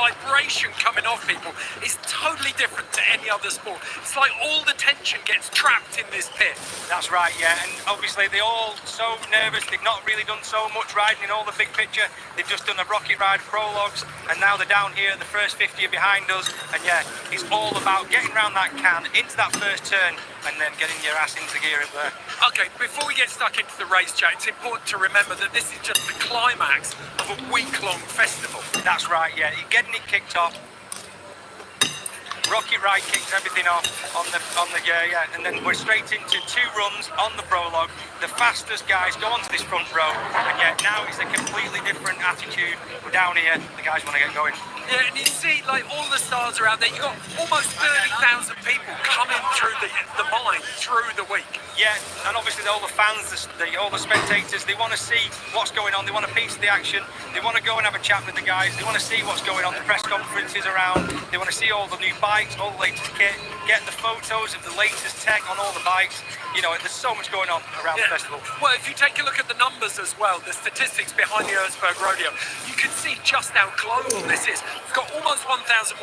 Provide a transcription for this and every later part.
vibration coming off people is totally different to any other sport. It's like all the tension gets trapped in this pit. That's right, yeah, and obviously they're all so nervous. They've not really done so much riding in all the big picture. They've just done the rocket ride prologues, and now they're down here. The first 50 are behind us, and yeah, it's all about getting around that can into that first turn and then getting your ass into gear up there. Okay, before we get stuck into the race chat, it's important to remember that this is just the climax of a week-long festival. That's right, yeah, you're getting it kicked off. Rocket ride kicks everything off on the yeah, and then we're straight into 2 runs on the prologue. The fastest guys go onto this front row, and yeah, now it's a completely different attitude. We're down here, the guys want to get going. Yeah, and you see, like, all the stars are out there. You've got almost 30,000 people coming through the mine through the week. Yeah, and obviously all the fans, all the spectators, they want to see what's going on. They want a piece of the action. They want to go and have a chat with the guys. They want to see what's going on, the press conferences around. They want to see all the new bikes, all the latest kit, get the photos of the latest tech on all the bikes. You know, there's so much going on around the festival. Well, if you take a look at the numbers as well, the statistics behind the Berg Rodeo, you can see just how global this is. We've got almost 1,100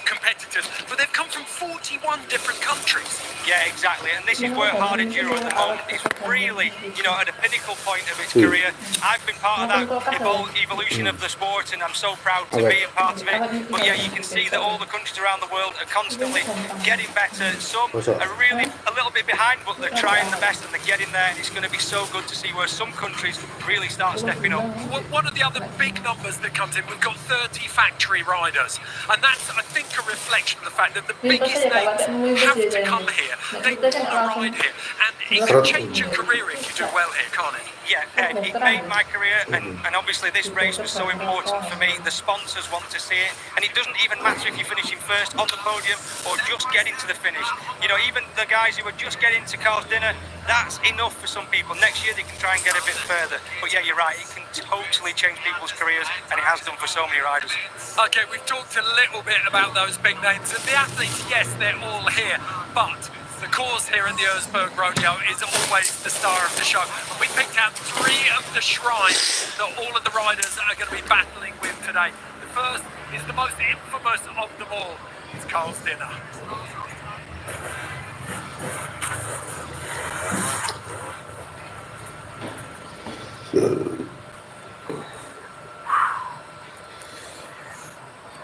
competitors, but they've come from 41 different countries. Yeah, exactly, and this is where Hard Enduro at the moment is really, you know, at a pinnacle point of its career. I've been part of that evolution of the sport, and I'm so proud to be a part of it. But yeah, you can see that all the countries around the world are constantly getting better. Some are really a little bit behind, but they're trying the best and they're getting there. And it's going to be so good to see where some countries really start stepping up. One of the other big numbers that comes in, we've got 30 factory riders, and that's, I think, a reflection of the fact that the biggest names have to come here. They want to ride here, and it can change your career if you do well here, can't it? Yeah, it made my career, and obviously this race was so important for me. The sponsors want to see it, and it doesn't even matter if you're finishing first on the podium or just getting to the finish. You know, even the guys who are just getting to Carl's dinner, that's enough for some people. Next year they can try and get a bit further. But yeah, you're right, it can totally change people's careers, and it has done for so many riders. Okay, we've talked a little bit about those big names, and the athletes, yes, they're all here, but the course here at the Berg Rodeo is always the star of the show. And we picked out 3 of the shrines that all of the riders are going to be battling with today. The first is the most infamous of them all. It's Carl's dinner.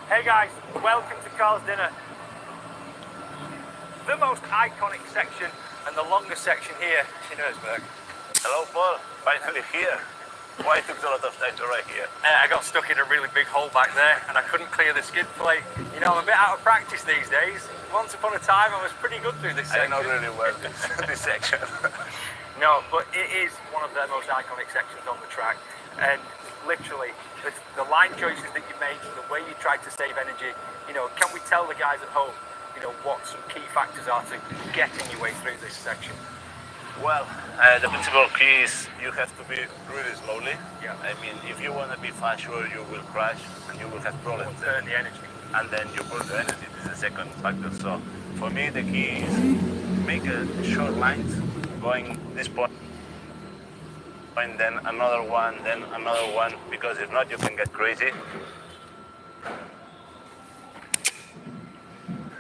Hey guys, welcome to Carl's dinner. The most iconic section and the longest section here in Berg. Hello Paul, finally here. Why took a lot of time to ride here? I got stuck in a really big hole back there and I couldn't clear the skid plate. You know, I'm a bit out of practice these days. Once upon a time I was pretty good through this section. I know really well this section. No, but it is one of the most iconic sections on the track, and literally the line choices that you make, the way you try to save energy, you know, can we tell the guys at home, you know, what some key factors are to getting your way through this section? Well, the principal key is you have to be really slowly. Yeah. I mean, if you want to be fast, sure, you will crash and you will have problems. Burn the energy. And then you burn the energy. This is the second factor. So for me, the key is make a short lines going this point, and then another one, because if not, you can get crazy.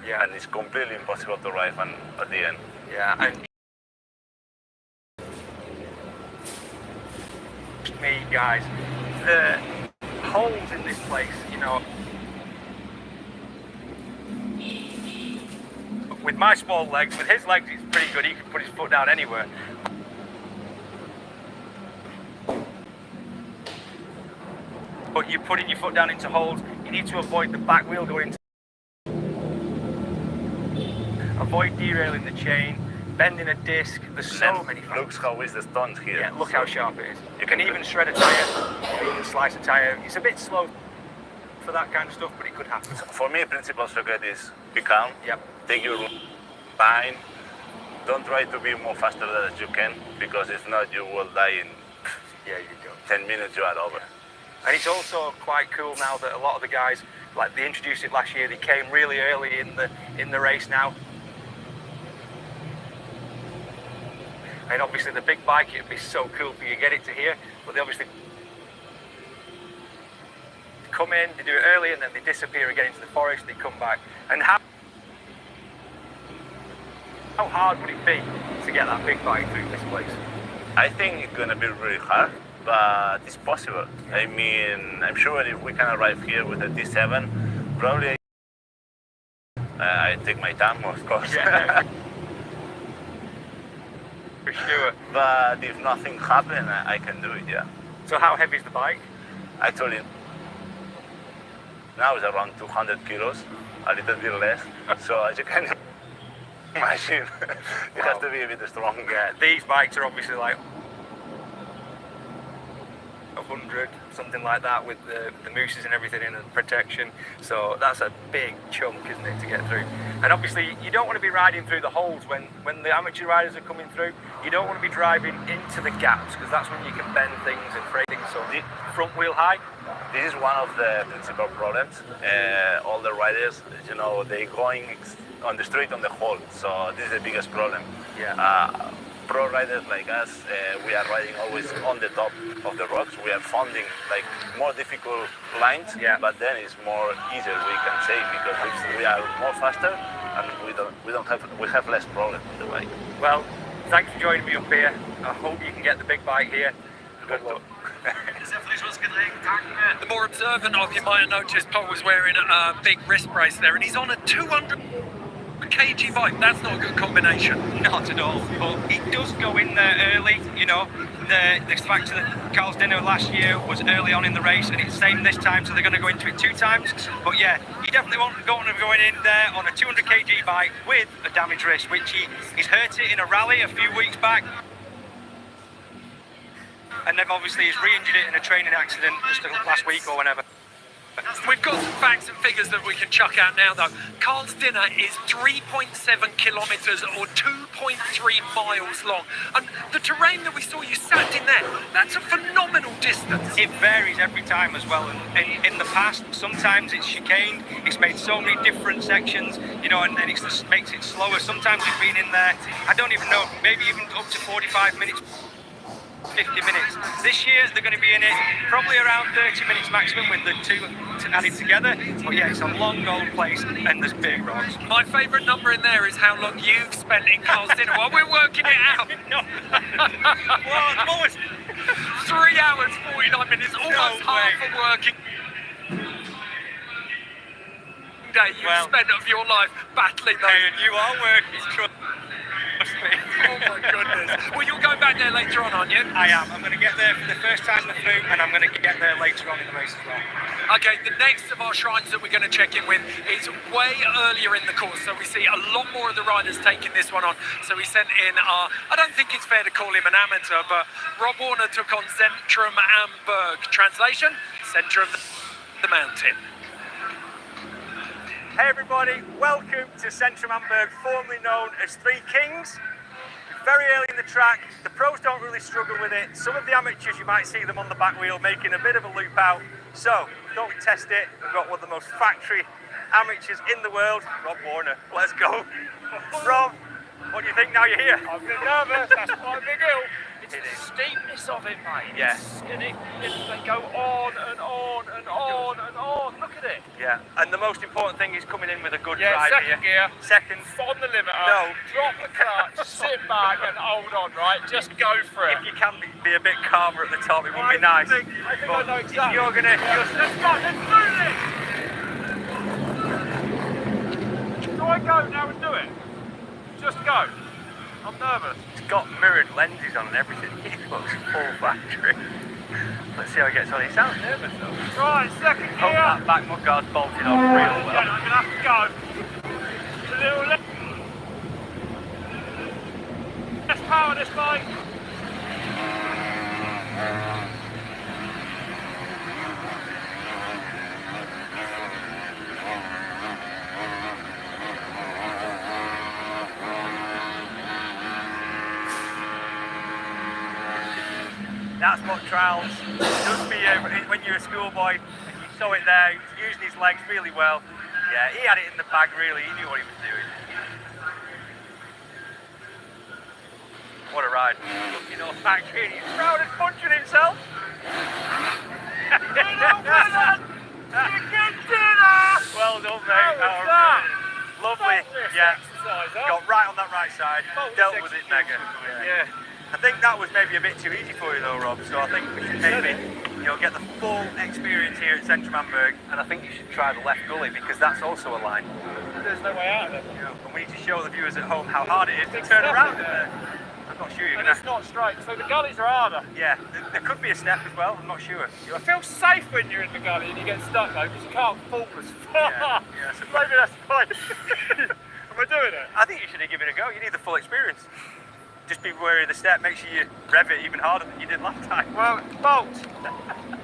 Yeah, and it's completely impossible to ride at the end. Yeah, and me, guys, the holes in this place, you know, with my small legs, with his legs, it's pretty good. He can put his foot down anywhere. But you're putting your foot down into holes, you need to avoid the back wheel going into. Avoid derailing the chain, bending a disc. There's so many factors. Look how is the stunt here. Yeah, look how sharp it is. You can even shred a tyre, or you can slice a tyre. It's a bit slow for that kind of stuff, but it could happen. For me, principal secret is be calm. Yep. Take your time. Don't try to be more faster than you can, because if not, you will die in 10 minutes. You are over. And it's also quite cool now that a lot of the guys, like they introduced it last year, they came really early in the race now. And obviously the big bike, it'd be so cool for you to get it to here, but they obviously come in, they do it early, and then they disappear again into the forest, they come back. And how hard would it be to get that big bike through this place? I think it's gonna be really hard, but it's possible. I mean, I'm sure if we can arrive here with a D7, probably I take my time, of course. Yeah. For sure. But if nothing happens, I can do it, yeah. So how heavy is the bike? Actually, now it's around 200 kilos, a little bit less. So as you can imagine, it has to be a bit strong. Yeah, these bikes are obviously like 100, something like that, with the mooses and everything in and protection. So that's a big chunk, isn't it, to get through? And obviously you don't want to be riding through the holes when the amateur riders are coming through. You don't want to be driving into the gaps, because that's when you can bend things and break things. So front wheel high. This is one of the principal problems. All the riders, you know, they going on the street on the hole. So this is the biggest problem. Yeah. Pro riders like us, we are riding always on the top of the rocks. We are finding like more difficult lines, yeah, but then it's more easier, we can say, because we are more faster and we have less problems with the bike. Well, thanks for joining me up here. I hope you can get the big bike here. Good luck. The more observant of you might have noticed Paul was wearing a big wrist brace there, and he's on a 200 kg bike. That's not a good combination. Not at all. But he does go in there early, you know. The factor that Carl's dinner last year was early on in the race, and it's the same this time, so they're going to go into it 2 times. But yeah, he definitely won't go on going in there on a 200 kg bike with a damaged wrist, which he's hurt it in a rally a few weeks back. And then obviously he's re-injured it in a training accident just last week or whenever. We've got some facts and figures that we can chuck out now, though. Carl's dinner is 3.7 kilometres or 2.3 miles long. And the terrain that we saw you sat in there, that's a phenomenal distance. It varies every time as well. And in the past, sometimes it's chicaned. It's made so many different sections, you know, and it just makes it slower. Sometimes we've been in there, I don't even know, maybe even up to 45 minutes. 50 minutes. This year they're going to be in it probably around 30 minutes maximum with the 2 added together. But yeah, it's a long old place and there's big rocks. My favourite number in there is how long you've spent in Carl's dinner while we're working it out. Well, almost 3 hours, 49 minutes, almost half a working day you've spent of your life battling those. And you are working, trust me. Oh my goodness. Well, you're going back there later on, aren't you? I am. I'm going to get there for the first time through, and I'm going to get there later on in the race as well. Okay, the next of our shrines that we're going to check in with is way earlier in the course, so we see a lot more of the riders taking this one on. So we sent in our, I don't think it's fair to call him an amateur, but Rob Warner took on Centrum Am Berg. Translation, centre of the mountain. Hey everybody, welcome to Centrum Am Berg, formerly known as Three Kings. Very early in the track, the pros don't really struggle with it. Some of the amateurs, you might see them on the back wheel making a bit of a loop out. So, thought we'd test it. We've got one of the most factory amateurs in the world, Rob Warner. Let's go. Rob, what do you think now you're here? I'm a bit nervous, that's quite a big hill. It's the steepness of it, mate. Yeah. They go on and on and on and on. Look at it. Yeah, and the most important thing is coming in with a good Yeah, drive second here. gear. Second. On the limiter. No. Drop the clutch, sit back and hold on, right? Just go for it. If you can be a bit calmer at the top, it would be nice. I think I know exactly. You're going to... Let's go, let's do this! Do I go now and do it? Just go. I'm nervous. It's got mirrored lenses on and everything. It looks full factory. Let's see how it gets on. It sounds nervous though. Right, second gear. Hope that back mudguard's bolted off real Yeah, well. I'm going to have to go. A little less power this bike. That's what trials does for you when you're a schoolboy. And you saw it there, he was using his legs really well. Yeah, he had it in the bag really, he knew what he was doing. What a ride. Looking all factory, and he's proud as punching himself. Chicken dinner! Well done, mate. How was that? Lovely. Faultless Yeah. exercise, huh? Got right on that right side. Faultless Dealt with it mega. Yeah. I think that was maybe a bit too easy for you though, Rob. So I think we should maybe, get the full experience here at Centrum Am Berg, and I think you should try the left gully because that's also a line. There's no way out of it. And we need to show the viewers at home how hard it is to turn around in there. I'm not sure you're And gonna. it's not straight, so the gullies are harder. Yeah, there could be a step as well. I'm not sure. I feel safe when you're in the gully and you get stuck though, because you can't fall as far. Yeah, so Maybe that's fine. Am I doing it? I think you should give it a go. You need the full experience. Just be wary of the step. Make sure you rev it even harder than you did last time. Well, bolt.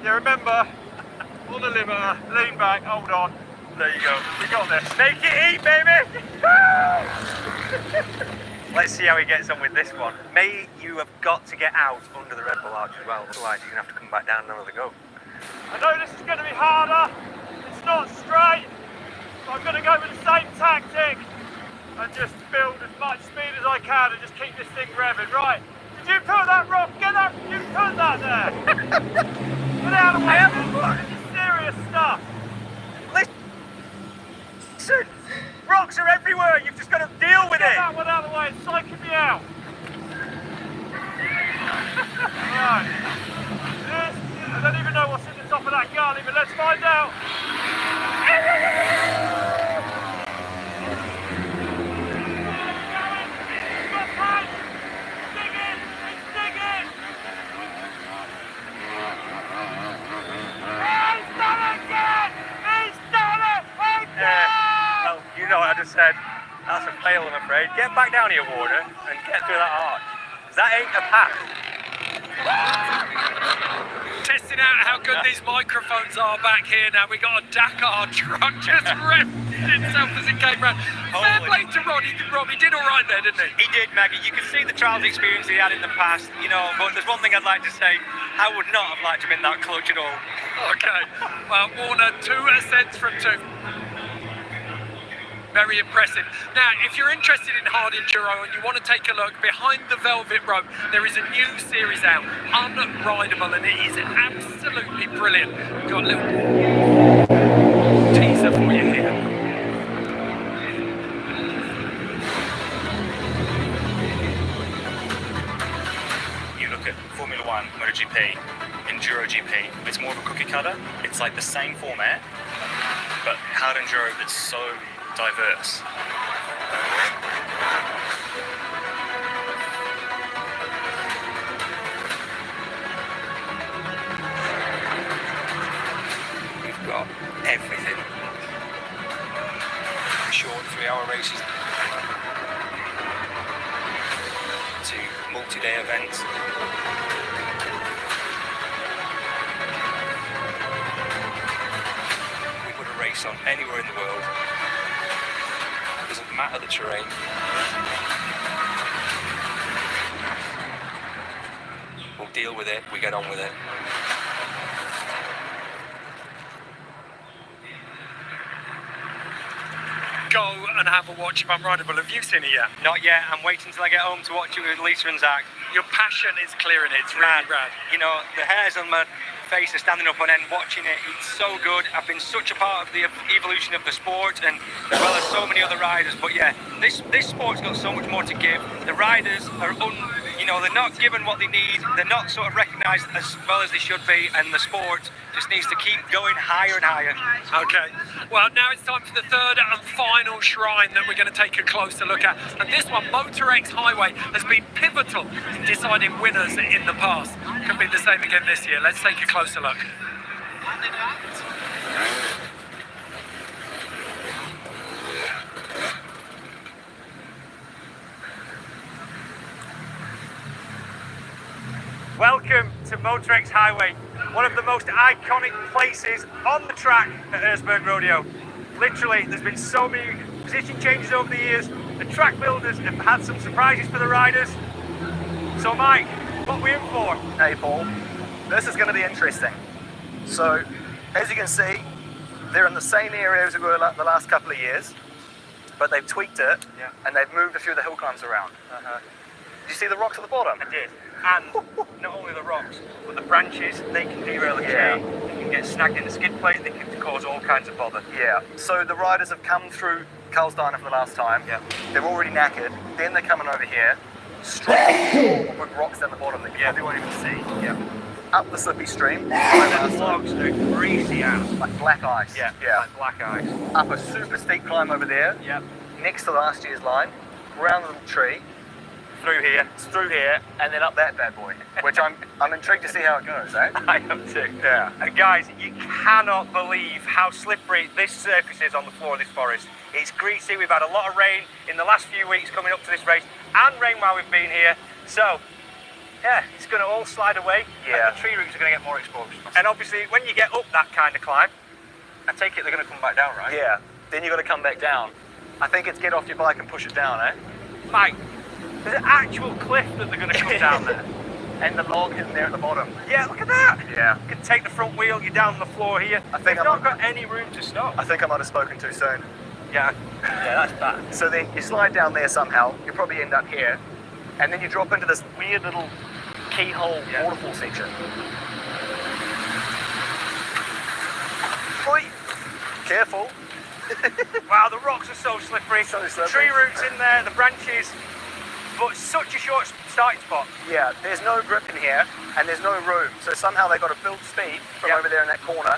Yeah, remember, on the limiter, lean back, hold on. There you go. We got this. Make it eat, baby! Let's see how he gets on with this one. May, you have got to get out under the Red Bull arch as well, otherwise you're going to have to come back down and have another go. I know this is going to be harder. It's not straight. So I'm going to go with the same tactic and just build as much speed as I can and just keep this thing revving. Right. Did you put that, Rob? Get that. You put that there. Get out of the way. This is serious stuff. Listen, rocks are everywhere. You've just got to deal with Get it. that one out of the way. It's psyching me out. Right. This, I don't even know what's in the top of that gully, but let's find out. Well, you know what I just said. That's a fail, I'm afraid. Get back down here, Warner, and get through that arch. 'Cause that ain't a path. Testing out how good these microphones are back here now. We got a Dakar truck just revved itself as it came round. Fair play to Ronnie. Robbie did all right there, didn't he? He did, Maggie. You can see the trials experience he had in the past, but there's one thing I'd like to say. I would not have liked him in that clutch at all. Okay. Well, Warner, 2 ascents from 2. Very impressive. Now, if you're interested in hard enduro and you want to take a look behind the velvet rope, there is a new series out, Unridable, and it is absolutely brilliant. We've got a little teaser for you here. You look at Formula One, MotoGP, Enduro GP, it's more of a cookie cutter. It's like the same format, but hard enduro that's so diverse. We've got everything. Short 3-hour races to multi-day events. We put a race on anywhere in the world. Doesn't matter the terrain. We'll deal with it, we get on with it. Go and have a watch of Unridable. Have you seen it yet? Not yet, I'm waiting till I get home to watch it with Lisa and Zach. Your passion is clear in it. It's really rad. The hairs on my face are standing up on end watching it. It's so good. I've been such a part of the evolution of the sport, and as well as so many other riders. But yeah, this sport's got so much more to give. The riders are they're not given what they need. They're not sort of recognised as well as they should be, and the sport just needs to keep going higher and higher. Okay. Well, now it's time for the third and final shrine that we're going to take a closer look at. And this one, Moto X Highway, has been pivotal in deciding winners in the past. Could be the same again this year. Let's take a closer look. Welcome to Moto X Highway, one of the most iconic places on the track at Erzberg Rodeo. Literally, there's been so many position changes over the years. The track builders have had some surprises for the riders. So Mike, what are we in for? Hey Paul, this is going to be interesting. So, as you can see, they're in the same area as we were the last couple of years, but they've tweaked it and they've moved a few of the hill climbs around. Did you see the rocks at the bottom? I did. And not only the rocks, but the branches, they can derail a chain, they can get snagged in the skid plate, they can cause all kinds of bother. Yeah. So the riders have come through Carl's Diner for the last time. Yeah. They're already knackered. Then they're coming over here, straight with rocks down the bottom that you probably won't even see. Yeah. Up the slippy stream. And the logs are greasy as. Like black ice. Yeah, like black ice. Up a super steep climb over there. Yep. Next to last year's line. Around the little tree. Through here. Through here, and then up that bad boy, which I'm intrigued to see how it goes, eh? I am too. Yeah. And guys, you cannot believe how slippery this surface is on the floor of this forest. It's greasy. We've had a lot of rain in the last few weeks coming up to this race, and rain while we've been here. So, yeah, it's going to all slide away, Yeah. and the tree roots are going to get more exposed. And obviously, when you get up that kind of climb, I take it they're going to come back down, right? Yeah. Then you got to come back down. I think it's get off your bike and push it down, eh? Mike, there's an actual cliff that they're going to come down there. And the log in there at the bottom. Yeah, look at that. Yeah. You can take the front wheel, you're down on the floor here. I think They've not got any room to stop. I think I might have spoken too soon. Yeah, that's bad. So then you slide down there somehow, you probably end up here, and then you drop into this weird little keyhole waterfall section. Oi! Careful. Wow, the rocks are so slippery. So slippery. Tree roots in there, the branches, but such a short starting spot. Yeah, there's no grip in here, and there's no room, so somehow they've got to build speed from over there in that corner,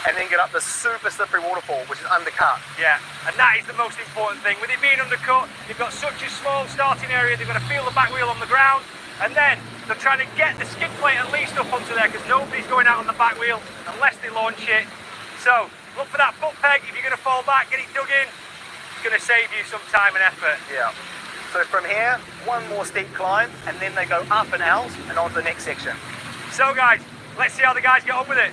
and then get up this super slippery waterfall, which is undercut. Yeah, and that is the most important thing. With it being undercut, you've got such a small starting area, they've got to feel the back wheel on the ground, and then they're trying to get the skid plate at least up onto there, because nobody's going out on the back wheel unless they launch it. So, look for that foot peg. If you're going to fall back, get it dug in. It's going to save you some time and effort. Yeah. So from here, one more steep climb, and then they go up and out, and on to the next section. So guys, let's see how the guys get on with it.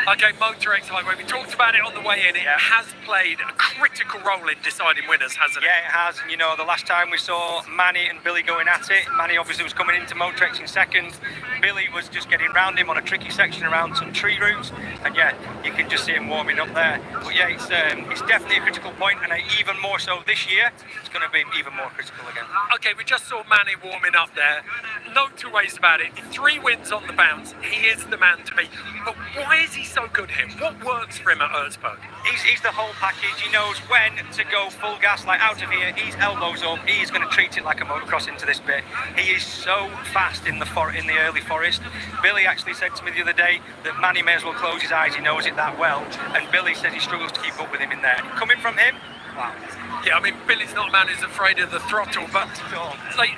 Okay, Moto X Highway, we talked about it on the way in. It has played a critical role in deciding winners, hasn't it? Yeah, it has. And you know, the last time we saw Manny and Billy going at it, Manny obviously was coming into Moto X in second. Billy was just getting round him on a tricky section around some tree roots. And yeah, you can just see him warming up there. But yeah, it's definitely a critical point, and even more so this year, it's going to be even more critical again. Okay, we just saw Manny warming up there. No two ways about it. 3 wins on the bounce. He is the man to beat. But why is he so good here? What works for him at Erzberg? He's the whole package. He knows when to go full gas, like out of here, he's elbows up. He's going to treat it like a motocross into this bit. He is so fast in the early forest. Billy actually said to me the other day that Manny may as well close his eyes. He knows it that well. And Billy says he struggles to keep up with him in there. Coming from him, wow. Yeah, I mean, Billy's not a man who's afraid of the throttle, but like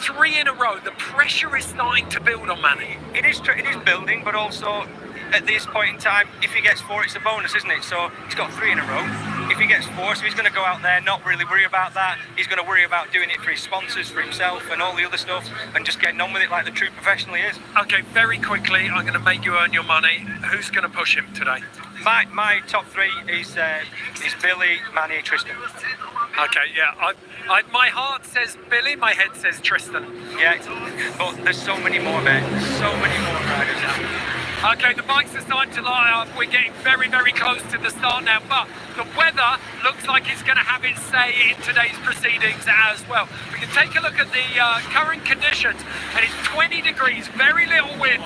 3 in a row, the pressure is starting to build on Manny. It is building, but also at this point in time, if he gets 4, it's a bonus, isn't it? So he's got 3 in a row. If he gets 4, so he's going to go out there, not really worry about that. He's going to worry about doing it for his sponsors, for himself, and all the other stuff, and just getting on with it like the true professional he is. Okay, very quickly, I'm going to make you earn your money. Who's going to push him today? My top 3 is Billy, Manny, Tristan. Okay, yeah. My heart says Billy, my head says Tristan. Yeah, but there's so many more, mate. So many more riders. Okay, the bikes are starting to light up. We're getting very, very close to the start now, but the weather looks like it's going to have its say in today's proceedings as well. We can take a look at the current conditions, and it's 20 degrees, very little wind,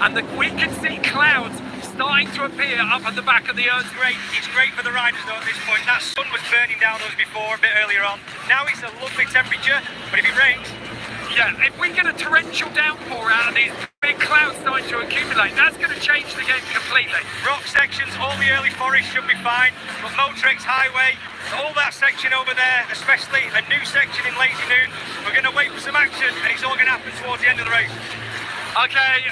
and we can see clouds starting to appear up at the back of the earth. It's great for the riders though at this point. That sun was burning down us before, a bit earlier on. Now it's a lovely temperature, but if it rains... Yeah, if we get a torrential downpour out of these big clouds starting to accumulate, that's going to change the game completely. Rock sections, all the early forest should be fine, but Moto X Highway, all that section over there, especially a new section in Lazy Noon, we're going to wait for some action, and it's all going to happen towards the end of the race. Okay,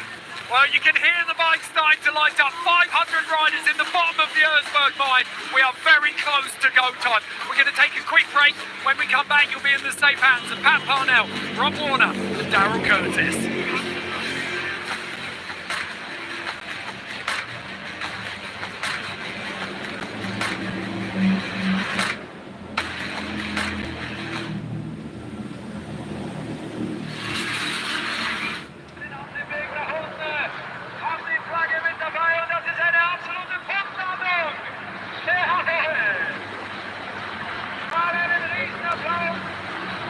well, you can hear the bike starting to light up. 500 riders in the bottom of the Erzberg mine. We are very close to go time. We're going to take a quick break. When we come back, you'll be in the safe hands of Pat Parnell, Rob Warner, and Darryl Curtis. Applaus!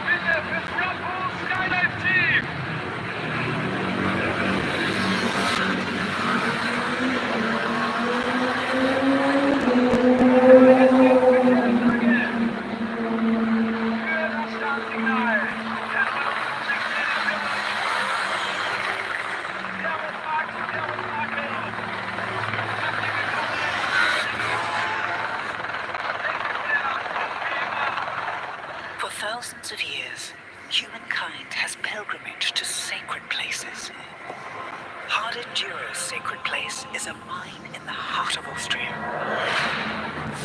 Bitte für the heart of Austria.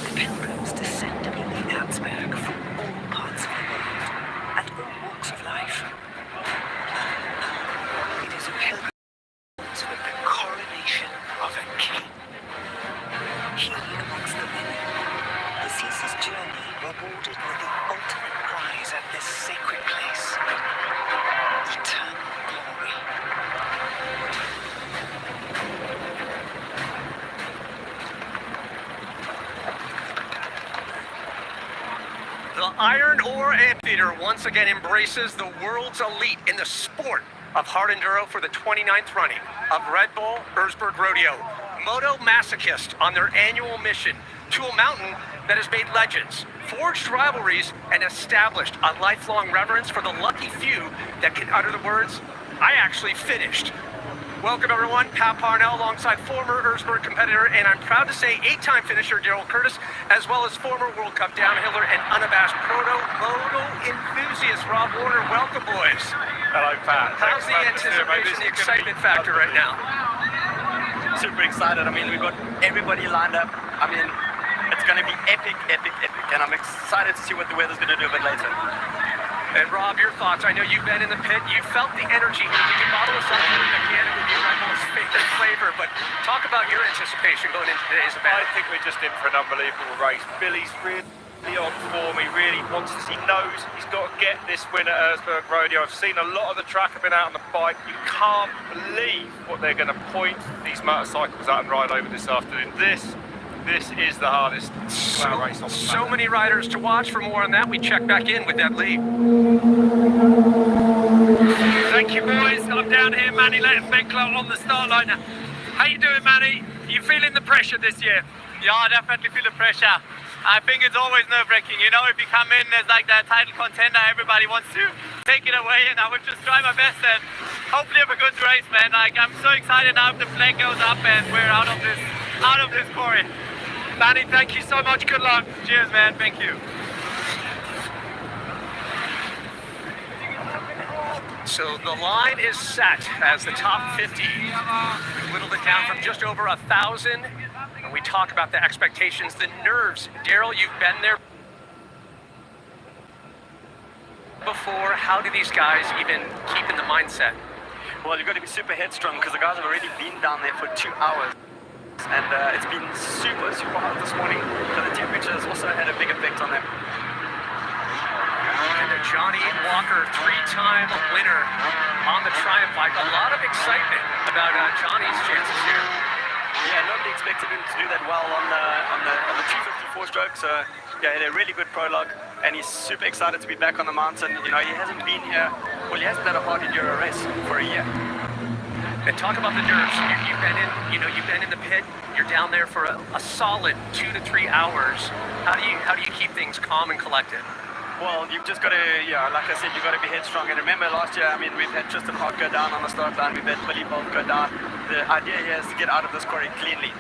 The pilgrims descend upon the Erzberg from all parts of the world and all walks of life. It is a pilgrimage with the coronation of a king. He amongst the many, who sees his journey rewarded with the ultimate prize at this sacred place, eternal glory. The Iron Ore Amphitheater once again embraces the world's elite in the sport of hard enduro for the 29th running of Red Bull Erzberg Rodeo. Moto masochists on their annual mission to a mountain that has made legends, forged rivalries, and established a lifelong reverence for the lucky few that can utter the words, "I actually finished." Welcome everyone, Pat Parnell alongside former Erzberg competitor and I'm proud to say 8-time finisher Daryl Curtis, as well as former World Cup downhiller and unabashed moto enthusiast Rob Warner. Welcome boys. Hello, Pat. How's the anticipation, the excitement factor right now? Super excited. I mean, we've got everybody lined up. I mean, it's going to be epic, epic, epic. And I'm excited to see what the weather's going to do a bit later. And Rob, your thoughts? I know you've been in the pit. You felt the energy. You can bottle us up here in the can. It would be Red Bull's favorite flavor. But talk about your anticipation going into today's event. I think we're just in for an unbelievable race. Billy's really on form. He really wants this. He knows he's got to get this win at Erzberg Rodeo. I've seen a lot of the track. I've been out on the bike. You can't believe what they're going to point these motorcycles at and ride over this afternoon. This is the hardest race on the planet. So many riders to watch. For more on that, we check back in with that lead. Thank you, boys. I'm down here, Manny Lettenbichler on the start line. How you doing, Manny? You feeling the pressure this year? Yeah, I definitely feel the pressure. I think it's always nerve-wracking. You know, if you come in as like the title contender, everybody wants to take it away, and I will just try my best and hopefully have a good race, man. Like, I'm so excited now if the flag goes up and we're out of this quarry. Manny, thank you so much. Good luck. Cheers, man. Thank you. So the line is set as the top 50. We've whittled it down from just over 1,000. And we talk about the expectations, the nerves. Daryl, you've been there before. How do these guys even keep in the mindset? Well, you've got to be super headstrong because the guys have already been down there for 2 hours. And it's been super, super hot this morning. So the temperature has also had a big effect on them. And Johnny Walker, 3-time winner on the Triumph bike. A lot of excitement about Johnny's chances here. Yeah, nobody expected him to do that well on the 254 stroke. So yeah, he had a really good prologue, and he's super excited to be back on the mountain. You know, he hasn't been here. Well, he hasn't had a hard enduro race for a year. And talk about the nerves. You've been in the pit. You're down there for a solid 2 to 3 hours. How do you keep things calm and collected? Well, you've just got to, like I said, you've got to be headstrong. And remember last year, I mean, we've had Tristan Hart go down on the start line. We've had Billy both go down. The idea here is to get out of this quarry cleanly.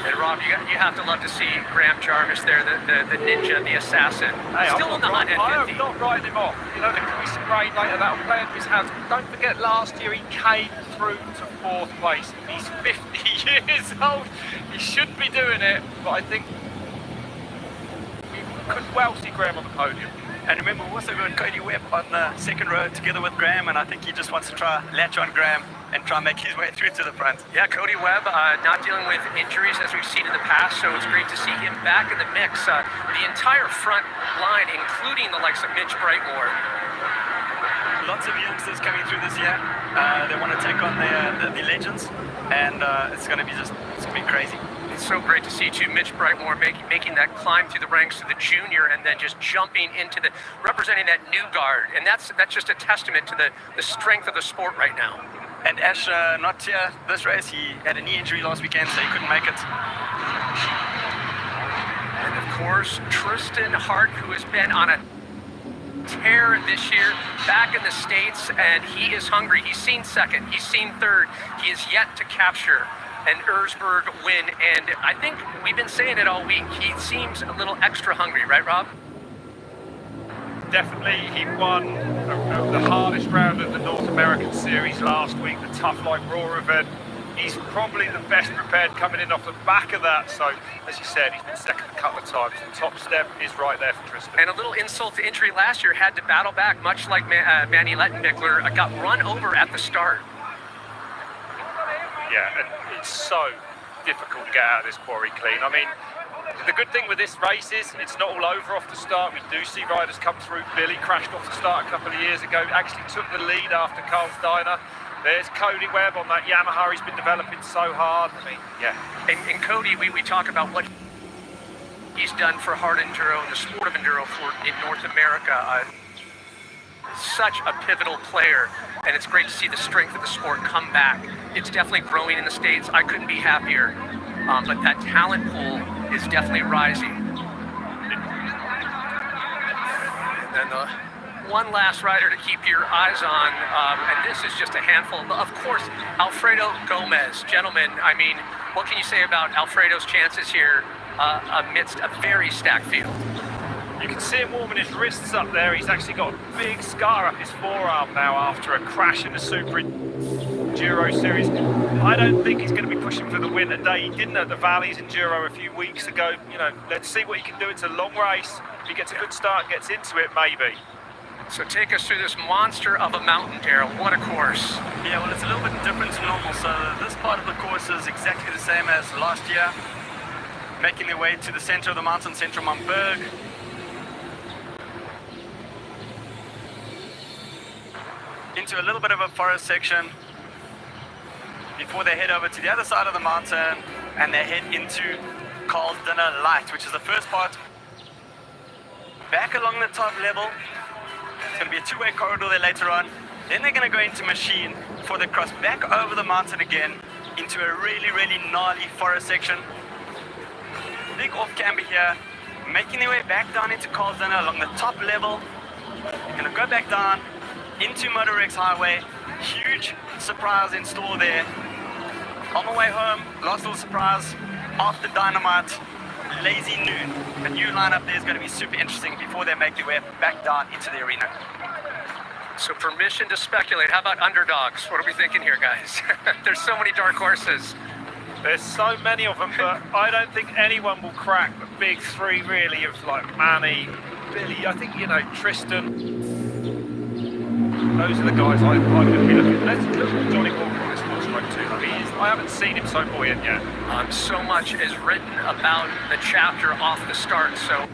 And Rob, you have to love to see Graham Jarvis there, the ninja, the assassin. Hey, still on the hunt at 50. I'm not writing him off. You know, the crease rain later, that'll play into his hands. Don't forget, last year he came through to 4th place. He's 50 years old. He shouldn't be doing it, but I think we could well see Graham on the podium. And remember, we also got Cody Webb on the second row together with Graham, and I think he just wants to try latch on Graham and try and make his way through to the front. Yeah, Cody Webb not dealing with injuries as we've seen in the past, so it's great to see him back in the mix. The entire front line, including the likes of Mitch Brightmore. Lots of youngsters coming through this year. They want to take on the legends, and it's going to be crazy. It's so great to see too Mitch Brightmore making that climb through the ranks to the junior and then just jumping into representing that new guard, and that's just a testament to the strength of the sport right now. And Ash not here this race. He had a knee injury last weekend, so he couldn't make it. And of course, Tristan Hart, who has been on a tear this year back in the States, and he is hungry. He's seen second, he's seen third. He is yet to capture an Erzberg win, and I think we've been saying it all week. He seems a little extra hungry, right, Rob? Definitely, he won the hardest round of the North American Series last week, the Tough Like Raw event. he's probably the best prepared coming in off the back of that. So, as you said, he's been second a couple of times. The top step is right there for Tristan. And a little insult to injury last year, had to battle back, much like Manny Lettenbichler, got run over at the start. Yeah, and it's so difficult to get out of this quarry clean. I mean, the good thing with this race is it's not all over off the start. We do see riders come through. Billy crashed off the start a couple of years ago, actually took the lead after Carl Steiner. There's Cody Webb on that Yamaha. He's been developing so hard. I mean, yeah. And Cody, we talk about what he's done for hard enduro and the sport of enduro in North America. Such a pivotal player, and it's great to see the strength of the sport come back. It's definitely growing in the States. I couldn't be happier, but that talent pool is definitely rising. And then the one last rider to keep your eyes on, and this is just a handful. Of course, Alfredo Gomez. Gentlemen, I mean, what can you say about Alfredo's chances here amidst a very stacked field? You can see him warming his wrists up there. He's actually got a big scar up his forearm now after a crash in the Super Enduro Series. I don't think he's going to be pushing for the win today. He didn't at the Valleys Enduro a few weeks ago. You know, let's see what he can do. It's a long race. If he gets a good start, gets into it, maybe. So take us through this monster of a mountain, Daryl. What a course. Yeah, well, it's a little bit different to normal. So this part of the course is exactly the same as last year. Making their way to the center of the mountain, Centrum Am Berg. Into a little bit of a forest section before they head over to the other side of the mountain and they head into Carl's Dinner Light, which is the first part. Back along the top level. It's going to be a two-way corridor there later on. Then they're going to go into Machine before they cross back over the mountain again into a really, really gnarly forest section. Big off-camber here, making their way back down into Carl's Dinner along the top level. They're going to go back down into Moto X Highway. Huge surprise in store there. On the way home, last little surprise after Dynamite, Lazy Noon. The new lineup there is going to be super interesting before they make their way back down into the arena. So permission to speculate. How about underdogs? What are we thinking here, guys? There's so many dark horses. There's so many of them, but I don't think anyone will crack the big three, really, of like Manny, Billy. I think, you know, Tristan. Those are the guys I'm going to be looking at. Let's look at Johnny Walker on this one stroke too. I haven't seen him so buoyant yet. So much is written about the chapter off the start, so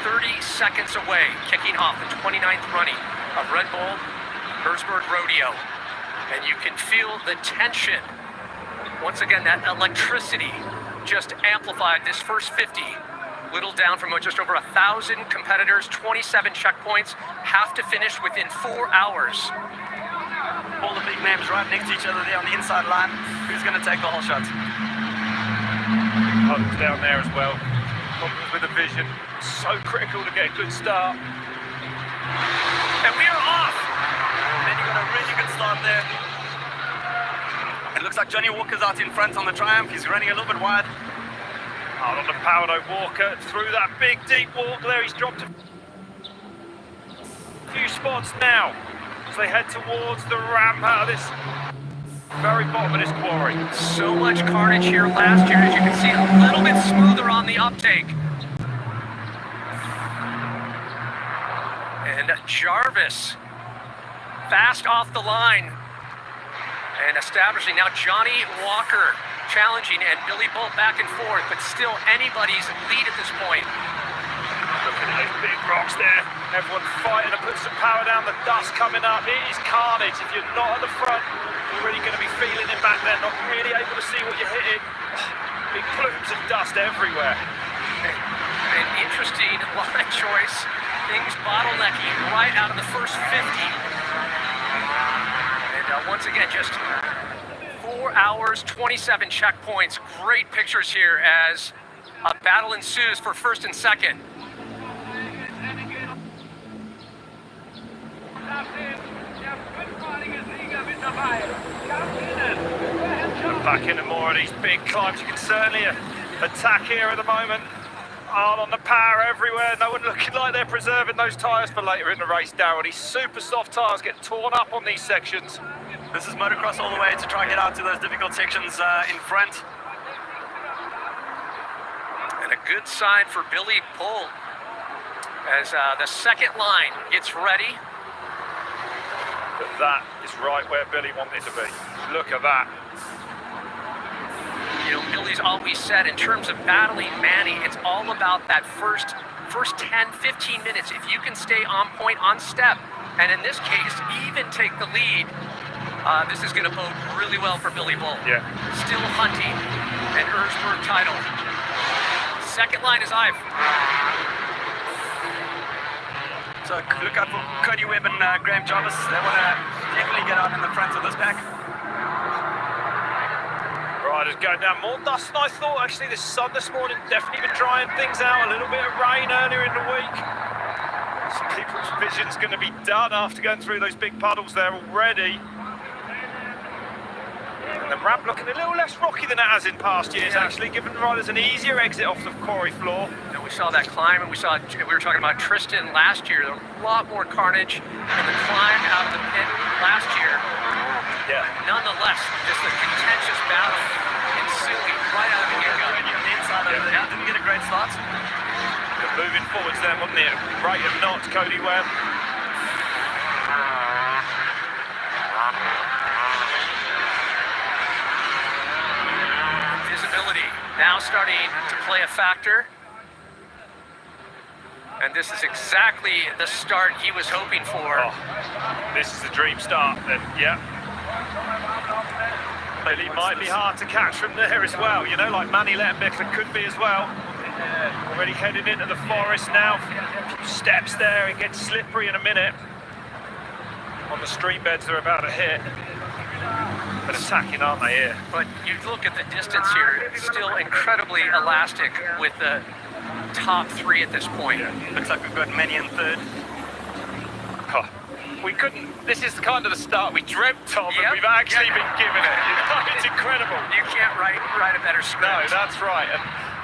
30 seconds away, kicking off the 29th running of Red Bull Erzberg Rodeo. And you can feel the tension. Once again, that electricity just amplified this first 50. Whittled down from just over 1,000 competitors, 27 checkpoints, have to finish within 4 hours. All the big names right next to each other there on the inside line. Who's going to take the whole shot? Podium's down there as well. Problems with the vision. So critical to get a good start. And we are off! Then you got a really good start there. It looks like Johnny Walker's out in front on the Triumph. He's running a little bit wide. Out on the Powder Walker, through that big deep walk there, he's dropped a few spots now as they head towards the ramp out of this very bottom of this quarry. So much carnage here last year, as you can see, a little bit smoother on the uptake. And Jarvis, fast off the line, and establishing now Johnny Walker challenging, and Billy Bolt back and forth, but still anybody's lead at this point. Look at those big rocks there. Everyone fighting to put some power down. The dust coming up. It is carnage. If you're not at the front, you're really going to be feeling it back there, not really able to see what you're hitting. Big plumes of dust everywhere. An interesting line choice. Things bottlenecking right out of the first 50. And once again, just 4 hours, 27 checkpoints. Great pictures here as a battle ensues for first and second. Back into more of these big climbs. You can certainly attack here at the moment. Hard on the power everywhere. No one looking like they're preserving those tyres for later in the race, Darryl. These super soft tyres get torn up on these sections. This is motocross all the way to try and get out to those difficult sections in front. And a good sign for Billy Bull as the second line gets ready. But that is right where Billy wanted to be. Look at that. You know, Billy's always said in terms of battling Manny, it's all about that first 10, 15 minutes. If you can stay on point, on step, and in this case, even take the lead, this is going to bode really well for Billy Bull. Yeah. Still hunting an Erzberg title. Second line is Ive. So look out for Cody Webb and Graham Jarvis. They want to definitely get out in the front of this pack. Riders going down more dust than I thought. Actually, the sun this morning definitely been drying things out. A little bit of rain earlier in the week. Some people's vision's going to be done after going through those big puddles there already. And the ramp looking a little less rocky than it has in past years, actually, giving riders an easier exit off the quarry floor. And we saw that climb, and we were talking about Tristan last year. There was a lot more carnage in the climb out of the pit last year. Yeah. Nonetheless, just a contentious battle ensuing right out of the get-go. On the inside of it, didn't get a great start. Moving forwards then, wasn't it? Rate of knots, Cody Webb. Visibility now starting to play a factor. And this is exactly the start he was hoping for. Oh, this is the dream start then, yeah. Billy might be hard to catch from there as well, you know, like Manny Lettenbichler could be as well. Already heading into the forest now. A few steps there, it gets slippery in a minute. On the stream beds they're about to hit. But attacking, aren't they, here? But you look at the distance here, it's still incredibly elastic with the top three at this point. Looks like we've got Manny in third. Oh, we couldn't, this is kind of the start we dreamt of, and we've actually been given it. You know, it's incredible. You can't write a better script. No, that's right. And,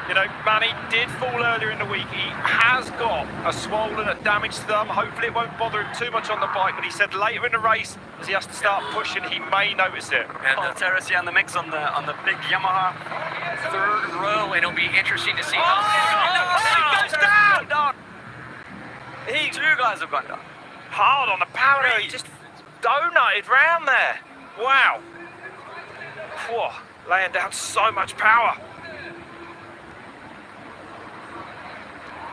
you know, Manny did fall earlier in the week. He has got a swollen, a damaged thumb. Hopefully it won't bother him too much on the bike, but he said later in the race, as he has to start pushing, he may notice it. And Paul Terrace here on the mix on the big Yamaha. third row, and it'll be interesting to see He goes down! Two guys have gone down. Hard on the power, he just donutted round there. Wow. Whoa, laying down so much power.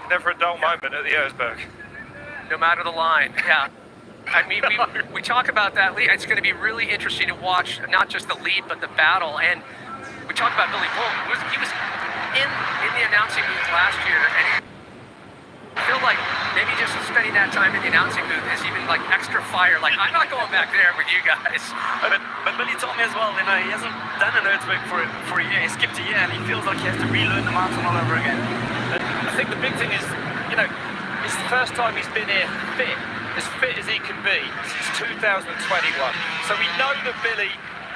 Never a dull moment at the Erzberg. no matter the line. Yeah. I mean, we talk about that lead. It's going to be really interesting to watch, not just the lead, but the battle. And we talk about Billy Bull. He was in the announcing booth last year, and I feel like maybe just spending that time in the announcing booth is even like extra fire. Like, I'm not going back there with you guys. But Billy told me as well, you know, he hasn't done an Erzberg for a year. He skipped a year, and he feels like he has to relearn the mountain all over again. And I think the big thing is, you know, it's the first time he's been here as fit as he can be since 2021. So we know that Billy,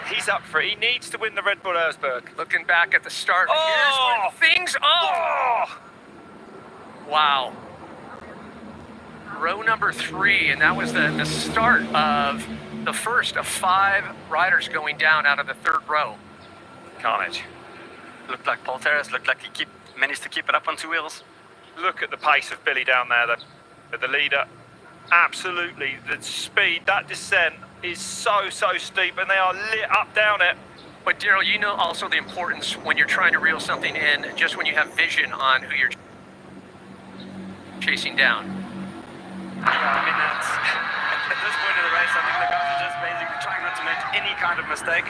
he's up for it. He needs to win the Red Bull Erzberg. Looking back at the start, here's where things Wow. Row number 3, and that was the start of the first of 5 riders going down out of the 3rd row. Carnage. Looked like Paul Terrace, looked like he managed to keep it up on 2 wheels. Look at the pace of Billy down there, the leader. Absolutely, the speed, that descent is so steep, and they are lit up down it. But Daryl, you know also the importance when you're trying to reel something in, just when you have vision on who you're chasing down. Yeah, I mean, at this point in the race, I think the guys are just basically trying not to make any kind of mistake.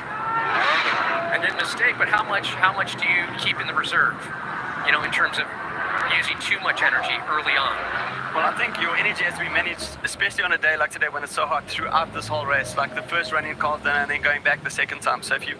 And then mistake, but how much do you keep in the reserve? You know, in terms of using too much energy early on. Well, I think your energy has to be managed, especially on a day like today when it's so hot throughout this whole race. Like the first running Carlton and then going back the second time. So if you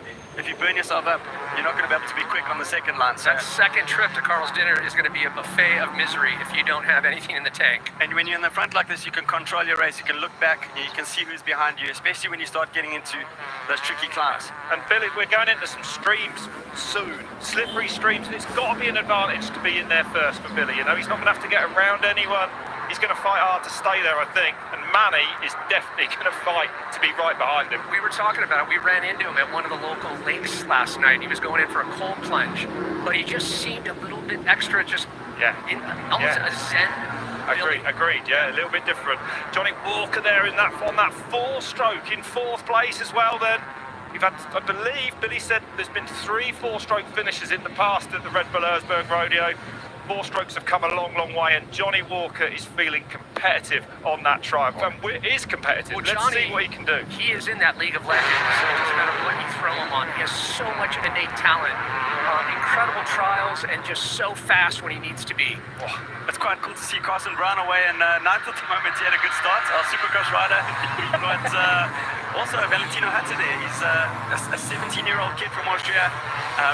burn yourself up, you're not going to be able to be quick on the second line. So that second trip to Carl's dinner is going to be a buffet of misery if you don't have anything in the tank. And when you're in the front like this, you can control your race. You can look back, you can see who's behind you, especially when you start getting into those tricky climbs. And Billy, we're going into some streams soon, slippery streams. It's got to be an advantage to be in there first for Billy. You know, he's not going to have to get around anyone. He's going to fight hard to stay there, I think. And Manny is definitely going to fight to be right behind him. We were talking about it. We ran into him at one of the local lakes last night. He was going in for a cold plunge, but he just seemed a little bit extra, just almost a zen. Agreed. Yeah, a little bit different. Johnny Walker there on that 4-stroke in 4th place as well. Then we've had, I believe, Billy said there's been 3 4-stroke finishes in the past at the Red Bull Erzberg Rodeo. 4 strokes have come a long, long way, and Johnny Walker is feeling competitive on that triumph. And is competitive. Well, Let's see what he can do. He is in that League of Legends. So it doesn't matter what you throw him on. He has so much innate talent. Incredible trials and just so fast when he needs to be. Oh, it's quite cool to see Carson Brown away, and 9th at the moment. He had a good start. Our Supercross rider. But also Valentino Hatter there. He's a 17-year-old kid from Austria.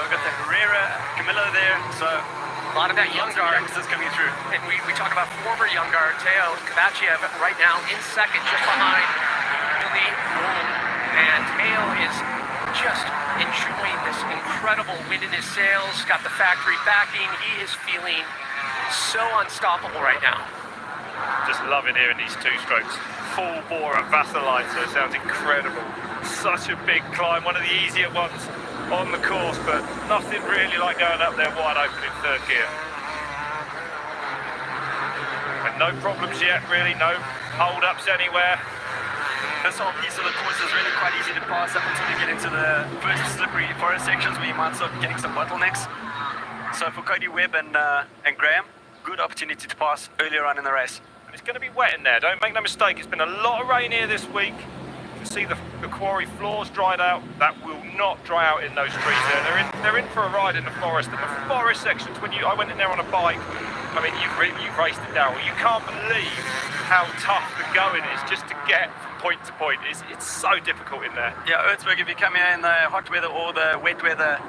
We've got the Herrera, Camillo there. So a lot of that young guard youngsters coming through. And we talk about former young guard Teo Kabachiev right now in second, just behind Billy Bull. And Teo is just enjoying this incredible wind in his sails, got the factory backing. He is feeling so unstoppable right now. Just loving hearing these 2 strokes. Full bore at Vasselite, so it sounds incredible. Such a big climb, one of the easier ones on the course, but nothing really like going up there wide open in 3rd gear. And no problems yet, really, no hold-ups anywhere. This whole piece of the course is really quite easy to pass up until you get into the first slippery forest sections where you might start getting some bottlenecks. So for Cody Webb and Graham, good opportunity to pass earlier on in the race. And it's going to be wet in there, don't make no mistake. It's been a lot of rain here this week. You can see the quarry floors dried out. That will not dry out in those trees there. They're in for a ride in the forest. And the forest sections, I went in there on a bike. I mean, you've raced it down. You can't believe how tough the going is just to get from point to point. It's so difficult in there. Yeah, Erzberg, if you come here in the hot weather or the wet weather,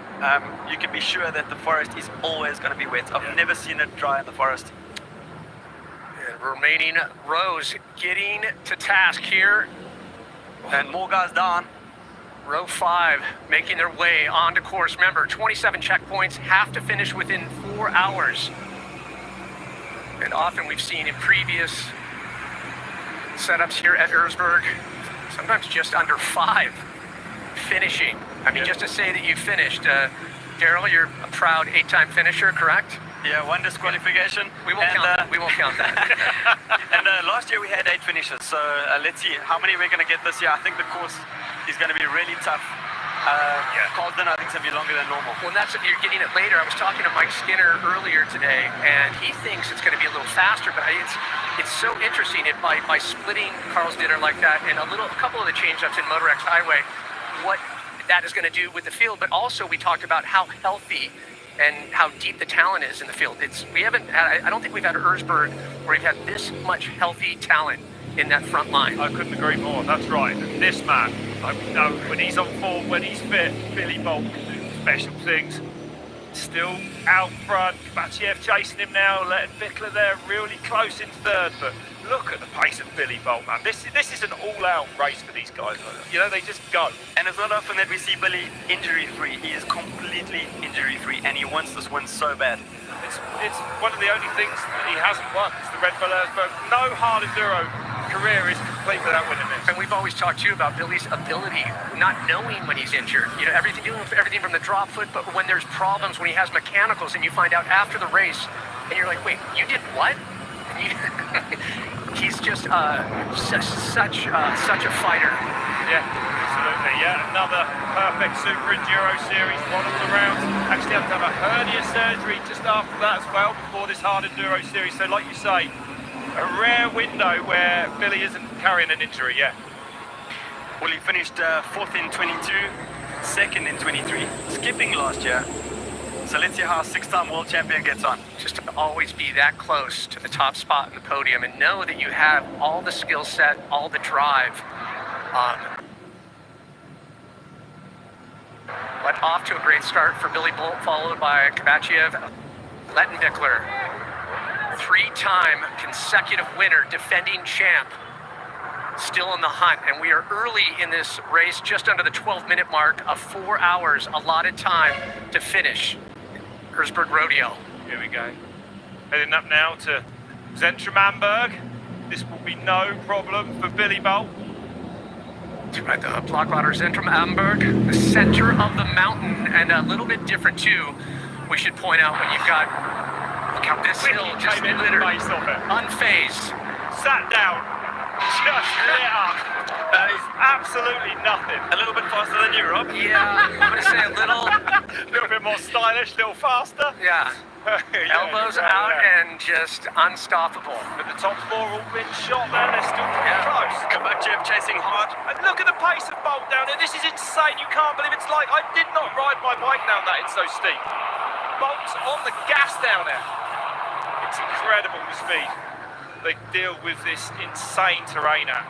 you can be sure that the forest is always going to be wet. I've never seen it dry in the forest. And remaining rows getting to task here. And more guys down. Row 5 making their way onto course. Remember, 27 checkpoints, have to finish within 4 hours. And often we've seen in previous setups here at Erzberg, sometimes just under 5 finishing. I mean, just to say that you finished. Daryl, you're a proud 8-time finisher, correct? Yeah, 1 disqualification. We won't count that. We won't count that. And last year we had 8 finishes, so let's see how many we're going to get this year. I think the course is going to be really tough. Carlton, I think, is going to be longer than normal. Well, that's if you're getting it later. I was talking to Mike Skinner earlier today, and he thinks it's going to be a little faster, but it's so interesting by splitting Carl's dinner like that and a couple of the change-ups in Moto X Highway, what that is going to do with the field. But also we talked about how healthy and how deep the talent is in the field. I don't think we've had Erzberg where we've had this much healthy talent in that front line. I couldn't agree more, that's right. And this man, I know when he's on form, when he's fit, Billy Bolt can do special things. Still out front, Kabachiev chasing him now, Lettenbichler there really close in 3rd, but look at the pace of Billy Bolt, man. This is an all-out race for these guys. You know, they just go. And it's not often that we see Billy injury-free. He is completely injury-free, and he wants this win so bad. It's one of the only things that he hasn't won. It's the Red Bull Erzberg. No hard enduro career is complete without winning this. And we've always talked to you about Billy's ability, not knowing when he's injured. You know, everything from the drop foot, but when there's problems, when he has mechanicals, and you find out after the race, and you're like, wait, you did what? He's just such a fighter. Yeah, absolutely. Yeah, another perfect Super Enduro Series, one all around. Actually had to have a hernia surgery just after that as well, before this hard Enduro Series. So like you say, a rare window where Billy isn't carrying an injury yet. Well, he finished 4th in 22, 2nd in 23, skipping last year. So let's see how 6-time world champion gets on. Just to always be that close to the top spot in the podium and know that you have all the skill set, all the drive. But off to a great start for Billy Bolt, followed by Kabachiev, Lettenbichler, 3-time consecutive winner, defending champ, still in the hunt. And we are early in this race, just under the 12-minute mark of 4 hours allotted time to finish Erzberg Rodeo. Here we go. Heading up now to Centrum Am Berg. This will be no problem for Billy Bolt. That's right, the block router Centrum Am Berg, the center of the mountain, and a little bit different too. We should point out when you've got, look how this hill just came in littered, the base of it. unfazed. Sat down, just lit up. That is absolutely nothing. A little bit faster than you, Rob. Yeah, I'm gonna say a little, little bit more stylish, a little faster. yeah. Elbows out and just unstoppable. But the top four all been shot there, they're still pretty close. Kovacev chasing hard. And look at the pace of Bolt down here, this is insane, you can't believe it's like, I did not ride my bike down that, it's so steep. Bolt's on the gas down there. It's incredible the speed they deal with this insane terrain at.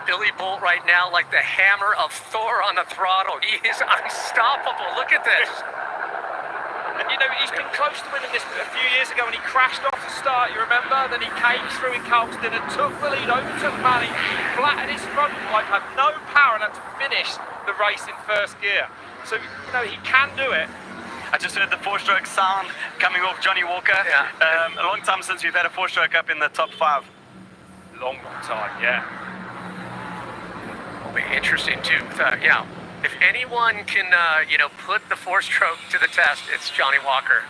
Billy Bolt right now like the hammer of Thor on the throttle. He is unstoppable, look at this. And you know, he's been close to winning this a few years ago when he crashed off the start, you remember? Then he came through in Colston and took the lead, overtook Manny, flattened his front bike, had no power and had to finish the race in first gear. So, you know, he can do it. I just heard the four-stroke sound coming off Johnny Walker. Yeah. A long time since we've had a four-stroke up in the top 5. Long time, yeah. Will be interesting too. Yeah, if anyone can, you know, put the four-stroke to the test, it's Johnny Walker.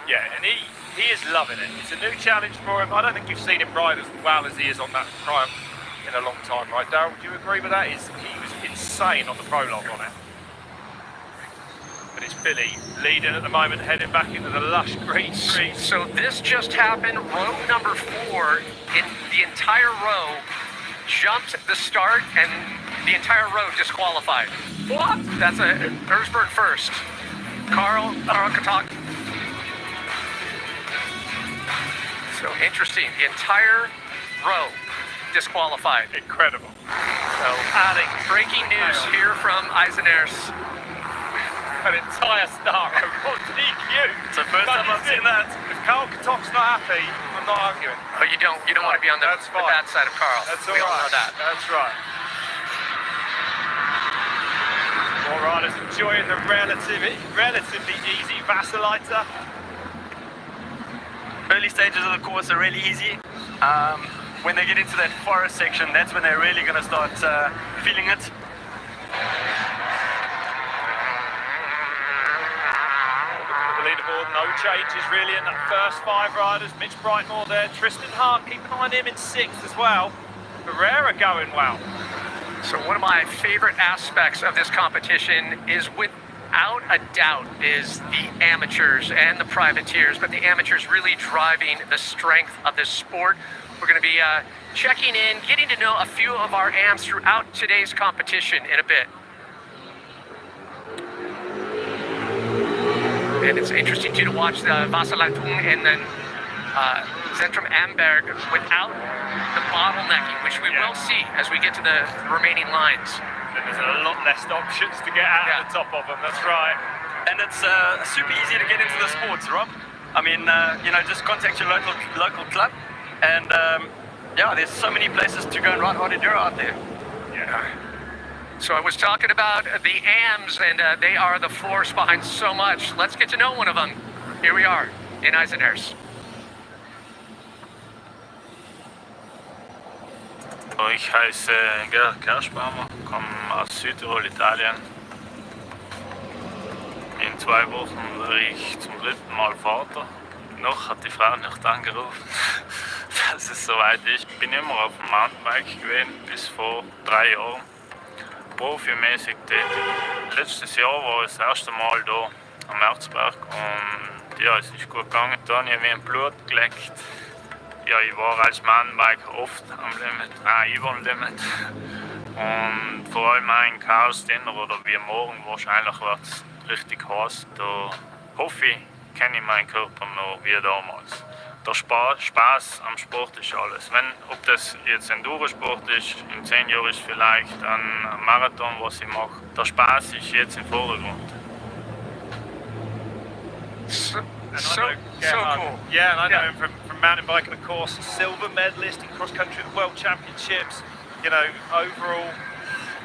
Yeah, and he is loving it. It's a new challenge for him. I don't think you've seen him ride as well as he is on that Triumph in a long time, right, Darryl? Do you agree with that? He was insane on the prologue on it. But it's Billy leading at the moment, heading back into the lush green streets. So this just happened. Row number 4, in the entire row jumped the start, and the entire row disqualified. What? That's a Erzberg first. Carl Katak. So interesting. The entire row disqualified. Incredible. So adding breaking news here from Eiseners. An entire start row on DQ. It's the first time I've seen that. If Carl Katak's not happy, I'm not arguing. Oh, you don't want to be on the bad side of Carl. That's all we right. all know that. That's right. More riders enjoying the relatively easy Vassalator. Early stages of the course are really easy. When they get into that forest section, that's when they're really going to start feeling it. Leaderboard, no changes really in that first 5 riders. Mitch Brightmore there, Tristan Hart, keep an eye on him in 6th as well. Barrera going well. So one of my favorite aspects of this competition is, without a doubt, is the amateurs and the privateers, but the amateurs really driving the strength of this sport. We're going to be checking in, getting to know a few of our AMs throughout today's competition in a bit. And it's interesting too to watch the Wasserleitung and then Centrum Am Berg without the bottlenecking, which we will see as we get to the remaining lines. And there's a lot less options to get out of the top of them, that's right. And it's super easy to get into the sports, Rob. I mean, you know, just contact your local club, and yeah, there's so many places to go and ride hard enduro out there. Yeah. So I was talking about the AMs, and they are the force behind so much. Let's get to know one of them. Here we are in Eiseners. Ich heiße Gerhard Kerschbaumer, komme aus Südtirol, Italien. In 2 Wochen werde ich zum 3. Mal Vater. Noch hat die Frau nicht angerufen, dass es soweit ist. Ich bin immer auf dem Mountainbike gewesen, bis vor 3 Jahren. Profimäßig tätig. Letztes Jahr war ich das erste Mal da am Erzberg und ja, es ist gut gegangen. Da habe ich mir ein Blut geleckt. Ja, ich war als Mountainbiker oft am Limit, über dem Limit. Und vor allem auch in Chaos-Dinner oder wie morgen wahrscheinlich wird es richtig heiß. Da hoffe ich, kenne ich meinen Körper noch wie damals. Der Spaß am Sport ist alles. Ob das jetzt Endurosport ist, in 10 Jahren ist vielleicht ein Marathon, was ich mache. Der Spaß ist jetzt im Vordergrund. So cool. Yeah, and I know him from mountain biking, of course, silver medalist in cross country at the World Championships. You know, overall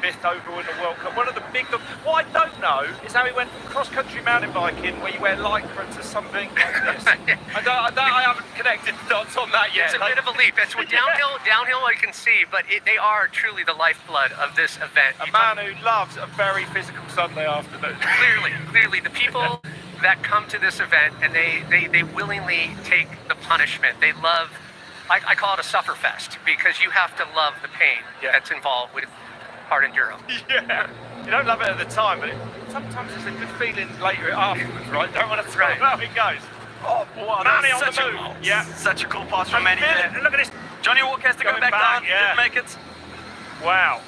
5th overall in the World Cup. One of the big dogs. What I don't know is how he went from cross-country mountain biking, where you wear lycra, to something like this. I haven't connected the dots on that yet. It's a bit of a leap. It's downhill I can see, but they are truly the lifeblood of this event. A man who loves a very physical Sunday afternoon. Clearly, the people that come to this event and they willingly take the punishment. They love, I call it a suffer fest, because you have to love the pain that's involved with hard enduro. Yeah, you don't love it at the time, but sometimes it's a good feeling later afterwards, right? Don't want to throw how it goes. Oh, wow, Manny on the move. Yeah, such a cool pass from Manny there. Look at this. Johnny Walker has to go back down. He didn't make it. Wow.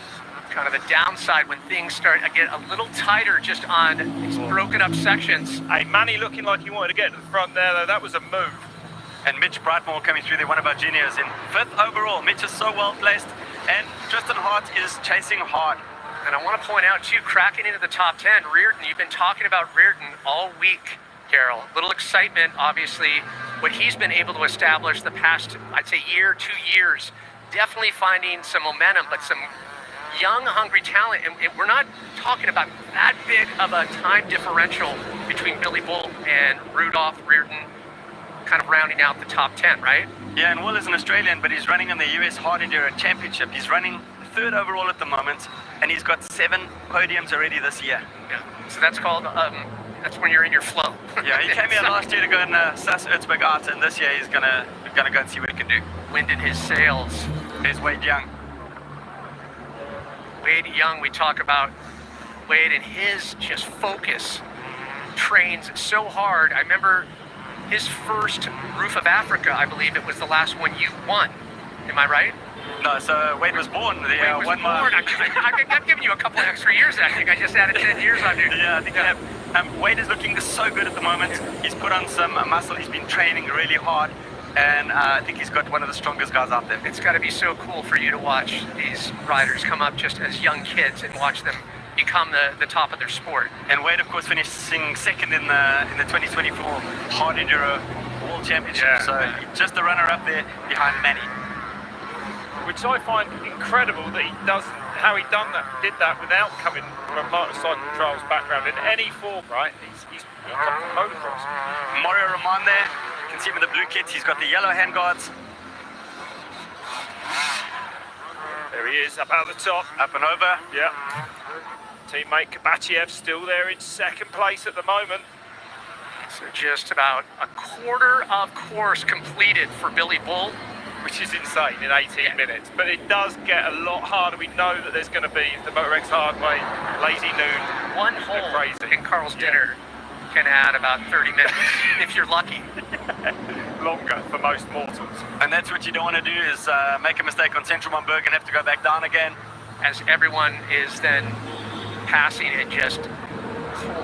Kind of the downside when things start to get a little tighter just on these broken up sections. Hey, Manny looking like he wanted to get to the front there, though. That was a move. And Mitch Brightmore coming through there, one of our juniors, in 5th overall. Mitch is so well placed, and Tristan Hart is chasing hard. And I want to point out, too, cracking into the top 10, Reardon. You've been talking about Reardon all week, Carol. Little excitement, obviously, what he's been able to establish the past, I'd say, year, 2 years. Definitely finding some momentum, but some young, hungry talent. And we're not talking about that big of a time differential between Billy Bull and Rudolph Reardon, kind of rounding out the top 10, right? Yeah, and Will is an Australian, but he's running in the US Hard Enduro Championship. He's running 3rd overall at the moment, and he's got 7 podiums already this year. Yeah, so that's called, that's when you're in your flow. Yeah, he came here last year to go and suss Erzberg out, and this year he's gonna go and see what he can do. Winded his sails. There's Wade Young. Wade Young, we talk about Wade and his just focus. Trains so hard. I remember his first Roof of Africa, I believe it was the last one you won. Am I right? No, so Wade was born. Wade was born. I've given you a couple extra years, I think. I just added 10 years on you. Yeah, I think I have. Wade is looking so good at the moment. He's put on some muscle. He's been training really hard. And I think he's got one of the strongest guys out there. It's got to be so cool for you to watch these riders come up just as young kids and watch them become the top of their sport. And Wade, of course, finishing 2nd in the 2024 Hard Enduro World Championship. Yeah. So just the runner-up there behind Manny. Which I find incredible that how he did that without coming from a motorcycle trials background in any form, right? He's come from motocross. Mario Roman there. You can see him in the blue kit. He's got the yellow handguards. There he is, up out the top. Up and over. Yeah. Teammate Kabatchev still there in 2nd place at the moment. So just about a quarter of course completed for Billy Bull. Which is insane in 18 minutes. But it does get a lot harder. We know that there's going to be the Moto X Highway, Lazy Noon. One hole in Carl's dinner can add about 30 minutes, if you're lucky. Longer for most mortals. And that's what you don't want to do, is make a mistake on Centrum Am Berg and have to go back down again. As everyone is then passing and just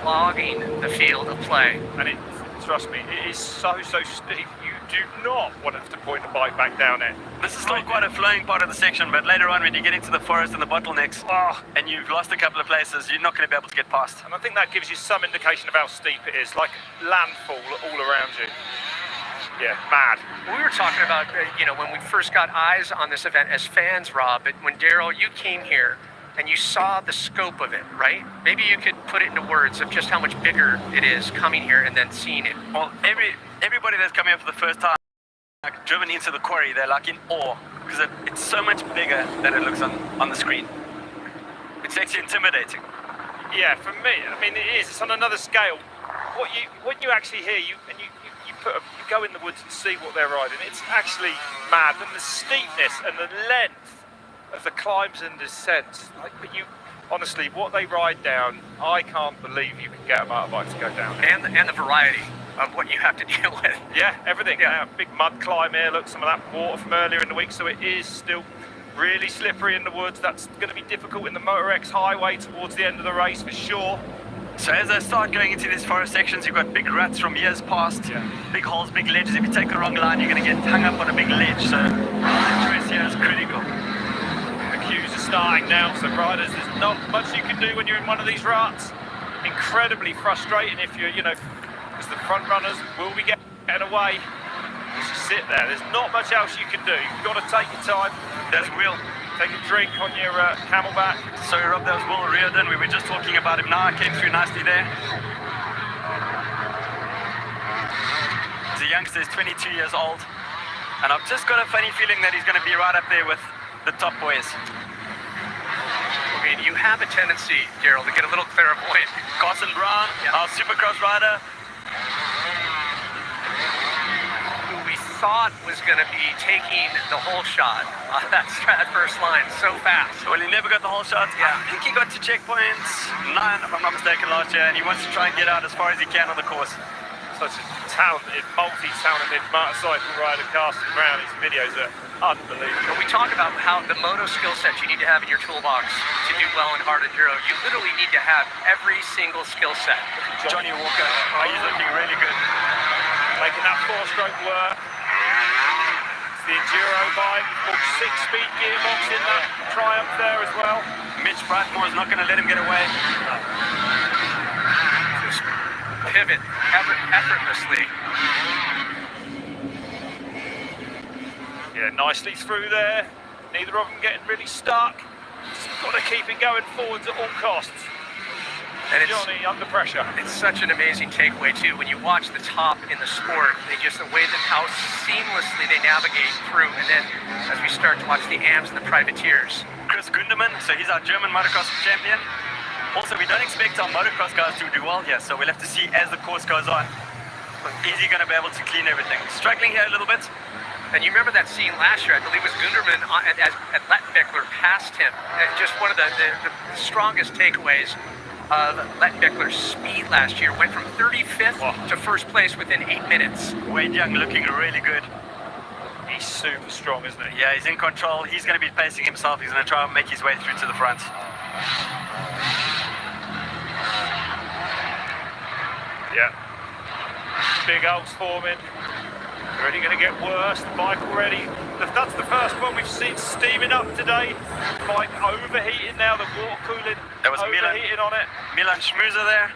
clogging the field of play. And trust me, it is so steep. You do not want to point a bike back down it. This is still quite a flowing part of the section, but later on when you get into the forest and the bottlenecks, and you've lost a couple of places, you're not going to be able to get past. And I think that gives you some indication of how steep it is, like landfall all around you. Yeah, mad. We were talking about, when we first got eyes on this event as fans, Rob, but when Daryl, you came here and you saw the scope of it, right? Maybe you could put it into words of just how much bigger it is coming here and then seeing it. Well, everybody that's coming here for the first time, like, driven into the quarry, they're like in awe, because it's so much bigger than it looks on the screen. It's actually intimidating. Yeah, for me, I mean, it is. It's on another scale. What you actually hear, you go in the woods and see what they're riding. It's actually mad, and the steepness and the length of the climbs and descents. But honestly, what they ride down, I can't believe you can get a motorbike to go down. And the variety of what you have to deal with. Yeah, everything. Yeah, big mud climb here. Look, some of that water from earlier in the week, so it is still really slippery in the woods. That's going to be difficult in the Moto X Highway towards the end of the race for sure. So as I start going into these forest sections, you've got big ruts from years past, big holes, big ledges. If you take the wrong line, you're going to get hung up on a big ledge. So choice here is critical. The queues are starting now, so riders, there's not much you can do when you're in one of these ruts. Incredibly frustrating if you're, because the front runners will be getting away. Just sit there. There's not much else you can do. You've got to take your time. There's Will Take a drink on your camelback. So Rob, that was Will Reardon. We were just talking about him now. Came through nicely there. He's a youngster, he's 22 years old. And I've just got a funny feeling that he's going to be right up there with the top boys. I mean, you have a tendency, Daryl, to get a little clairvoyant. Carson Brown, our Supercross rider. Who we thought was going to be taking the whole shot on that first line so fast. Well, he never got the whole shot. Yeah. I think he got to checkpoint 9, if I'm not mistaken, last year, and he wants to try and get out as far as he can on the course. Such a talented, multi-talented motorcycle rider, Carson Brown. His videos are unbelievable. When we talk about how the moto skill set you need to have in your toolbox to do well in hard enduro, you literally need to have every single skill set. Johnny Walker, he's looking really good. Making that 4-stroke work. It's the enduro bike, 6-speed gearbox in that Triumph there as well. Mitch Brightmore is not going to let him get away. Just pivot effortlessly. Yeah, nicely through there. Neither of them getting really stuck. Just got to keep it going forwards at all costs. And Johnny under pressure. It's such an amazing takeaway too. When you watch the top in the sport, the way that how seamlessly they navigate through, and then as we start to watch the AMs and the privateers. Chris Gunderman, so he's our German motocross champion. Also, we don't expect our motocross guys to do well here, so we'll have to see as the course goes on. Is he going to be able to clean everything? Struggling here a little bit. And you remember that scene last year, I believe it was Gunderman at Lettenbichler passed him. And just one of the strongest takeaways of Lettenbichler's speed last year. Went from 35th to first place within 8 minutes. Wade Young looking really good. He's super strong, isn't he? Yeah, he's in control. He's going to be pacing himself. He's going to try and make his way through to the front. Yeah. Big Alps forming. Already going to get worse. The bike already. That's the first one we've seen steaming up today. Bike overheating now. The water cooling. There was overheating on it. Milan Schmuser there.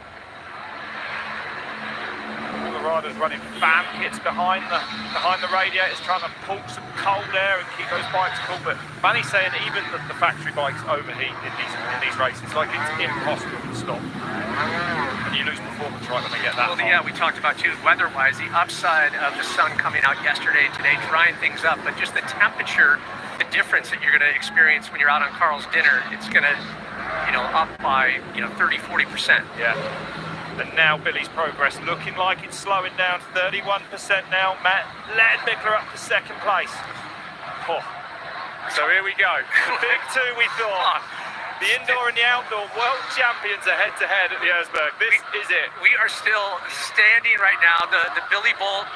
All the riders running fan kits behind the radiators, trying to pull some cold air and keep those bikes cool. But Manny's saying even the factory bikes overheat in these races. Like it's impossible to stop. And you lose performance right when they get that hot. Yeah, we talked about too, weather-wise, the upside of the sun coming out yesterday and today, drying things up, but just the temperature, the difference that you're going to experience when you're out on Carl's dinner, it's going to, up by, 30-40%. Yeah. And now Billy's progress looking like it's slowing down, 31% now. Matt Lettenbichler up to second place. Oh. So here we go. The big two we thought. The indoor and the outdoor world champions are head-to-head at the Erzberg. This is it. We are still standing right now. The Billy Bolt,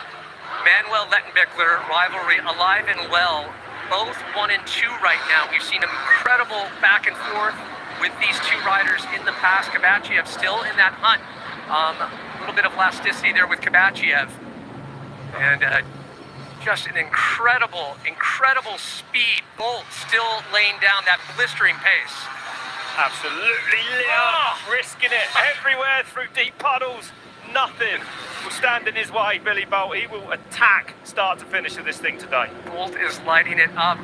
Manuel Lettenbichler rivalry alive and well. Both 1 and 2 right now. We've seen incredible back and forth with these two riders in the past. Kabachiev still in that hunt. A little bit of elasticity there with Kabachiev. And just an incredible speed. Bolt still laying down that blistering pace. Absolutely lit up, risking it everywhere through deep puddles. Nothing will stand in his way, Billy Bolt. He will attack start to finish of this thing today. Bolt is lighting it up.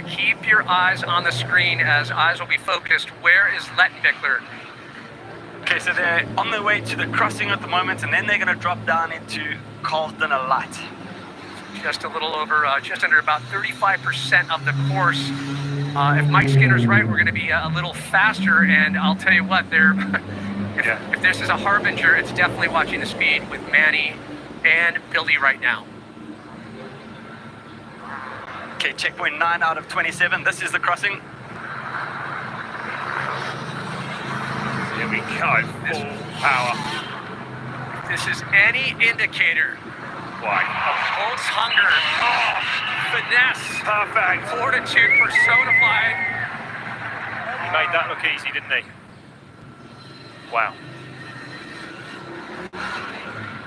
Keep your eyes on the screen as eyes will be focused. Where is Lettenbichler? Okay, so they're on their way to the crossing at the moment, and then they're going to drop down into Carl's Dinner Light. Just a little over, just under about 35% of the course. If Mike Skinner's right, we're going to be a little faster, and I'll tell you what, if this is a harbinger, it's definitely watching the speed with Manny and Billy right now. Okay, checkpoint 9 out of 27. This is the crossing. Here we go, full power. If this is any indicator. Why? Bolt's hunger. Finesse. Perfect. Fortitude personified. He made that look easy, didn't he? Wow.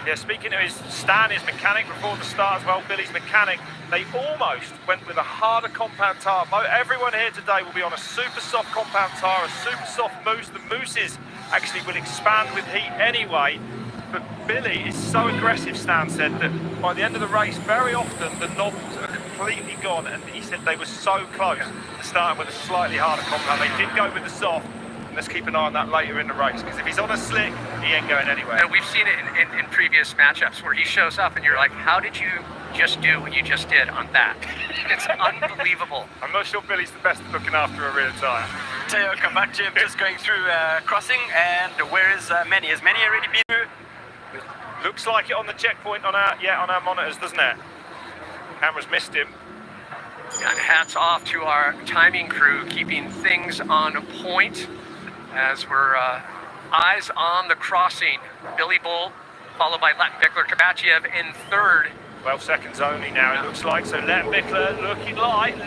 Yeah, speaking of Stan, his mechanic before the start as well, Billy's mechanic, they almost went with a harder compound tyre. Everyone here today will be on a super soft compound tyre, a super soft mousse. The mousses actually will expand with heat anyway. But Billy is so aggressive, Stan said, that by the end of the race, very often the knobs completely gone, and he said they were so close to starting with a slightly harder compound. They did go with the soft. Let's keep an eye on that later in the race, because if he's on a slick, he ain't going anywhere. And we've seen it in previous matchups where he shows up and you're like, how did you just do what you just did on that? It's unbelievable. I'm not sure Billy's the best at looking after a rear tyre. Teo, come back to him, just going through crossing, and where is Manny? Has Manny already been through? Looks like it on the checkpoint on our monitors, doesn't it? Camera's missed him. And hats off to our timing crew, keeping things on point as we're eyes on the crossing. Billy Bull, followed by Lettenbichler, Kabachiev in third. 12 seconds only now, it looks like. So Lettenbichler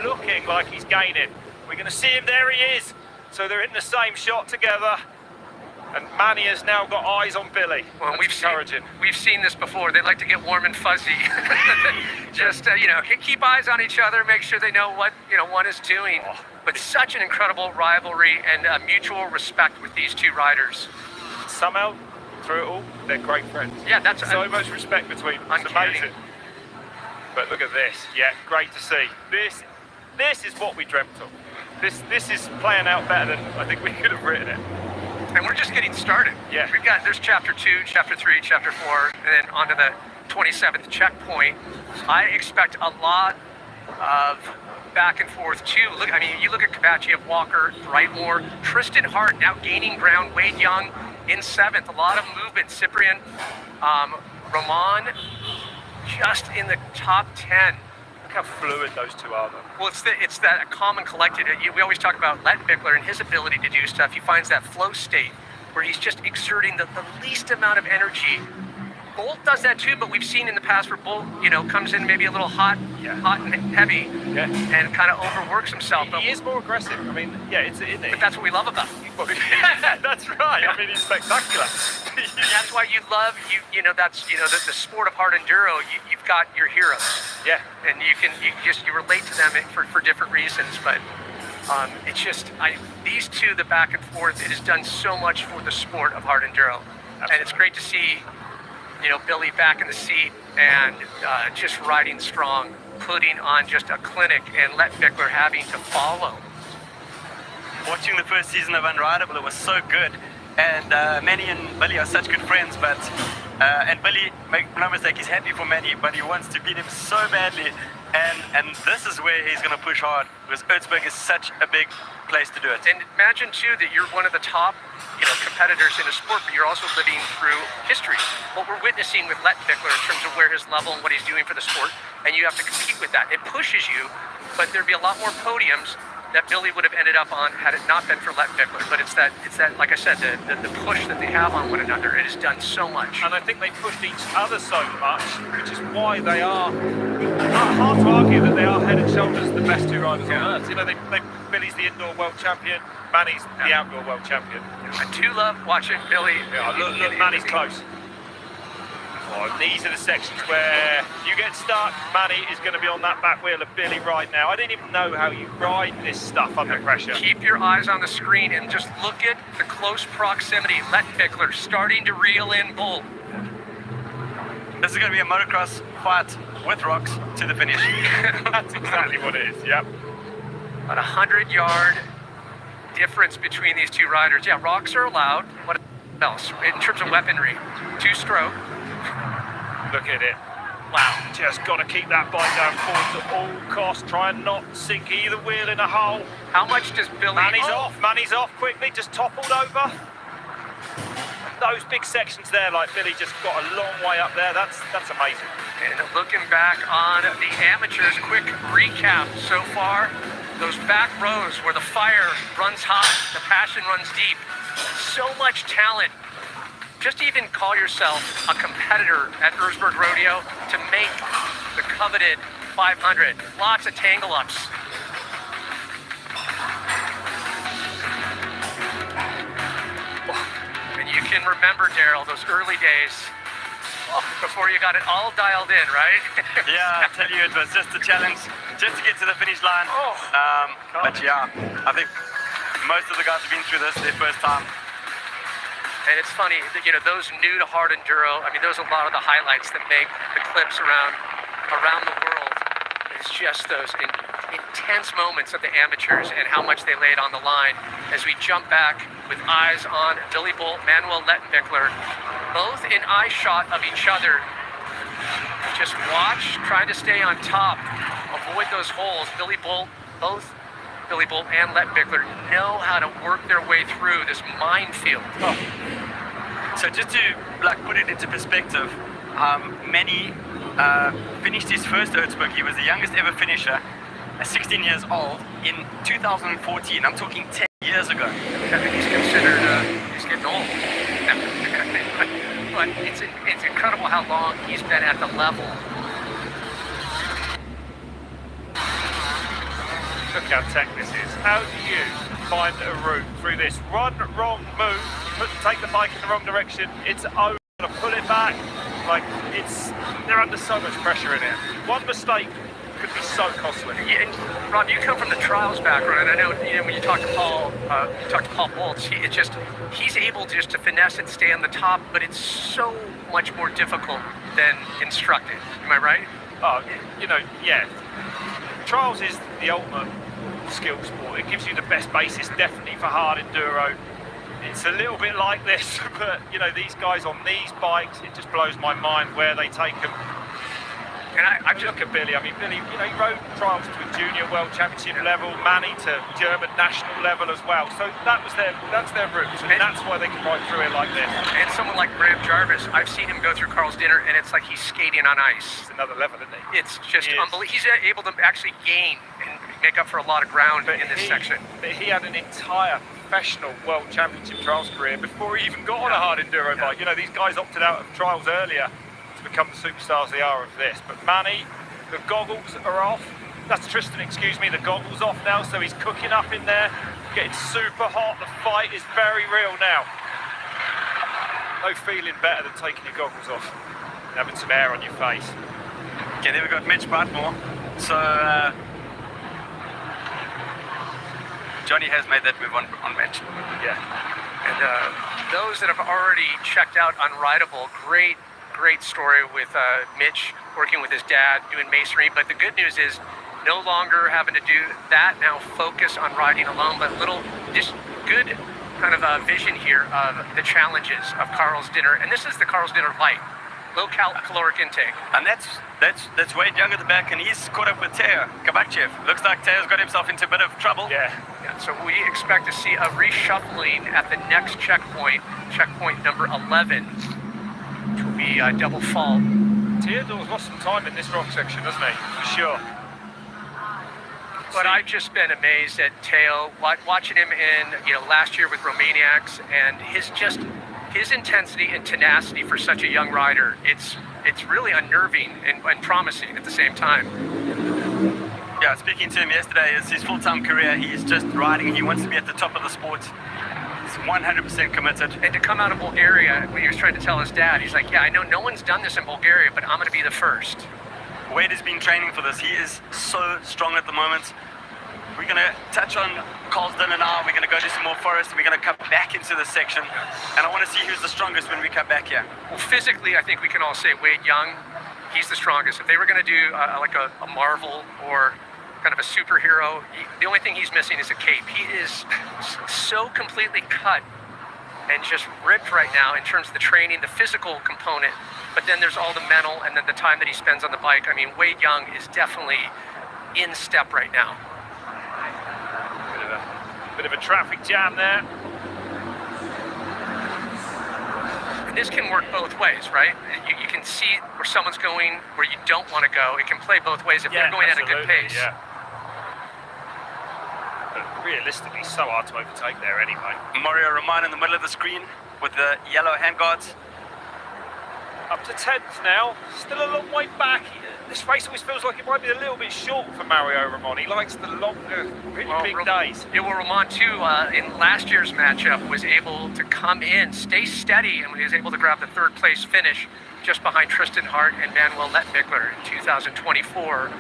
looking like he's gaining. We're going to see him. There he is. So they're in the same shot together. And Manny has now got eyes on Billy. Well, That's we've seen this before. They like to get warm and fuzzy. Just keep eyes on each other, make sure they know what one is doing. But such an incredible rivalry and mutual respect with these two riders. Somehow, through it all, they're great friends. Yeah, that's so much respect between them. It's uncanny. amazing. But look at this. Yeah, great to see. This is what we dreamt of. This is playing out better than I think we could have written it. And we're just getting started. Yeah. There's chapter 2, chapter 3, chapter 4, and then onto the 27th checkpoint. I expect a lot of back and forth too. You look at Kabachiev, Walker, Brightmore, Tristan Hart now gaining ground, Wade Young in 7th. A lot of movement. Cyprian, Roman, just in the top 10. Look how fluid those two are, though. Well, it's that common collected. We always talk about Lettenbichler and his ability to do stuff. He finds that flow state where he's just exerting the least amount of energy. Bolt does that too, but we've seen in the past where Bolt, comes in maybe a little hot and heavy, and kind of overworks himself. He is more aggressive. I mean, isn't it? But that's what we love about him. That's right. I mean, he's spectacular. And that's why you love the sport of hard enduro. You've got your heroes. Yeah. And you relate to them for different reasons, but it's just these two, the back and forth, it has done so much for the sport of hard enduro. Absolutely. And it's great to see Billy back in the seat and just riding strong, putting on just a clinic, and Lettenbichler having to follow. Watching the first season of Unridable, it was so good. And Manny and Billy are such good friends, but and Billy, make no mistake, he's happy for Manny, but he wants to beat him so badly. And this is where he's going to push hard, because Erzberg is such a big place to do it. And imagine too that you're one of the top competitors in the sport, but you're also living through history. What we're witnessing with Lettenbichler in terms of where his level and what he's doing for the sport, and you have to compete with that. It pushes you, but there'd be a lot more podiums that Billy would have ended up on had it not been for Lettenbichler. But it's that, like I said, the push that they have on one another. It has done so much. And I think they pushed each other so much, which is why they are hard to argue that they are head and shoulders the best two riders on earth. Billy's the indoor world champion, Manny's the outdoor world champion. I do love watching Billy. Yeah, look, Manny's close. Oh, these are the sections where you get stuck. Manny is going to be on that back wheel of Billy right now. I didn't even know how you ride this stuff under pressure. Keep your eyes on the screen and just look at the close proximity. Lettenbichler starting to reel in Bull. This is going to be a motocross fight with rocks to the finish. That's exactly what it is, yep. About 100-yard difference between these two riders. Yeah, rocks are allowed. What else? In terms of weaponry, 2-stroke. Look at it. Wow. Just got to keep that bike down forward at all costs. Try and not sink either wheel in a hole. How much does Billy... Manny's off quickly, just toppled over. Those big sections there, like Billy just got a long way up there. That's amazing. And looking back on the amateurs, quick recap so far. Those back rows where the fire runs hot, the passion runs deep. So much talent. Just even call yourself a competitor at Erzberg Rodeo to make the coveted 500. Lots of tangle ups. And you can remember, Daryl, those early days before you got it all dialed in, right? Yeah, I tell you, it was just a challenge just to get to the finish line. But yeah, I think most of the guys have been through this their first time. And it's funny, those new to hard enduro, those are a lot of the highlights that make the clips around the world. It's just those intense moments of the amateurs and how much they laid on the line as we jump back with eyes on Billy Bolt, Manuel Lettenbichler, both in eye shot of each other. Just watch, trying to stay on top, avoid those holes. Both Billy Bolt and Lettenbichler know how to work their way through this minefield. Oh. So just to put it into perspective, Manny finished his first Erzberg. He was the youngest ever finisher at 16 years old in 2014. I'm talking 10 years ago. He's considered, he's getting old. But it's incredible how long he's been at the level. Look how tech this is. How do you find a route through this? Run, wrong, move, take the bike in the wrong direction, it's over, pull it back. Like, they're under so much pressure in it. One mistake could be so costly. Yeah, and Rob, you come from the trials background, and I know, when you talk to Paul, Boltz, he's able just to finesse and stay on the top, but it's so much more difficult than instructed. Am I right? Oh, yeah. Trials is the ultimate skill sport. It gives you the best basis, definitely for hard enduro. It's a little bit like this, but these guys on these bikes, it just blows my mind where they take them. And I look at Billy. I mean, Billy, he rode trials to a junior world championship level, Manny to German national level as well. So that's their route, and that's why they can ride through it like this. And someone like Graham Jarvis, I've seen him go through Carl's Dinner, and it's like he's skating on ice. It's another level, isn't he? It's just unbelievable. He's able to actually gain and make up for a lot of ground in this section. But he had an entire professional world championship trials career before he even got on a hard enduro bike. These guys opted out of trials earlier to become the superstars they are of this. But Manny, the goggles are off. That's Tristan, excuse me, the goggles off now, so he's cooking up in there, getting super hot. The fight is very real now. No feeling better than taking your goggles off and having some air on your face. Okay, then we got Mitch Bartmore. So Johnny has made that move on Mitch. Yeah. And those that have already checked out Unridable, great story with Mitch working with his dad doing masonry. But the good news is no longer having to do that, now focus on riding alone, but just good kind of a vision here of the challenges of Carl's Dinner. And this is the Carl's Dinner Light, low caloric intake. And that's Wade Young at the back, and he's caught up with Teo Kabakchev. Looks like Teo's got himself into a bit of trouble. Yeah. So we expect to see a reshuffling at the next checkpoint number 11, which will be double fault. Theodore's lost some time in this rock section, hasn't he? For sure. But I've just been amazed at Teo, watching him in last year with Romaniacs, and his intensity and tenacity for such a young rider. It's really unnerving and promising at the same time. Yeah, speaking to him yesterday, it's his full-time career. He's just riding. He wants to be at the top of the sport. He's 100% committed. And to come out of Bulgaria, when he was trying to tell his dad, he's like, yeah, I know no one's done this in Bulgaria, but I'm going to be the first. Wade has been training for this. He is so strong at the moment. We're going to touch on Carl's Dinner now. We're going to go do some more forest, and we're going to come back into this section. And I want to see who's the strongest when we come back here. Well, physically, I think we can all say Wade Young, he's the strongest. If they were going to do like a Marvel or kind of a superhero, the only thing he's missing is a cape. He is so completely cut and just ripped right now in terms of the training, the physical component, but then there's all the mental and then the time that he spends on the bike. I mean, Wade Young is definitely in step right now. Bit of a traffic jam there. And this can work both ways, right? You can see where someone's going where you don't want to go. It can play both ways if they're going at a good pace. Yeah. But realistically, so hard to overtake there anyway. Mario Roman in the middle of the screen with the yellow handguards. Up to 10th now, still a long way back. This race always feels like it might be a little bit short for Mario Roman. He likes the longer, really big days. Yeah, well, Roman too, in last year's matchup, was able to come in, stay steady, and he was able to grab the third place finish just behind Tristan Hart and Manuel Lettenbichler in 2024.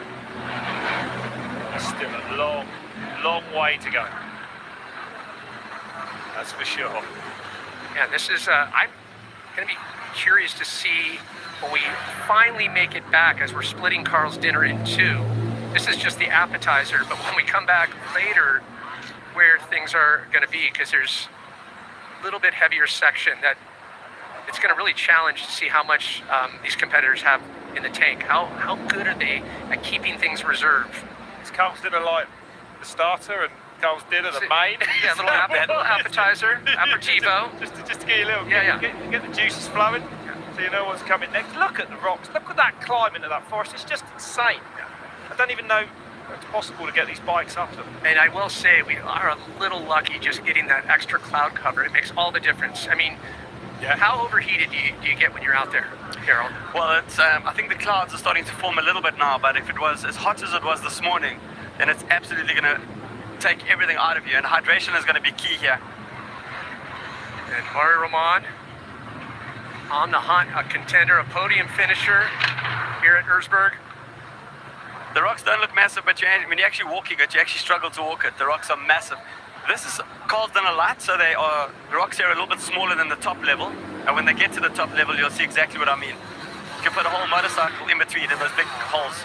Still a long way to go. That's for sure. Yeah, this is, I'm going to be curious to see when we finally make it back as we're splitting Carl's Dinner in two This is just the appetizer, but when we come back later, where things are going to be, because there's a little bit heavier section that it's going to really challenge to see how much these competitors have in the tank. How good are they at keeping things reserved? Is Carl's dinner like the starter and Carl's dinner the main? Yeah, a little appetizer, aperitivo. Just to get you a little, Yeah, get the juices flowing, so you know what's coming next. Look at the rocks, look at that climbing of that forest, it's just insane. I don't even know it's possible to get these bikes up them. And I will say, we are a little lucky just getting that extra cloud cover. It makes all the difference. I mean, how overheated do you get when you're out there, Carol? Well, it's I think the clouds are starting to form a little bit now, but if it was as hot as it was this morning, then it's absolutely going to take everything out of you, and hydration is going to be key here. And Mario Roman on the hunt, a contender, a podium finisher here at Erzberg. The rocks don't look massive, but when you're actually walking it, you actually struggle to walk it. The rocks are massive. This is Carl's Dinner Light, so the rocks here are a little bit smaller than the top level, and when they get to the top level, you'll see exactly what I mean. You can put a whole motorcycle in between in those big holes.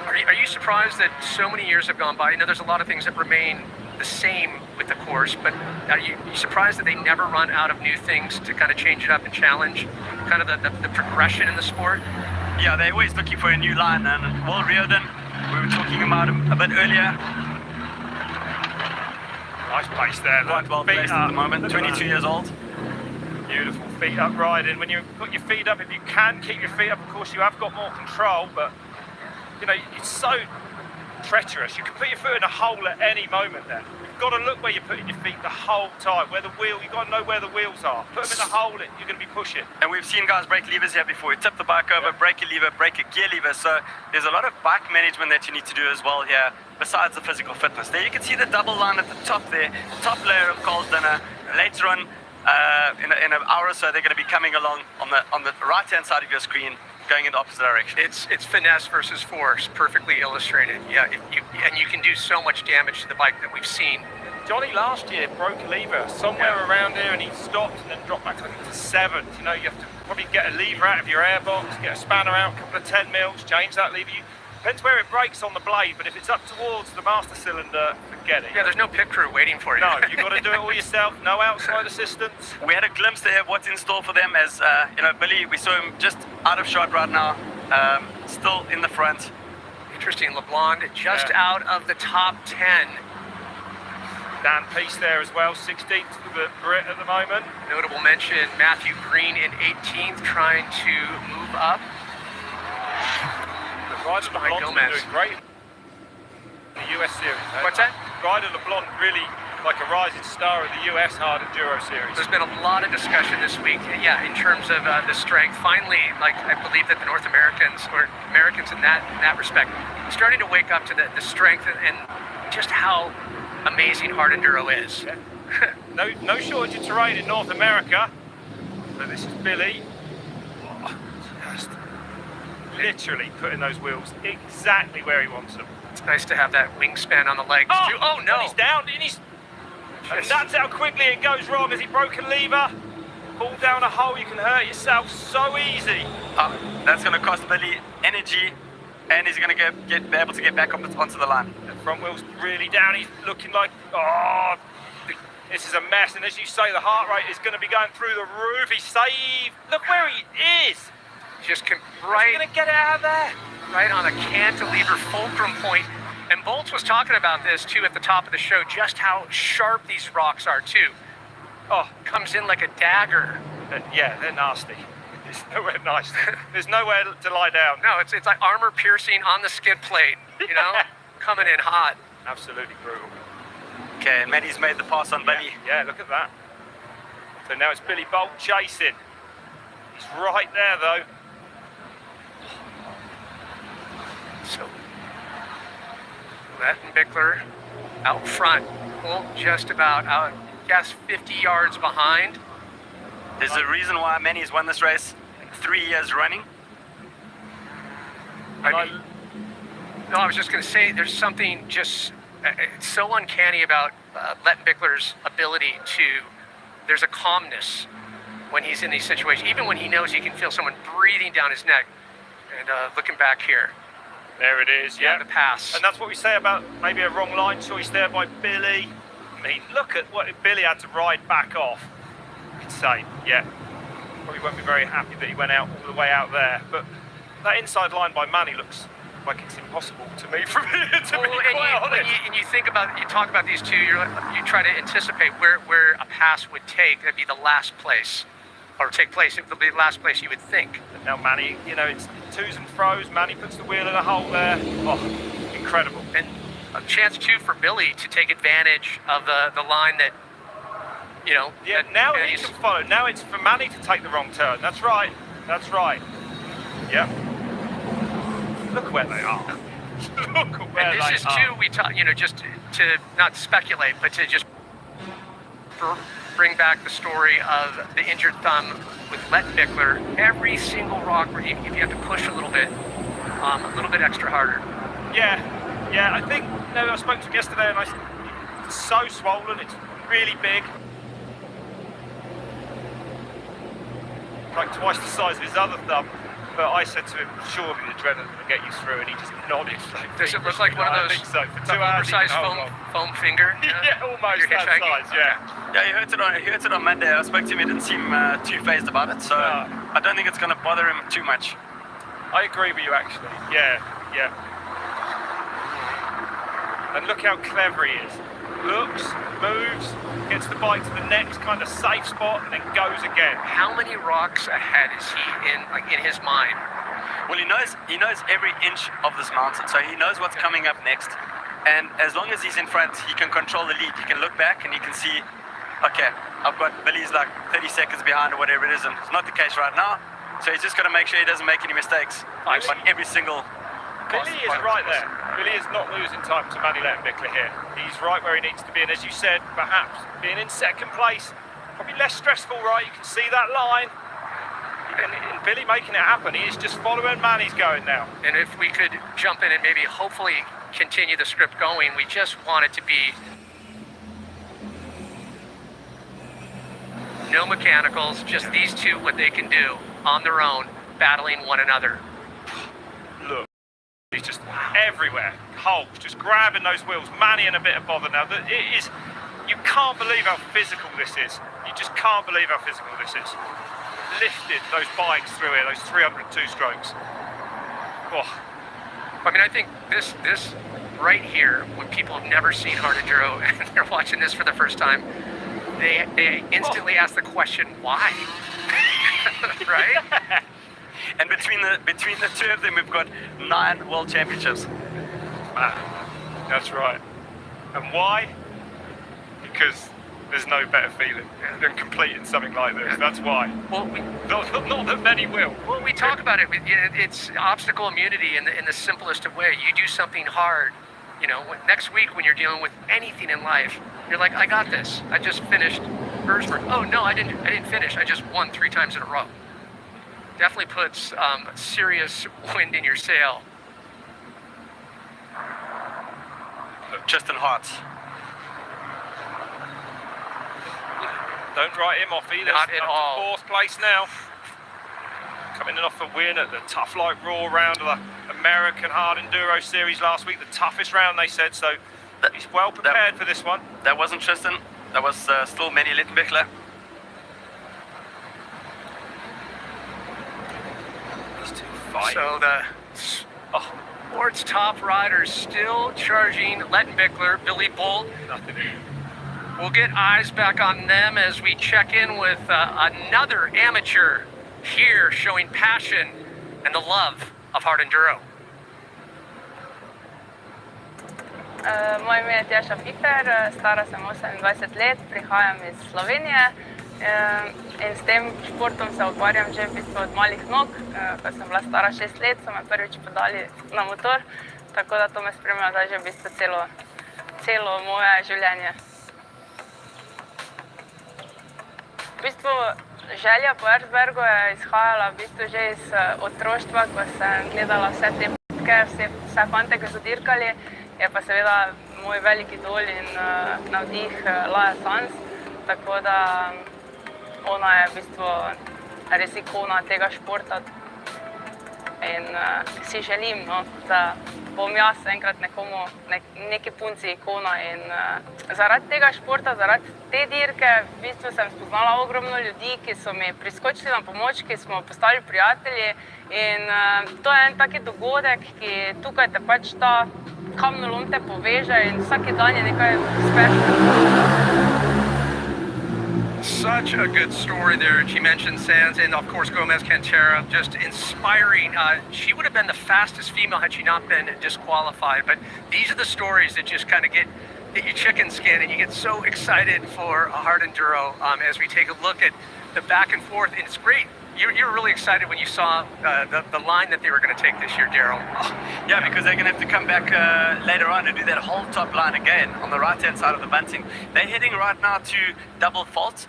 Are you surprised that so many years have gone by? You know, there's a lot of things that remain the same with the course, but are you surprised that they never run out of new things to kind of change it up and challenge kind of the progression in the sport? Yeah, they're always looking for a new line, and Will Riordan, we were talking about him a bit earlier. Nice pace there. Quite well placed at the moment, 22 years old. Beautiful feet up riding. When you put your feet up, if you can keep your feet up, of course you have got more control, but you know, it's so treacherous. You can put your foot in a hole at any moment there. You've got to look where you're putting your feet the whole time, where the wheel, you've got to know where the wheels are. Put them in the hole, you're going to be pushing. And we've seen guys break levers here before. You tip the bike over, break a lever, break a gear lever. So there's a lot of bike management that you need to do as well here, besides the physical fitness. There you can see the double line at the top there, top layer of Carl's Dinner. Later on, in an hour or so, they're going to be coming along on the right-hand side of your screen, going in the opposite direction. It's finesse versus force, perfectly illustrated. Yeah, and you can do so much damage to the bike that we've seen. Johnny last year broke a lever somewhere around here, and he stopped and then dropped back, I think, to 7th. You know, you have to probably get a lever out of your airbox, get a spanner out, a couple of 10 mils, change that lever. Depends where it breaks on the blade, but if it's up towards the master cylinder, forget it. Yeah, there's no pit crew waiting for you. No, you've got to do it all yourself, no outside assistance. We had a glimpse there of what's in store for them as, you know, Billy, we saw him just out of shot right now, still in the front. Interesting, LeBlanc just out of the top 10. Dan Peace there as well, 16th for the Brit at the moment. Notable mention, Matthew Green in 18th, trying to move up. Ryder LeBlanc's doing great in the US series. What's that? Ryder LeBlanc really like a rising star of the US hard enduro series. There's been a lot of discussion this week, yeah, in terms of the strength. Finally, like I believe that the North Americans, or Americans in that respect, starting to wake up to the strength and just how amazing hard enduro is. Yeah. no shortage of terrain in North America. So this is Billy. Just literally putting those wheels exactly where he wants them. It's nice to have that wingspan on the legs too. Oh no! And he's down, and that's how quickly it goes wrong. As he broke a lever, pulled down a hole, you can hurt yourself so easy. That's going to cost Billy energy, and he's going to be able to get back up onto the line. The front wheel's really down. He's looking like, oh, this is a mess. And as you say, the heart rate is going to be going through the roof. He's saved. Look where he is. Just right. He's going to get it out of there. Right on the cantilever fulcrum point. And Bolts was talking about this too at the top of the show, just how sharp these rocks are too. Oh, comes in like a dagger. Yeah, they're nasty. It's nowhere nice. There's nowhere to lie down. No, it's like armor piercing on the skid plate, you know, coming in hot. Absolutely brutal. Okay, and Manny's made the pass on Billy. Yeah, look at that. So now it's Billy Bolt chasing. He's right there though. So, Lettenbichler out front, Bolt just about out, 50 yards behind. There's a reason why Manny's won this race 3 years running. I was just going to say, there's something just so uncanny about Lettenbichler's ability to, there's a calmness when he's in these situations, even when he knows he can feel someone breathing down his neck. And looking back here, There it is, yeah. The pass. And that's what we say about maybe a wrong line choice there by Billy. I mean, look at what Billy had to ride back off. Insane, yeah. Probably won't be very happy that he went out all the way out there. But that inside line by Manny looks like it's impossible to me from here, to be quite honest. And you think about, you talk about these two, you try to anticipate where a pass would take. That'd be the last place, or take place. It would be the last place you would think. And now Manny, you know, it's twos and throws. Manny puts the wheel in a hole there. Oh, incredible. And a chance too for Billy to take advantage of the line that, you know. Yeah, now he can follow. Now it's for Manny to take the wrong turn. That's right. That's right. Yep. Look where they are. Look at where they are. And this is too, we talk, you know, just to not speculate, but to just bring back the story of the injured thumb with Lettenbichler. Every single rock, if you have to push a little bit extra harder. Yeah, I think, you know, I spoke to him yesterday and it's so swollen, it's really big. Like twice the size of his other thumb. But I said to him, surely the adrenaline will get you through, and he just nodded. Does it look like one of those? I think so. For 2 hours, oversized foam finger? Yeah, almost that size, yeah. Yeah, he hurt it on Monday. I spoke to him, he didn't seem too phased about it, so I don't think it's going to bother him too much. I agree with you, actually. Yeah. And look how clever he is. Looks, moves, gets the bike to the next kind of safe spot, and then goes again. How many rocks ahead is he in his mind? Well, he knows every inch of this mountain, so he knows what's coming up next. And as long as he's in front, he can control the lead. He can look back and he can see, okay, I've got Billy's like 30 seconds behind or whatever it is, and it's not the case right now. So he's just got to make sure he doesn't make any mistakes on every single. Billy is right there. Billy is not losing time to Manny Lettenbichler here. He's right where he needs to be, and as you said, perhaps being in second place, probably less stressful, right? You can see that line. And Billy making it happen. He is just following Manny's going now. And if we could jump in and maybe hopefully continue the script going, we just want it to be no mechanicals, just these two, what they can do on their own, battling one another. Look, he's just everywhere. Hulk just grabbing those wheels. Manny in a bit of bother now. It is, you can't believe how physical this is. You just can't believe how physical this is. Lifted those bikes through here, those 302 strokes. Oh. I mean, I think this right here, when people have never seen hard enduro and they're watching this for the first time, they instantly ask the question, why? Right? And between the two of them, we've got 9 world championships. That's right. And why? Because there's no better feeling than completing something like this. That's why. Well, not that many will. Well, we talk about it. It's obstacle immunity in the simplest of way. You do something hard. You know, next week when you're dealing with anything in life, you're like, I got this. I just finished Erzberg. Oh no, I didn't finish. I just won 3 times in a row. Definitely puts serious wind in your sail. Justin Hart. Don't write him off either. Not at all. 4th place now. Coming in off a win at the Tough Like Raw round of the American Hard Enduro Series last week. The toughest round, they said, so he's well prepared for this one. That wasn't Tristan. That was still Manny Lettenbichler. These two fight. So the sports top riders still charging Lettenbichler, Billy Bolt. Nothing. We'll get eyes back on them as we check in with another amateur here showing passion and the love of hard enduro. Moje ime je Tjaša Piker, stara sem 28 let, prihajam iz Slovenije in s tem športom se ukvarjam že v bistvu od malih nog. Ko sem bila stara 6 let, so me prvič podali na motor, tako da to me spremlja zdaj že v bistvu celo moje življenje. V bistvu želja po Erzbergu je izhajala v bistvu že iz otroštva, ko sem gledala vse te potke, vse fante, ki so dirkali. Je pa seveda moj velik idol in navdih Laja Sanz, tako da ona je v bistvu res ikona tega športa. in si želim, no, da bom jaz enkrat nekomu, neki punci ikona in zaradi tega športa, zaradi te dirke v bistvu sem spoznala ogromno ljudi, ki so mi priskočili na pomoč, ki smo postali prijatelji in to je en taki dogodek, ki tukaj te pač ta kamnolom te poveže in vsaki dan je nekaj special. Such a good story there. She mentioned Sands and, of course, Gomez Cantera. Just inspiring. She would have been the fastest female had she not been disqualified. But these are the stories that just kind of get your chicken skin, and you get so excited for a hard enduro as we take a look at the back and forth. And it's great. You're really excited when you saw the line that they were going to take this year, Daryl. Yeah, because they're going to have to come back later on and do that whole top line again on the right-hand side of the bunting. They're heading right now to double fault,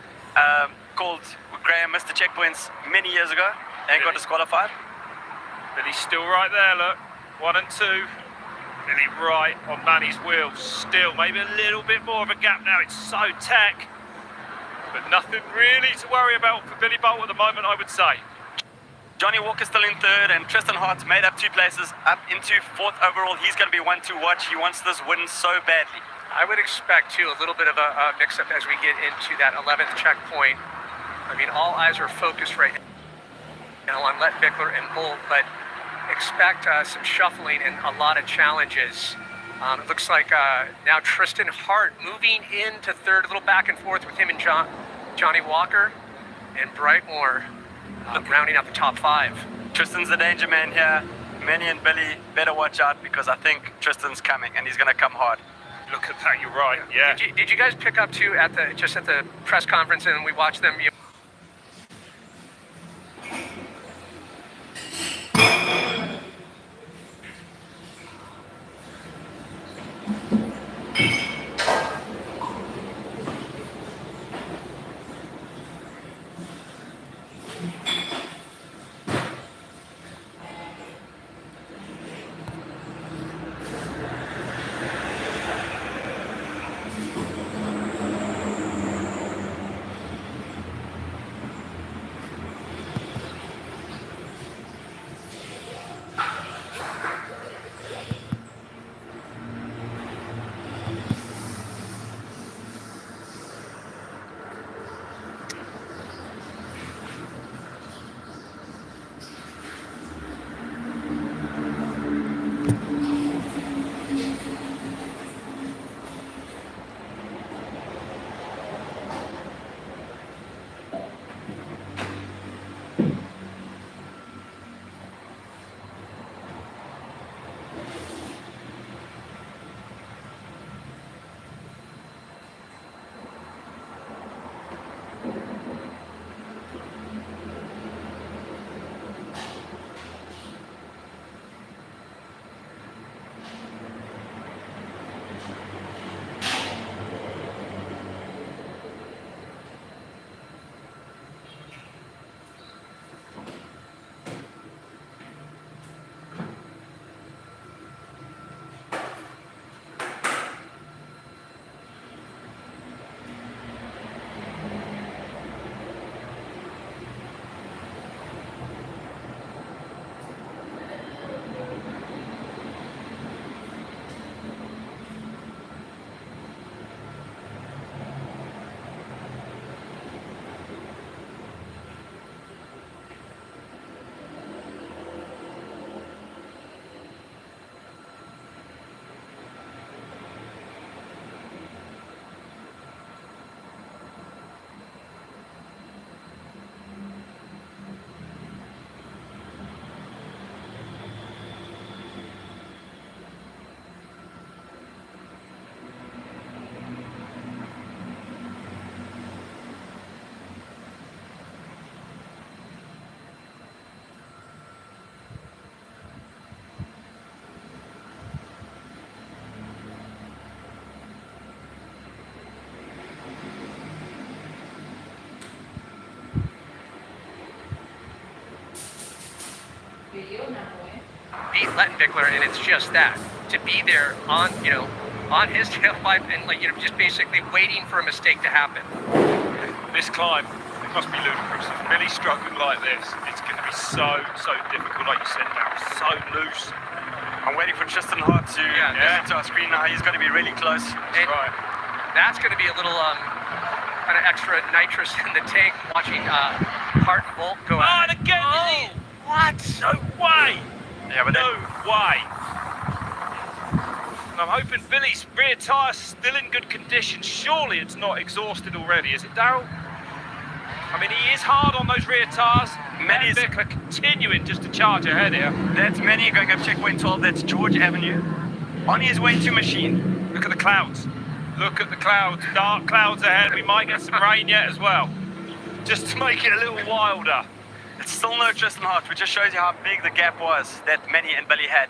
called Graham missed the checkpoints many years ago and got disqualified. Billy's still right there, look. 1 and 2. Billy right on Manny's wheels. Still, maybe a little bit more of a gap now. It's so tech. But nothing really to worry about for Billy Bolt at the moment, I would say. Johnny Walker still in third, and Tristan Hart made up 2 places, up into 4th overall. He's going to be one to watch. He wants this win so badly. I would expect, too, a little bit of a mix-up as we get into that 11th checkpoint. I mean, all eyes are focused right now on Lettenbichler and Bolt, but expect some shuffling and a lot of challenges. It looks like now Tristan Hart moving into third, a little back and forth with him and Johnny Walker, and Brightmore rounding out the top 5. Tristan's the danger man here. Manny and Billy better watch out, because I think Tristan's coming and he's going to come hard. Look at that, you're right, yeah. Did you guys pick up too at the press conference, and we watched them? Beat Lettenbichler, and it's just that, to be there on his tailpipe and just basically waiting for a mistake to happen. This climb, must be ludicrous. Really struggling like this. It's going to be so difficult, like you said, now. So loose. I'm waiting for Tristan Hart to get to our screen now. He's going to be really close. And that's going to be a little kind of extra nitrous in the tank watching Hart and Bolt go out. And again, What? no way. Yeah, but No way. And I'm hoping Billy's rear tyre's still in good condition. Surely it's not exhausted already, is it, Daryl? I mean, he is hard on those rear tyres. Manny's Lettenbichler continuing just to charge ahead here. That's Manny going up checkpoint 12. That's George Avenue. On his way to Machine. Look at the clouds. Look at the clouds. Dark clouds ahead. We might get some rain yet as well. Just to make it a little wilder. It's still no Tristan Hart, which just shows you how big the gap was that Manny and Billy had.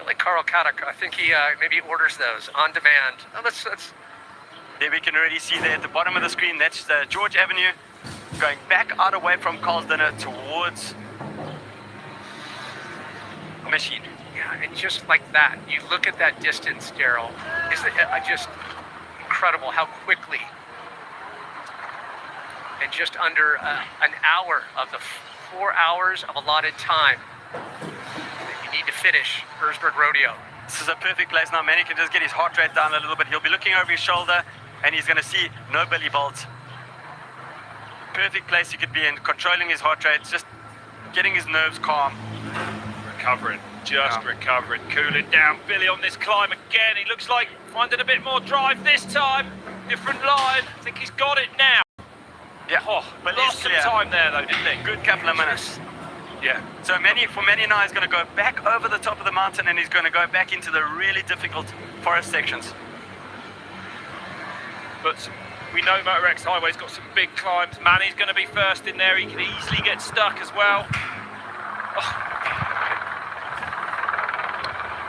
Like Carl Kaddock, I think he maybe orders those on demand. Oh, let's... There we can already see there at the bottom of the screen, that's George Avenue, going back out away from Carl's Dinner towards Machine. Yeah, and just like that, you look at that distance, Daryl, is just incredible how quickly, in just under an hour of the 4 hours of allotted time, you need to finish Erzberg Rodeo. This is a perfect place now. Manny can just get his heart rate down a little bit. He'll be looking over his shoulder and he's going to see no Billy Bolt. Perfect place he could be in, controlling his heart rate, just getting his nerves calm. Recovering, recovering, cooling down. Billy on this climb again. He looks like finding a bit more drive this time. Different line. I think he's got it now. Yeah, But lost some time there though, didn't he? Good couple of minutes. Yeah. So Manny now is going to go back over the top of the mountain and he's going to go back into the really difficult forest sections. But we know Moto X Highway's got some big climbs. Manny's going to be first in there. He can easily get stuck as well.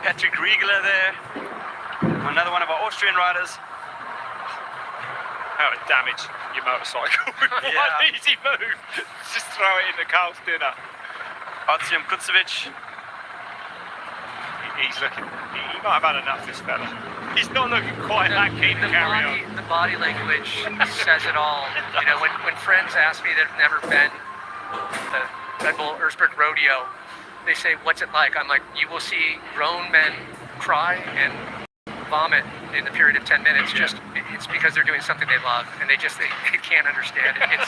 Patrick Riegler there. Another one of our Austrian riders. How to damage your motorcycle with one easy move. Just throw it in the Carl's Dinner. Artyom Kutsevich. He's looking, he might have had enough, this fella. He's not looking quite that keen to carry on. The body language says it all. You know, when friends ask me that have never been to the Red Bull Erzberg Rodeo, they say, what's it like? I'm like, you will see grown men cry and vomit in the period of 10 minutes. It's because they're doing something they love and they can't understand it.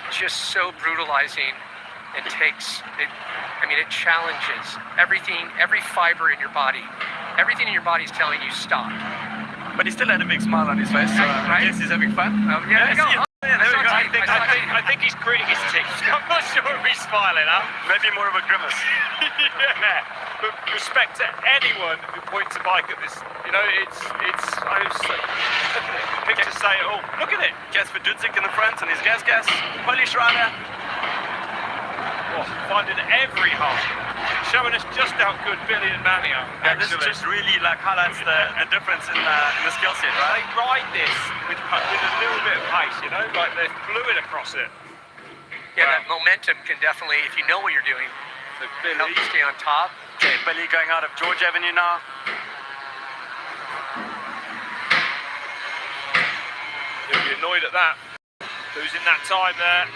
It's just so brutalizing. It challenges everything, every fiber in your body. Everything in your body is telling you stop. But he still had a big smile on his face, so I guess he's having fun. There we go. I think he's gritting his teeth. I'm not sure if he's smiling, huh? Maybe more of a grimace. Yeah. But respect to anyone who points a bike at this. You know, pictures say it all. Look at it. Kasper Dudzik in the front and his gas. Polish rider. Finding every hole. Showing us just how good Billy and Manny are. Yeah, this just really highlights the difference in the skill set, right? They ride this with a little bit of pace, you know, like they're fluid across it. Yeah, that momentum can definitely, if you know what you're doing, help you stay on top. Okay, Billy going out of George Avenue now. He'll be annoyed at that. Losing that time there.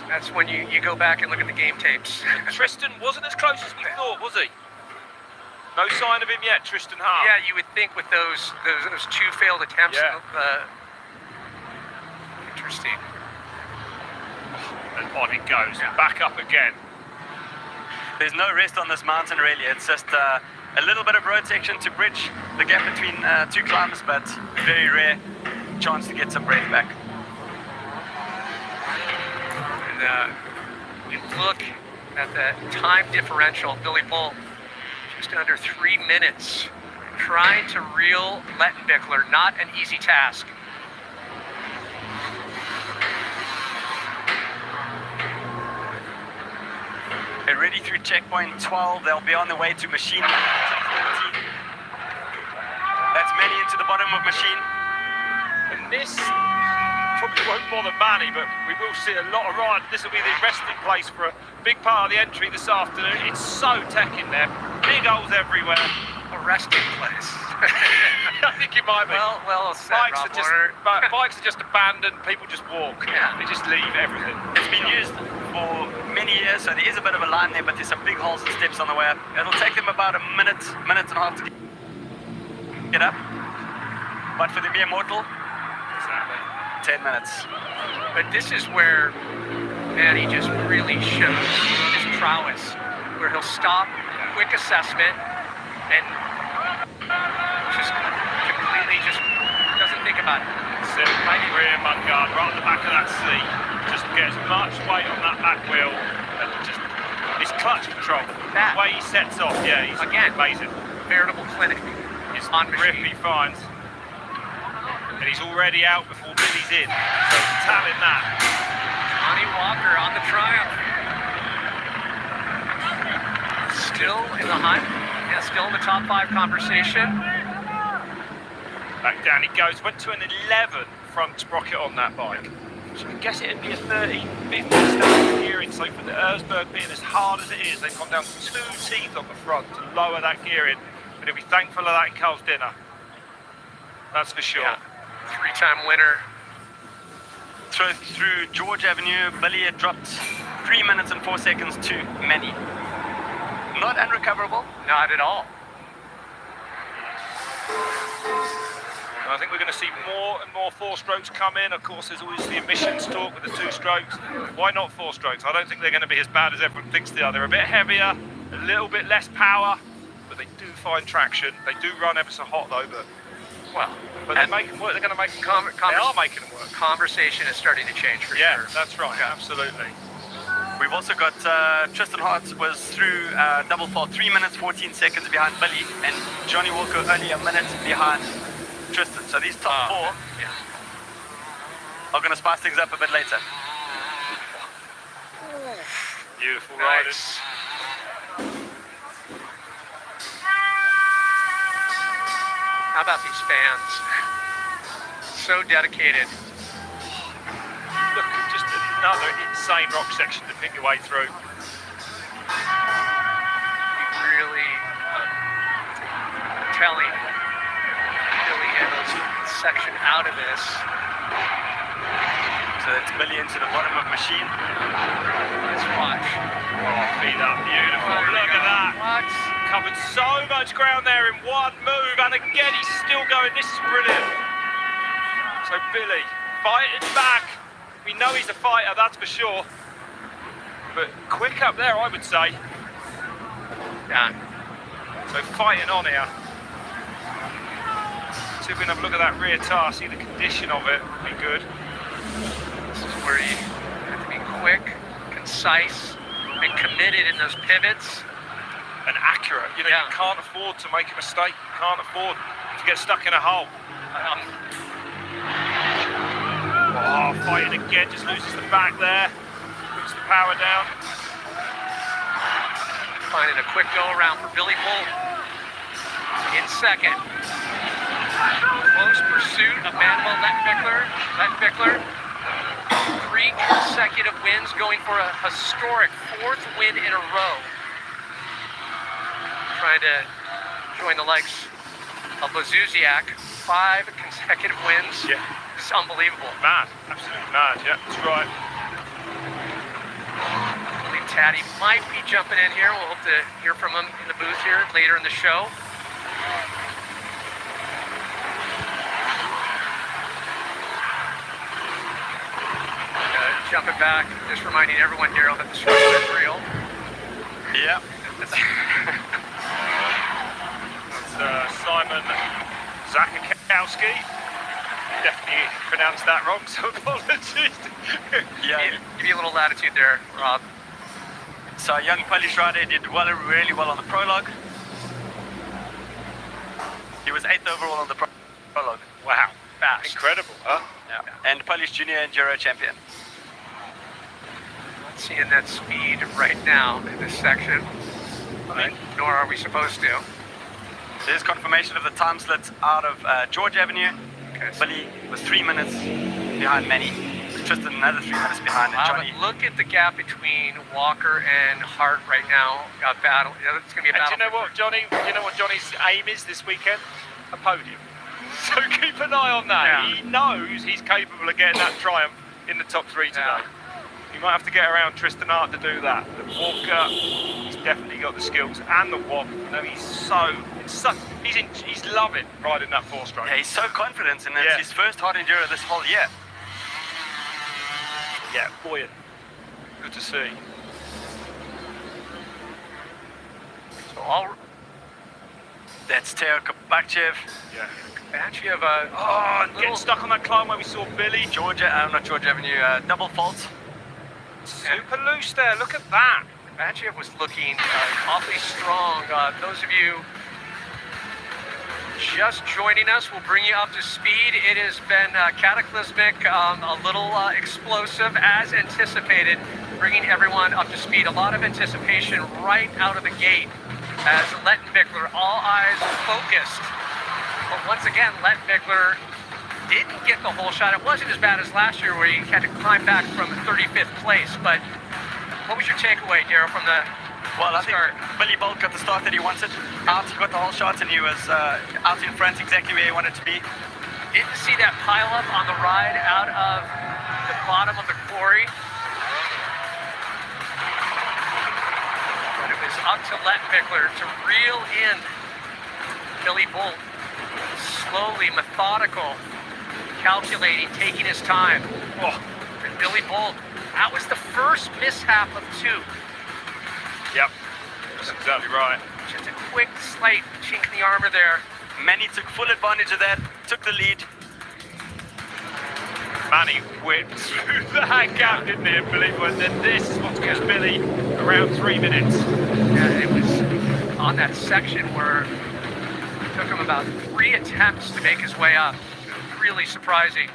That's when you go back and look at the game tapes. Tristan wasn't as close as we thought, was he? No sign of him yet, Tristan Hart. Yeah, you would think with those two failed attempts. Yeah. Interesting. And on it goes, back up again. There's no rest on this mountain really. It's just a little bit of road section to bridge the gap between two climbs, but very rare chance to get some breath back. We look at the time differential. Billy Bolt just under 3 minutes, trying to reel Lettenbichler. Not an easy task. They're ready through checkpoint 12. They'll be on the way to Machine. That's Manny into the bottom of Machine. And this probably won't bother Manny, but we will see a lot of riders. This will be the resting place for a big part of the entry this afternoon. It's so tech in there. Big holes everywhere. A resting place. I think it might be. Well said, Rob Warner. Bikes are just abandoned. People just walk. Yeah. They just leave everything. It's been used for many years, so there is a bit of a line there, but there's some big holes and steps on the way up. It'll take them about a minute and a half to get up. But for the mere mortal, 10 minutes. But this is where Manny just really shows his prowess, where he'll stop, quick assessment, and just completely just doesn't think about it. Sit right rear mudguard, right on the back of that seat. Just get as much weight on that back wheel and just his clutch control. That. The way he sets off, yeah, he's Again. amazing. Veritable clinic. His on grip machine. he finds. And he's already out before Billy's in. So tell him that. Johnny Walker on the Triumph. Still in the hunt. Yeah, still in the top 5 conversation. Back down he goes. Went to an 11 front sprocket on that bike. So I guess it'd be a 30, 50 standard gearing. So for the Erzberg being as hard as it is, they've gone down 2 teeth on the front to lower that gearing. But he'll be thankful of that in Carl's dinner. That's for sure. Yeah. 3-time winner. Through George Avenue, Billy had dropped 3 minutes and 4 seconds to Manny. Not unrecoverable. Not at all. I think we're going to see more and more 4-strokes come in. Of course, there's always the emissions talk with the 2-strokes. Why not 4-strokes? I don't think they're going to be as bad as everyone thinks they are. They're a bit heavier, a little bit less power, but they do find traction. They do run ever so hot though, but they make them work. They're going to make them they are making them work. Conversation is starting to change for Yeah, sure. that's right. Absolutely. We've also got Tristan Hart was through double fault, 3 minutes 14 seconds behind Billy, and Johnny Walker only a minute behind Tristan. So these top 4 are going to spice things up a bit later. Beautiful riding. Nice. How about these fans? So dedicated. Look, just another insane rock section to pick your way through. Really telling Billy Hamill's section out of this. So that's Billy into the bottom of machine. Let's watch. Oh, feet up, beautiful. Look at that. What? Covered so much ground there in one move, and again he's still going. This is brilliant. So Billy fighting back. We know he's a fighter, that's for sure. But quick up there, I would say. Yeah. So fighting on here. See if we can have a look at that rear tire, see the condition of it. Be good. This is where you have to be quick, concise, and committed in those pivots. And accurate. You know, you can't afford to make a mistake. You can't afford to get stuck in a hole. Oh, fighting again, just loses the back there. Puts the power down. Finding a quick go around for Billy Bull in second. Close pursuit of Manuel Lettenbichler. 3 consecutive wins, going for a historic 4th win in a row. Trying to join the likes of Lazuziak. 5 consecutive wins. Yeah. It's unbelievable. Mad, absolutely mad, yeah, that's right. I believe Taddy might be jumping in here. We'll hope to hear from him in the booth here later in the show. Jumping back, just reminding everyone, Daryl, that the struggle is real. Yeah. That's Simon Zakakowski. Definitely pronounced that wrong, so apologies. Yeah. Give you a little latitude there, Rob. So young Polish rider did really well on the prologue. He was 8th overall on the prologue. Wow, Fast. incredible, huh? Yeah. And Polish junior enduro champion. Seeing that speed right now in this section, nor are we supposed to. There's confirmation of the time slits out of George Avenue. Okay. Billy was 3 minutes behind Manny. Tristan another 3 minutes behind. And Johnny. But look at the gap between Walker and Hart right now. Got battle. It's going to be a battle. And do you know what Johnny's aim is this weekend? A podium. So keep an eye on that. Yeah. He knows he's capable of getting that triumph in the top 3 today. Yeah. You might have to get around Tristan Hart to do that. But Walker, he's definitely got the skills and the wop. You know, he's loving riding that 4-stroke. Yeah, he's so confident, and it's his first hard enduro this whole year. Yeah, buoyant. Good to see. So that's Teo Kabakchev. Yeah. Kabakchev, Getting stuck on that climb where we saw Billy. Not Georgia Avenue, double fault. Super loose there, look at that. Kabakchev was looking awfully strong. Those of you just joining us, we'll bring you up to speed. It has been cataclysmic, a little explosive as anticipated, bringing everyone up to speed. A lot of anticipation right out of the gate as Lettenbichler, all eyes focused. But once again, Lettenbichler didn't get the whole shot. It wasn't as bad as last year where he had to climb back from 35th place. But what was your takeaway, Darryl, from the I think Billy Bolt got the start that he wanted. Out, he got the whole shot, and he was out in front exactly where he wanted to be. Didn't see that pile up on the ride out of the bottom of the quarry. But it was up to Lettenbichler to reel in Billy Bolt. Slowly, methodical, calculating, taking his time. And Billy Bolt, that was the first mishap of 2. Yep, that's exactly right. Just a quick, slight chink in the armor there. Manny took full advantage of that, took the lead. Manny whipped through that gap, didn't he, Billy? But then this is what's cost Billy around 3 minutes. Yeah, it was on that section where it took him about 3 attempts to make his way up. Really surprising.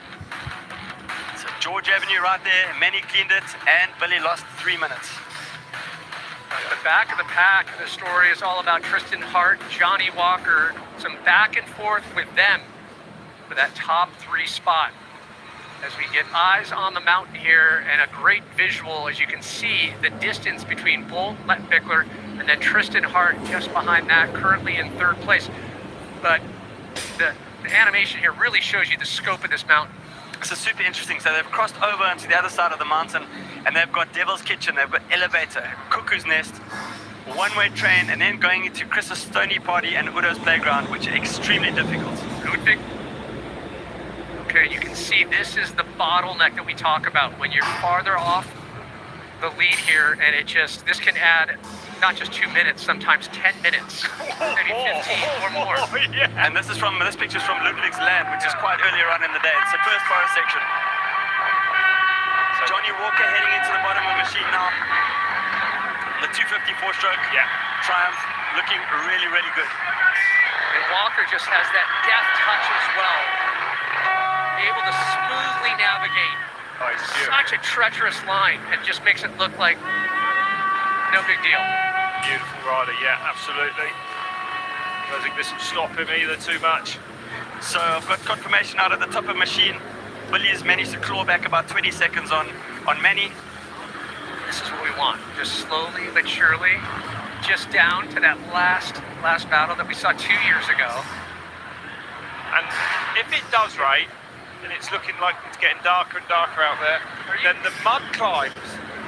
So George Avenue right there, Manny cleaned it, and Billy lost 3 minutes. The back of the pack, the story is all about Tristan Hart, Johnny Walker, some back and forth with them for that top 3 spot. As we get eyes on the mountain here and a great visual, as you can see the distance between Bolt, Lettenbichler, and then Tristan Hart just behind that, currently in 3rd place. But the animation here really shows you the scope of this mountain. This is super interesting. So they've crossed over onto the other side of the mountain, and they've got Devil's Kitchen, they've got Elevator, Cuckoo's Nest, one-way train, and then going into Chris's Stony Party and Udo's Playground, which are extremely difficult. Okay, you can see this is the bottleneck that we talk about when you're farther off the lead here, and this can add not just 2 minutes, sometimes 10 minutes, maybe 15 or more. Yeah. And this picture's from Ludwig's Land, which is quite earlier on in the day. It's the first forest section. Johnny Walker heading into the bottom of the machine now. The 254 stroke, Triumph, looking really, really good. And Walker just has that deft touch as well. Able to smoothly navigate such a treacherous line, and just makes it look like no big deal. Beautiful rider, yeah, absolutely. I don't think this will stop him either too much. So I've got confirmation out of the top of machine. Billy's managed to claw back about 20 seconds on Manny. This is what we want, just slowly but surely, just down to that last battle that we saw 2 years ago. And if it does rain, and it's looking like it's getting darker and darker out there, then the mud climbs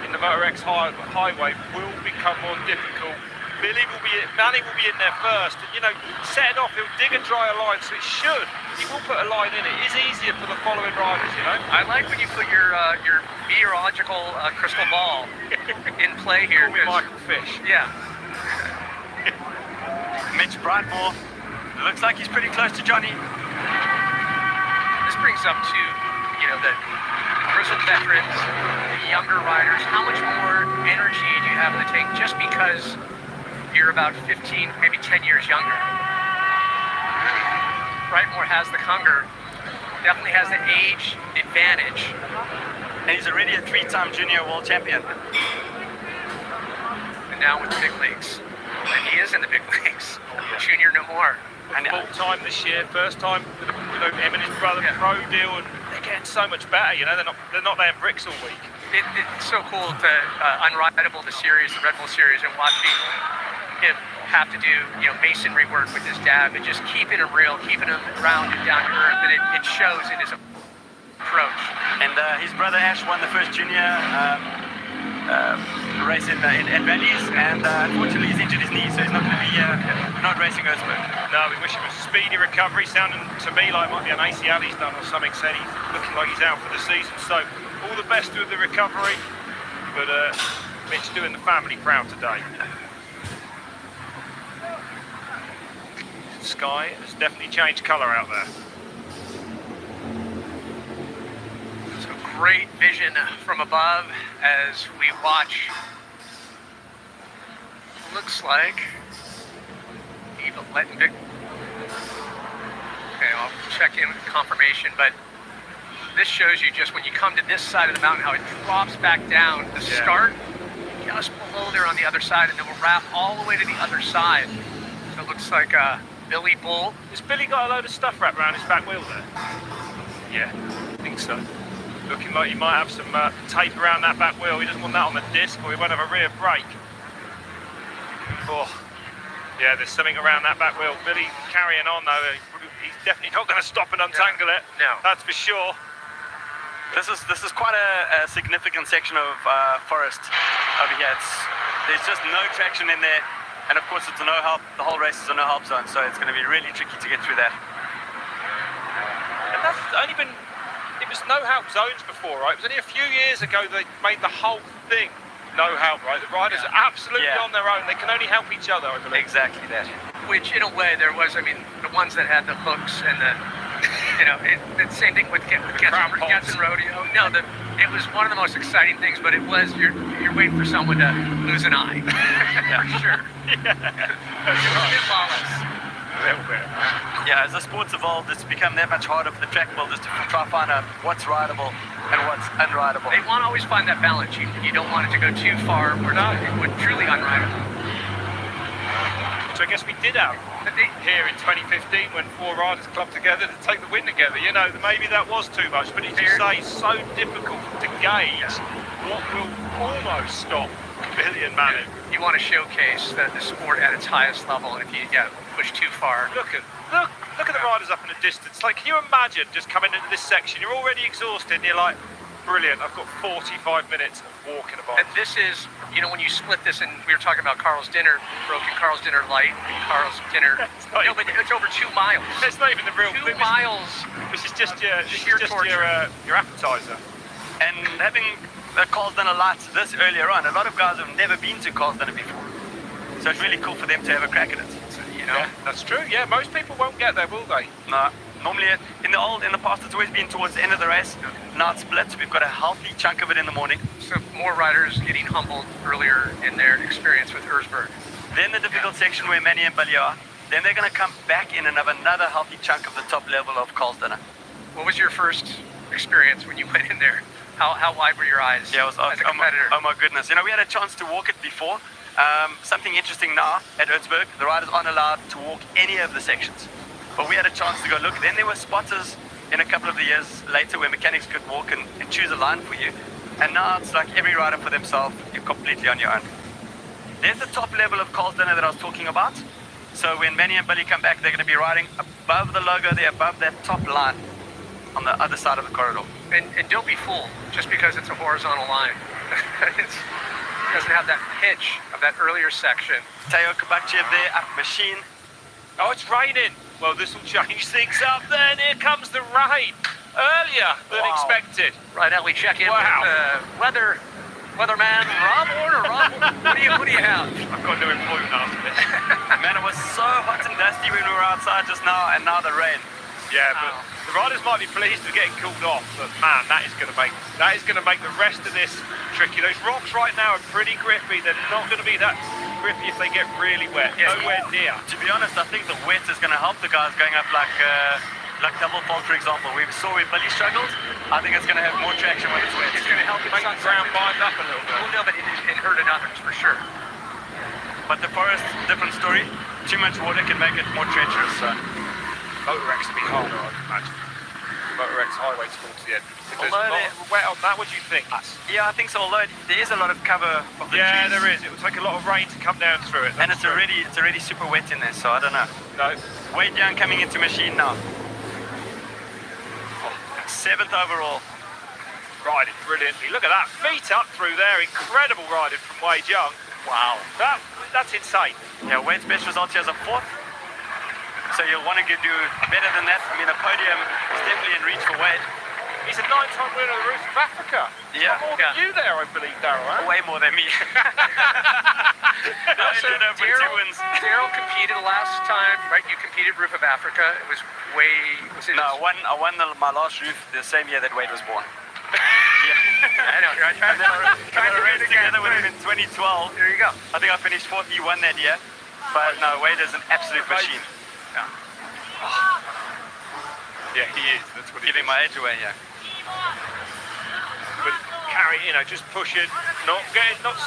in the Moto X Highway will become more difficult. Manny will be in there first, and set it off, he'll dig a drier line, so he will put a line in. It is easier for the following riders, I like when you put your meteorological crystal ball in play here. Call me Michael Fish. Yeah. Mitch Brightmore, looks like he's pretty close to Johnny. This brings up to, the grizzled veterans, the younger riders. How much more energy do you have in the tank just because you're about 15, maybe 10 years younger? Brightmore has the hunger, definitely has the age advantage. And he's already a 3-time junior world champion. And now with the big leagues. And he is in the big leagues. Junior no more. And full time this year, first time with him and his brother pro deal, and they're getting so much better. They're not laying bricks all week. It's so cool to Unridable, the series, the Red Bull series, and watching him have to do, masonry work with his dad, but just keeping him real, keeping him round and down to earth, and it shows in his approach. And his brother Ash won the first junior race in Valleys, and unfortunately he's injured his knee, so he's not going to be not racing Erzberg. No, we wish him a speedy recovery. Sounding to me like it might be an ACL he's done or something. Said he's looking like he's out for the season. So all the best with the recovery. But Mitch doing the family proud today. The sky has definitely changed colour out there. So great vision from above as we watch. Looks like Eva Lettenbichler. Okay, I'll check in with confirmation, but this shows you just when you come to this side of the mountain how it drops back down. The start just below there on the other side, and then we'll wrap all the way to the other side. So it looks like Billy Bull. Has Billy got a load of stuff wrapped around his back wheel there? Yeah, I think so. Looking like he might have some tape around that back wheel. He doesn't want that on the disc, or he won't have a rear brake. Oh, yeah, there's something around that back wheel. Billy carrying on though. He's definitely not going to stop and untangle it. No, that's for sure. This is quite a significant section of forest over here. There's just no traction in there, and of course it's a no help. The whole race is a no help zone, so it's going to be really tricky to get through that. And that's only been, it was no help zones before, right? It was only a few years ago they made the whole thing no help, right? The riders are absolutely on their own. They can only help each other, I believe. Exactly that. Which in a way there was, I mean, the ones that had the hooks and the, the same thing with Getson Rodeo. No, it was one of the most exciting things, but it was, you're waiting for someone to lose an eye. For sure. Yeah. A little bit. Yeah, as the sport's evolved, it's become that much harder for the track builders to try to find out what's rideable and what's unrideable. They want to always find that balance. You don't want it to go too far or it would truly unrideable. So I guess we did have here in 2015 when 4 riders clubbed together to take the win together. Maybe that was too much, but as you say, it's so difficult to gauge what will almost stop Billy and Manny. You want to showcase the sport at its highest level, and if you push too far. Look at the riders up in the distance. Like, can you imagine just coming into this section? You're already exhausted, and you're like, brilliant, I've got 45 minutes of walking about. And this is, when you split this, and we were talking about Carl's Dinner, broken Carl's Dinner light, and Carl's Dinner. No, but it's over 2 miles. It's not even the real 2 miles. This is just your appetizer. And having Carl's Dinner lights this earlier on, a lot of guys have never been to Carl's Dinner before. So it's really cool for them to have a crack at it. Yeah, that's true. Yeah, most people won't get there, will they? No. Normally, in the past, it's always been towards the end of the race. Now it's split. We've got a healthy chunk of it in the morning. So more riders getting humbled earlier in their experience with Erzberg. Then the difficult section where Manny and Billy are. Then they're going to come back in and have another healthy chunk of the top level of Carl's Dinner. What was your first experience when you went in there? How wide were your eyes? Yeah, it was as a competitor? Oh my goodness. We had a chance to walk it before. Something interesting now at Erzberg, the riders aren't allowed to walk any of the sections. But we had a chance to go look. Then there were spotters in a couple of the years later where mechanics could walk and choose a line for you. And now it's like every rider for themselves, you're completely on your own. There's the top level of Carl's Dinner that I was talking about. So when Manny and Billy come back, they're going to be riding above the logo there, above that top line on the other side of the corridor. And don't be fooled, just because it's a horizontal line. It doesn't have that pitch of that earlier section. Teo Kabakchev there, up machine. Oh, it's raining. Well, this will change things up then. Here comes the rain. Earlier than expected. Right now we check in with weatherman Rob Warner. Rob, what do you have? I've got no employment after this. Man, it was so hot and dusty when we were outside just now, and now the rain. Yeah, but the riders might be pleased with getting cooled off, but man, that is going to make the rest of this tricky. Those rocks right now are pretty grippy. They're not going to be that grippy if they get really wet. Yes. Nowhere near. To be honest, I think the wet is going to help the guys going up like double fault, for example. We saw where Billy struggled. I think it's going to have more traction when it's wet. It's going to help make the ground bind up a little bit. Well, no, but it hurt others for sure. But the forest, different story. Too much water can make it more treacherous. So. Motor X would be harder, I'd imagine. Moto X Highway towards the end. If there's Although not wet on that, what do you think? Yeah, I think so. Although there is a lot of cover of the trees. There is. It will take a lot of rain to come down through it. And it's already super wet in there, so I don't know. No. Wade Young coming into machine now. 7th overall. Riding brilliantly. Look at that. Feet up through there. Incredible riding from Wade Young. Wow. That's insane. Yeah, Wade's best result here is a 4th. So you'll want to do better than that. I mean, a podium is definitely in reach for Wade. He's a 9-time winner of the Roof of Africa. Yeah. More than you there, I believe, Darryl. Huh? Way more than me. Daryl competed last time, right? You competed Roof of Africa. It was No, I won my last roof the same year that Wade was born. I know. You're trying to race together with him in 2012. There you go. I think I finished 4th. He won that year. But no, Wade is an absolute machine. Yeah. Yeah, he is. That's what giving my edge away here. But carry, just pushing, not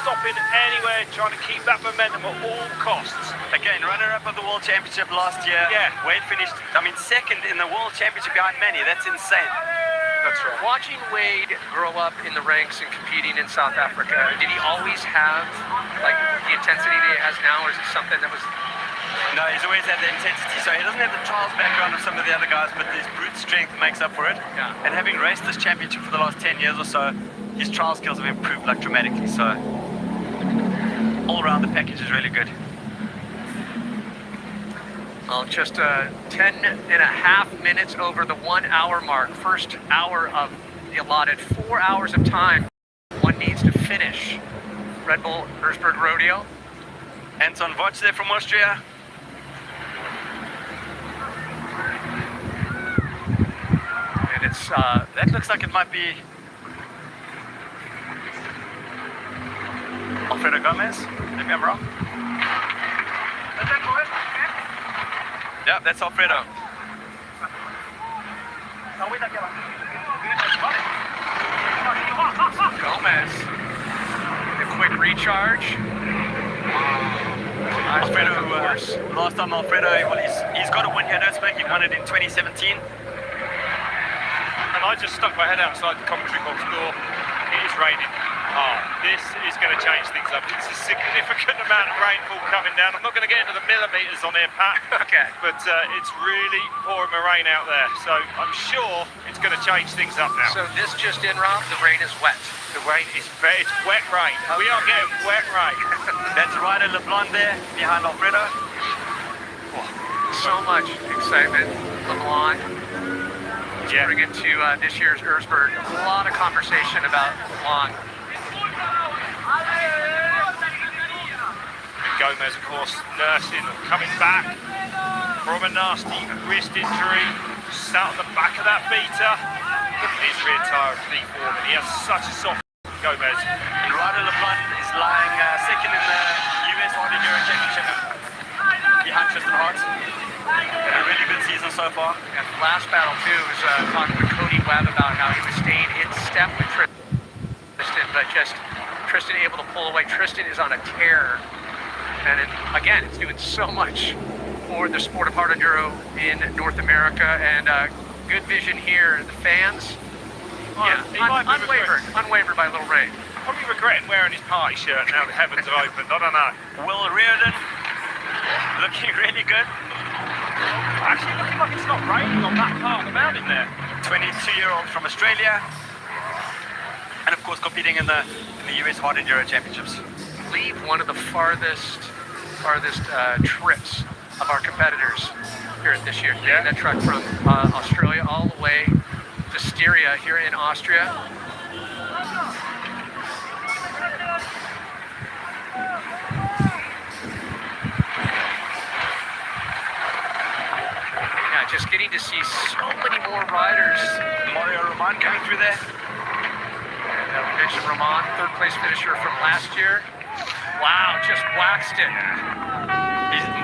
stopping anywhere, trying to keep that momentum at all costs. Again, runner-up of the World Championship last year. Yeah. Wade finished, 2nd in the World Championship behind Manny. That's insane. That's right. Watching Wade grow up in the ranks and competing in South Africa, did he always have the intensity that he has now, or is it something that was... No, he's always had the intensity, so he doesn't have the trials background of some of the other guys, but his brute strength makes up for it. Yeah. And having raced this championship for the last 10 years or so, his trial skills have improved dramatically, so all around the package is really good. Well, just 10.5 minutes over the 1 hour mark. First hour of the allotted 4 hours of time one needs to finish Red Bull Erzberg Rodeo. Anton Vogt there from Austria. And it's that looks like it might be Alfredo Gomez. Maybe I'm wrong. Yeah, that's Alfredo. Gomez. A quick recharge. Alfredo, last time Alfredo, well, he's got a win here at Erzberg. He won it in 2017. And I just stuck my head outside the commentary box door. It is raining. This is going to change things up. It's a significant amount of rainfall coming down. I'm not going to get into the millimetres on here, Pat. Okay. But it's really pouring the rain out there. So I'm sure it's going to change things up now. So this just in, Rob, the rain is wet. The rain is it's wet rain. We are getting wet rain. That's Ryder LeBlanc there behind Alfredo. So much excitement. LeBlanc. Yeah. Bring it to this year's Erzberg. A lot of conversation about LeBlanc. Gomez, of course, nursing, coming back from a nasty wrist injury. Sat on the back of that beater. Look at his rear tyre deformed. He has such a soft Gomez. And Ryder LeBlanc is lying 2nd in the US Hard Enduro Championship behind Tristan Hart. Had a really good season so far. And last battle too was talking with Cody Webb about how he was staying in step with Tristan, but just Tristan able to pull away. Tristan is on a tear, and again, it's doing so much for the sport of hard enduro in North America. And good vision here. The fans, unwavered by a little rain. Probably regretting wearing his party shirt now the heavens have opened. I don't know. Will Reardon looking really good. Actually looking like it's not raining on that part of the mountain there. 22-year-old from Australia. And of course competing in the US Hard Enduro Championships. I believe one of the farthest trips of our competitors here this year. Yeah. That truck from Australia all the way to Styria here in Austria. Yeah, just getting to see so many more riders. Mario Roman coming through there. We mentioned Roman, 3rd place finisher from last year. Wow, just waxed it.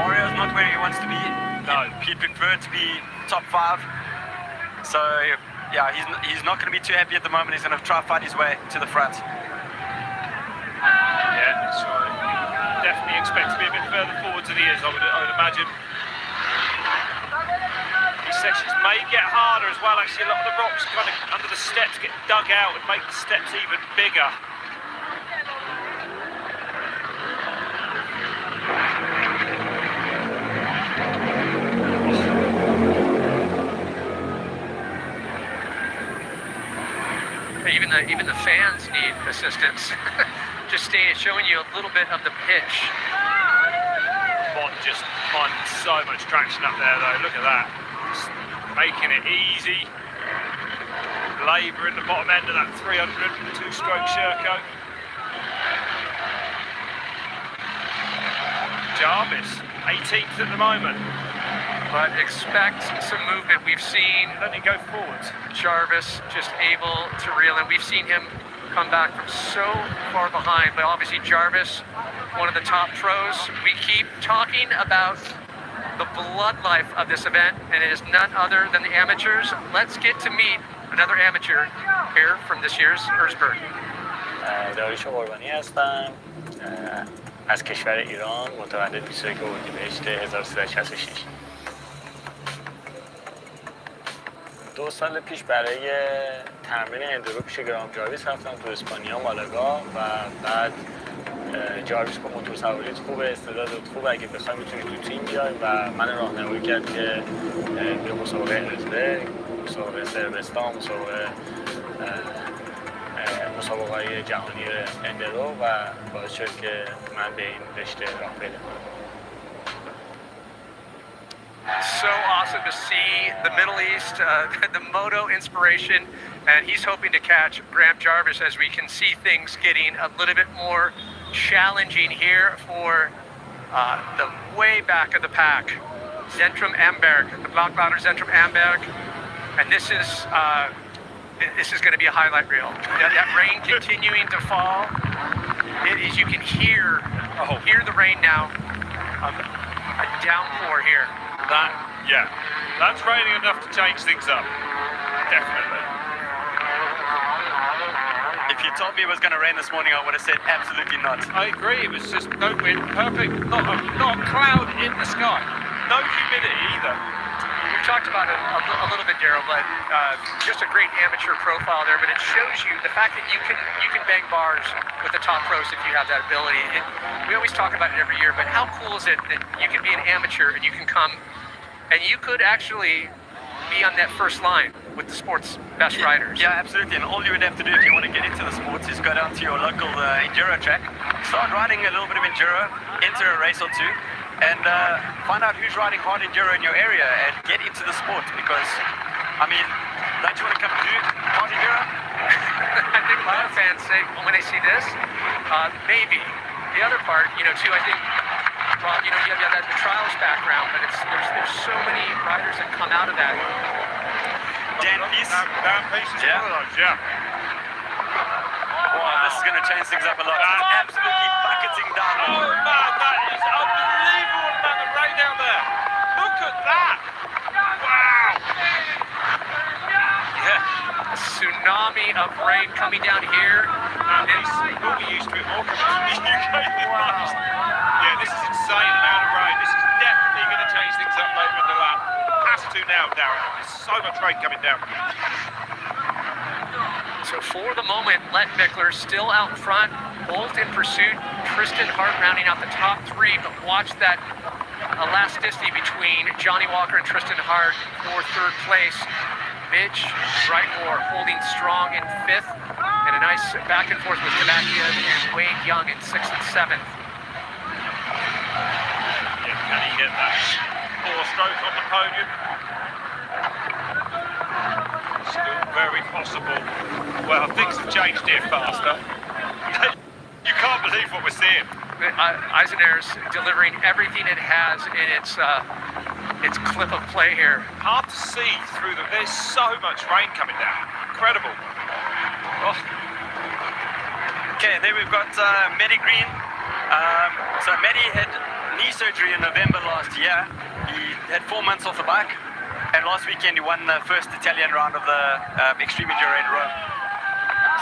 Mario's not where he wants to be. No, he'd prefer to be top 5. So yeah, he's not going to be too happy at the moment. He's going to try to fight his way to the front. Yeah, that's right. Definitely expect to be a bit further forwards than he is, I would imagine. He's sections may get harder as well. Actually, a lot of the rocks kind of under the steps get dug out and make the steps even bigger. Even the fans need assistance. Just showing you a little bit of the pitch. Bond just finding so much traction up there though, look at that. Just making it easy. Labour in the bottom end of that 300 two-stroke Sherco. Jarvis, 18th at the moment. But expect some movement. We've seen Let it go forwards. Jarvis just able to reel in. We've seen him come back from so far behind, but obviously Jarvis, one of the top pros. We keep talking about the blood life of this event, and it is none other than the amateurs. Let's get to meet another amateur here from this year's Erzberg. داریوش قربانی هستم از کشور ایران، متولد 21 اردیبهشت 1366. 2 سال پیش برای تمرین اندورو پیش گرام جارویس رفتم تو اسپانیا مالاگا و بعد جارویس با موتور سواریت خوبه، استعدادت خوبه، اگه بخوای میتونی تو تیم بیای و من راهنمایی کرد که به مسابقه ارزبرگ، مسابقه سربستان، مسابقه جهانی اندورو و باعث شد که من به این رشته راه پیدا کنم. So awesome to see the Middle East, the moto inspiration, and he's hoping to catch Graham Jarvis as we can see things getting a little bit more challenging here for the way back of the pack. Centrum Am Berg, the Blackwater Centrum Am Berg, and this is going to be a highlight reel. That rain continuing to fall. You can hear the rain now. A downpour here. That's raining enough to change things up. Definitely. If you told me it was going to rain this morning, I would have said absolutely not. I agree. It was just no wind, perfect, not a cloud in the sky, no humidity either. We've talked about it a little bit, Daryl, but just a great amateur profile there. But it shows you the fact that you can bang bars with the top pros if you have that ability. We always talk about it every year, but how cool is it that you can be an amateur and you can come and you could actually be on that first line with the sport's best riders? Yeah, absolutely. And all you would have to do if you want to get into the sports is go down to your local enduro track, start riding a little bit of enduro, enter a race or two, and find out who's riding hard enduro in your area and get into the sport. Because, I mean, don't you want to come do hard enduro? I think a lot of fans say when they see this, maybe. The other part, too, I think, Rob, you have that the trials background, but there's so many riders that come out of that. Dan Peace? Dan Peace is one of those, yeah. Wow, this is going to change things up a lot. It's absolutely bucketing down. Oh man, that is unbelievable amount of rain down there. Look at that. Wow. Yeah. A tsunami of rain coming down here. We'll be used to it more coming from the UK. Wow. Yeah, this is insane amount of rain. This is definitely going to change things up later in the lap. Has to now, Darren. There's so much rain coming down. So for the moment, Lettenbichler still out in front, Bolt in pursuit, Tristan Hart rounding out the top three, but watch that elasticity between Johnny Walker and Tristan Hart for third place. Mitch Brightmore holding strong in fifth, and a nice back and forth with Kavakia and Wade Young in sixth and seventh. Yeah, can he get that 4-stroke on the podium? Still very possible. Well, things have changed here faster. You can't believe what we're seeing. Eisener's delivering everything it has in its clip of play here. Hard to see through them. There's so much rain coming down. Incredible. Oh. Okay, there we've got Manny Green. So Manny had knee surgery in November last year. He had 4 months off the bike, and last weekend he won the first Italian round of the Extreme Enduro in Rome.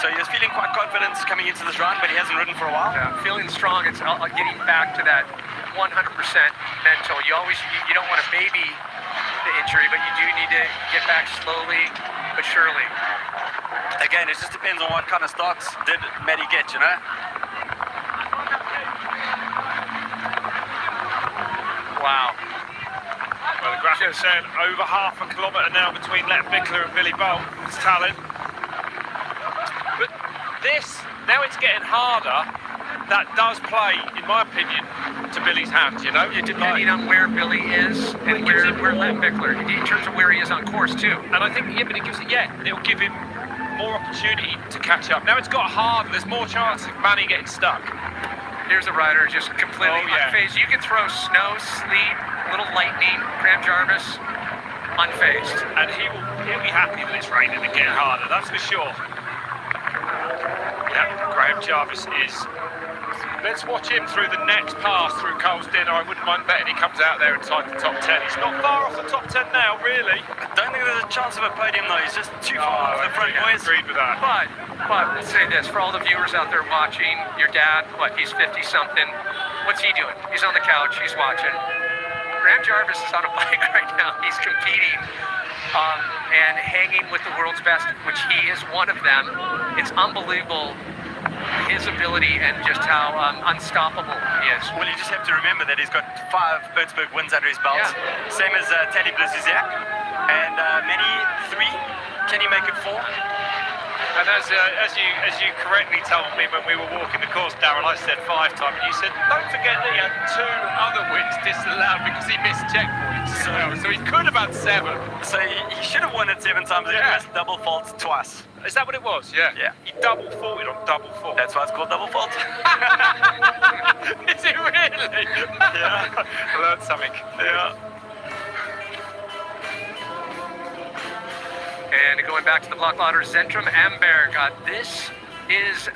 So he was feeling quite confident coming into this round, but he hasn't ridden for a while. Yeah, feeling strong. It's getting back to that 100% mental. You don't want to baby the injury, but you do need to get back slowly but surely. Again, it just depends on what kind of starts did Manny get, you know? Wow. Well, the graphic said over half a kilometre now between Lettenbichler and Billy Bolt. It's talent. But this, now it's getting harder. That does play, in my opinion, to Billy's hands, you know? Depending on where Billy is and where Lettenbichler, in terms of where he is on course too. And I think, yeah, but it gives it, it'll give him more opportunity to catch up. Now it's got harder, there's more chance of Manny getting stuck. Here's a rider just completely unfazed. You can throw snow, sleet, little lightning, Graham Jarvis, unfazed. And he'll be happy that it's raining and getting harder, that's for sure. Yeah, Graham Jarvis is. Let's watch him through the next pass through Cole's Dinner. I wouldn't mind betting he comes out there inside the top 10. He's not far off the top 10 now, really. I don't think there's a chance of a podium though. He's just too far off the front, boys. Agreed with that. But let's say this, for all the viewers out there watching, your dad, he's 50-something. What's he doing? He's on the couch, he's watching. Graham Jarvis is on a bike right now. He's competing and hanging with the world's best, which he is one of them. It's unbelievable, his ability and just how unstoppable he is. Well, you just have to remember that he's got 5 Bergsburg wins under his belt. Yeah. Same as Teddy Blazizak. And Manny 3. Can he make it 4? And as you correctly told me when we were walking the course, Darren, I said 5 times, and you said, don't forget that he had 2 other wins disallowed because he missed checkpoints. So he could have had 7. So he should have won it 7 times and he missed double faults twice. Is that what it was? Yeah. He double faulted on double fault. That's why it's called double fault. Is it really? Yeah. I learned something. Yeah. And going back to the block ladder, Centrum Am Berg. This is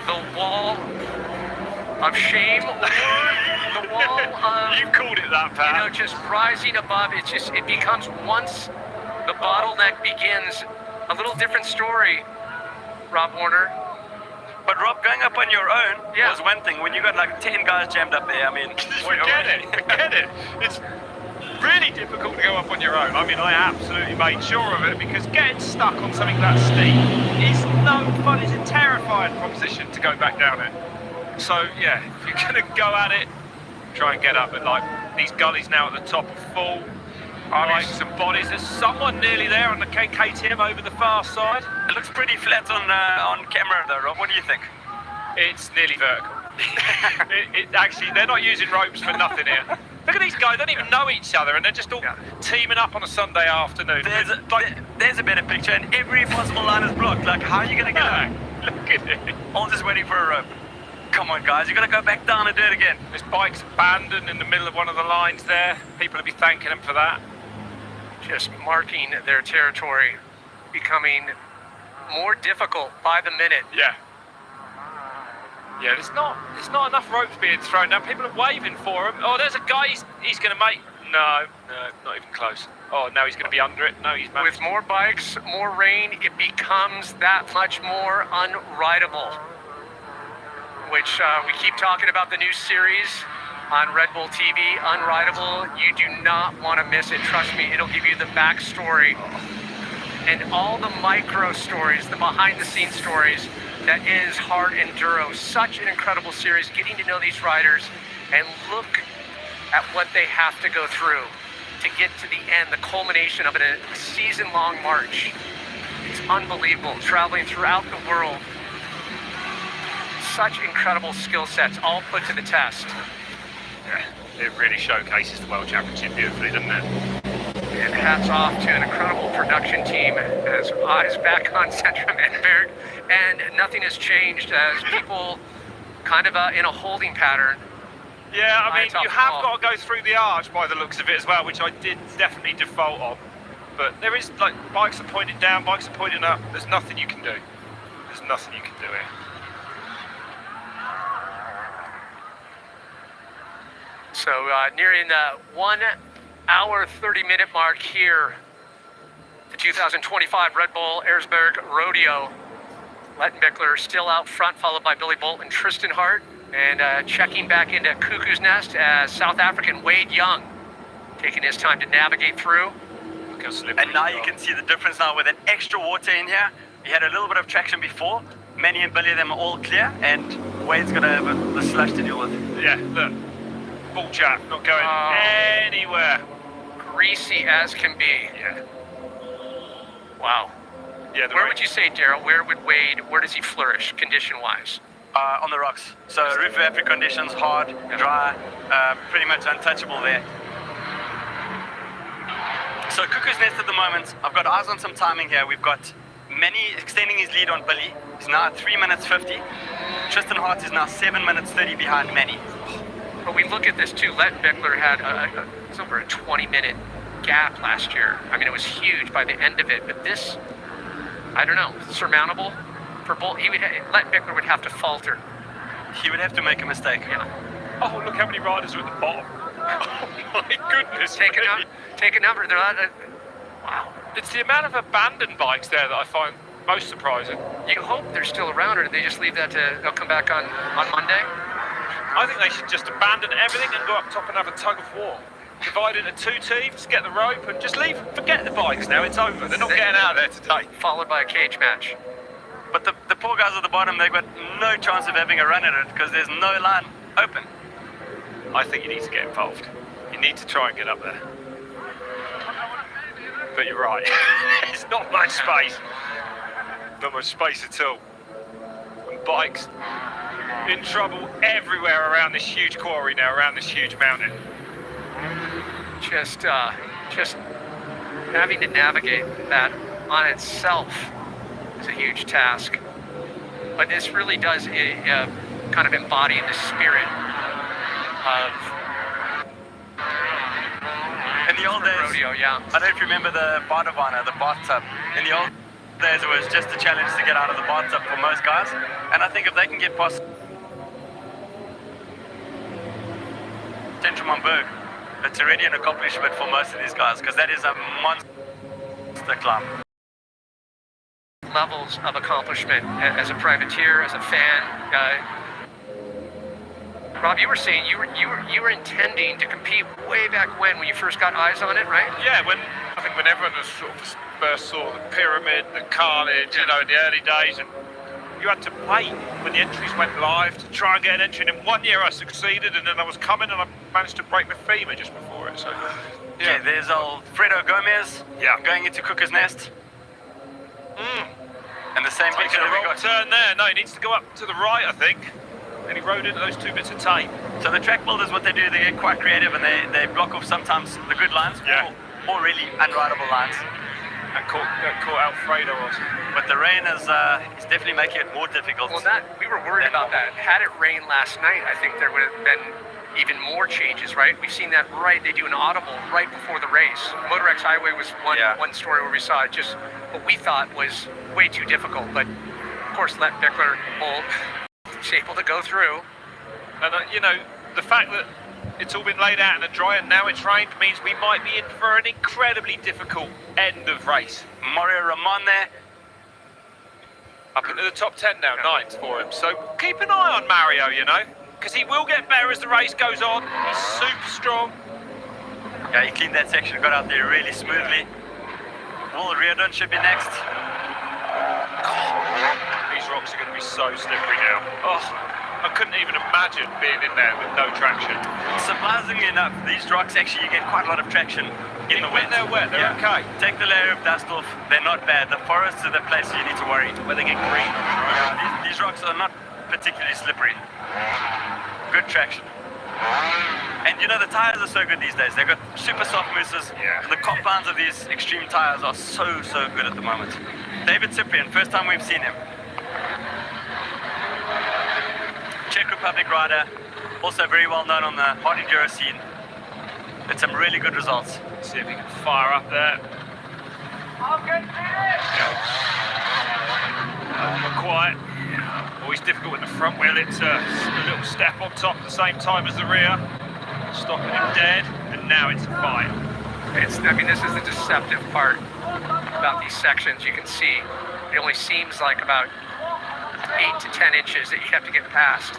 the wall of shame, or the wall of... You called it that, pal. You know, just rising above. It becomes, once the bottleneck begins, a little different story, Rob Warner. But Rob, going up on your own was one thing. When you got like 10 guys jammed up there, I mean... Forget it. It's really difficult to go up on your own. I mean, I absolutely made sure of it because getting stuck on something that steep is no fun. It's a terrifying proposition to go back down it. So, yeah, if you're going to go at it, try and get up. But, like, these gullies now at the top are full. Bikes and bodies. There's someone nearly there on the KTM over the far side. It looks pretty flat on camera, though, Rob. What do you think? It's nearly vertical. Actually, they're not using ropes for nothing here. Look at these guys, they don't even know each other and they're just all teaming up on a Sunday afternoon. There's a better picture and every possible line is blocked. Like, how are you going to get back? Look at it. All just waiting for a rope. Come on, guys, you're going to go back down and do it again. This bike's abandoned in the middle of one of the lines there. People will be thanking them for that. Just marking their territory, becoming more difficult by the minute. Yeah, there's not enough ropes being thrown down. People are waving for him. Oh, there's a guy. He's going to make. No, not even close. Oh, now he's going to be under it. No, he's managed. With more bikes, more rain, it becomes that much more unrideable. Which we keep talking about the new series on Red Bull TV, Unridable. You do not want to miss it. Trust me, it'll give you the backstory and all the micro stories, the behind-the-scenes stories that is hard enduro. Such an incredible series, getting to know these riders and look at what they have to go through to get to the end, the culmination of a season-long march. It's unbelievable, traveling throughout the world. Such incredible skill sets, all put to the test. Yeah, it really showcases the World Championship beautifully, doesn't it? And hats off to an incredible production team as eyes back on Centrum Am Berg, and nothing has changed as people kind of in a holding pattern. Yeah, I mean, you have got to go through the arch by the looks of it as well, which I did definitely default on. But there is, like, bikes are pointing down, bikes are pointing up. There's nothing you can do. There's nothing you can do here. So nearing the 1 hour 30-minute mark here, the 2025 Red Bull Erzberg Rodeo. Lettenbichler still out front, followed by Billy Bolt and Tristan Hart. And checking back into Cuckoo's Nest as South African Wade Young taking his time to navigate through. Look how slippery. And now you can see the difference now with that extra water in here. He had a little bit of traction before. Manny and Billy, them are all clear, and Wade's got to have the slush to deal with. Yeah, look. Ball chap, not going anywhere. Greasy as can be. Yeah. Wow. Yeah. Where would you say, Daryl, where would Wade, where does he flourish condition-wise? On the rocks. So roof of conditions, hard, dry, pretty much untouchable there. So Cuckoo's Nest at the moment, I've got eyes on some timing here. We've got Manny extending his lead on Billy. He's now at 3 minutes 50. Tristan Hart is now 7 minutes 30 behind Manny. But we look at this too. Lettenbichler had it was over a 20-minute gap last year. I mean, it was huge by the end of it. But this, I don't know, surmountable for both. Lettenbichler would have to falter. He would have to make a mistake. Yeah. Oh, look how many riders are at the bottom. Oh my goodness. Take a number. They're not. Wow. It's the amount of abandoned bikes there that I find most surprising. You hope they're still around, or do they just leave that they'll come back on Monday? I think they should just abandon everything and go up top and have a tug of war. Divide into 2 teams, get the rope, and just leave. Forget the bikes now, it's over. They're not getting out of there today. Followed by a cage match. But the poor guys at the bottom, they've got no chance of having a run at it because there's no line open. I think you need to get involved. You need to try and get up there. But you're right. There's not much space. Not much space at all. And bikes in trouble everywhere around this huge quarry now, around this huge mountain. Just having to navigate that on itself is a huge task. But this really does kind of embody the spirit of in the old days, rodeo, yeah. I don't know if you remember the Bardavana, the bathtub. In the old days, it was just a challenge to get out of the bathtub for most guys. And I think if they can get past Centrum Am Berg, it's already an accomplishment for most of these guys, because that is a monster climb. Levels of accomplishment as a privateer, as a fan. Rob, you were saying you were intending to compete way back when you first got eyes on it, right? Yeah, I think when everyone was sort of first saw the pyramid, the carnage, in the early days, and you had to wait when the entries went live to try and get an entry. And in 1 year I succeeded, and then I was coming and I managed to break my femur just before it. So yeah, there's Alfredo Gomez going into Cuckoo's Nest. And the same taking a wrong turn there. No, he needs to go up to the right, I think. And he rode into those 2 bits of tape. So the track builders, what they do, they get quite creative and they block off sometimes the good lines, or really unrideable lines. That caught Alfredo also. But the rain is definitely making it more difficult. Well, we were worried about that. Had it rained last night, I think there would have been even more changes, right? We've seen that they do an audible right before the race. Moto X Highway was one story where we saw it just what we thought was way too difficult, but of course Lettenbichler was able to go through. And the fact that it's all been laid out in the dry and now it's rained means we might be in for an incredibly difficult end of race. Mario Ramon there. Up into the top 10 now, 9th for him. So keep an eye on Mario, because he will get better as the race goes on. He's super strong. Yeah, he cleaned that section, got out there really smoothly. Will Riordan should be next. These rocks are going to be so slippery now. Oh, I couldn't even imagine being in there with no traction. Surprisingly enough, these rocks actually, you get quite a lot of traction in the wet. They're wet, they're okay. Take the layer of dust off, they're not bad. The forests are the place you need to worry. Where they get green. Yeah, these rocks are not particularly slippery. Good traction. And the tires are so good these days. They've got super soft mousses. Yeah. The compounds of these extreme tires are so good at the moment. David Cyprian, first time we've seen him. Czech Republic rider, also very well known on the hard enduro scene. Had some really good results. Let's see if he can fire up there. Quiet. Always difficult with the front wheel. It's a little step on top at the same time as the rear. Stopping him dead, and now it's a fight. This is the deceptive part about these sections. You can see it only seems like about 8 to 10 inches that you have to get past.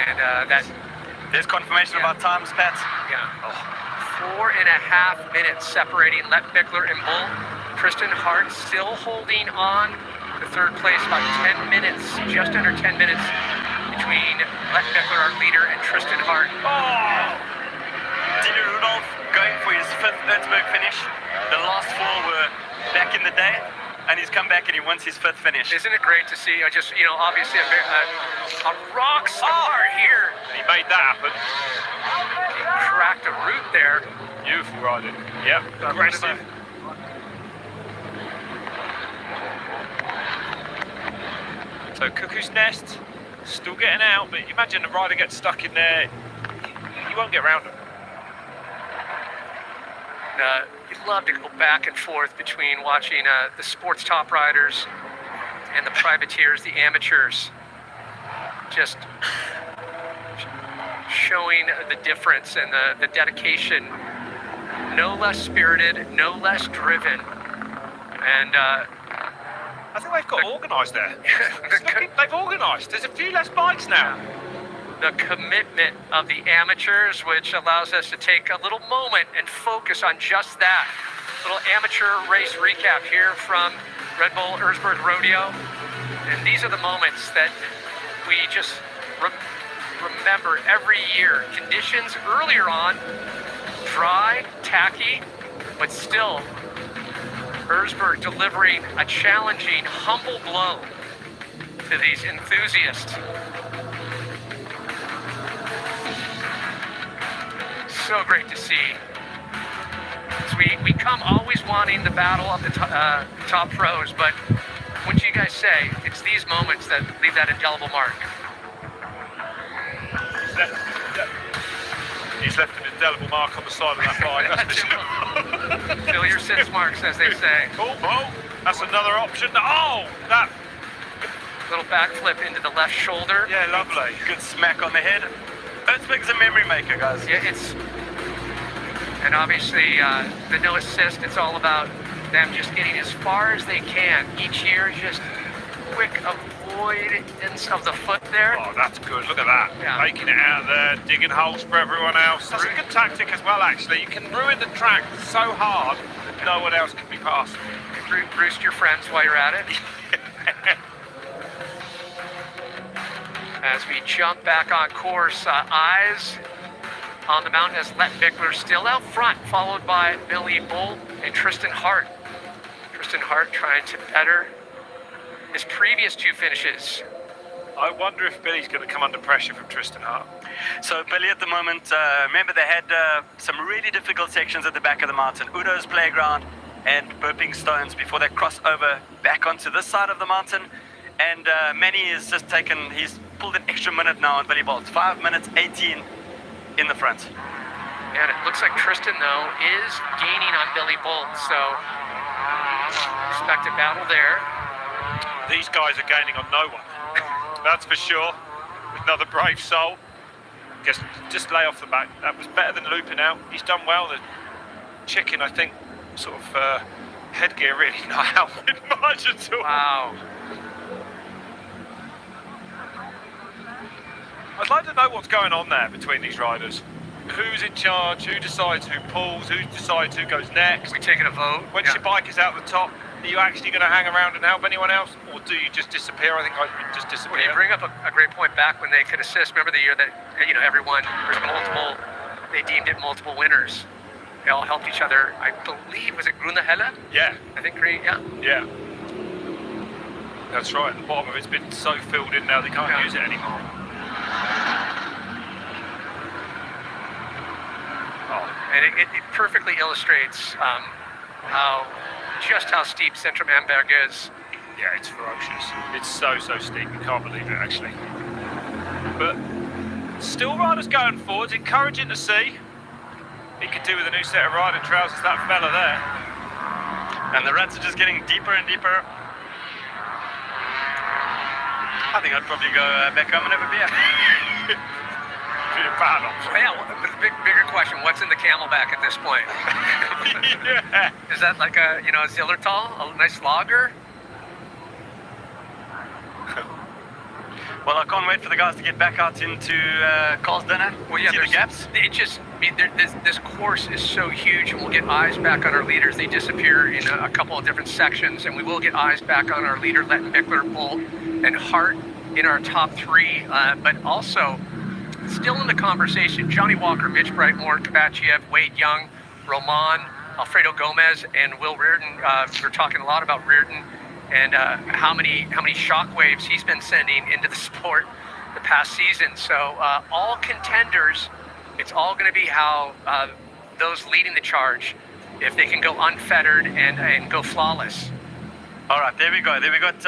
And there's confirmation about times, Pat. Yeah. 4.5 minutes separating Lettenbichler and Bull. Tristan Hart still holding on to third place, about 10 minutes, just under 10 minutes between Lettenbichler, our leader, and Tristan Hart. Oh! Dino Rudolph going for his 5th Erzberg finish. The last 4 were back in the day, and he's come back and he wants his 5th finish. Isn't it great to see? Obviously a rock star here. He made that happen. He cracked a root there. Beautiful riding. Yep, aggressive. So Cuckoo's Nest, still getting out, but imagine the rider gets stuck in there, you won't get around him. You'd love to go back and forth between watching the sports top riders and the privateers, the amateurs, just showing the difference and the dedication. No less spirited, no less driven, and I think they've got organised there. They've organised. There's a few less bikes now. The commitment of the amateurs, which allows us to take a little moment and focus on just that. Little amateur race recap here from Red Bull Erzberg Rodeo. And these are the moments that we just remember every year. Conditions earlier on, dry, tacky, but still Erzberg delivering a challenging, humble blow to these enthusiasts. So great to see. So we come always wanting the battle of the top pros, but wouldn't you guys say it's these moments that leave that indelible mark? He's left an indelible mark on the side of that bike, that's for sure. Fill your sense marks, as they say. Oh, that's another option. Oh, that little backflip into the left shoulder. Yeah, lovely. Good smack on the head. Erzberg's a memory maker, guys. Yeah, and obviously the no assist, it's all about them just getting as far as they can. Each year, just quick avoidance of the foot there. Oh, that's good. Look at that. Yeah. Making it out there, digging holes for everyone else. That's a good tactic as well, actually. You can ruin the track so hard that no one else can be passed. Roost your friends while you're at it. As we jump back on course, eyes on the mountain as Lettenbichler still out front, followed by Billy Bull and Tristan Hart. Tristan Hart trying to better his previous 2 finishes. I wonder if Billy's going to come under pressure from Tristan Hart. So Billy at the moment, remember they had some really difficult sections at the back of the mountain. Udo's playground and Burping Stones before they cross over back onto this side of the mountain. And Manny has just he's pulled an extra minute now on Billy Bolt. 5 minutes 18 in the front. And it looks like Tristan, though, is gaining on Billy Bolt, so expect a battle there. These guys are gaining on no one. That's for sure. Another brave soul. Just lay off the back. That was better than looping out. He's done well. The chicken, I think, sort of headgear really not helping much at all. Wow. I'd like to know what's going on there between these riders. Who's in charge? Who decides who pulls? Who decides who goes next? We taking a vote? Once your bike is out the top, are you actually going to hang around and help anyone else? Or do you just disappear? I think I would just disappear. Well, you bring up a great point back when they could assist. Remember the year that, everyone, there's multiple, they deemed it multiple winners. They all helped each other. I believe, was it Grunehelle? Yeah. I think Green, yeah. Yeah. That's right. The bottom of it's been so filled in now they can't use it anymore. And it perfectly illustrates just how steep Centrum Am Berg is. Yeah, it's ferocious. It's so steep. You can't believe it, actually. But still riders going forwards, encouraging to see. He could do with a new set of riding trousers, that fella there. And the ruts are just getting deeper and deeper. I think I'd probably go back home and have a beer. Yeah, the bigger question, what's in the Camelback at this point? Yeah. Is that like a Zillertal, a nice lager? Well, I can't wait for the guys to get back out into Carl's dinner. Well, yeah, see the gaps. It just, mean, this course is so huge, and we'll get eyes back on our leaders. They disappear in a couple of different sections, and we will get eyes back on our leader, Lettenbichler, Bolt, and Hart in our top three. But also, still in the conversation, Johnny Walker, Mitch Brightmore, Kabachiev, Wade Young, Roman, Alfredo Gomez, and Will Reardon. We're talking a lot about Reardon and how many shockwaves he's been sending into the sport the past season. So all contenders, it's all going to be how those leading the charge, if they can go unfettered and go flawless. All right, there we go. There we got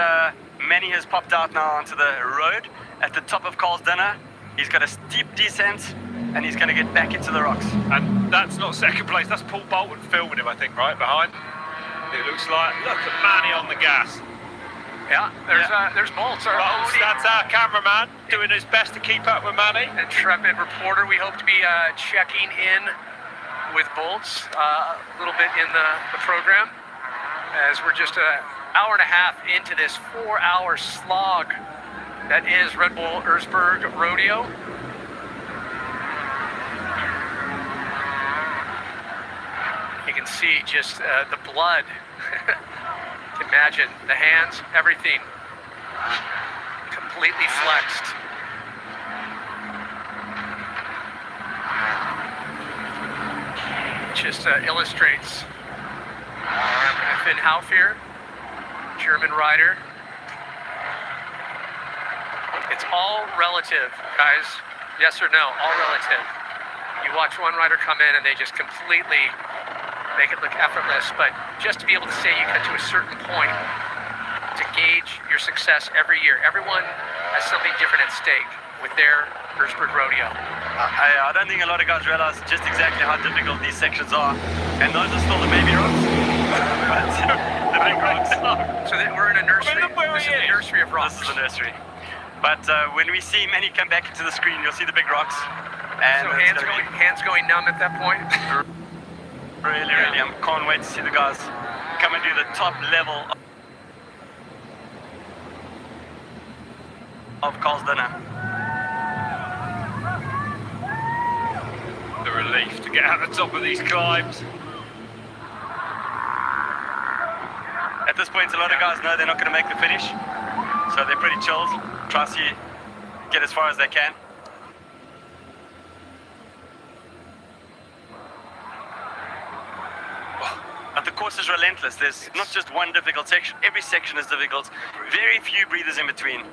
Manny has popped out now onto the road at the top of Carl's Dinner. He's got a steep descent, and he's going to get back into the rocks. And that's not second place, that's Paul Bolton filming him, I think, right behind. It looks like, look at Manny on the gas. Yeah, there's Bolts. Bolts, that's our cameraman, doing his best to keep up with Manny. Intrepid reporter, we hope to be checking in with Bolts a little bit in the program, as we're just an hour and a half into this 4-hour slog that is Red Bull Erzberg Rodeo. You can see just the blood. Imagine the hands, everything completely flexed. Just illustrates Finn Haufir, German rider. It's all relative, guys. Yes or no, all relative. You watch one rider come in and they just completely make it look effortless, but just to be able to say you got to a certain point to gauge your success every year. Everyone has something different at stake with their Erzberg Rodeo. I don't think a lot of guys realize just exactly how difficult these sections are, and those are still the baby rocks. The big rocks. So we're in a nursery. This is the nursery of rocks. This is the nursery. But when we see Manny come back into the screen, you'll see the big rocks. And so hands going numb at that point. Really, I can't wait to see the guys come and do the top level of Carl's Dinner. The relief to get out the top of these climbs. At this point, a lot of guys know they're not going to make the finish, so they're pretty chilled. Try to get as far as they can. But the course is relentless. There's not just one difficult section. Every section is difficult. Very few breathers in between.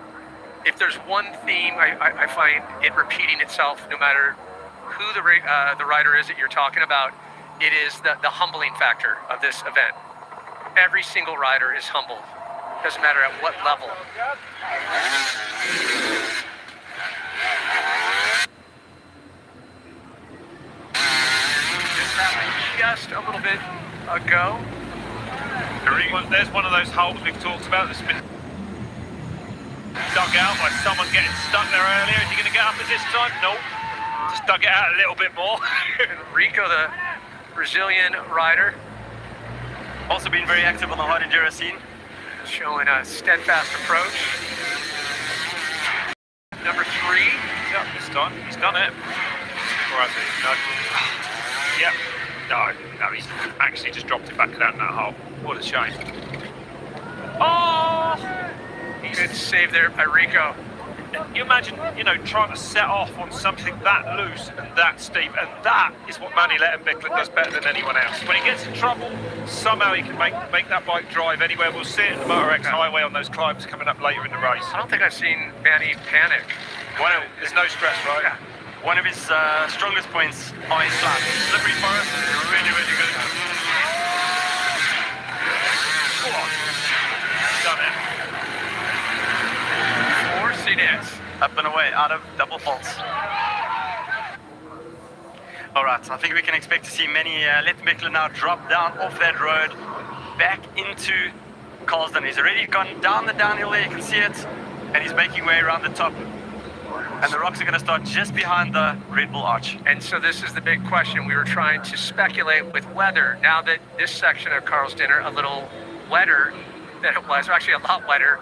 If there's one theme, I find it repeating itself no matter who the rider is that you're talking about. It is the humbling factor of this event. Every single rider is humbled. Doesn't matter at what level. This happened just a little bit ago. There's one of those holes we've talked about that's been dug out by someone getting stuck there earlier. Is he going to get up at this time? Nope. Just dug it out a little bit more. Rico, the Brazilian rider, also been very active on the hard enduro scene, showing a steadfast approach. Number 3. Yep, this time he's done it. Or has he? No. Yep. No, he's actually just dropped it back down that hole. What a shame. Oh! Good save there by Rico. You imagine, trying to set off on something that loose and that steep, and that is what Manny Lettenbichler does better than anyone else. When he gets in trouble, somehow he can make that bike drive anywhere. We'll see it in the Moto X Highway on those climbs coming up later in the race. I don't think I've seen Manny panic. Well, there's no stress, right? Yeah. One of his strongest points are his climbs. Slippery forest, really, really good. Go on. Done it. Forcing it. Up and away, out of double faults. All right, I think we can expect to see Manny Lettenbichler now drop down off that road, back into Carlsden. He's already gone down the downhill there, you can see it, and he's making way around the top. And the rocks are going to start just behind the Red Bull arch. And so this is the big question. We were trying to speculate with weather. Now that this section of Carl's Dinner a little wetter than it was, or actually a lot wetter,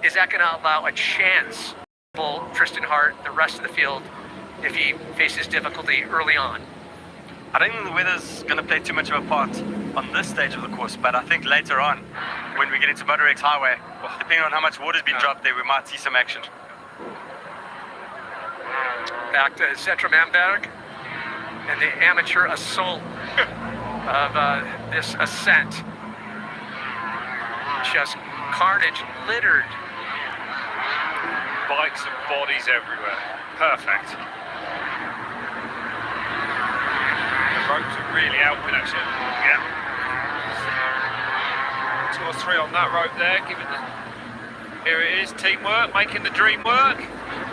is that going to allow a chance for Tristan Hart, the rest of the field, if he faces difficulty early on. I don't think the weather's going to play too much of a part on this stage of the course, but I think later on, when we get into Moto X Highway, depending on how much water's been dropped there, we might see some action. Back to Centrum Am Berg and the amateur assault of this ascent. Just carnage littered. Bikes and bodies everywhere. Perfect. The ropes are really helping actually. Yeah. 2 or 3 on that rope there, giving the... Here it is, teamwork, making the dream work.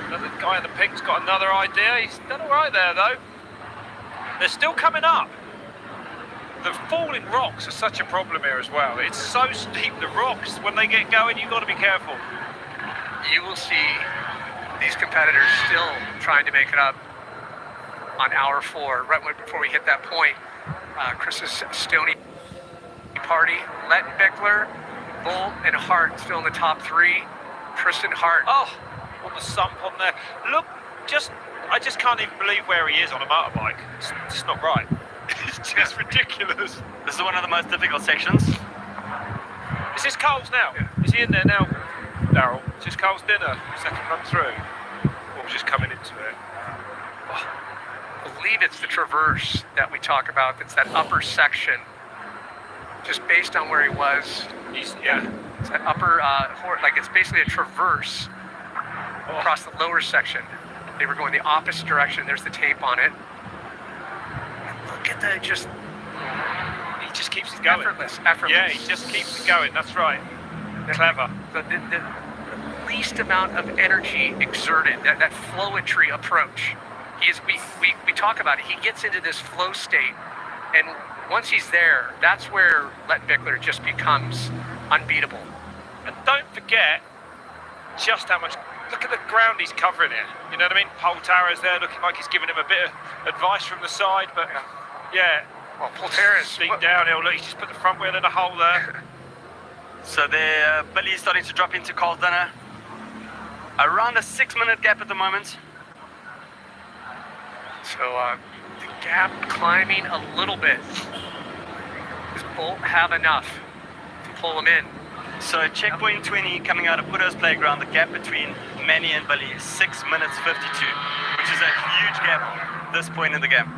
Another guy in the pink's got another idea. He's done all right there though. They're still coming up. The falling rocks are such a problem here as well. It's so steep, the rocks, when they get going, you've got to be careful. You will see these competitors still trying to make it up on hour 4, right before we hit that point. Chris's Stony party, Lettenbichler, Bolt, and Hart still in the top 3. Tristan Hart. Oh, on the sump on there. Look, I just can't even believe where he is on a motorbike. It's just not right. It's just ridiculous. This is one of the most difficult sections. Is this Cole's now? Yeah. Is he in there now, Daryl? Is this Cole's dinner? Second run through? Or just coming into it? Oh, I believe it's the traverse that we talk about. That's that upper section. Just based on where he was. Yeah. It's that upper, like it's basically a traverse across the lower section. They were going the opposite direction. There's the tape on it. Look at that, just... He just keeps it going. Effortless. Yeah, he just keeps it going, that's right. Clever. The least amount of energy exerted, that flowetry approach. We talk about it, he gets into this flow state, and once he's there, that's where Lettenbichler just becomes unbeatable. And don't forget just how much... Look at the ground he's covering here. You know what I mean? Poltara's there looking like he's giving him a bit of advice from the side, but yeah. Well, Poltara's... Steep downhill, look, he's just put the front wheel in a hole there. So there, Billy's starting to drop into Carl's dinner. Around a 6-minute gap at the moment. So the gap climbing a little bit. Does Bolt have enough to pull him in? So checkpoint 20 coming out of Podium's playground, the gap between Manny and Billy is 6 minutes 52, which is a huge gap at this point in the game.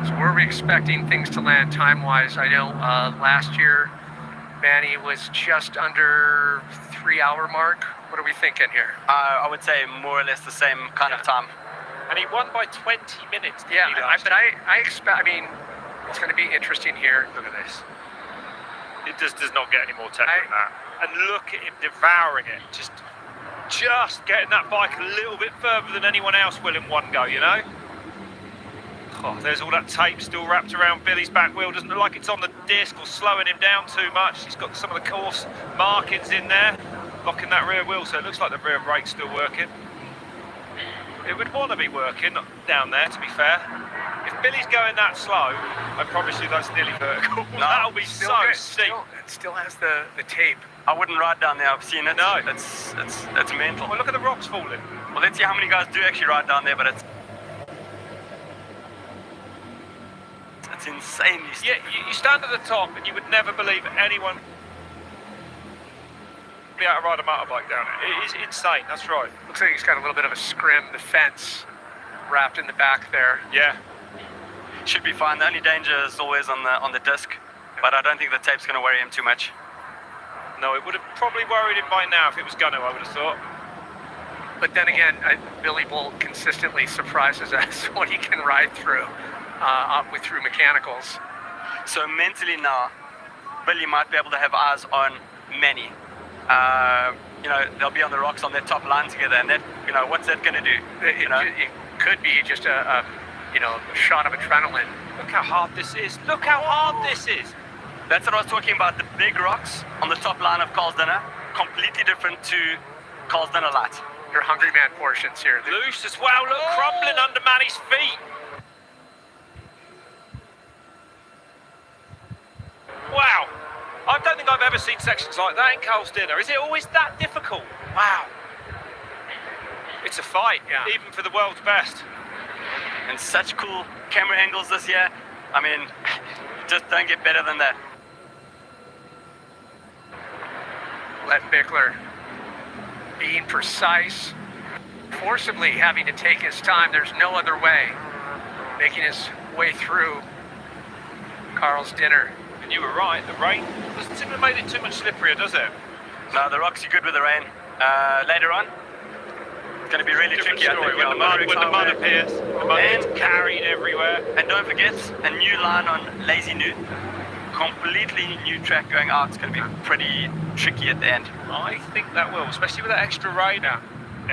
So were we expecting things to land time-wise? I know last year Manny was just under 3-hour mark. What are we thinking here? I would say more or less the same kind of time. And he won by 20 minutes. Yeah, but I expect, I mean, it's going to be interesting here. Look at this. It just does not get any more tech than that. And look at him devouring it. Just getting that bike a little bit further than anyone else will in one go, you know? Oh, there's all that tape still wrapped around Billy's back wheel. Doesn't look like it's on the disc or slowing him down too much. He's got some of the course markings in there, locking that rear wheel, so it looks like the rear brake's still working. It would want to be working down there, to be fair. If Billy's going that slow, I promise you that's nearly vertical. No, that'll be so steep. It still has the tape. I wouldn't ride down there, I've seen it. No. It's mental. Well, look at the rocks falling. Well, let's see how many guys do actually ride down there, but it's insanely steep. Yeah, you stand at the top and you would never believe anyone be able to ride a motorbike down it. It is insane, that's right. Looks like he's got a little bit of a scrim, the fence wrapped in the back there. Yeah. Should be fine. The only danger is always on the disc, but I don't think the tape's going to worry him too much. No, it would have probably worried him by now if it was going to, I would have thought. But then again, Billy Bolt consistently surprises us what he can ride through through mechanicals. So mentally now, Billy might be able to have eyes on Manny. You know, they'll be on the rocks on their top line together, and that, you know, what's that going to do? It could be just a shot of adrenaline. Look how hard this is. Look how hard this is. That's what I was talking about. The big rocks on the top line of Carl's dinner, completely different to Carl's dinner light. Your hungry man portions here. Loose as well. Look, crumbling under Manny's feet. Wow. I don't think I've ever seen sections like that in Carl's dinner. Is it always that difficult? Wow. It's a fight, even for the world's best. And such cool camera angles this year. I mean, just don't get better than that. Lettenbichler being precise, forcibly having to take his time. There's no other way. Making his way through Carl's dinner. And you were right, the rain doesn't seem to have made it too much slipperier, does it? No, the rocks are good with the rain. Later on, it's going to be really tricky. I think, when the mud appears, the mud is carried everywhere. And don't forget, a new line on Lazy New. Completely new track going out. It's going to be pretty tricky at the end. I think that will, especially with that extra rain. A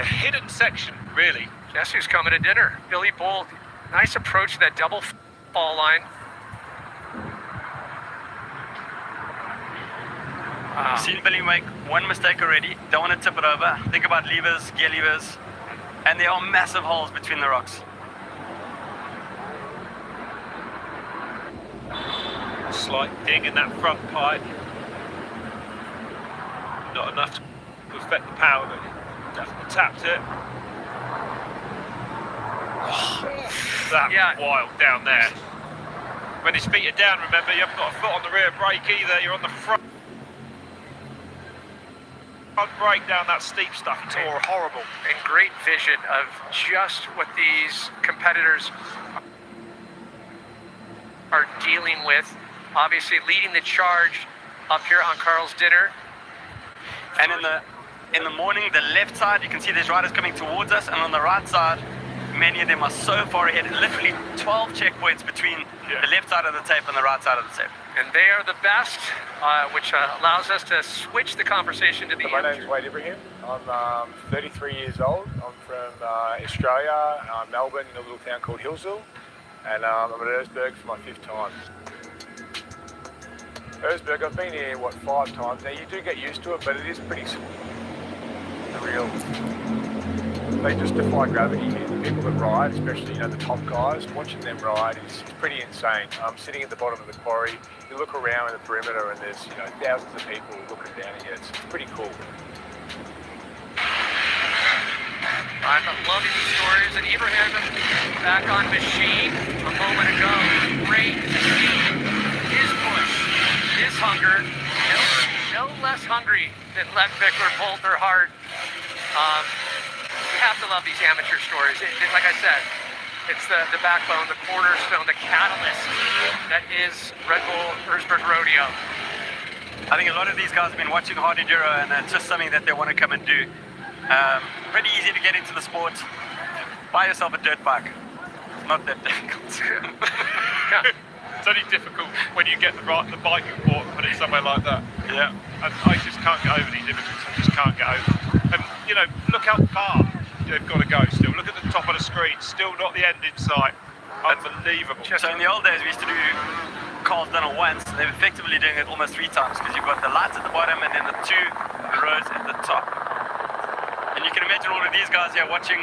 hidden section, really. Guess who's coming to dinner? Billy Bolt. Nice approach to that double fall line. I've seen Billy make one mistake already. Don't want to tip it over. Think about levers, gear levers. And there are massive holes between the rocks. Slight dig in that front pipe. Not enough to affect the power, but definitely tapped it. That wild down there. When his feet are down, remember, you haven't got a foot on the rear brake either, you're on the front brake down that steep stuff. It's all horrible. And great vision of just what these competitors are dealing with. Obviously leading the charge up here on Carl's dinner. And in the morning, the left side, you can see there's riders coming towards us, and on the right side, many of them are so far ahead. Literally 12 checkpoints between the left side of the tape and the right side of the tape. And they are the best, which allows us to switch the conversation to the My name is Wade Ibrahim. I'm 33 years old. I'm from Australia, Melbourne, in a little town called Hillsville. And I'm at Erzberg for my 5th time. Erzberg, I've been here, 5 times. Now, you do get used to it, but it is pretty surreal. They just defy gravity here. The people that ride, especially, the top guys, watching them ride is pretty insane. I'm sitting at the bottom of the quarry. You look around in the perimeter and there's, thousands of people looking down here. It's pretty cool. I'm loving the stories. And Ibrahim back on machine a moment ago. Great to see his push, his hunger. No less hungry than Lettenbichler, Bolt, or Hart. You have to love these amateur stories. Like I said, it's the backbone, the cornerstone, the catalyst that is Red Bull Erzberg Rodeo. I think a lot of these guys have been watching hard enduro, and it's just something that they want to come and do. Pretty easy to get into the sport. Buy yourself a dirt bike. It's not that difficult. It's only difficult when you get the bike you bought and put it somewhere like that. Yeah. And I just can't get over these images. I just can't get over them. And, look how far they've got to go still. Look at the top of the screen. Still not the end in sight. Unbelievable. So in the old days, we used to do Carl's dinner once. They're effectively doing it almost 3 times because you've got the lights at the bottom and then the 2 rows at the top. And you can imagine all of these guys here watching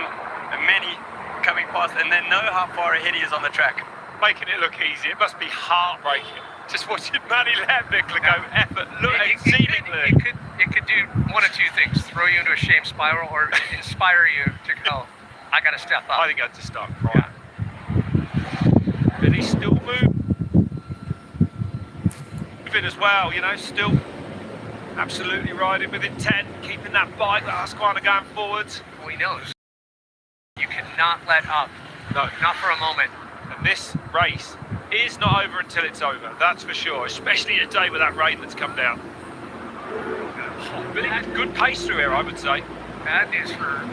Manny coming past, and they know how far ahead he is on the track. Making it look easy. It must be heartbreaking. Just watching Manny Lettenbichler go effort. Look, exceedingly. It could do one of 2 things: throw you into a shame spiral, or inspire you to go, I got to step up. I think I'd just start crying. But he's still moving as well, still absolutely riding with intent, keeping that bike, that Husqvarna going forwards. Well, he knows you cannot let up. No. Not for a moment. And this race is not over until it's over, that's for sure, especially today with that rain that's come down. Really good pace through here, I would say. That is for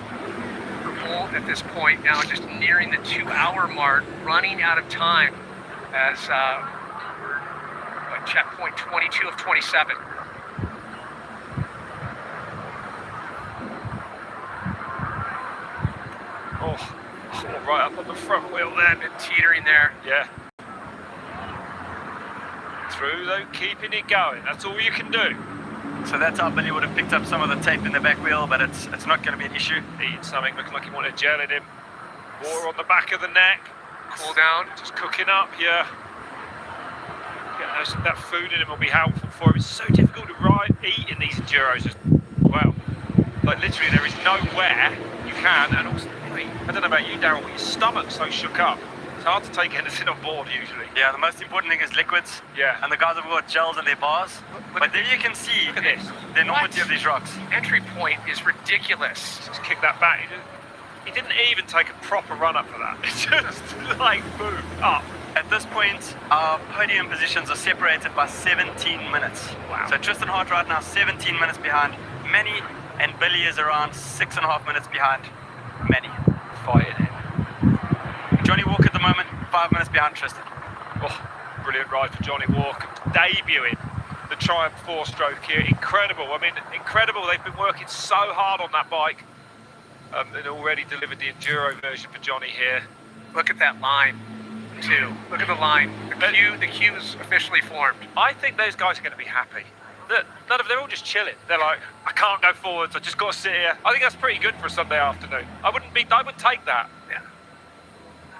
Bolt at this point now, just nearing the 2-hour mark, running out of time as we're at checkpoint 22 of 27. Oh, right up on the front wheel there. Been teetering there. Yeah. Through though, keeping it going. That's all you can do. So that's how Billy would have picked up some of the tape in the back wheel, but it's not going to be an issue. Eating something, looking like he wanted gel in him. Water on the back of the neck. Cool down. Just cooking up here. Getting that food in him will be helpful for him. It's so difficult to eat in these enduros as well. Like literally there is nowhere you can, and also, I don't know about you, Darryl, but your stomach's so shook up. It's hard to take anything on board usually. Yeah, the most important thing is liquids. Yeah. And the guys have got gels in their bars. But there you can see the enormity of these rocks. Entry point is ridiculous. Just kick that back. He didn't even take a proper run up for that. It's just like boom, up. At this point, our podium positions are separated by 17 minutes. Wow. So Tristan Hart right now 17 minutes behind Manny, and Billy is around 6.5 minutes behind Manny. Fighting it. Johnny Walker at the moment, 5 minutes behind Tristan. Oh, brilliant ride for Johnny Walker. Debuting the Triumph 4-stroke here. Incredible. I mean, incredible. They've been working so hard on that bike. And already delivered the enduro version for Johnny here. Look at that line, too. Look at the line. The queue is officially formed. I think those guys are going to be happy. They're all just chilling. They're like, I can't go forwards. I just got to sit here. I think that's pretty good for a Sunday afternoon. I would take that. Yeah.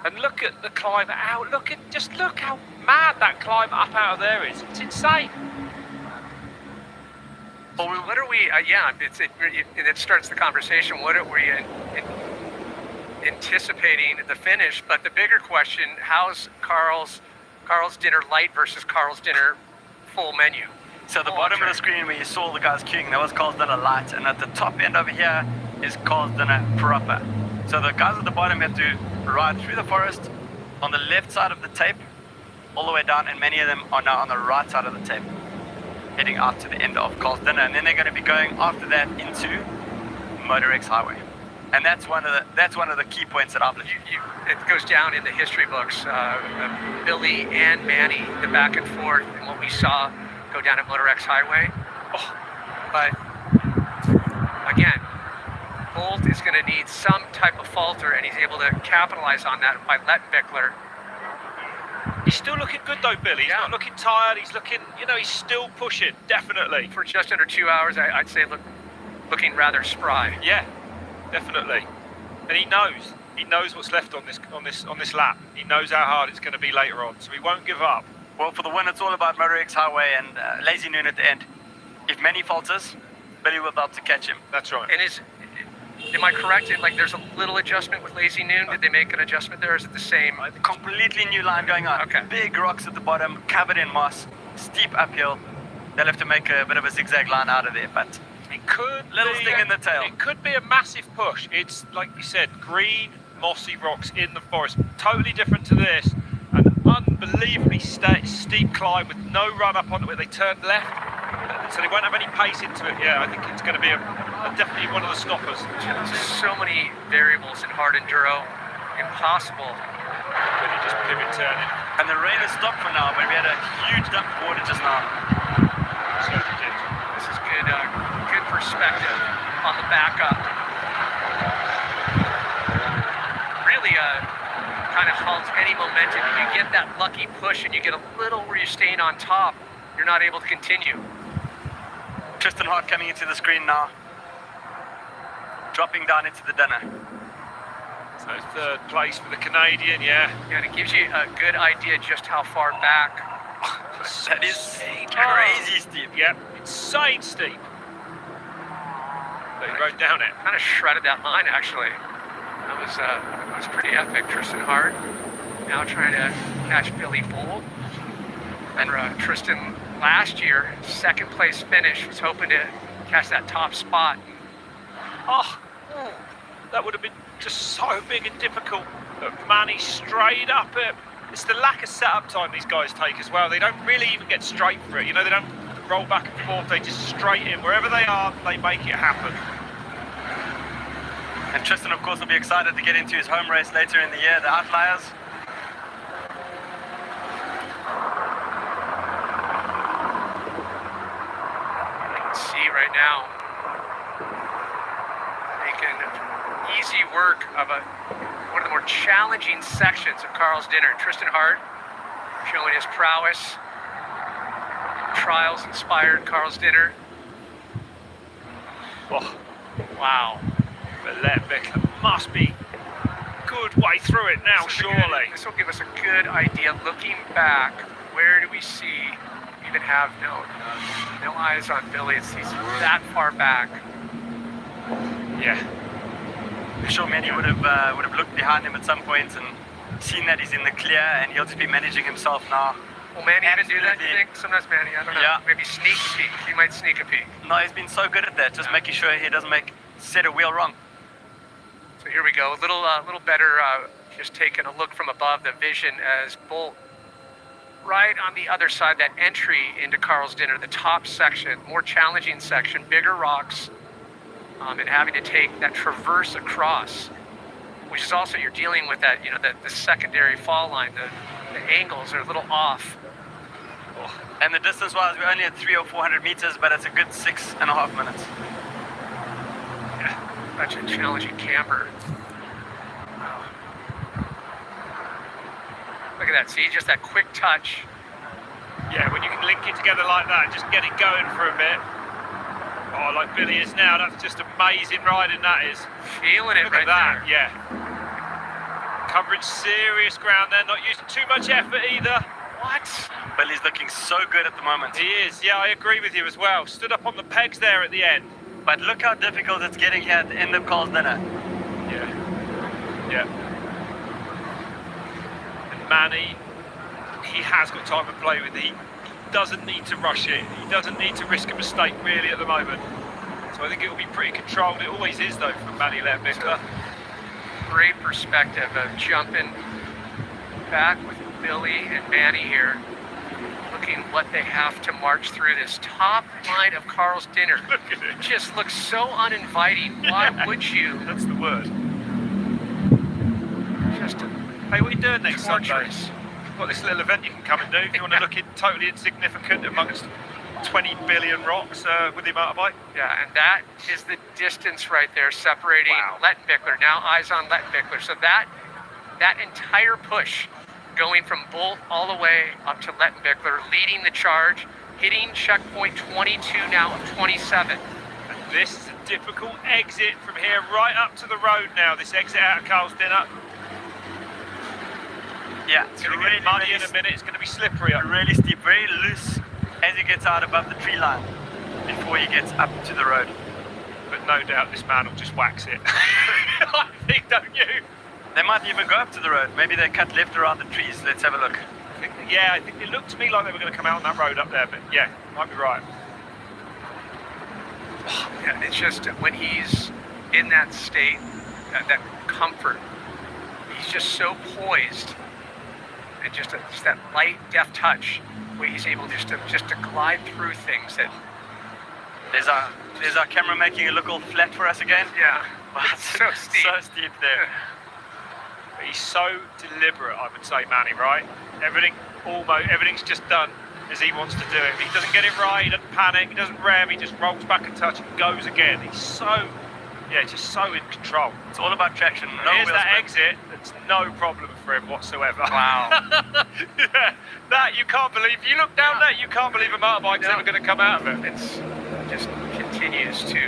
And look at the climb out. Just look how mad that climb up out of there is. It's insane. Well, what are we? It starts the conversation. What are we anticipating the finish? But the bigger question: how's Carl's dinner light versus Carl's dinner full menu? So the bottom of the screen where you saw the guys queuing, that was Carl's dinner light, and at the top end over here is Carl's dinner proper. So the guys at the bottom have to ride through the forest on the left side of the tape, all the way down, and many of them are now on the right side of the tape, heading out to the end of Carl's dinner, and then they're going to be going after that into Moto X Highway, and that's one of the key points that I've lived. It goes down in the history books. Billy and Manny, the back and forth, and what we saw go down at Moto X Highway. Oh, but again, Bolt is going to need some type of falter, and he's able to capitalize on that by Lettenbichler. He's still looking good though, Billy. He's not looking tired. He's looking, he's still pushing, definitely. For just under 2 hours, I'd say looking rather spry. Yeah, definitely. And he knows what's left on this lap. He knows how hard it's going to be later on, so he won't give up. Well, for the win, it's all about Moto X Highway and lazy noon at the end. If Manny falters, Billy will be able to catch him. That's right. And am I correct in there's a little adjustment with lazy noon? Did they make an adjustment there, or is it the same? Completely new line going on. Okay. Big rocks at the bottom, covered in moss, steep uphill. They'll have to make a bit of a zigzag line out of there, but it could little sting in the tail. It could be a massive push. It's like you said, green, mossy rocks in the forest, totally different to this. An unbelievably steep climb with no run up on it where they turned left, so they won't have any pace into it. Yeah, I think it's going to be definitely one of the stoppers. So many variables in hard enduro, impossible. Really just pivot turning. And the rain has stopped for now, but we had a huge dump of water just now. So they did. This is good perspective on the backup. Really kind of halts any momentum. If you get that lucky push and you get a little where you're staying on top, you're not able to continue. Tristan Hart coming into the screen now, dropping down into the dinner. So third place for the Canadian, yeah. And it gives you a good idea just how far back. That is crazy steep. Yep, insane steep. But he rode down it. Kind of shredded that line, actually. That was pretty epic. Tristan Hart now trying to catch Billy Bolt. And Tristan last year, second place finish, was hoping to catch that top spot. Oh, that would have been just so big and difficult. But Manny straight up it. It's the lack of setup time these guys take as well. They don't really even get straight for it. They don't roll back and forth. They just straight in. Wherever they are, they make it happen. And Tristan, of course, will be excited to get into his home race later in the year, the Outliers. You can see right now, making easy work of one of the more challenging sections of Carl's dinner. Tristan Hart showing his prowess. Trials inspired Carl's dinner. Oh, wow. But Lettenbichler must be good way through it now, surely. This will give us a good idea. Looking back, where do we see? Even have no eyes on Billy. He's that far back. Yeah. I'm sure Manny would have looked behind him at some point and seen that he's in the clear, and he'll just be managing himself now. Will Manny even do that, you think? Sometimes Manny, I don't know. Yeah. Maybe sneak a peek. He might sneak a peek. No, he's been so good at that, just making sure he doesn't set a wheel wrong. So here we go, a little better, just taking a look from above the vision as Bolt, right on the other side, that entry into Carl's Dinner, the top section, more challenging section, bigger rocks, and having to take that traverse across, which is also, you're dealing with that, the secondary fall line, the angles are a little off. And the distance-wise, we're only at 300 or 400 meters, but it's a good 6.5 minutes. Yeah, such a challenging camber. Wow. Look at that, see, just that quick touch. Yeah, when you can link it together like that, just get it going for a bit. Oh, like Billy is now, that's just amazing riding, that is. Feeling it. Look at that, yeah. Covering serious ground there, not using too much effort either. What? Billy's looking so good at the moment. He is, yeah, I agree with you as well. Stood up on the pegs there at the end. But look how difficult it's getting here at the end of Carl's Dinner. Yeah. And Manny, he has got time to play with. He doesn't need to rush it. He doesn't need to risk a mistake really at the moment. So I think it will be pretty controlled. It always is though from Manny Lettenbichler. Great perspective of jumping back with Billy and Manny here, looking what they have to march through this top line of Carl's Dinner. Look at it. Just looks so uninviting. Why would you? That's the word. Just hey, what are you doing next Sunday? torturous. You've got this little event you can come and do if you want to look totally insignificant amongst 20 billion rocks with the motorbike. Yeah, and that is the distance right there separating Lettenbichler. Now eyes on Lettenbichler. So that entire push going from Bolt all the way up to Lettenbichler, leading the charge, hitting checkpoint 22 now of 27. And this is a difficult exit from here right up to the road now, this exit out of Carl's Dinner. Yeah, It's going to get muddy in a minute, it's going to be slippery up. Really steep, very loose as he gets out above the tree line before he gets up to the road. But no doubt this man will just wax it. I think, don't you? They might even go up to the road. Maybe they cut left around the trees. Let's have a look. I think it looked to me like they were going to come out on that road up there, but yeah, might be right. Yeah, it's just when he's in that state, that comfort, he's just so poised, and just that light, deft touch, where he's able just to glide through things. That there's our camera making it look all flat for us again. Yeah, it's so steep. So steep there. He's so deliberate, I would say, Manny, right? Everything's just done as he wants to do it. He doesn't get it right, he doesn't panic, he doesn't ram, he just rolls back a touch and goes again. He's just so in control. It's all about traction. No here's that exit, it's no problem for him whatsoever. Wow. Yeah, that you can't believe. You look down there, you can't believe a motorbike's ever going to come out of it. It's just continues to,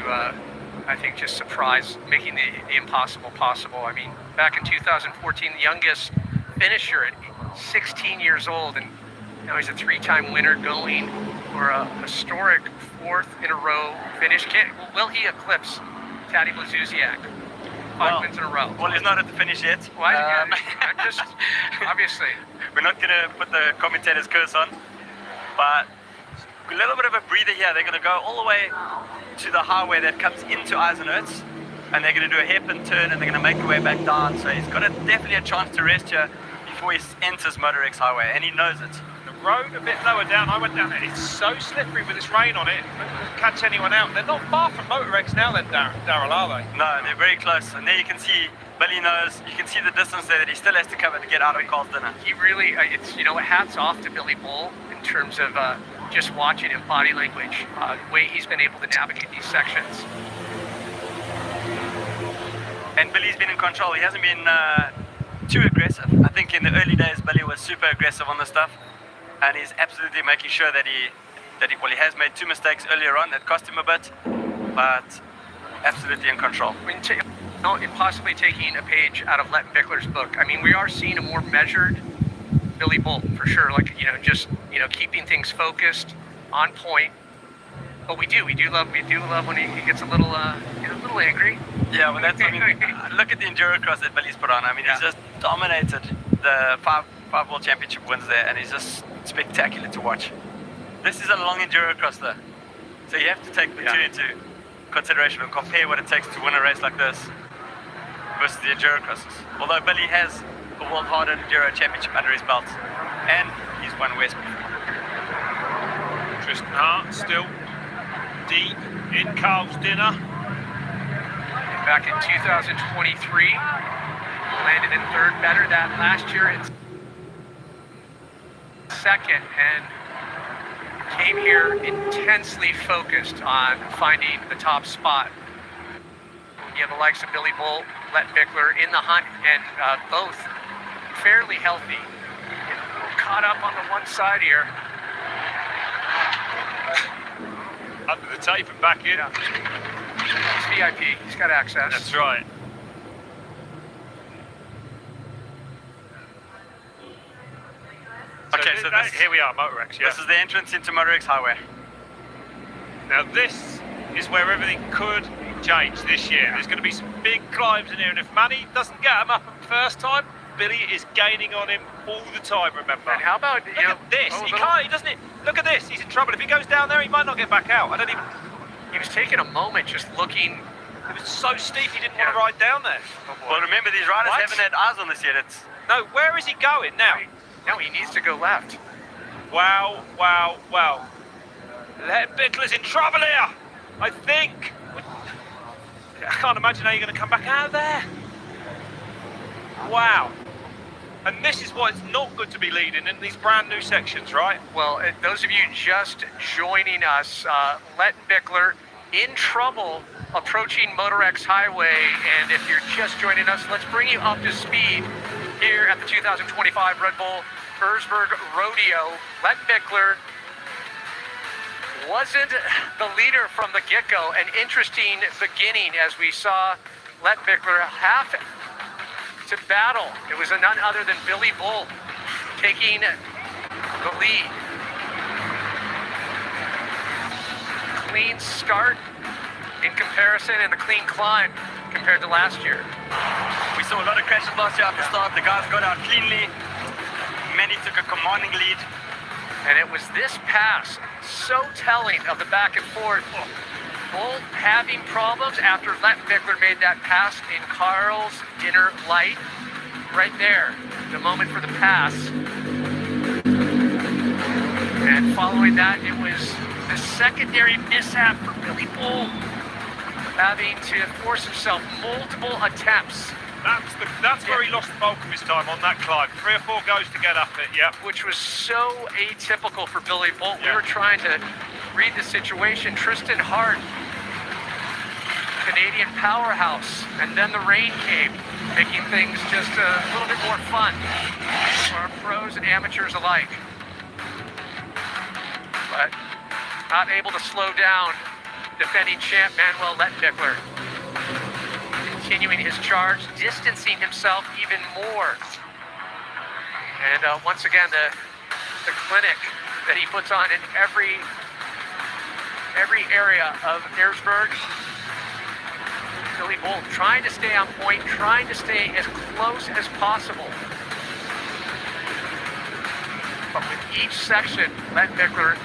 I think, just surprise, making the impossible possible. I mean, back in 2014, the youngest finisher at 16 years old, and now he's a three-time winner going for a historic fourth in a row finish. Will he eclipse Taddy Blazusiak? Five wins in a row. Well, he's not at the finish yet. Why? I'm just, obviously. We're not going to put the commentator's curse on, but a little bit of a breather here. They're going to go all the way to the highway that comes into Eisenherz, and they're going to do a hairpin turn, and they're going to make their way back down. So he's got definitely a chance to rest here before he enters Moto X Highway, and he knows it. The road a bit lower down, I went down it. It's so slippery with this rain on it. It doesn't catch anyone out. They're not far from Moto X now then, Daryl, are they? No, they're very close. And there you can see Billy knows. You can see the distance there that he still has to cover to get out of Carl's Dinner. He really, it's, hats off to Billy Bull in terms of just watching him body language, the way he's been able to navigate these sections. And Billy's been in control. He hasn't been too aggressive. I think in the early days, Billy was super aggressive on the stuff, and he's absolutely making sure that he has made two mistakes earlier on that cost him a bit, but absolutely in control. I mean, possibly taking a page out of Lettenbichler's book. I mean, we are seeing a more measured Billy Bolt for sure. Like, just keeping things focused, on point, But we do love when he gets a little angry. Yeah, well, that's, I mean, look at the Enduro Cross that Billy's put on. I mean, he's just dominated the five World Championship wins there, and he's just spectacular to watch. This is a long Enduro Cross, though. So you have to take the two into consideration and compare what it takes to win a race like this versus the Enduro Crosses. Although Billy has the World Hard Enduro Championship under his belt, and he's won West before. Tristan Hart still deep in Carl's dinner. Back in 2023, landed in third, better than last year in second, and came here intensely focused on finding the top spot. You have the likes of Billy Bull, Lettenbichler in the hunt, and both fairly healthy. Caught up on the one side here. Under the tape and back in. Yeah. He's VIP, he's got access. That's right. Okay, so here we are, Moto X, yeah. This is the entrance into Moto X Highway. Now this is where everything could change this year. There's going to be some big climbs in here, and if Manny doesn't get him up the first time, Billy is gaining on him all the time, remember? And how about, look at this, he doesn't, look at this, he's in trouble. If he goes down there, he might not get back out. He was taking a moment just looking. It was so steep, he didn't want to ride down there. Well, remember, these riders haven't had eyes on this yet. No, where is he going now? Now he needs to go left. Wow. Lettenbichler's in trouble here, I think. I can't imagine how you're going to come back out of there. Wow. And this is why it's not good to be leading in these brand new sections, right? Well, those of you just joining us, Lettenbichler in trouble approaching Moto X Highway, and if you're just joining us, let's bring you up to speed here at the 2025 Red Bull Erzberg Rodeo. Lettenbichler wasn't the leader from the get-go. An interesting beginning as we saw Lettenbichler have to battle. It was none other than Billy Bull taking the lead. Clean start in comparison, and the clean climb compared to last year. We saw a lot of crashes last year at the start. The guys got out cleanly. Manny took a commanding lead. And it was this pass, so telling of the back and forth. Bull having problems after Lettenbichler made that pass in Carl's inner light. Right there, the moment for the pass. And following that, it was the secondary mishap for Billy Bull, having to force himself multiple attempts. That's where he lost the bulk of his time, on that climb. 3 or 4 goes to get up it, yeah. Which was so atypical for Billy Bull. We were trying to read the situation. Tristan Hart, Canadian powerhouse, and then the rain came, making things just a little bit more fun for our pros and amateurs alike. But not able to slow down defending champ Manuel Lettenbichler. Continuing his charge, distancing himself even more. And once again, the clinic that he puts on in every area of Erzberg. Billy Bull trying to stay on point, trying to stay as close as possible. But with each section, Lettenbichler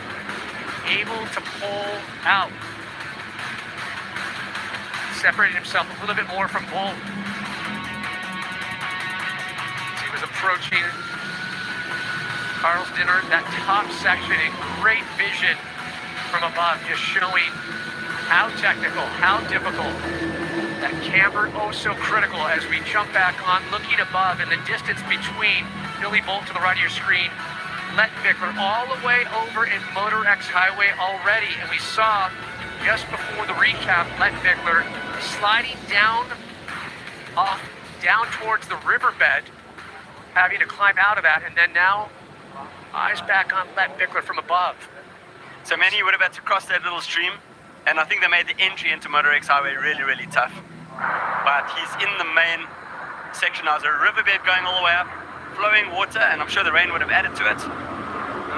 able to pull out. Separated himself a little bit more from Bull. As he was approaching Carl's dinner, that top section in great vision from above, just showing how technical, how difficult. That camber, oh so critical as we jump back on, looking above, and the distance between Billy Bull to the right of your screen, Lettenbichler all the way over in Moto X Highway already, and we saw just before the recap, Lettenbichler sliding down towards the riverbed, having to climb out of that, and then now eyes back on Lettenbichler from above. So Manny would have had to cross that little stream, and I think they made the entry into Moto X Highway really, really tough. But he's in the main section now. There's a riverbed going all the way up, flowing water, and I'm sure the rain would have added to it.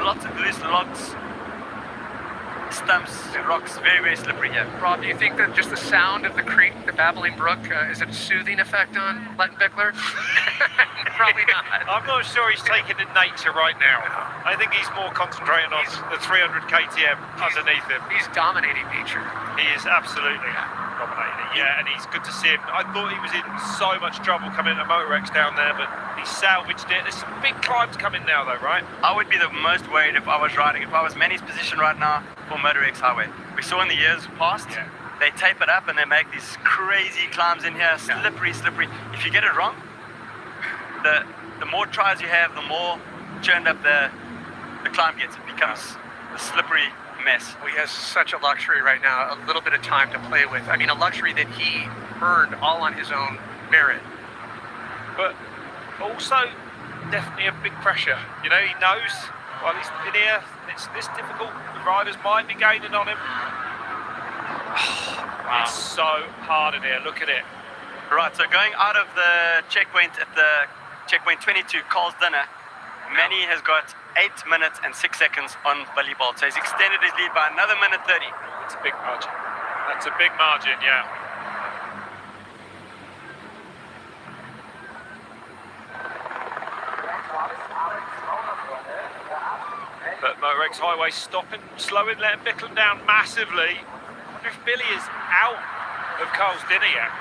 Lots of loose logs. stumps, rocks, very, very slippery here. Rob, do you think that just the sound of the creek, the babbling brook, is it a soothing effect on Lettenbichler? Probably not. I'm not sure he's taking in nature right now. I think he's more concentrating on the 300 KTM underneath him. He's dominating nature. He is absolutely dominating it, yeah, and he's good to see him. I thought he was in so much trouble coming to Moto X down there, but he salvaged it. There's some big climbs coming now though, right? I would be the most worried if I was Manny's position right now for Moto X Highway. We saw in the years past, they tape it up and they make these crazy climbs in here, slippery. If you get it wrong, the more tries you have, the more churned up the climb gets. It becomes a slippery mess. Well, he has such a luxury right now, a little bit of time to play with. I mean, a luxury that he earned all on his own merit. But also definitely a big pressure. You know, he knows while he's been here, it's this difficult. The riders might be gaining on him. Wow. It's so hard in here. Look at it. Right, so going out of the checkpoint at the checkpoint 22, Carl's dinner, Manny has got 8 minutes and 6 seconds on Billy Bolt. So he's extended his lead by another minute 30. That's a big margin. That's a big margin, yeah. But Moto X Highway stopping, slowing, Lettenbichler down massively. I wonder if Billy is out of Carl's dinner yet.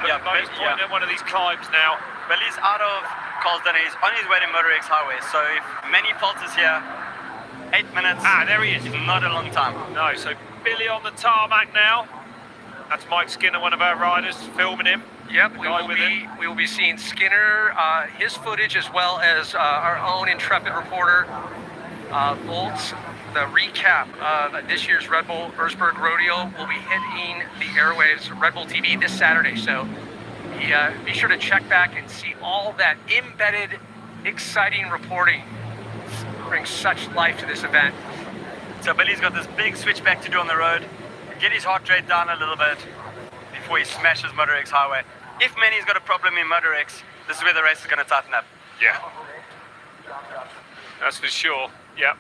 Yeah, he's pointing at one of these climbs now. Billy's out of Carl's dinner. He's on his way to Moto X Highway. So if Manny falters here, 8 minutes. There he is. Not a long time. No, so Billy on the tarmac now. That's Mike Skinner, one of our riders, filming him. Yep, we will be seeing Skinner, his footage, as well as our own intrepid reporter, Bolt's. The recap of this year's Red Bull Erzberg Rodeo will be hitting the airwaves of Red Bull TV this Saturday. So be sure to check back and see all that embedded, exciting reporting. Brings such life to this event. So Billy's got this big switchback to do on the road. Get his heart rate down a little bit before he smashes Moto X Highway. If Manny's got a problem in Moto X, this is where the race is going to tighten up. Yeah. That's for sure, yeah.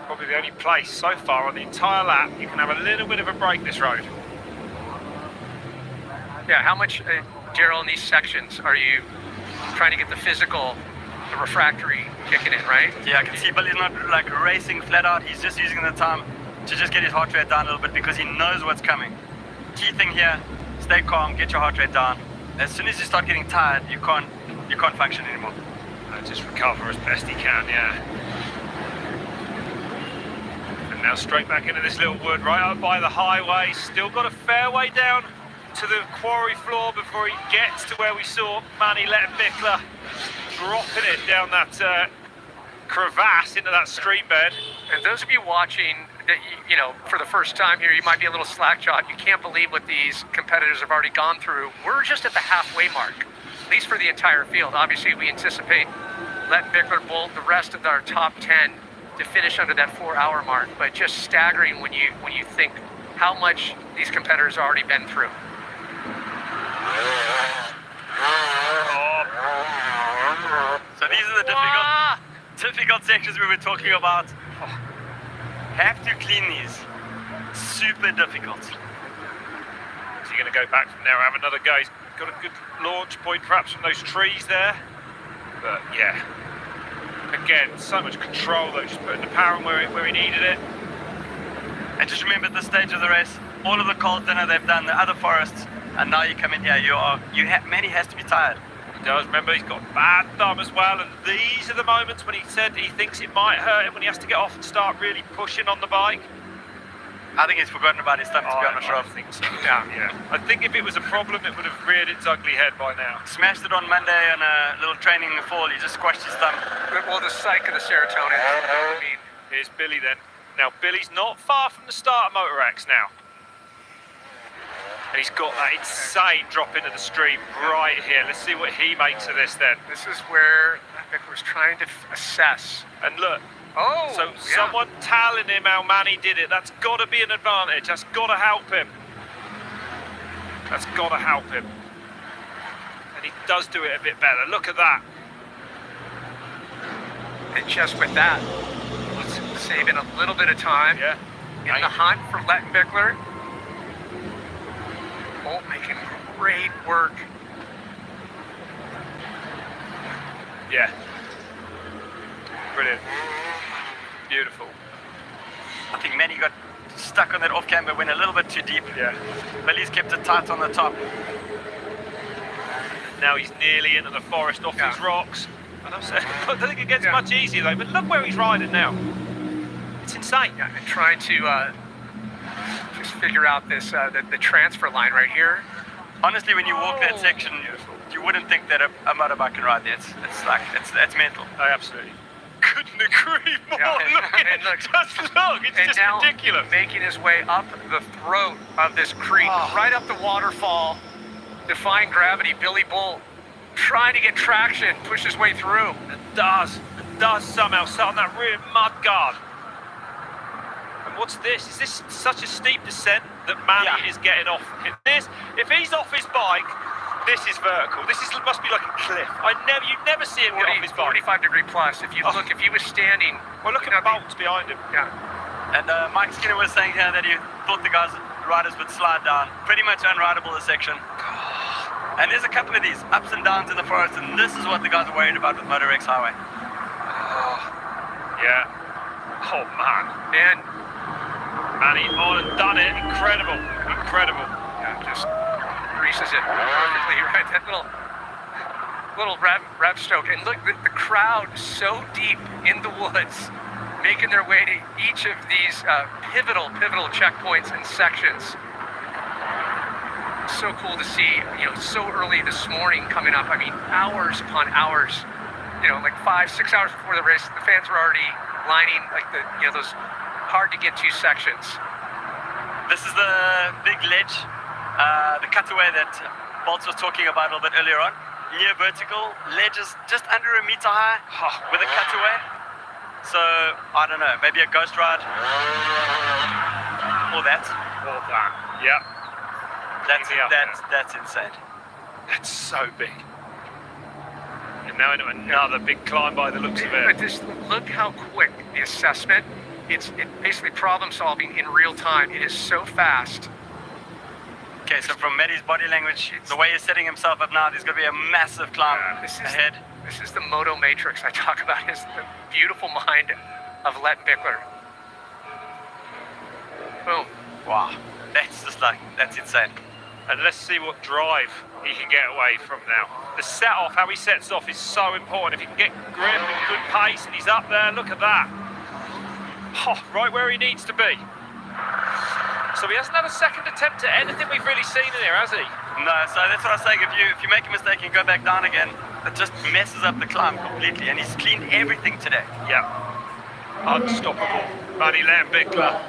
Probably the only place so far on the entire lap you can have a little bit of a break this road. Yeah, how much, Daryl, in these sections are you trying to get the physical, the refractory kicking in, right? Yeah, I can see Billy's not like racing flat out. He's just using the time to just get his heart rate down a little bit because he knows what's coming. Key thing here, stay calm, get your heart rate down. As soon as you start getting tired, you can't function anymore. Just recover as best he can, yeah. And now straight back into this little wood right up by the highway. Still got a fair way down to the quarry floor before he gets to where we saw Manny Lettenbichler dropping it down that crevasse into that stream bed. And those of you watching, that you know, for the first time here, you might be a little slack-jawed. You can't believe what these competitors have already gone through. We're just at the halfway mark, at least for the entire field. Obviously, we anticipate Lettenbichler, Bolt, the rest of our top 10 to finish under that 4-hour mark. But just staggering when you think how much these competitors have already been through. So these are the difficult sections we were talking about. Have to clean these. Super difficult. Is he going to go back from there, have another go? He's got a good launch point perhaps from those trees there. But yeah, again, so much control though, just putting the power in where he needed it. And just remember at this stage of the race, all of the cold dinner they've done, the other forests, and now you come in here, Manny has to be tired. He does, remember he's got bad thumb as well, and these are the moments when he said he thinks it might hurt him when he has to get off and start really pushing on the bike. I think he's forgotten about his thumb, to be honest, Rob. I think so. Yeah. I think if it was a problem, it would have reared its ugly head by now. Smashed it on Monday on a little training in the fall. He just squashed his thumb. Well, the psych of the serotonin. I mean, here's Billy then. Now, Billy's not far from the start of Moto X now. And he's got that insane drop into the stream right here. Let's see what he makes of this then. This is where Vic was trying to assess. And look, someone telling him how Manny did it, that's got to be an advantage. That's got to help him. That's got to help him. And he does do it a bit better. Look at that. And just with that, saving a little bit of time. Yeah. In the hunt for Lettenbichler. Bolt making great work. Yeah. Brilliant. Beautiful. I think Manny got stuck on that off camber, went a little bit too deep. Yeah. Billy's kept it tight on the top. Now he's nearly into the forest off these rocks. And I don't think it gets much easier though, but look where he's riding now. It's insane. Yeah, and trying to just figure out this the transfer line right here. Honestly, when you walk that section, you wouldn't think that a motorbike can ride there. It's mental. I absolutely couldn't agree more. Look, just look, it's and just now ridiculous. Making his way up the throat of this creek, right up the waterfall, defying gravity. Billy Bull trying to get traction, push his way through. It does somehow sit on that rear mud guard. And what's this? Is this such a steep descent that Manny is getting off? If he's off his bike, this is vertical. Must be like a cliff. You'd never see him get off his bike. 45-degree plus. If you look, if he was standing, well, look at the bolts behind him. Yeah. And Mike Skinner was saying here that he thought the riders would slide down. Pretty much unrideable this section. And there's a couple of these ups and downs in the forest, and this is what the guys are worried about with Moto X Highway. Yeah. Oh man. And Manny on and done it. Incredible. Yeah, just greases it perfectly right. That little rev stroke. And look, the crowd so deep in the woods, making their way to each of these pivotal checkpoints and sections. So cool to see, so early this morning coming up. I mean, hours upon hours, like 5-6 hours before the race, the fans were already lining like those hard to get to sections. This is the big ledge, the cutaway that Bolts was talking about a little bit earlier on. Near vertical, ledge is just under a meter high with a cutaway. So, I don't know, maybe a ghost ride or that. Yeah. That's insane. That's so big. And now into another big climb by the looks of it. But just look how quick the assessment. It's basically problem solving in real time. It is so fast. Okay, so from Manny's body language, the way he's setting himself up now, there's going to be a massive climb ahead. This is the Moto Matrix I talk about. Is the beautiful mind of Lettenbichler. Boom. Wow. That's insane. And let's see what drive he can get away from now. The set off, how he sets off, is so important. If he can get grip and good pace and he's up there, look at that. Oh, right where he needs to be. So he hasn't had a second attempt at anything we've really seen in here, has he? No, so that's what I was saying. If you make a mistake and go back down again, it just messes up the climb completely. And he's cleaned everything today. Yeah. Unstoppable. Manny Lettenbichler.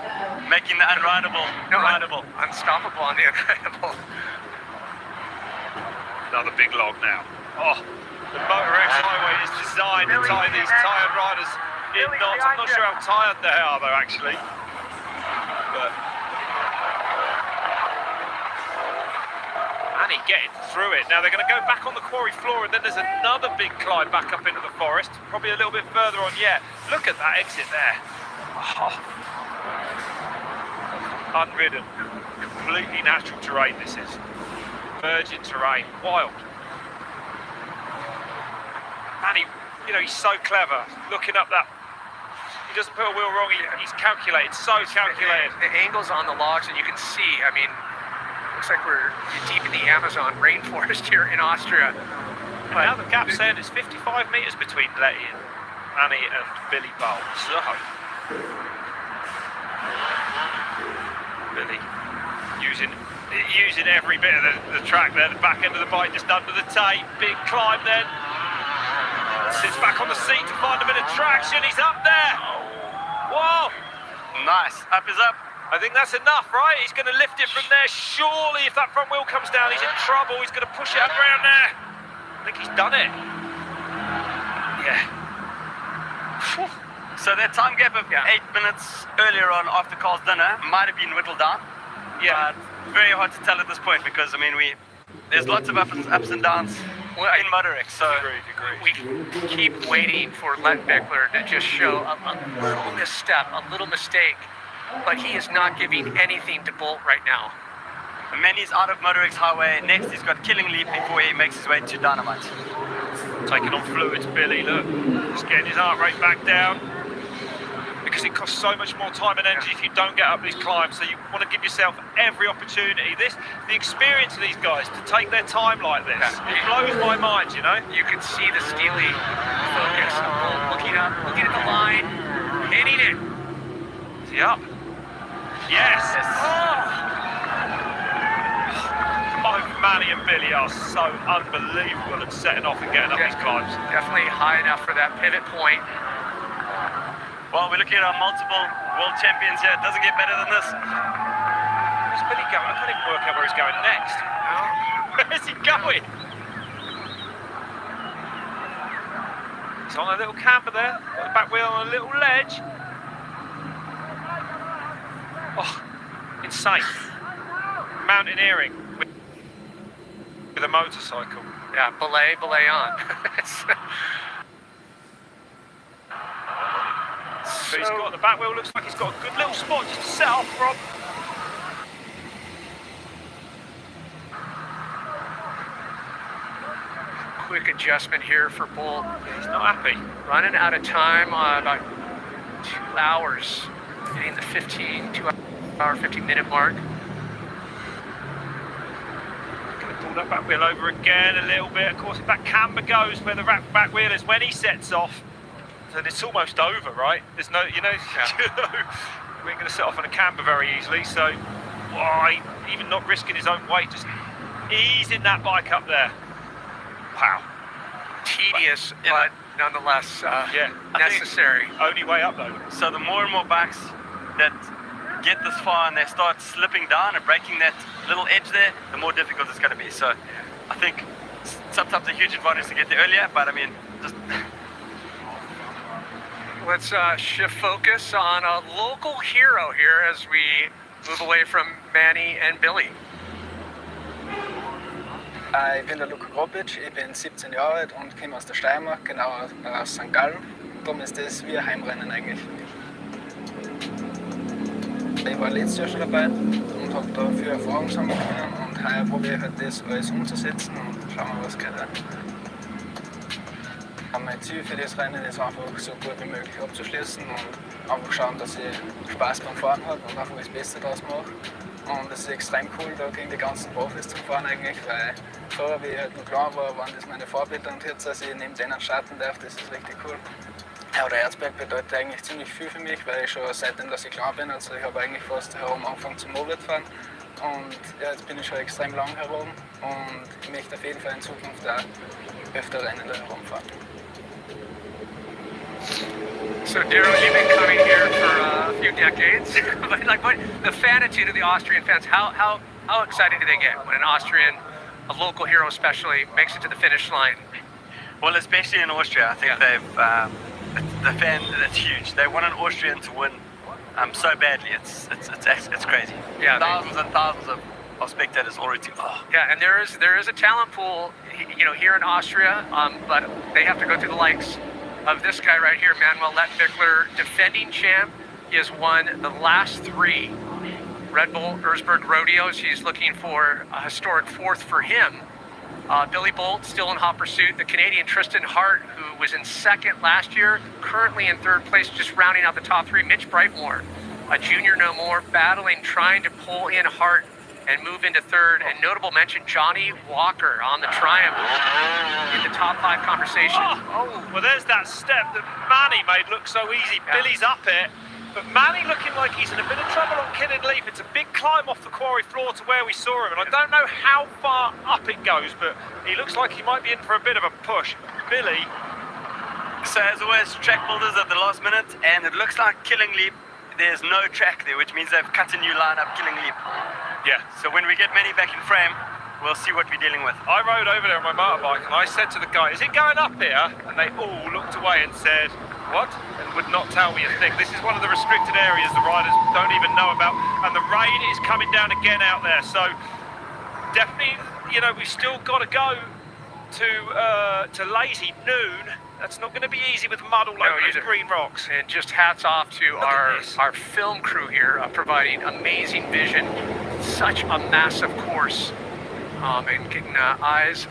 Making the unrideable rideable. Unstoppable on the Unridable. Another big log now. Oh, the Moto X Highway is designed to tie these tired riders in knots. I'm not sure how tired they are though, actually. But Manny getting through it. Now they're going to go back on the quarry floor, and then there's another big climb back up into the forest, probably a little bit further on yet. Look at that exit there. Oh. Unridden, completely natural terrain this is. Virgin terrain, wild. Manny, he's so clever, looking up that. He doesn't put a wheel wrong, he's calculated, so calculated. The angles on the logs, and you can see, I mean, looks like we're deep in the Amazon rainforest here in Austria. But now the cap said it's 55 metres between Letty and Manny and Billy Bowl. So Billy using every bit of the track there, the back end of the bike just under the tape. Big climb then. Sits back on the seat to find a bit of traction. He's up there. Whoa. Nice. Up is up. I think that's enough, right? He's going to lift it from there. Surely, if that front wheel comes down, he's in trouble. He's going to push it up around there. I think he's done it. Yeah. So that time gap of 8 minutes earlier on after Carl's dinner might have been whittled down. Yeah. But very hard to tell at this point because, I mean, there's lots of ups and downs in Moto X. So we keep waiting for Lettenbichler to just show a little misstep, a little mistake, but he is not giving anything to Bolt right now. Manny's out of Moto X Highway. Next, he's got Killing Leap before he makes his way to Dynamite. Taking on fluids, Billy, look. Just getting his heart rate back down. Because it costs so much more time and energy if you don't get up these climbs, so you want to give yourself every opportunity. The experience of these guys to take their time like this, it blows my mind, you know? You can see the steely focus of Bolt looking up, looking at the line, hitting it. Is he up? Yes! Both Manny and Billy are so unbelievable at setting off and getting up these climbs. Definitely high enough for that pivot point. Well, we're looking at our multiple world champions here. It doesn't get better than this. Where's Billy going? I can't even work out where he's going next. Where's he going? He's on a little camber there. Got the back wheel on a little ledge. Oh, insane. Mountaineering with a motorcycle. Yeah, belay on. But he's got the back wheel, looks like he's got a good little spot just to set off from. Quick adjustment here for Bolt. He's not happy. Running out of time, about 2 hours, hitting the 2-hour, 15-minute mark. Going to pull that back wheel over again a little bit. Of course, if that camber goes where the back wheel is when he sets off, then it's almost over, right? There's no, you know, we ain't going to set off on a camber very easily, so even not risking his own weight, just easing that bike up there. Wow. Tedious, but nonetheless necessary. Only way up though. So the more and more bikes that get this far and they start slipping down and breaking that little edge there, the more difficult it's going to be. So I think sometimes a huge advantage to get there earlier, but I mean, just... Let's shift focus on a local hero here as we move away from Manny and Billy. Ich bin der Luca Gropic, ich bin 17 Jahre alt und komme aus der Steiermark, genau aus St. Gallen. Darum ist das wie ein Heimrennen eigentlich. Ich war letztes Jahr schon dabei und habe da viel Erfahrung sammeln können und heuer probiere ich halt das alles umzusetzen und schauen wir, was geht. Mein Ziel für das Rennen ist einfach so gut wie möglich abzuschließen und einfach schauen, dass ich Spaß beim Fahren habe und einfach das Beste daraus mache. Und es ist extrem cool, da gegen die ganzen Profis zu fahren eigentlich, weil vorher, wie ich halt noch klein war, waren das meine Vorbilder und jetzt, dass ich neben denen starten darf, das ist richtig cool. Ja, der Erzberg bedeutet eigentlich ziemlich viel für mich, weil ich schon seitdem, dass ich klein bin, also ich habe eigentlich fast herum angefangen zum Moped fahren. Und ja, jetzt bin ich schon extrem lang herum und ich möchte auf jeden Fall in Zukunft auch öfter Rennen da herumfahren. So Daryl, you've been coming here for a few decades, but like the fanitude of the Austrian fans, how excited do they get when an Austrian, a local hero especially, makes it to the finish line? Well, especially in Austria, I think the fan, that's huge. They want an Austrian to win so badly. It's crazy. Yeah, thousands and thousands of spectators already. Oh. Yeah, and there is a talent pool, you know, here in Austria, but they have to go through the likes of this guy right here, Manuel Lettenbichler, defending champ. He has won the last 3 Red Bull Erzberg rodeos. He's looking for a historic 4th for him. Billy Bolt still in hot pursuit. The Canadian Tristan Hart, who was in 2nd last year, currently in 3rd place, just rounding out the top 3. Mitch Brightmore, a junior no more, battling, trying to pull in Hart and move into 3rd. And notable mention, Johnny Walker on the Triumph in the top 5 conversation. Well, there's that step that Manny made look so easy. Yeah. Billy's up it, but Manny looking like he's in a bit of trouble on Killing Leap. It's a big climb off the quarry floor to where we saw him, and I don't know how far up it goes, but he looks like he might be in for a bit of a push. Billy. So as always, track builders at the last minute, and it looks like Killing Leap, there's no track there, which means they've cut a new line up Killing Leap. Yeah. So when we get Manny back in frame, we'll see what we're dealing with. I rode over there on my motorbike and I said to the guy, is it going up here? And they all looked away and said, what? And would not tell me a thing. This is one of the restricted areas the riders don't even know about. And the rain is coming down again out there. So definitely, you know, we've still got to go to lazy noon. That's not going to be easy with mud all over those green rocks. And just hats off to our film crew here, providing amazing vision. Such a massive course, and getting eyes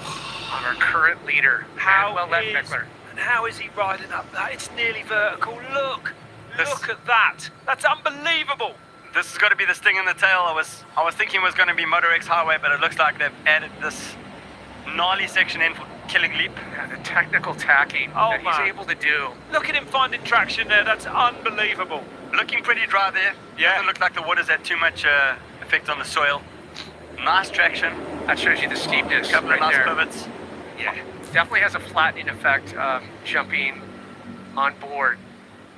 on our current leader, Lettenbichler. And how is he riding up that? It's nearly vertical. Look at that. That's unbelievable. This has got to be the sting in the tail. I was thinking it was going to be Moto X Highway, but it looks like they've added this gnarly section in for Killing Leap. Yeah, the technical tacking that he's able to do. Look at him finding traction there. That's unbelievable. Looking pretty dry there. Yeah. Doesn't look like the water's had too much effect on the soil. Nice traction. That shows you the steepness. Couple of nice pivots. Yeah, definitely has a flattening effect jumping on board.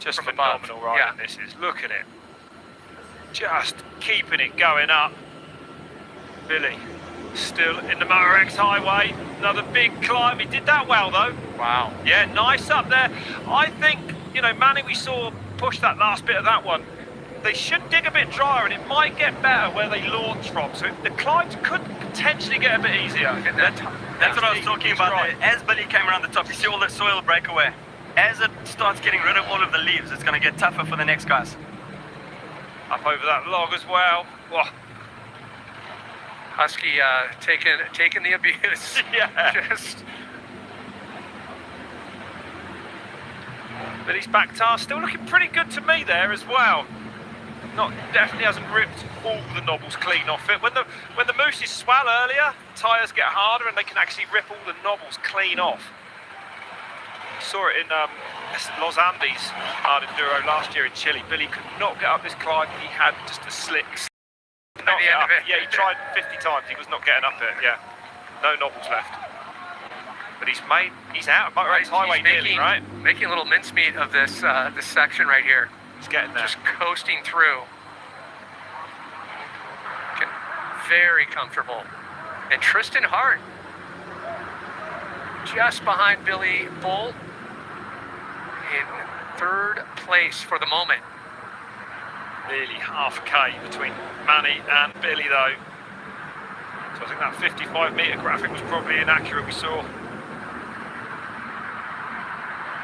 Just from phenomenal above. riding this is. Look at it. Just keeping it going up. Billy still in the Moto X Highway. Another big climb. He did that well though. Wow. Yeah, nice up there. I think, you know, Manny, we saw push that last bit of that one. They should dig a bit drier and it might get better where they launch from. So the climbs could potentially get a bit easier. That's what I was talking about there. As Billy came around the top, you see all the soil break away. As it starts getting rid of all of the leaves, it's going to get tougher for the next guys. Up over that log as well. Whoa. Husky taking the abuse. Yeah. Just. Billy's back tire still looking pretty good to me there as well. Definitely hasn't ripped all the knobbles clean off it. When the mooses swell earlier, tyres get harder and they can actually rip all the knobbles clean off. Saw it in Los Andes hard enduro last year in Chile. Billy could not get up this climb. He had just a slick. Not get up. Yeah, he tried 50 times. He was not getting up it. Yeah, no knobbles left. But he's out of Moto X Highway nearly, right? Making a little mincemeat of this this section right here. He's getting there. Just coasting through. Looking very comfortable. And Tristan Hart, just behind Billy Bull, in third place for the moment. Nearly half a K between Manny and Billy though. So I think that 55 metre graphic was probably inaccurate, we saw.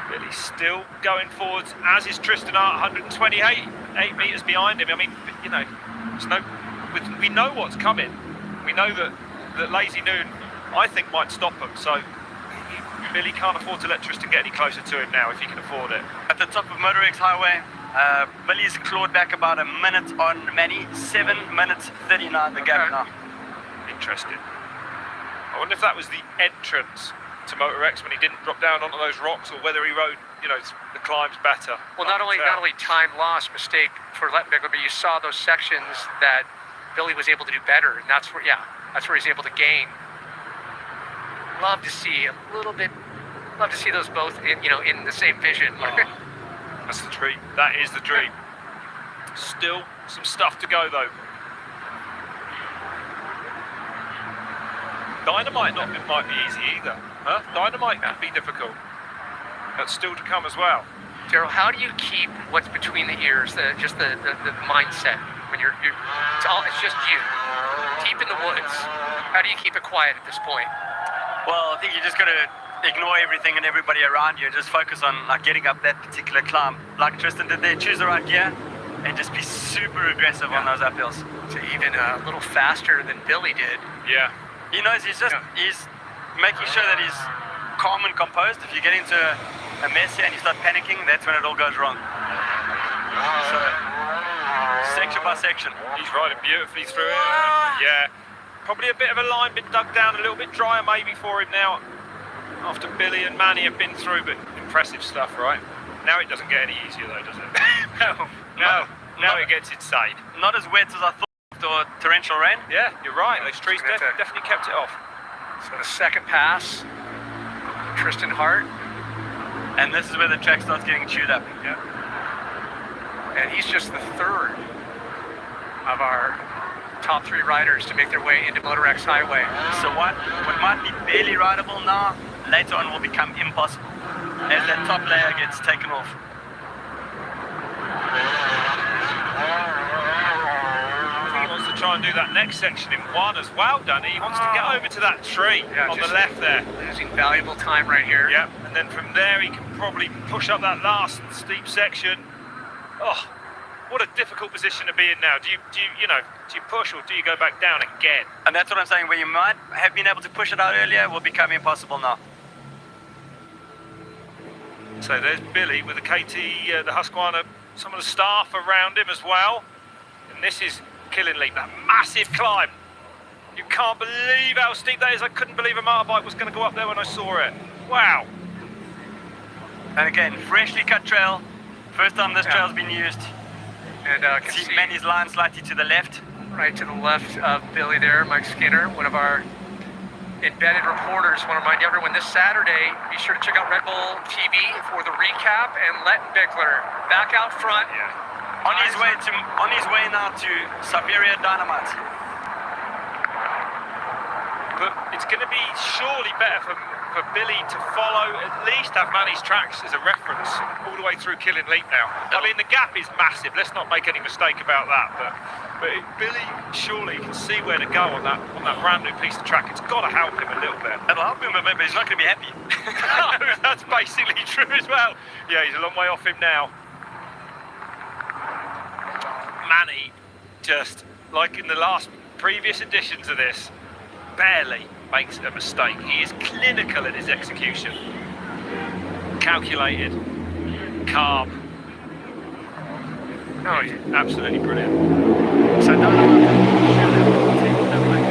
Billy's still going forwards, as is Tristan Hart, 128, 8 metres behind him. I mean, you know, we know what's coming. We know that Lazy Noon, I think, might stop him. So Billy can't afford to let Tristan get any closer to him now if he can afford it. At the top of Moto X Highway, Billy's clawed back about a minute on Manny. 7 minutes 39 the gap now. Interesting. I wonder if that was the entrance to Moto X when he didn't drop down onto those rocks, or whether he rode, you know, the climbs better. Well, not only time loss mistake for Lettenbichler, but you saw those sections that Billy was able to do better, and that's where he's able to gain. Love to see those both in the same vision. That's the dream. That is the dream. Still some stuff to go though. Dynamite might be easy either. Huh? Dynamite can be difficult. That's still to come as well. Daryl, how do you keep what's between the ears, the mindset when it's just you, deep in the woods? How do you keep it quiet at this point? Well, I think you just got to ignore everything and everybody around you and just focus on getting up that particular climb. Like Tristan did there, choose the right gear and just be super aggressive on those uphills. So even a little faster than Billy did. Yeah. He knows he's making sure that he's calm and composed. If you get into a mess here and you start panicking, that's when it all goes wrong. So, section by section. He's riding beautifully through it. Yeah. Probably a bit of a line been dug down, a little bit drier maybe for him now, after Billy and Manny have been through, but impressive stuff, right? Now it doesn't get any easier though, does it? No. Now it gets insane. Not as wet as I thought or torrential rain. Yeah, you're right. Those trees definitely kept it off. So the second pass, Tristan Hart. And this is where the track starts getting chewed up. Yeah. And he's just the third of our top 3 riders to make their way into Moto X Highway. So what might be barely rideable now, later on will become impossible as that top layer gets taken off. I think he wants to try and do that next section in one as well, Danny. He wants to get over to that tree on the left there. Losing valuable time right here. Yep, and then from there he can probably push up that last steep section. Oh, what a difficult position to be in now. Do you push or do you go back down again? And that's what I'm saying, where you might have been able to push it out earlier will become impossible now. So there's Billy with the KT, the Husqvarna, some of the staff around him as well. And this is Killing Leap, that massive climb. You can't believe how steep that is. I couldn't believe a motorbike was going to go up there when I saw it. Wow. And again, freshly cut trail. First time this trail's been used. And see Manny's line slightly to the left. Right to the left of Billy there, Mike Skinner, one of our embedded reporters. Want to remind everyone this Saturday, be sure to check out Red Bull TV for the recap, and Lettenbichler back out front. Yeah. On his way now to Siberia Dynamite. But it's going to be surely better for Billy to follow, at least have Manny's tracks as a reference all the way through Killing Leap now. I mean, the gap is massive, let's not make any mistake about that, but Billy surely can see where to go on that brand new piece of track. It's got to help him a little bit. It'll help him a bit, but he's not going to be happy. No, that's basically true as well. Yeah, he's a long way off him now. Manny, just like in the previous editions of this, barely makes a mistake. He is clinical in his execution. Calculated, calm. Oh, he's absolutely brilliant. So now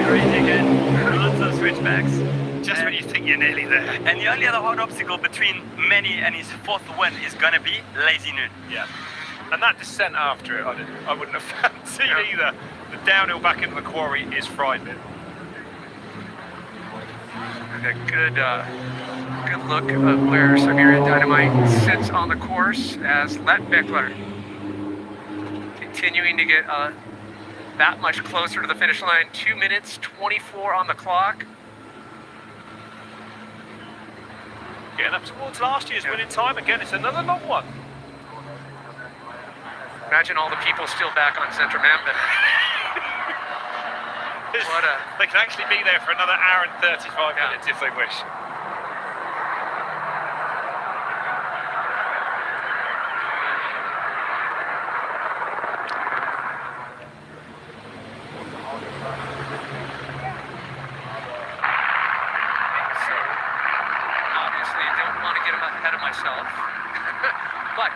crazy again. Lots of switchbacks. Just when you think you're nearly there. And the only other hard obstacle between Manny and his fourth win is going to be Lazy Noon. Yeah. And that descent after it, I wouldn't have fancied either. The downhill back into the quarry is frightening. A good look of where Siberia Dynamite sits on the course as Lettenbichler continuing to get that much closer to the finish line. 2 minutes 24 on the clock. Getting up towards last year's winning time again. It's another long one. Imagine all the people still back on Centrum Am Berg. They can actually be there for another hour and 35 minutes if they wish. So, obviously, don't want to get ahead of myself. But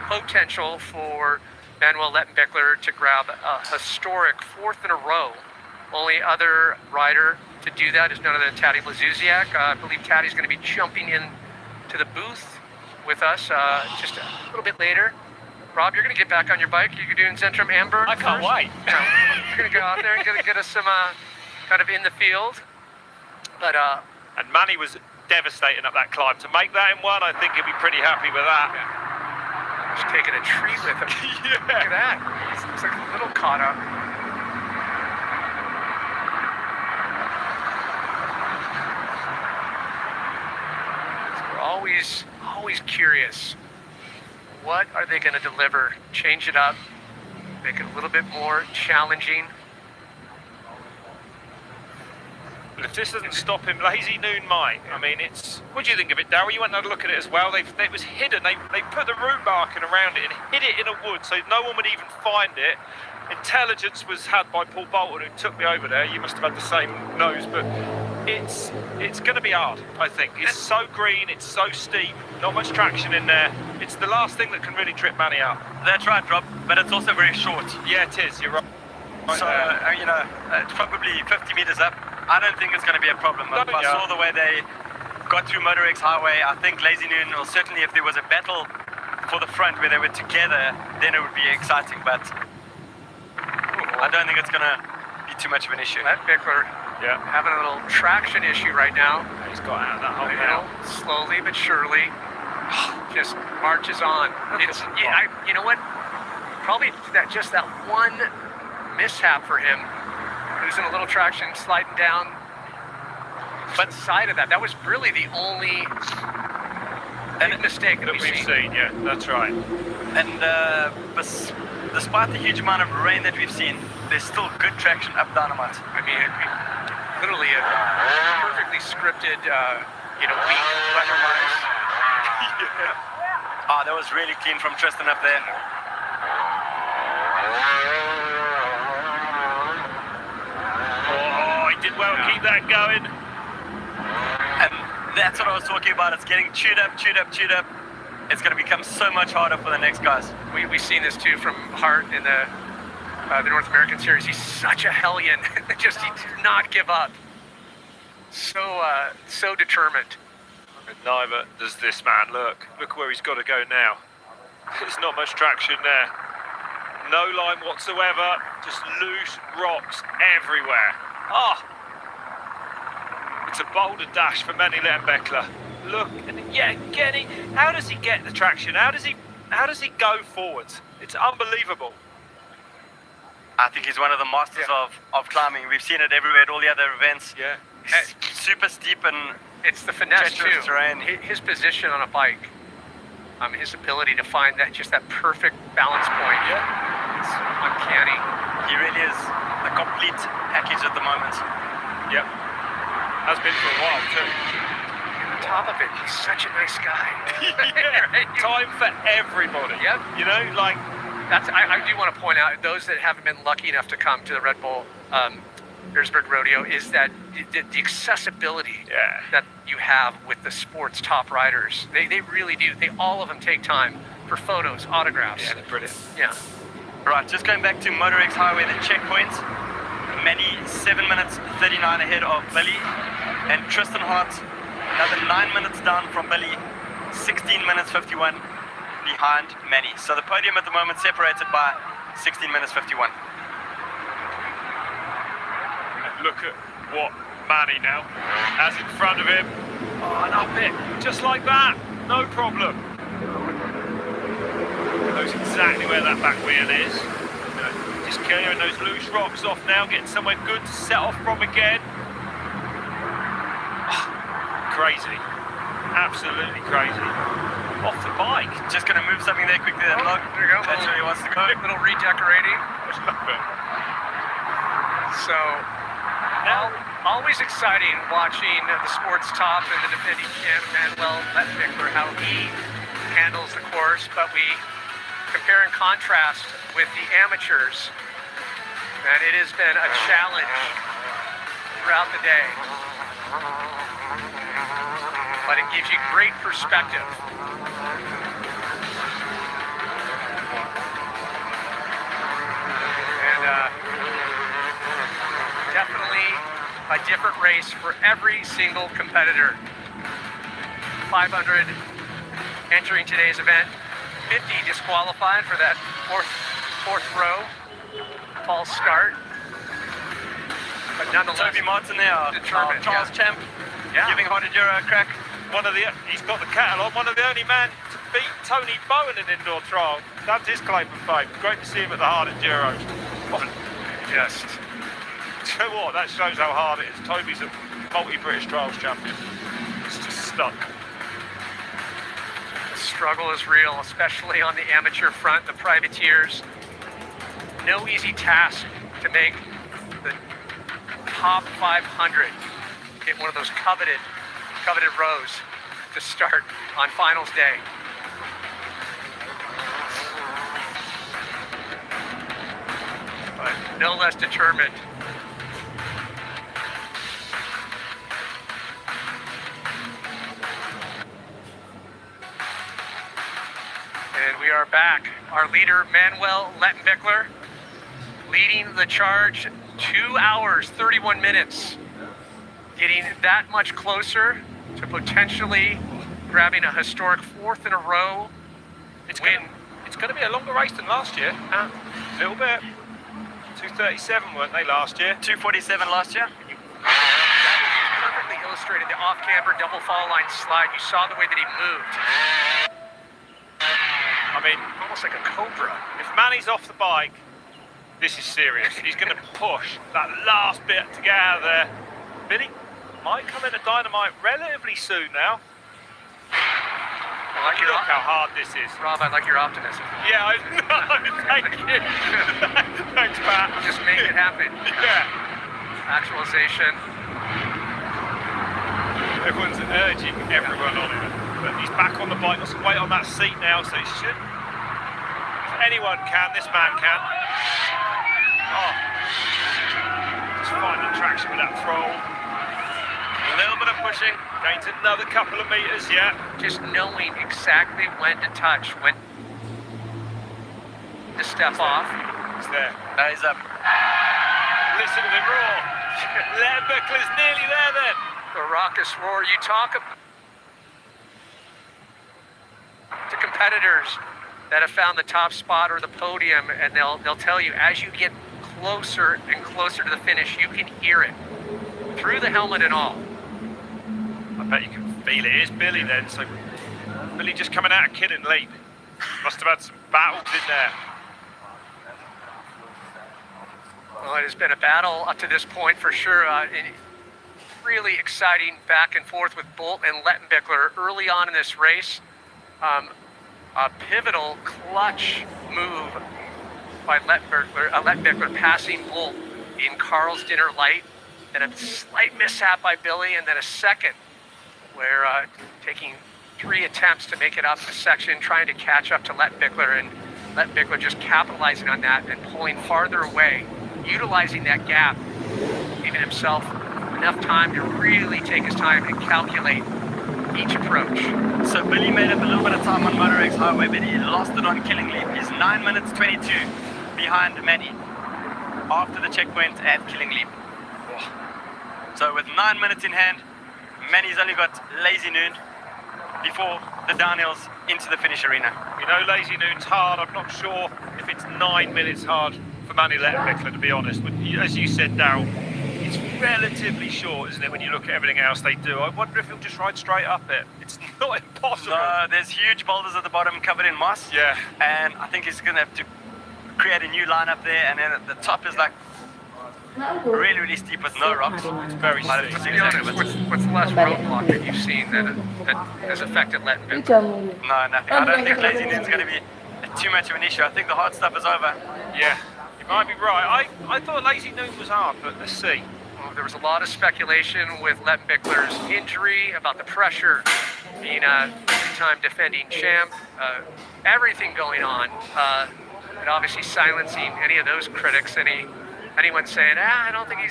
potential for Manuel Lettenbichler to grab a historic fourth in a row. Only other rider to do that is none other than Taddy Lazuziak. I believe Taddy's going to be jumping in to the booth with us just a little bit later. Rob, you're going to get back on your bike. You're doing Centrum Am Berg. I can't wait. You're going to go out there and get us some kind of in the field. But and Manny was devastating up that climb. To make that in one, I think he'll be pretty happy with that. Just taking a tree with him. Look at that. He looks like a little caught up. Always curious. What are they going to deliver? Change it up, make it a little bit more challenging. But if this doesn't stop him, Lazy Noon might. I mean, it's... What do you think of it, Darryl? You went and had a look at it as well. It was hidden. They put the route marking around it and hid it in a wood so no one would even find it. Intelligence was had by Paul Bolton, who took me over there. You must have had the same nose, but it's going to be hard, I think. It's so green, it's so steep, not much traction in there. It's the last thing that can really trip Manny up. That's right, Rob, but it's also very short. Yeah, it is, you're right. So, it's probably 50 meters up. I don't think it's going to be a problem. If I saw the way they got through Moto X Highway, I think Lazy Noon, or certainly if there was a battle for the front where they were together, then it would be exciting, but I don't think it's going to be too much of an issue. Lettenbichler having a little traction issue right now. He's got out of that hole now. Slowly but surely, just marches on. You know what? Probably that one mishap for him, losing a little traction, sliding down. But side of that was really the only mistake that we've seen. Yeah, that's right. And despite the huge amount of rain that we've seen, there's still good traction up Dynamite. I mean, literally a perfectly scripted, week weather-wise. Yeah. Oh, that was really clean from Tristan up there. Oh, he did well to keep that going. And that's what I was talking about. It's getting chewed up. It's going to become so much harder for the next guys. We've seen this too from Hart in the North American Series. He's such a hellion. He does not give up. So determined. And neither does this man. Look where he's got to go now. There's not much traction there. No line whatsoever, just loose rocks everywhere. It's a boulder dash for Manny Lettenbichler. Look, and getting. How does he get the traction? How does he go forwards? It's unbelievable. I think he's one of the masters of climbing. We've seen it everywhere at all the other events. Yeah. Super steep and it's the finesse too. Terrain. His position on a bike, his ability to find that perfect balance point. Yeah. It's uncanny. He really is the complete package at the moment. Yep. Has been for a while too. And on top of it, he's such a nice guy. Yeah. Right? Time for everybody. Yep. I do want to point out, those that haven't been lucky enough to come to the Red Bull Erzberg Rodeo, is that the accessibility that you have with the sport's top riders. They really do. All of them take time for photos, autographs. Yeah, they're brilliant. Yeah. Right, just going back to Moto X Highway, the checkpoint. Manny 7 minutes 39 ahead of Billy, and Tristan Hart another 9 minutes down from Billy, 16 minutes 51 behind Manny. So the podium at the moment separated by 16 minutes 51. Look at what Manny now has in front of him. Oh, and up it, just like that, no problem. Knows exactly where that back wheel is. Just clearing those loose rocks off now, getting somewhere good to set off from again. Oh, crazy, absolutely crazy. Off the bike. Just going to move something there quickly. There you go. That's where he wants to go. Little redecorating. So, now, always exciting watching the sports top and the defending champ, Manuel Lettenbichler, how he handles the course, but we compare and contrast with the amateurs, and it has been a challenge throughout the day. But it gives you great perspective. And definitely a different race for every single competitor. 500 entering today's event, 50 disqualified for that fourth row false start. But nonetheless, Toby Martin there, determined, Charles Champ, giving Hard Enduro a crack. He's got the catalogue, one of the only men to beat Tony Bowen in indoor trial. That's his claim of fame. Great to see him at the Hard Enduros. Just, you know what, that shows how hard it is. Toby's a multi-British trials champion. It's just stuck. the struggle is real, especially on the amateur front, the privateers. No easy task to make the top 500 get one of those coveted rows to start on finals day. But no less determined. And we are back. Our leader, Manuel Lettenbichler, leading the charge 2 hours, 31 minutes. Getting that much closer to potentially grabbing a historic fourth in a row. It's going to be a longer race than last year. A little bit. 2:37 weren't they last year? 2:47 last year. That was perfectly illustrated. The off-camber double fall line slide. You saw the way that he moved. I mean, almost like a cobra. If Manny's off the bike, this is serious. He's going to push that last bit to get out of there. Billy might come into Dynamite relatively soon now. I like Look how hard this is. Rob, I like your optimism. Yeah, I know. Thank you. Thanks, Pat. Just make it happen. Yeah. Actualization. Everyone's urging everyone on it. But he's back on the bike, got some weight on that seat now, so he should. If anyone can, this man can. Oh. Just finding traction with that throttle. A little bit of pushing. Gained another couple of meters, yeah. Just knowing exactly when to touch, when to step off. He's there. Now he's up. Listen to the roar. Lettenbichler's nearly there then. The raucous roar. You talk to competitors that have found the top spot or the podium, and they'll tell you as you get closer and closer to the finish, you can hear it through the helmet and all. I bet you can feel it. Here's Billy then. So Billy just coming out of Killing Leap. Must have had some battles in there. Well, it has been a battle up to this point for sure. Really exciting back and forth with Bolt and Lettenbichler early on in this race. A pivotal clutch move by Lettenbichler passing Bolt in Carl's dinner light, then a slight mishap by Billy, and then a second where taking 3 attempts to make it up a section, trying to catch up to Lettenbichler, and Lettenbichler just capitalizing on that and pulling farther away, utilizing that gap, giving himself enough time to really take his time and calculate each approach. So Billy made up a little bit of time on Moto X Highway, but he lost it on Killing Leap. He's 9 minutes 22 behind Manny after the checkpoint at Killing Leap. So with 9 minutes in hand, Manny's only got Lazy Noon before the downhills into the finish arena. You know, Lazy Noon's hard. I'm not sure if it's 9 minutes hard for Manny Lettenbichler, to be honest. But as you said, Darryl, it's relatively short, isn't it, when you look at everything else they do? I wonder if he'll just ride straight up it. It's not impossible. No, there's huge boulders at the bottom covered in moss. Yeah. And I think he's going to have to create a new line up there, and then at the top is like really, really steep with no rocks. It's very steep. To be honest, what's the last roadblock that you've seen that has affected Lettenbichler? No, nothing. I don't think Lazy Noon's going to be too much of an issue. I think the hard stuff is over. Yeah, you might be right. I thought Lazy Noon was hard, but let's see. Well, there was a lot of speculation with Lettenbichler's injury, about the pressure, being a three-time defending champ, everything going on, and obviously silencing any of those critics, anyone saying, I don't think he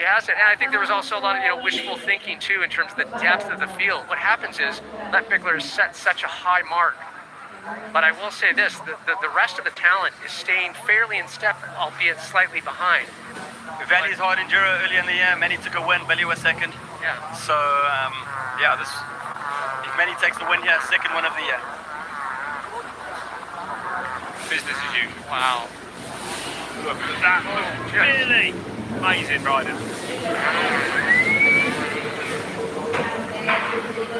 has it. And I think there was also a lot of wishful thinking too in terms of the depth of the field. What happens is Lettenbichler has set such a high mark. But I will say this, the rest of the talent is staying fairly in step, albeit slightly behind. Valley's hard enduro early in the year. Manny took a win, Billy was second. Yeah. So, if Manny takes the win here, second win of the year. Business as usual. Wow. Look at that. Look, really amazing riding.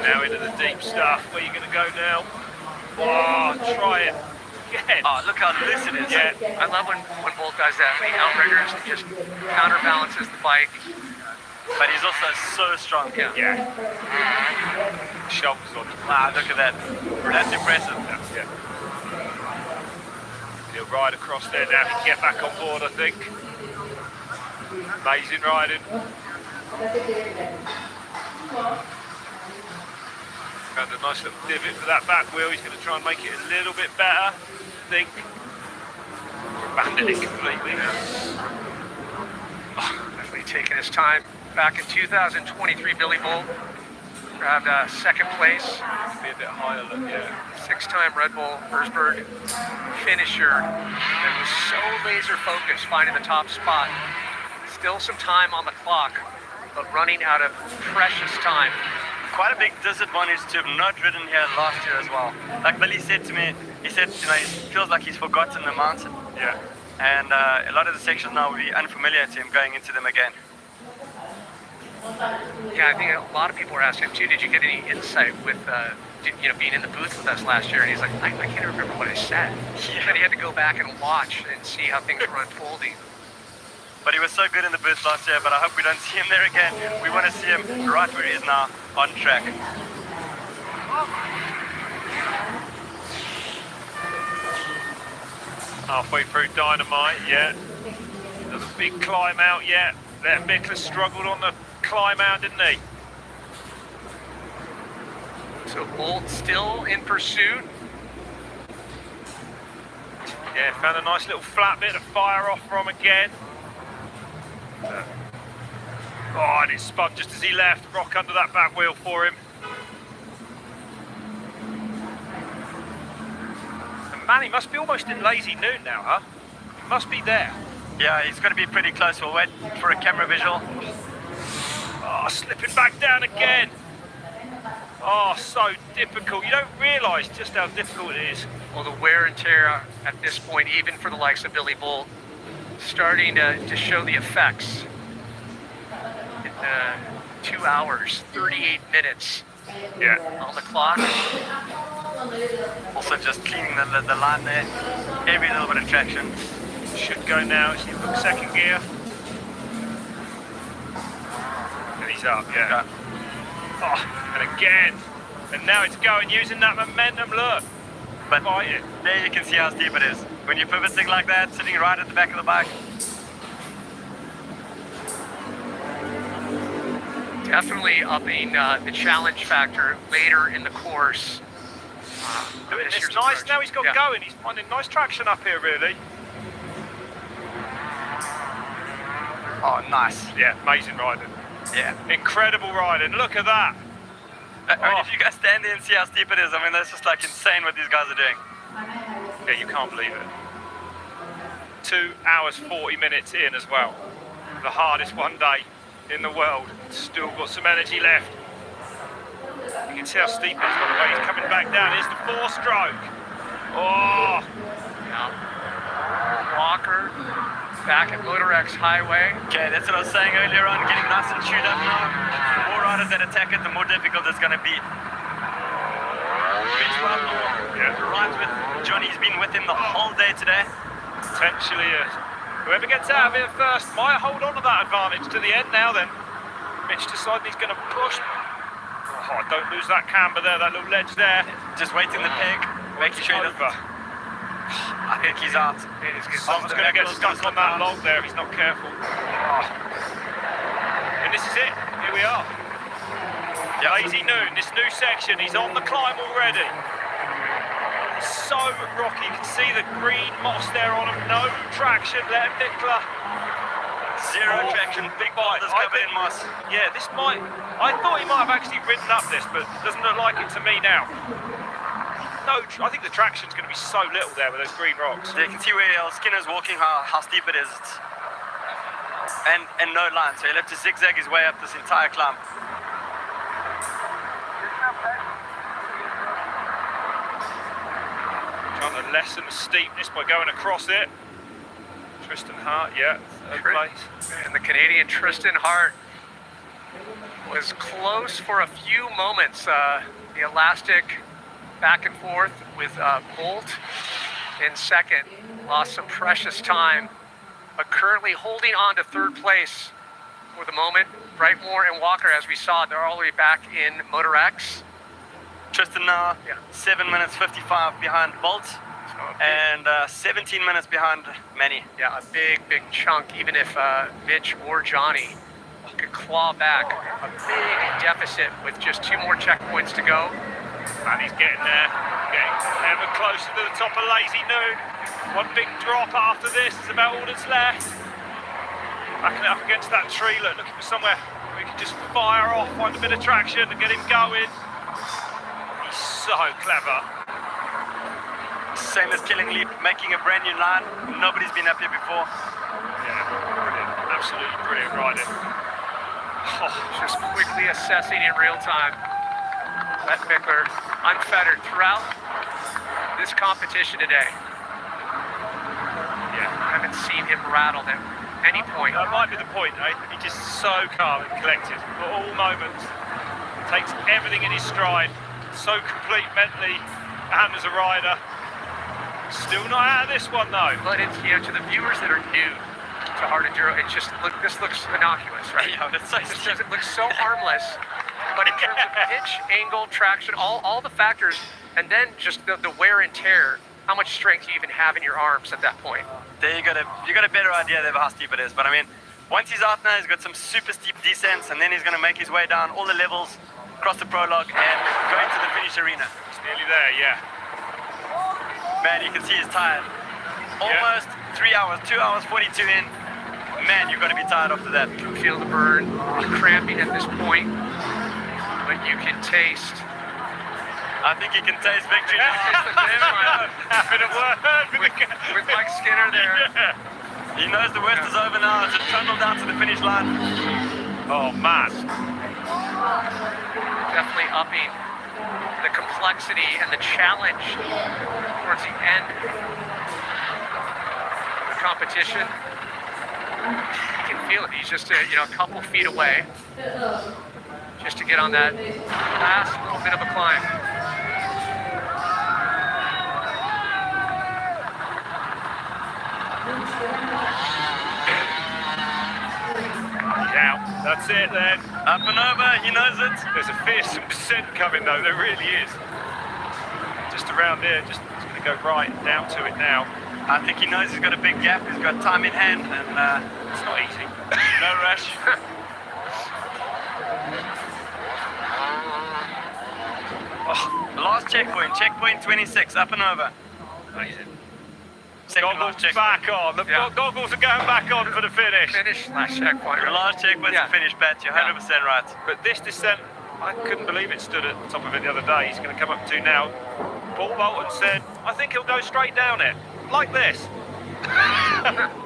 Now into the deep stuff. Where are you going to go now? Oh, try it. Again. Oh, look how loose it is. Yeah. I love when Bolt does that, when he outriggers and just counterbalances the bike. But he's also so strong. Yeah. Shoulders on. Wow, look at that. That's impressive. Yeah. He'll ride across there now. He can get back on board, I think. Amazing riding. Found a nice little divot for that back wheel. He's going to try and make it a little bit better, I think. Abandoned it completely. Definitely taking his time. Back in 2023, Billy Bolt grabbed second place. Be a bit higher, look, yeah. 6-time Red Bull Erzberg finisher that was so laser focused finding the top spot. Still some time on the clock, but running out of precious time. Quite a big disadvantage to have not ridden here last year as well. Like Billy said to me, he said, he feels like he's forgotten the mountain. Yeah. And a lot of the sections now will be unfamiliar to him going into them again. Yeah, I think a lot of people were asking him too, did you get any insight with being in the booth with us last year? And he's like, I can't remember what I said. He said he had to go back and watch and see how things were unfolding. But he was so good in the booth last year, but I hope we don't see him there again. We want to see him right where he is now, on track. Halfway through Dynamite, yeah. There's a big climb out yet. Lettenbichler struggled on the climb out, didn't he? So Bolt still in pursuit. Yeah, found a nice little flat bit to fire off from again. Oh, and it spun just as he left. Rock under that back wheel for him. And Manny must be almost in lazy noon now, huh? He must be there. Yeah, he's going to be pretty close. We'll wait for a camera visual. Oh, slipping back down again. Oh, so difficult. You don't realise just how difficult it is. Well, the wear and tear at this point, even for the likes of Billy Bolt, starting to show the effects. In 2 hours, 38 minutes on the clock. Also just cleaning the line there. Every little bit of traction. Should go now. She's got second gear. And he's up, yeah. Okay. Oh, and again. And now it's going, using that momentum, look. But there you can see how steep it is. When you're pivoting like that, sitting right at the back of the bike. Definitely upping the challenge factor later in the course. It's nice now he's got going. He's finding nice traction up here, really. Oh, nice. Yeah, amazing riding. Yeah. Incredible riding. Look at that. I mean, if you guys stand there and see how steep it is, I mean, that's just like insane what these guys are doing. Yeah, you can't believe it. 2 hours, 40 minutes in as well. The hardest one day in the world. Still got some energy left. You can see how steep it is, by the way. He's coming back down. Here's the 4-stroke. Oh! Walker back at Moto X Highway. Okay, that's what I was saying earlier on, getting nice and chewed up now. The more riders that attack it, the more difficult it's going to be. Rides with Johnny, he's been with him the whole day today. Potentially, whoever gets out of here first might hold on to that advantage to the end now then. Mitch deciding he's going to push. Oh, don't lose that camber there, that little ledge there. Just waiting the peg, making sure he doesn't. I think he's out. Someone's going to get stuck on that log there if he's not careful. Oh. And this is it. Here we are. Lazy noon, this new section. He's on the climb already. It's so rocky. You can see the green moss there on him. No traction. Lettenbichler. Zero traction. Big boulders covered in moss. Yeah, this might... I thought he might have actually ridden up this, but it doesn't look like it to me now. No, I think the traction's going to be so little there with those green rocks. Yeah, you can see where Skinner's walking, how steep it is. And no line, so he'll have to zigzag his way up this entire climb. Trying to lessen the steepness by going across it. Tristan Hart, yeah, third place. And the Canadian Tristan Hart was close for a few moments. The elastic back and forth with Bolt in second. Lost some precious time, but currently holding on to third place for the moment. Brightmore and Walker, as we saw, they're all the way back in Moto X. Tristan now, 7 minutes 55 behind Bolt, and 17 minutes behind Manny. Yeah, a big chunk, even if Mitch or Johnny could claw back. A big deficit with just 2 more checkpoints to go. And he's getting there, getting ever closer to the top of Lazy Noon. One big drop after this is about all that's left. Backing it up against that tree, looking for somewhere we can just fire off, find a bit of traction and get him going. He's so clever. Same as Killing Leap, making a brand new line. Nobody's been up here before. Yeah, brilliant, absolutely brilliant riding. Oh, just quickly assessing in real time. Lettenbichler unfettered throughout this competition today. Yeah, I haven't seen him rattled at any point. That might be the point, eh? He's just so calm and collected for all moments. Takes everything in his stride. So complete mentally and as a rider. Still not out of this one though. But it's, you know, to the viewers that are new to hard enduro, it's just this looks innocuous, right? Yeah, it's so it looks so harmless. But in terms of pitch, angle, traction, all the factors, and then just the wear and tear how much strength you even have in your arms at that point. There you got a better idea of how steep it is. But I mean, once he's out now, he's got some super steep descents, and then he's going to make his way down all the levels, across the prologue, and go into the finish arena. It's nearly there, yeah. Man, you can see he's tired. Almost 3 hours, 2 hours 42 in. Man, you're going to be tired after that. You can feel the burn, cramping at this point, but you can taste. I think you can taste victory. Having a word with Mike Skinner there. Yeah. He knows the worst is over now. It's a trundle down to the finish line. Oh, man. Definitely upping the complexity and the challenge towards the end of the competition. You can feel it. He's just a couple feet away just to get on that last little bit of a climb. Yeah, that's it then. Up and over, he knows it. There's a fearsome descent coming though, there really is. Just around there, just going to go right down to it now. I think he knows he's got a big gap, he's got time in hand, and it's not easy. No rush. Last checkpoint 26, up and over. Amazing. Goggles back on. The goggles are going back on for the finish. Finish, last checkpoint. The last checkpoint's a finish, Pat. You're 100% right. But this descent, I couldn't believe it stood at the top of it the other day. He's going to come up to now. Paul Bolton said, I think he'll go straight down it. Like this.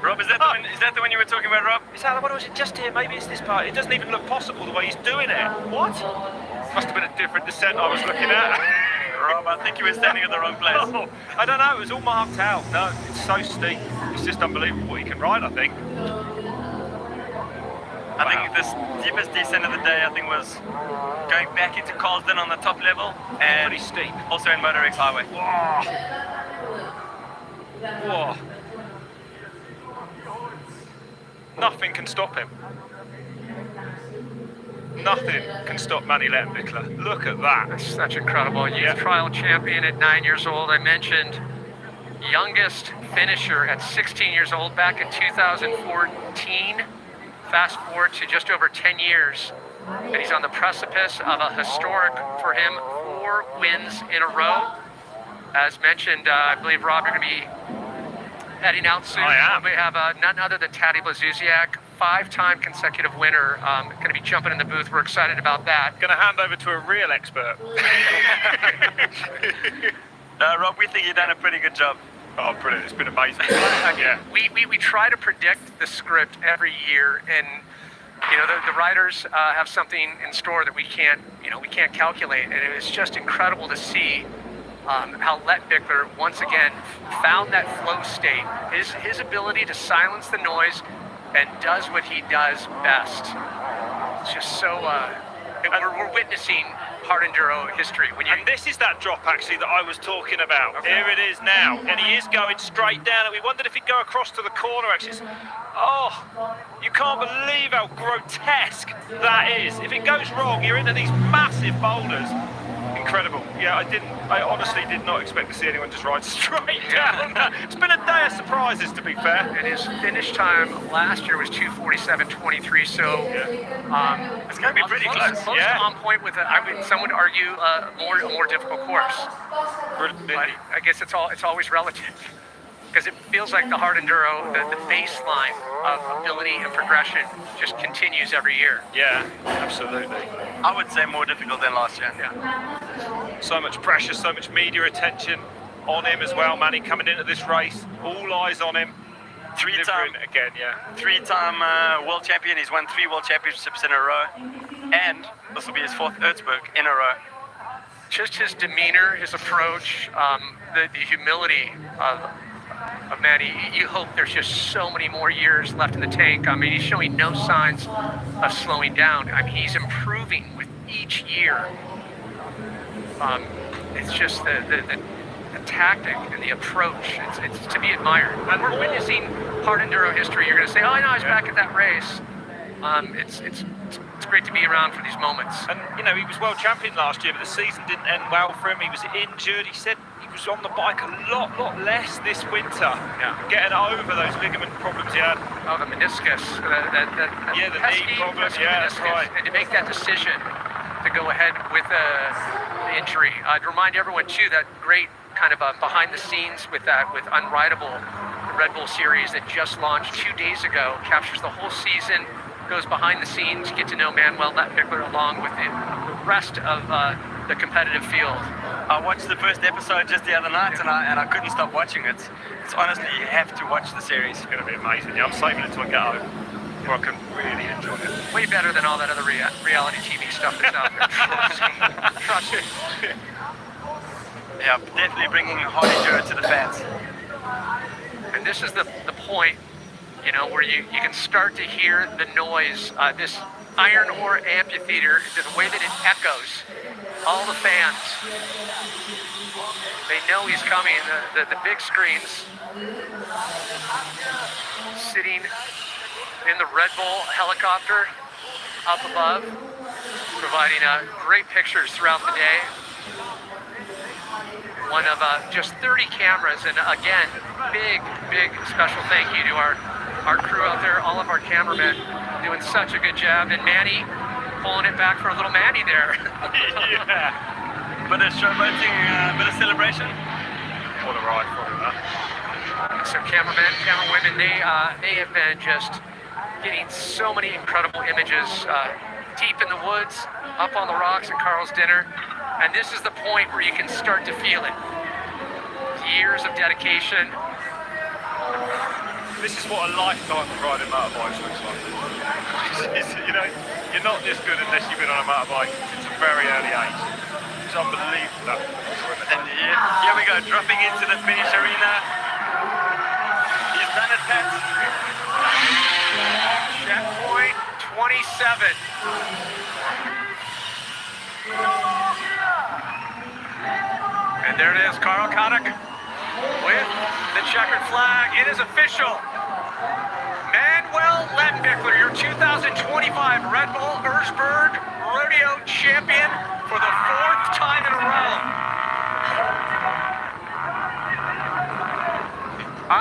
Rob, is that the one you were talking about, Rob? Is that, what was it? Just here, maybe it's this part. It doesn't even look possible the way he's doing it. What? Must have been a different descent I was looking at. Rob, I think you were standing at the wrong place. Oh, I don't know, it was all marked out. No, it's so steep. It's just unbelievable what he can ride, I think. I think the steepest descent of the day, I think, was going back into Carlsden on the top level. And pretty steep. Also in Moto X Highway. Whoa. Nothing can stop him. Nothing can stop Manny Lettenbichler. Look at that. That's such incredible. Youth trial champion at 9 years old. I mentioned youngest finisher at 16 years old back in 2014. Fast forward to just over 10 years. And he's on the precipice of a historic, for him, 4 wins in a row. As mentioned, I believe, Rob, you're going to be heading out soon. I am. We have none other than Tadej Blazusiak, 5-time consecutive winner, going to be jumping in the booth. We're excited about that. Going to hand over to a real expert. Rob, we think you've done a pretty good job. Oh, brilliant. It's been amazing. Yeah. We try to predict the script every year, and the riders have something in store that we can't calculate, and it was just incredible to see how Lettenbichler once again found that flow state, his ability to silence the noise, and does what he does best. It's just so we're witnessing hard enduro history. And this is that drop actually that I was talking about. Okay. Here it is now, and he is going straight down, and we wondered if he'd go across to the corner actually. You can't believe how grotesque that is. If it goes wrong, you're into these massive boulders. Incredible. Yeah, I honestly did not expect to see anyone just ride straight down. It's been a day of surprises, to be fair. And his finish time last year was 2:47.23, so it's going to be pretty close. Close on point with some would argue a more difficult course. But I guess it's always relative, because it feels like the hard enduro, the baseline of ability and progression just continues every year. Yeah, absolutely. I would say more difficult than last year. Yeah. So much pressure, so much media attention on him as well. Manny coming into this race, all eyes on him. Three-time world champion. He's won 3 world championships in a row, and this will be his 4th Erzberg in a row. Just his demeanor, his approach, the humility of Manny. You hope there's just so many more years left in the tank. I mean, he's showing no signs of slowing down. I mean, he's improving with each year. It's just the tactic and the approach. It's to be admired. When we're witnessing hard enduro history, you're going to say, "Oh, I know, I was back at that race." It's great to be around for these moments. And he was world champion last year, but the season didn't end well for him. He was injured. He said he was on the bike a lot less this winter. Getting over those ligament problems he had. Oh, the meniscus. Yeah, the knee problem. Yeah, that's right. And to make that decision to go ahead with the injury. I'd remind everyone too that great kind of behind the scenes with Unridable, the Red Bull series that just launched 2 days ago, captures the whole season, goes behind the scenes, get to know Manuel Lettenbichler along with the rest of the competitive field. I watched the first episode just the other night, and I couldn't stop watching it. It's honestly, you have to watch the series. It's going to be amazing. Yeah, I'm saving it till I get home, where I can really enjoy it. Way better than all that other reality TV stuff that's out there. Trust me. Yeah, definitely bringing hard enduro to the fans. And this is the point, you know, where you can start to hear the noise. This iron ore amphitheater, the way that it echoes, all the fans, they know he's coming. The big screens, sitting in the Red Bull helicopter up above, providing great pictures throughout the day. One of just 30 cameras, and again, big special thank you to our crew out there, all of our cameramen doing such a good job, and Manny pulling it back for a little Manny there. Yeah, bit of showboating, bit of celebration. What a ride for him, huh? So cameramen, camerawomen, they have been just getting so many incredible images deep in the woods, up on the rocks at Carl's dinner. And this is the point where you can start to feel it. Years of dedication. This is what a lifetime of riding motorbikes looks like. You know, you're not this good unless you've been on a motorbike since a very early age. It's unbelievable. And here we go, dropping into the finish arena. He's done it, Pat. Checkpoint 27. And there it is, Carl Koenig with the checkered flag. It is official. Manuel Lettenbichler, your 2025 Red Bull Erzberg Rodeo champion for the 4th time in a row.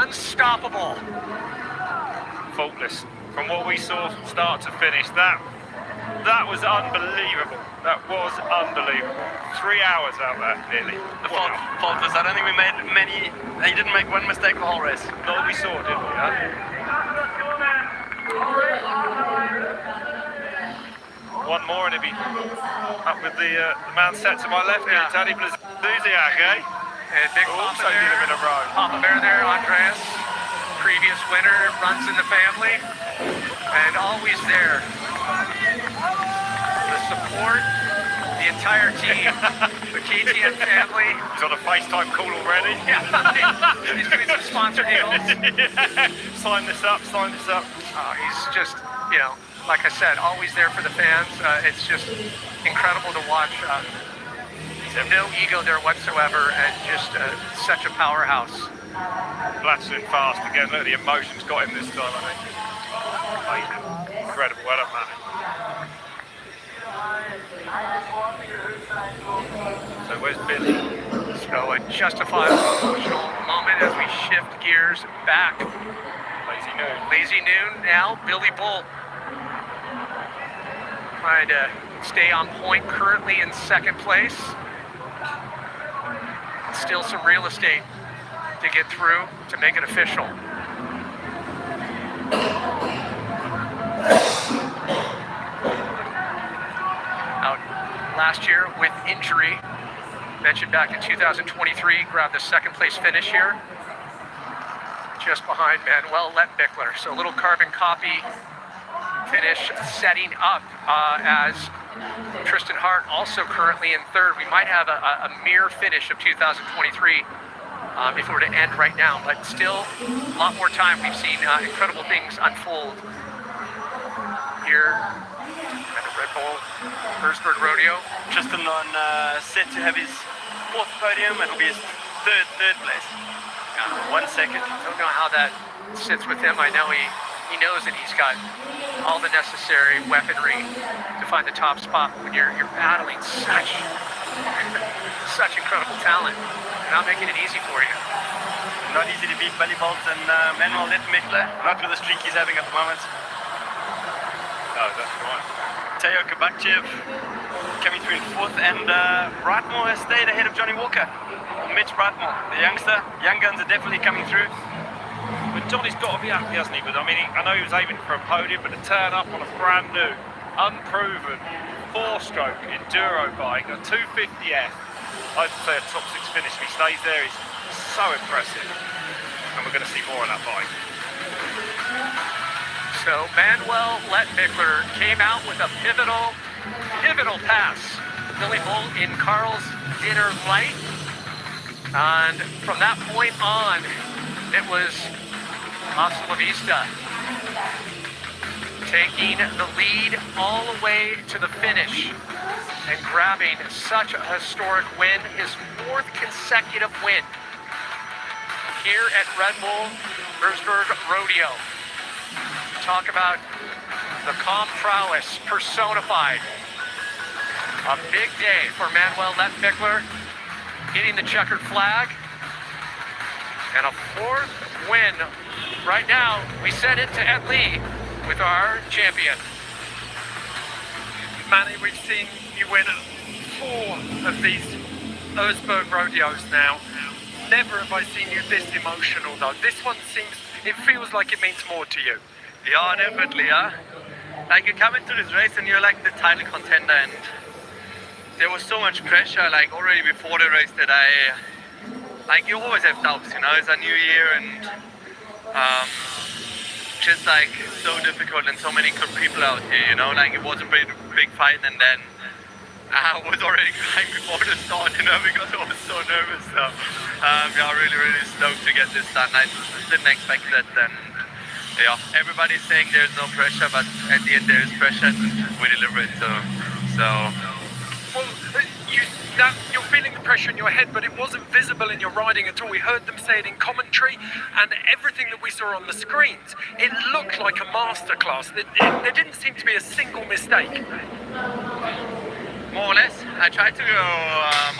Unstoppable. Faultless. From what we saw start to finish, that was unbelievable. That was unbelievable. 3 hours out there, nearly. The faultless. I don't think we made many. He didn't make one mistake the whole race. Not that we saw, did we? Huh? One more and he'll be up with the man set to my left here, Taddy Blazuziak, eh? And big also did him in a row. Papa Bear there, Andreas, previous winner, runs in the family, and always there. The support, the entire team, the KTM family. He's on a FaceTime call already. He's doing some sponsor deals. Sign this up, sign this up. He's just, you know, like I said, always there for the fans. It's just incredible to watch. No ego there whatsoever, and just such a powerhouse. Blasting fast again. Look, the emotions got him this time, I think. Amazing. Incredible. Well done, Manny. So where's Billy? So a justifiable emotional moment as we shift gears back. Lazy Noon. Lazy Noon now, Billy Bull. Trying to stay on point, currently in 2nd place. Still some real estate to get through to make it official. Out last year with injury, mentioned back in 2023, grabbed the 2nd place finish here, just behind Manuel Lettenbichler. So a little carbon copy finish setting up as Tristan Hart also currently in 3rd. We might have a mirror finish of 2023 if we were to end right now, but still a lot more time. We've seen incredible things unfold here at the Red Bull Erzberg Rodeo. Tristan on set to have his 4th podium. It'll be his third place. 1 second. Don't know how that sits with him. I know he knows that he's got all the necessary weaponry to find the top spot when you're battling such incredible talent. not making it easy for you. Not easy to beat Billy Bolt and Manuel Lettenbichler, not with the streak he's having at the moment. No, that's right. Teo Kabakchev coming through in 4th, and Brightmore has stayed ahead of Johnny Walker. Mitch Brightmore, the youngster. Young guns are definitely coming through. But Johnny's got to be happy, hasn't he? But I mean, I know he was aiming for a podium, but to turn up on a brand new, unproven, 4-stroke enduro bike, a 250F, I'd say a top 6 finish. If he stays there, he's so impressive. And we're going to see more of that bike. So Manuel Lettenbichler came out with a pivotal pass. Billy Bolt in Carl's inner light. And from that point on, it was hasta la vista. Taking the lead all the way to the finish and grabbing such a historic win, his 4th consecutive win here at Red Bull Erzberg Rodeo. Talk about the comp prowess personified. A big day for Manuel Lettenbichler, getting the checkered flag, and a 4th win. Right now, we send it to Ed Lee with our champion. Manny, we've seen you win 4 of these Erzberg rodeos now. Never have I seen you this emotional though. This one it feels like it means more to you. Yeah, definitely, yeah. Like, you come into this race and you're like the title contender, and there was so much pressure, like already before the race, that like, you always have doubts, you know, it's a new year, and just like so difficult, and so many good people out here, you know, like it was a big fight, and then I was already crying before the start, you know, because I was so nervous. So yeah, really stoked to get this done. I didn't expect that. And yeah, everybody's saying there's no pressure, but at the end there is pressure, and we deliver it. So. Well, you're feeling the pressure in your head, but it wasn't visible in your riding at all. We heard them say it in commentary, and everything that we saw on the screens, it looked like a masterclass. There didn't seem to be a single mistake. More or less. I tried to go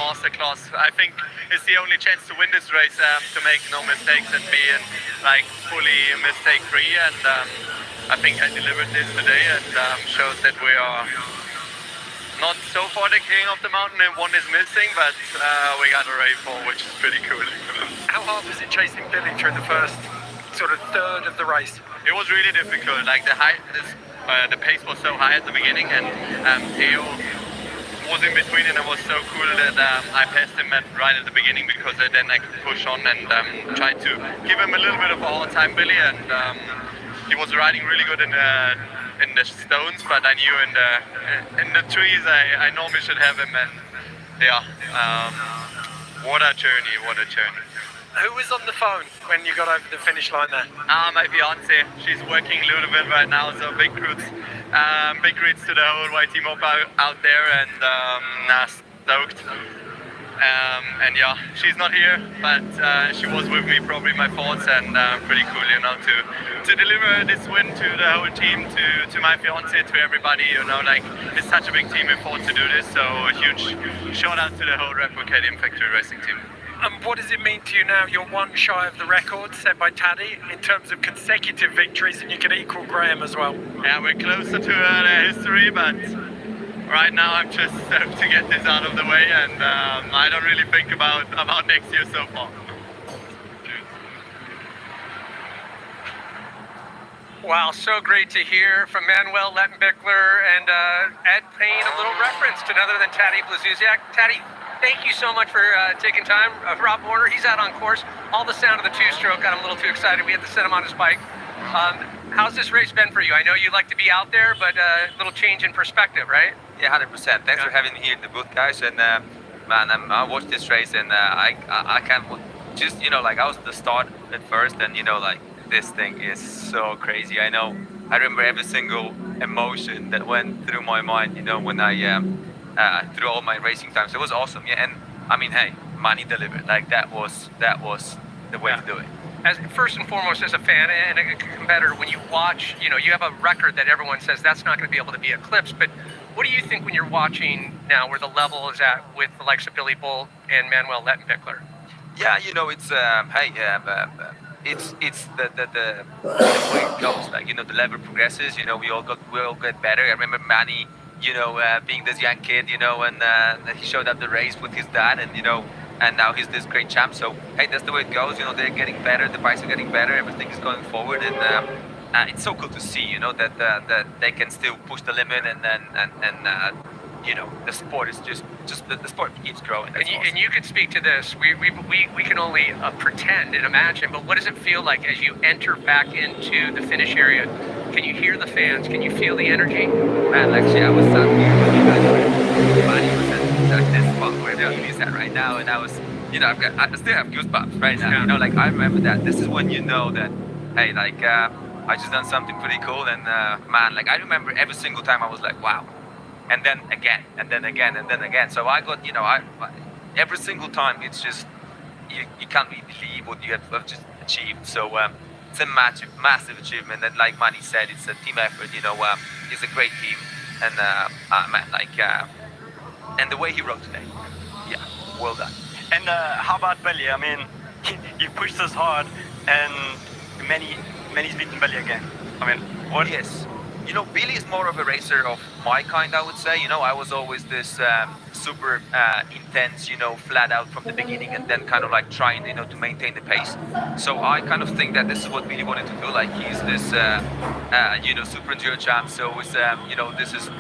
masterclass. I think it's the only chance to win this race, to make no mistakes and be like fully mistake-free. And I think I delivered this today, and shows that we are not so far the king of the mountain, and one is missing, but we got a race for, which is pretty cool. How hard was it chasing Billy through the first sort of third of the race? It was really difficult. Like the pace was so high at the beginning, and Theo was in between, and it was so cool that I passed him right at the beginning, because then I could push on and try to give him a little bit of a hard time, Billy, and he was riding really good in the stones, but I knew in the trees I normally should have him, and yeah, what a journey. Who was on the phone when you got over the finish line there? My fiance. She's working a little bit right now, so big greets to the whole white team up out there, and stoked. And yeah, she's not here, but she was with me, probably my thoughts, and pretty cool, you know, to deliver this win to the whole team, to my fiance, to everybody, you know, like, it's such a big team effort to do this, so a huge shout out to the whole Red Bull KTM Factory Racing team. And what does it mean to you now? You're one shy of the record set by Taddy in terms of consecutive victories, and you can equal Graham as well. Yeah, we're closer to the history, but right now I'm just to get this out of the way, and I don't really think about next year so far. Wow, so great to hear from Manuel Lettenbichler, and Ed paying a little reference to none other than Taddy Blazusiak. Taddy, thank you so much for taking time. Rob Warner, he's out on course. All the sound of the two-stroke got him a little too excited. We had to send him on his bike. How's this race been for you? I know you like to be out there, but a little change in perspective, right? Yeah, 100%. Thanks for having me here in the booth, guys. And man, I watched this race, and I can't just, you know, like, I was at the start at first, and, you know, like, this thing is so crazy. I remember every single emotion that went through my mind, you know, when I through all my racing times. It was awesome. Yeah, and I mean, hey, Manny delivered. Like, that was the way to do it. As first and foremost, as a fan and a competitor, when you watch, you know, you have a record that everyone says that's not going to be able to be eclipsed. But what do you think when you're watching now where the level is at with the likes of Billy Bolt and Manuel Lettenbichler? Yeah, you know, it's it's the way it goes. Like, you know, the level progresses. You know, we all get better. I remember Manny, you know, being this young kid, you know, and he showed up the race with his dad, and you know, and now he's this great champ. So hey, that's the way it goes. You know, they're getting better. The bikes are getting better. Everything is going forward, and it's so cool to see. You know, that they can still push the limit, and you know, the sport is just the sport keeps growing. And you can speak to this. We can only pretend and imagine, but what does it feel like as you enter back into the finish area? Can you hear the fans? Can you feel the energy? Man, actually, I was sat here when you guys were Manny was at this spot where he's at right now, and I was, you know, I still have goosebumps right now. You know, like I remember that. This is when you know that, hey, like I just done something pretty cool, and man, like I remember every single time I was like, wow. And then again, and then again, and then again. So I got, you know, every single time it's just, you can't really believe what you have just achieved. So it's a massive achievement. And like Manny said, it's a team effort. You know, it's a great team. And man, like, and the way he rode today, yeah, well done. And how about Billy? I mean, he pushed us hard, and Manny's beaten Billy again. I mean, what? Yes. You know, Billy is more of a racer of my kind, I would say. You know, I was always this super intense, you know, flat out from the beginning, and then kind of like trying, you know, to maintain the pace. So I kind of think that this is what Billy wanted to do. Like, he's this, you know, super enduro champ. So it's, you know, this is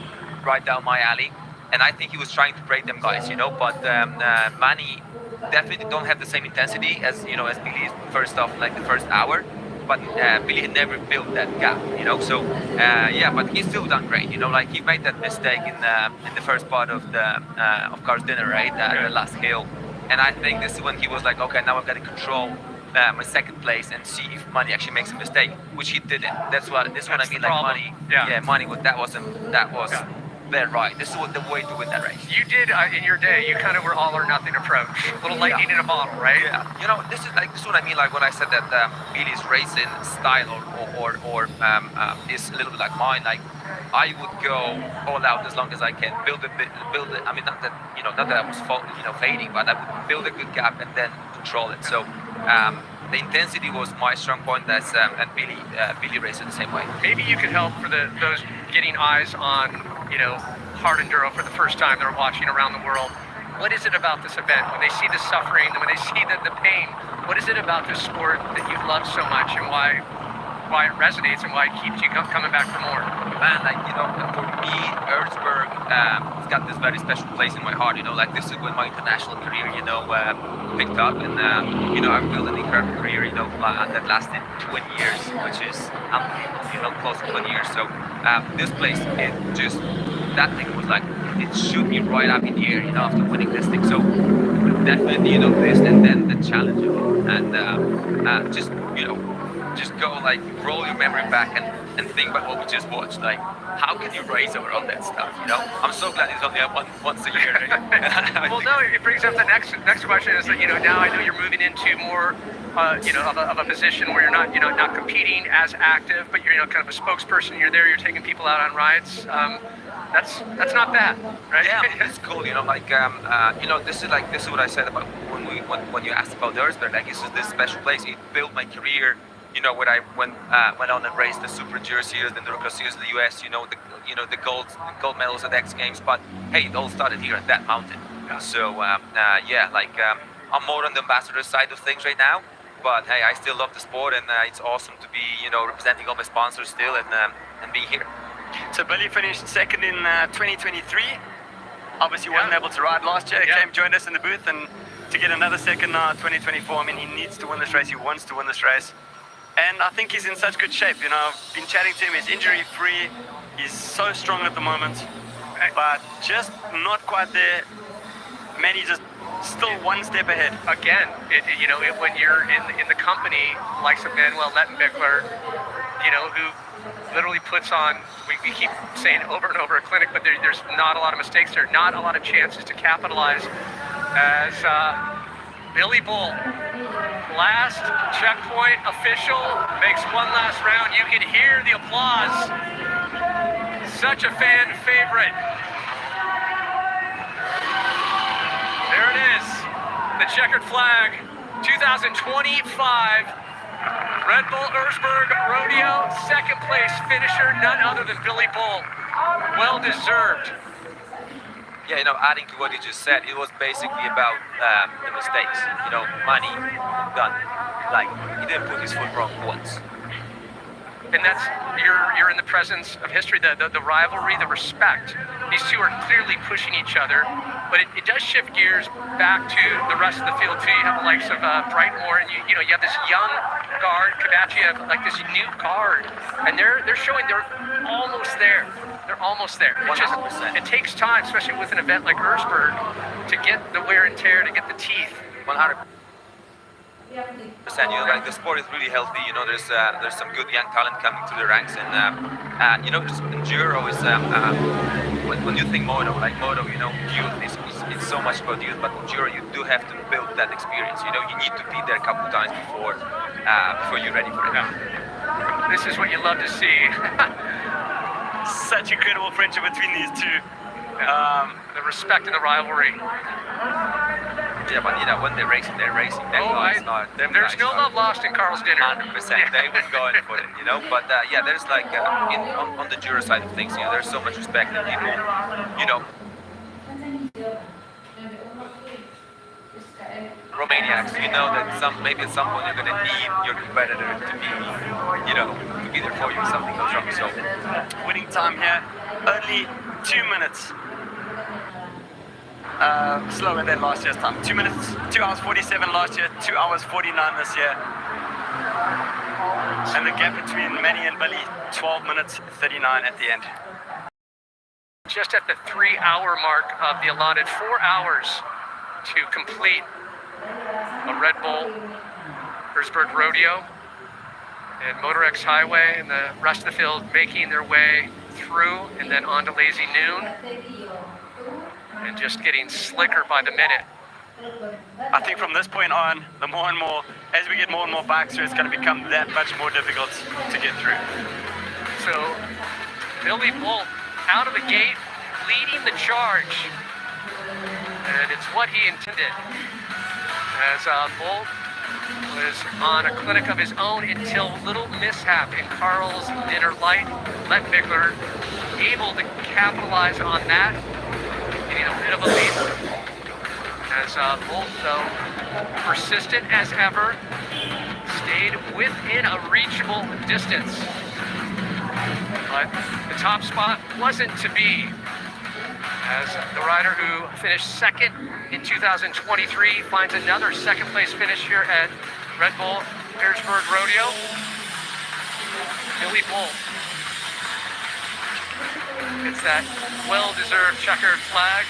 right down my alley. And I think he was trying to break them guys, you know, but Manny definitely don't have the same intensity as, you know, as Billy first off, like the first hour. But Billy had never built that gap, you know. So yeah, but he's still done great, you know. Like, he made that mistake in the first part of the course dinner, right, the last hill, and I think this is when he was like, okay, now I've got to control my second place and see if Manny actually makes a mistake, which he didn't. That's what I mean. Like Manny, Manny, that was their right. This is what the way to win that race. You did in your day. You kind of were all or nothing approach, a little lightning in a bottle, right? Yeah. You know, this is what I mean. Like when I said that Billy's racing style or is a little bit like mine. Like, I would go all out as long as I can. Build it. I mean, not that I was fading, but I would build a good gap and then control it. So the intensity was my strong point. That's and Billy races the same way. Maybe you could help for those getting eyes on, you know, hard enduro for the first time. They're watching around the world. What is it about this event? When they see the suffering, when they see the pain, what is it about this sport that you love so much, and why it resonates and why it keeps you coming back for more? Man, like, you know, for me, Erzberg, it's got this very special place in my heart. You know, like, this is when my international career, you know, picked up, and you know, I've built an incredible career, you know, that lasted 20 years, which is unbelievable, you know, close to 20 years. So this place, that thing was like, it shoot me right up in the air, you know, after winning this thing. So definitely, you know, this, and then the challenge of it, and just, you know, just go, like, roll your memory back and think about what we just watched. Like, how can you race over all that stuff, you know? I'm so glad it's only up once a year. Well, no, it brings up the next question is that, you know, now I know you're moving into more, you know, of a position where you're not, you know, not competing as active, but you're, you know, kind of a spokesperson. You're there, you're taking people out on rides. That's not bad, right? Yeah, it's cool, you know, like, you know, this is what I said about when you asked about Erzberg. Like, this is this special place. It built my career. You know, when I went on and raced the Super Enduro Series, the Enduro Series in the US, you know, the gold medals at X Games. But hey, it all started here at that mountain. So yeah, like, I'm more on the ambassador side of things right now. But hey, I still love the sport, and it's awesome to be, you know, representing all my sponsors still, and being here. So Billy finished second in 2023. Obviously wasn't able to ride last year. Came, joined us in the booth, and to get another second now, 2024. I mean, he needs to win this race. He wants to win this race. And I think he's in such good shape. You know, I've been chatting to him. He's injury-free. He's so strong at the moment, but just not quite there. Manny just still one step ahead. Again, you know, when you're in the company, likes of Manuel Lettenbichler, you know, who literally puts on, we keep saying over and over, a clinic, but there's not a lot of mistakes there, not a lot of chances to capitalize. As Billy Bull, last checkpoint official, makes one last round. You can hear the applause. Such a fan favorite. There it is, the checkered flag 2025 Red Bull Erzberg Rodeo, second place finisher, none other than Billy Bull. Well deserved. Yeah, adding to what you just said, it was basically about the mistakes. Manny done, he didn't put his foot wrong once. And that's, you're in the presence of history, the rivalry, the respect. These two are clearly pushing each other, but it does shift gears back to the rest of the field too. You have the likes of Brightmore, and you have this young guard, Kabachi, you have like this new guard, and they're showing they're almost there. They're almost there. It takes time, especially with an event like Erzberg, to get the wear and tear, to get the teeth. 100%. The sport is really healthy. There's some good young talent coming through the ranks, and just enduro is when you think moto, youth is it's so much about youth, but enduro you do have to build that experience. You need to be there a couple times before you're ready for it. This is what you love to see. Such incredible friendship between these two. The respect and the rivalry. Yeah, but when they're racing, there's no love lost in Carl's dinner. 100%. They would go in for it, But there's on the Jura side of things, there's so much respect that people, Romaniacs, that maybe at some point you're gonna need your competitor to be there for you if something goes wrong. So, winning time here, only 2 minutes. Slower than last year's time. 2 minutes, 2 hours 47 last year, 2 hours 49 this year. And the gap between Manny and Billy, 12 minutes 39 at the end. Just at the 3-hour mark of the allotted 4 hours to complete a Red Bull Erzberg Rodeo, and Moto X Highway and the rest of the field making their way through and then on to Lazy Noon, and just getting slicker by the minute. I think from this point on, the more and more, as we get more and more bikes through, it's going to become that much more difficult to get through. So Billy Bull out of the gate, leading the charge, and it's what he intended. As Bull was on a clinic of his own until little mishap in Carl's dinner light. Lettenbichler able to capitalize on that, getting a bit of a lead. As Bull, though, persistent as ever, stayed within a reachable distance. But the top spot wasn't to be, as the rider who finished second in 2023 finds another second place finish here at Red Bull Erzberg Rodeo. Billy Bull. It's that well-deserved checkered flag.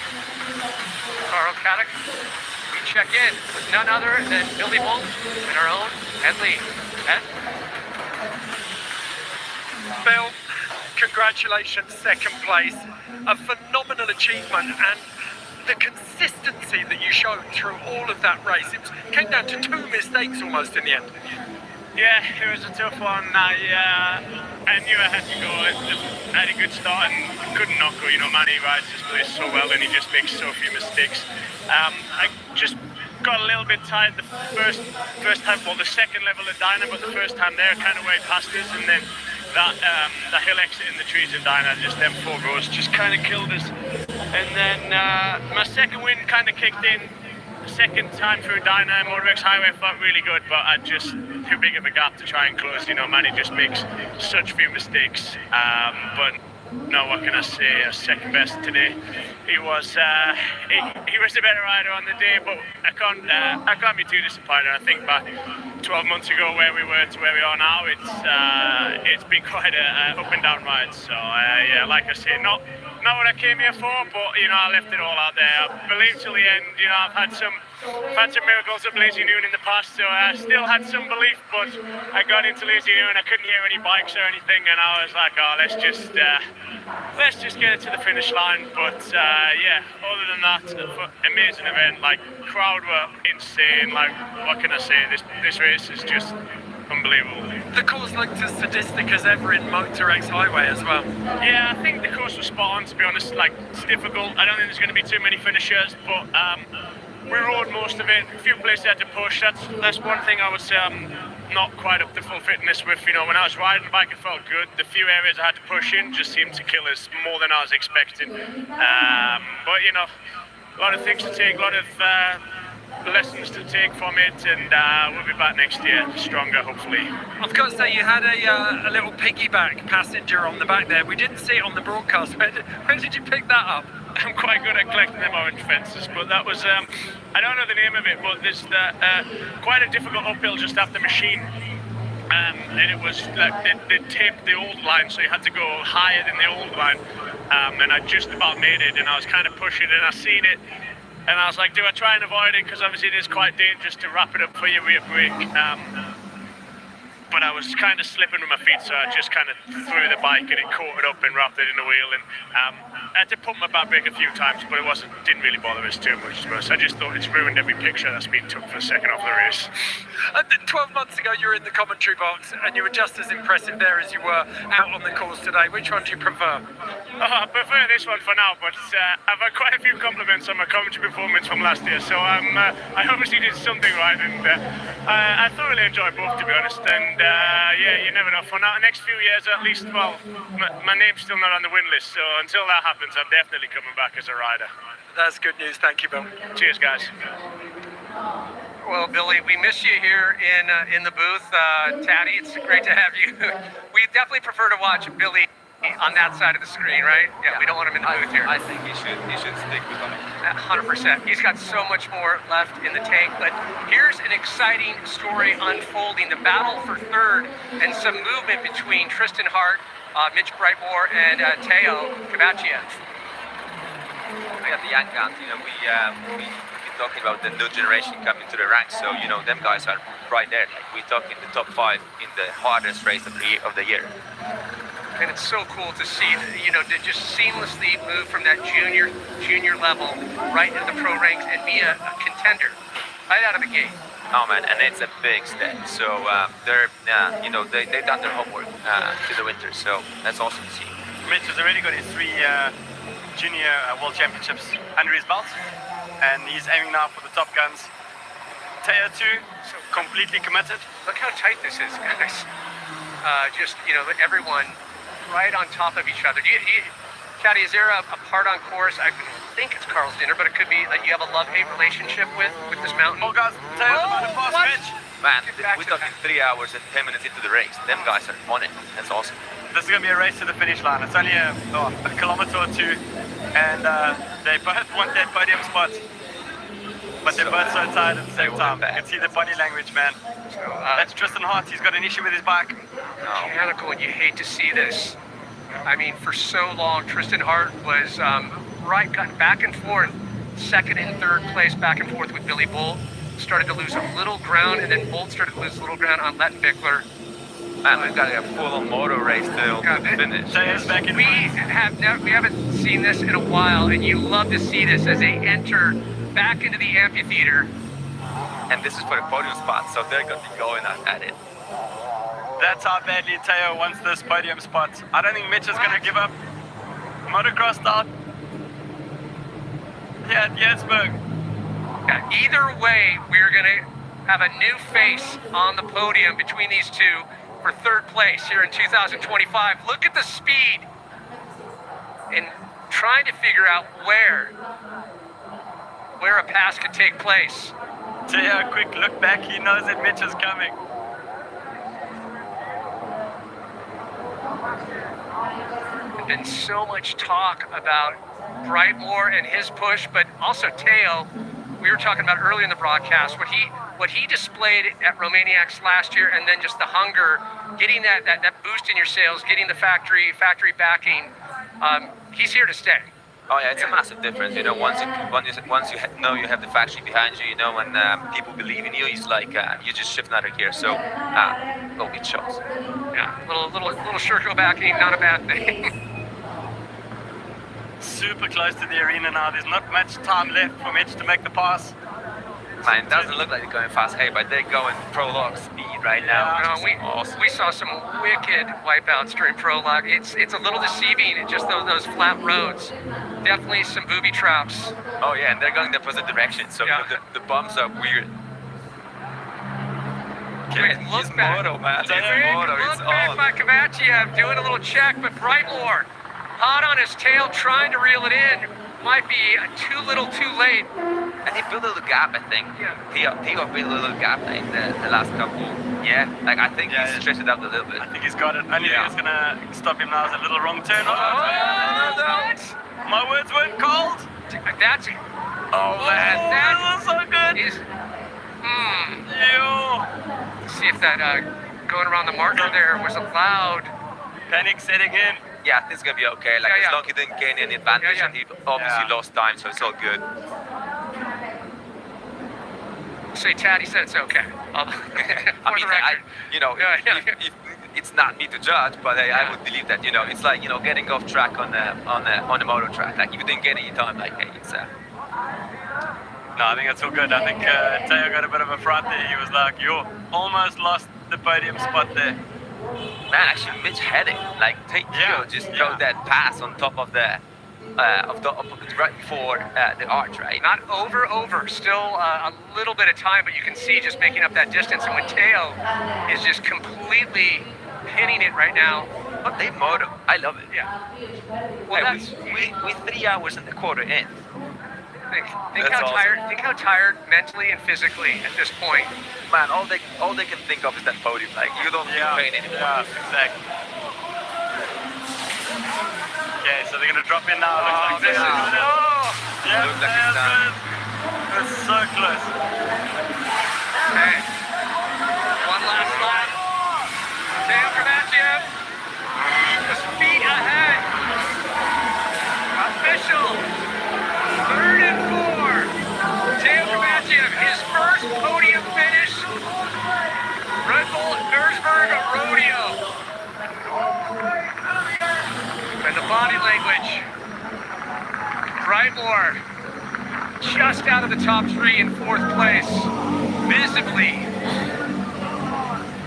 Carl Caddick. We check in with none other than Billy Bull and our own Ed Lee. Ed? Bill, congratulations, second place. A phenomenal achievement, and the consistency that you showed through all of that race. It came down to 2 mistakes almost in the end. Yeah, it was a tough one. I knew I had to go. I had a good start and couldn't not go. Manny rides this place so well and he just makes so few mistakes. I just got a little bit tired the first time, well, the second level of Dyna, but the first time there kind of way past us, and then that hill exit in the trees of Dyna, just them 4 rows just kind of killed us. And then my second win kind of kicked in. Second time through Dyna and Moto X Highway felt really good, but I just too big of a gap to try and close. Manny just makes such few mistakes. But no, what can I say? Second best today. He was the better rider on the day, but I can't be too disappointed. I think back 12 months ago where we were to where we are now, it's been quite a up and down ride. So yeah, like I say, not what I came here for, but I left it all out there. I believed till the end. I've had some miracles at Lazy Noon in the past, so I still had some belief, but I got into Lazy Noon, I couldn't hear any bikes or anything, and I was like, oh, let's just get it to the finish line. But yeah, other than that, amazing event. Crowd were insane. What can I say? This race is just unbelievable. The course looked as sadistic as ever in Moto X Highway as well. Yeah, I think the course was spot on, to be honest. It's difficult. I don't think there's going to be too many finishers, but we rode most of it. A few places I had to push. That's one thing I would say I'm not quite up to full fitness with. You know, when I was riding the bike, it felt good. The few areas I had to push in just seemed to kill us more than I was expecting. But you know, a lot of things to take, a lot of lessons to take from it, and we'll be back next year stronger, hopefully. I've got to say, you had a little piggyback passenger on the back there. We didn't see it on the broadcast. Where did you pick that up? I'm quite good at collecting them orange fences, but that was, I don't know the name of it, but there's quite a difficult uphill just after machine. And it was like they taped the old line, so you had to go higher than the old line. And I just about made it, and I was kind of pushing, and I seen it. And I was like, do I try and avoid it? Because obviously it is quite dangerous to wrap it up for your rear brake. But I was kind of slipping with my feet, so I just kind of threw the bike and it caught it up and wrapped it in the wheel. And I had to pump my back brake a few times, but it didn't really bother us too much. I just thought it's ruined every picture that's been took for the second half of the race. 12 months ago, you were in the commentary box, and you were just as impressive there as you were out on the course today. Which one do you prefer? I prefer this one for now, but I've had quite a few compliments on my commentary performance from last year, so I obviously did something right, and I thoroughly enjoyed both, to be honest. And yeah, you never know. For now, next few years at least, well, my name's still not on the win list, so until that happens, I'm definitely coming back as a rider. That's good news. Thank you, Bill. Cheers, guys. Well, Billy, we miss you here in the booth. Taddy, it's great to have you. We definitely prefer to watch Billy on that side of the screen, right? Yeah, we don't want him in the booth here. I think he should stick with him. 100%. He's got so much more left in the tank, but here's an exciting story unfolding. The battle for third and some movement between Tristan Hart, Mitch Brightmore, and Teo Cavaccia. We have the young guns, you know, we keep talking about the new generation coming to the ranks, so, you know, them guys are right there. Like, we talk in the top 5 in the hardest race of the year. And it's so cool to see, you know, to just seamlessly move from that junior level right into the pro ranks and be a contender right out of the gate. Oh man, and it's a big step. So they're, you know, they've done their homework to the winter. So that's awesome to see. Mitch has already got his 3 junior world championships under his belt, and he's aiming now for the top guns. Teo too, so completely committed. Look how tight this is, guys. Just, you know, everyone right on top of each other. Caddy, is there a part on course? I think it's Carl's dinner, but it could be that you have a love-hate relationship with this mountain. Oh, guys, Teo's about to pass Mitch. Man, we're talking 3 hours and 10 minutes into the race. Them guys are on it. That's awesome. This is going to be a race to the finish line. It's only a kilometer or 2, and they both want that podium spot. But they're both so tired at the same time. You can see the body language, man. That's Tristan Hart. He's got an issue with his bike. Mechanical, and you hate to see this. I mean, for so long, Tristan Hart was gotten back and forth, second and third place, back and forth with Billy Bolt. Started to lose a little ground, and then Bolt started to lose a little ground on Lettenbichler. Man, we've got a full-on moto race to finish. We haven't seen this in a while, and you love to see this as they enter back into the amphitheater. And this is for the podium spot, so they're going to be going at it. That's how badly Teo wants this podium spot. I don't think Mitch is going to give up. Motocross style. Yeah, at Yersburg. Yeah, either way, we're going to have a new face on the podium between these two for third place here in 2025. Look at the speed and trying to figure out where a pass could take place. Teo, a quick look back. He knows that Mitch is coming. There's been so much talk about Brightmore and his push, but also Teo. We were talking about earlier in the broadcast what he displayed at Romaniacs last year, and then just the hunger, getting that boost in your sales, getting the factory backing. He's here to stay. Oh yeah, it's a massive difference. You know, once you know you have the factory behind you, you know, and people believe in you, it's like you just shift another gear. So, well, it shows. Yeah, little circle backing, not a bad thing. Super close to the arena now. There's not much time left for Mitch to make the pass. Man, it doesn't look like they're going fast. Hey, but they're going prologue speed right now. Yeah, we saw some wicked wipeouts during prologue. It's a little deceiving. It's just those flat roads. definitely some booby traps. Oh yeah, and they're going the opposite direction, so Yeah. the bumps are weird. Wait, look back. Moto, man. That's Quick Moto. It's look back on. by Kovacev, doing a little check, but Brightmore, hot on his tail, trying to reel it in. Might be too little, too late. And he built a little gap, I think. Yeah. He got built a little gap like the last couple. Yeah, like I think he's stretched it out a little bit. I think he's got it. Only thing that's gonna stop him now is a little wrong turn. What? My words weren't cold. That's it. Oh man, That was so good. is. Yo. See if that going around the marker there was allowed. Panic setting in. yeah, it's gonna be okay. Like Yeah, as long as he didn't gain any advantage, and he obviously lost time, so it's all good. Say Taddy said it's okay. I mean, you know, if it's not me to judge, but I would believe that, you know, it's like, you know, getting off track on the moto track. Like if you didn't get any time, like hey, it's No, I think that's all good. I think Teo got a bit of a fright there. He was like, you almost lost the podium spot there. Man, actually, Mitch had it. Like, Teo just throw that pass on top of the right before the arch, right? Not over. Still a little bit of time, but you can see just making up that distance. And when Teo is just completely pinning it right now. But they moto. I love it. Yeah. Well, hey, we 3 hours and a quarter in. Think how tired mentally and physically at this point. Man, all they can think of is that podium. Like you don't feel pain anymore. Yeah, exactly. Okay, so they're gonna drop in now. Looks like yeah, looks like it's done. That's so close. Okay. One last lap. Teo Kovacev. Just feet ahead. Official. 3rd and 4. Teo Kovacev, his first podium finish. Red Bull Erzberg Rodeo. And the body language. Brightmore just out of the top 3 in 4th place. Visibly,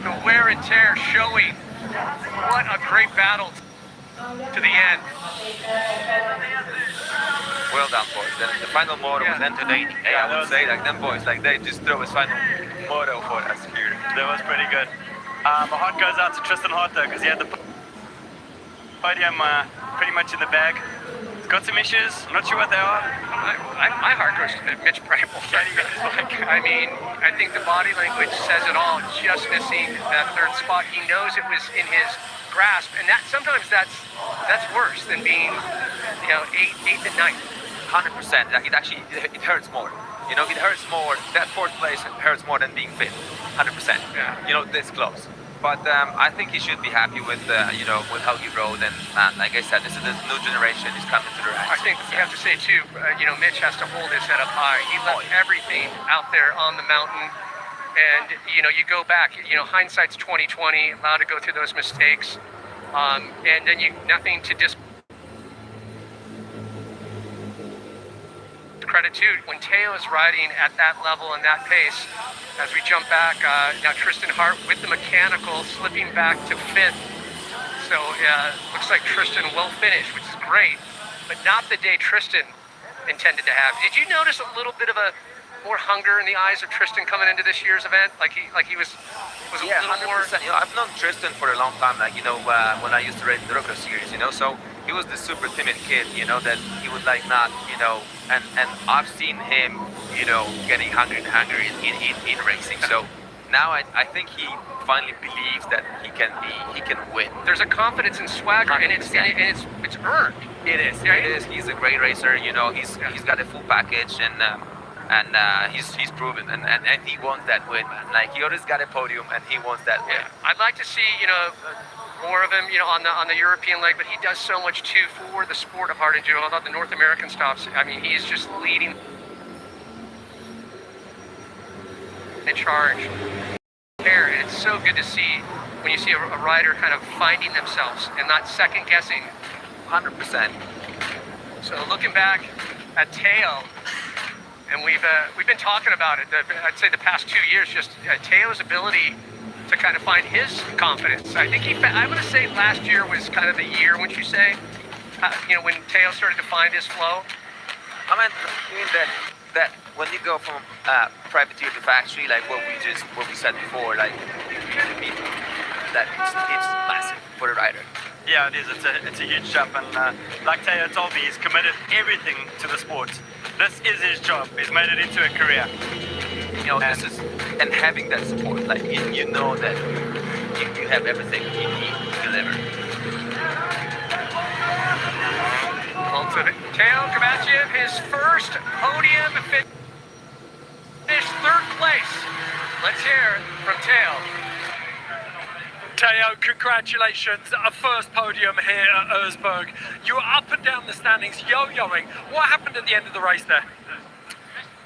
the wear and tear showing. What a great battle to the end. Well done, boys. The final moto was entertaining. Hey, I would say, like, them boys, like, they just throw his final moto for us here. That was pretty good. My heart goes out to Tristan Hart, though, because he had the podium pretty much in the bag. He's got some issues. I'm not sure what they are. My heart goes to Mitch Brightmore. I mean, I think the body language says it all. Just missing that 3rd spot. He knows it was in his grasp, and that sometimes that's worse than being, you know, 8th and 9th. 100%. Like, it hurts more. You know, it hurts more. That 4th place hurts more than being 5th. 100%. Yeah. You know, this close. But I think he should be happy with, you know, with how he rode. And like I said, this is the new generation. He's coming to the right. I think you have to say too, you know, Mitch has to hold his head up high. He left everything out there on the mountain. And, you know, you go back, you know, hindsight's 20/20, allowed to go through those mistakes. And then nothing to credit too, when Teo is riding at that level and that pace, as we jump back, now Tristan Hart with the mechanical slipping back to 5th. So looks like Tristan will finish, which is great, but not the day Tristan intended to have. Did you notice a little bit of a more hunger in the eyes of Tristan coming into this year's event? Like he was a little more. You know, I've known Tristan for a long time. Like, you know, when I used to race the Roco series, you know, so he was the super timid kid, you know, that he would like not, you know, and I've seen him, you know, getting hungry in racing. So now I think he finally believes that he can win. There's a confidence and swagger, and it's earned. It is. He's a great racer. You know, he's got a full package, and he's proven, and he wants that win, man. Like, he always got a podium, and he wants that win. I'd like to see, you know, more of him, you know, on the European leg, but he does so much too for the sport of hard enduro. Although the North American stops, I mean, he's just leading the charge there, and it's so good to see when you see a rider kind of finding themselves and not second guessing. 100%. So looking back at Teo, and we've been talking about it. I'd say the past 2 years, just Teo's ability to kind of find his confidence. I think I would say last year was kind of the year, wouldn't you say? when Teo started to find his flow? I mean that when you go from privateer to factory, like what we said before, like I mean, it's massive for the rider. Yeah, it is. It's a huge jump, and like Teo told me, he's committed everything to the sport. This is his job. He's made it into a career. And having that support, like you know that you have everything you need to deliver. Teo Kovachev, his first podium finished third place. Let's hear from Teo. Teo, congratulations, a first podium here at Erzberg. You were up and down the standings, yo-yoing. What happened at the end of the race there?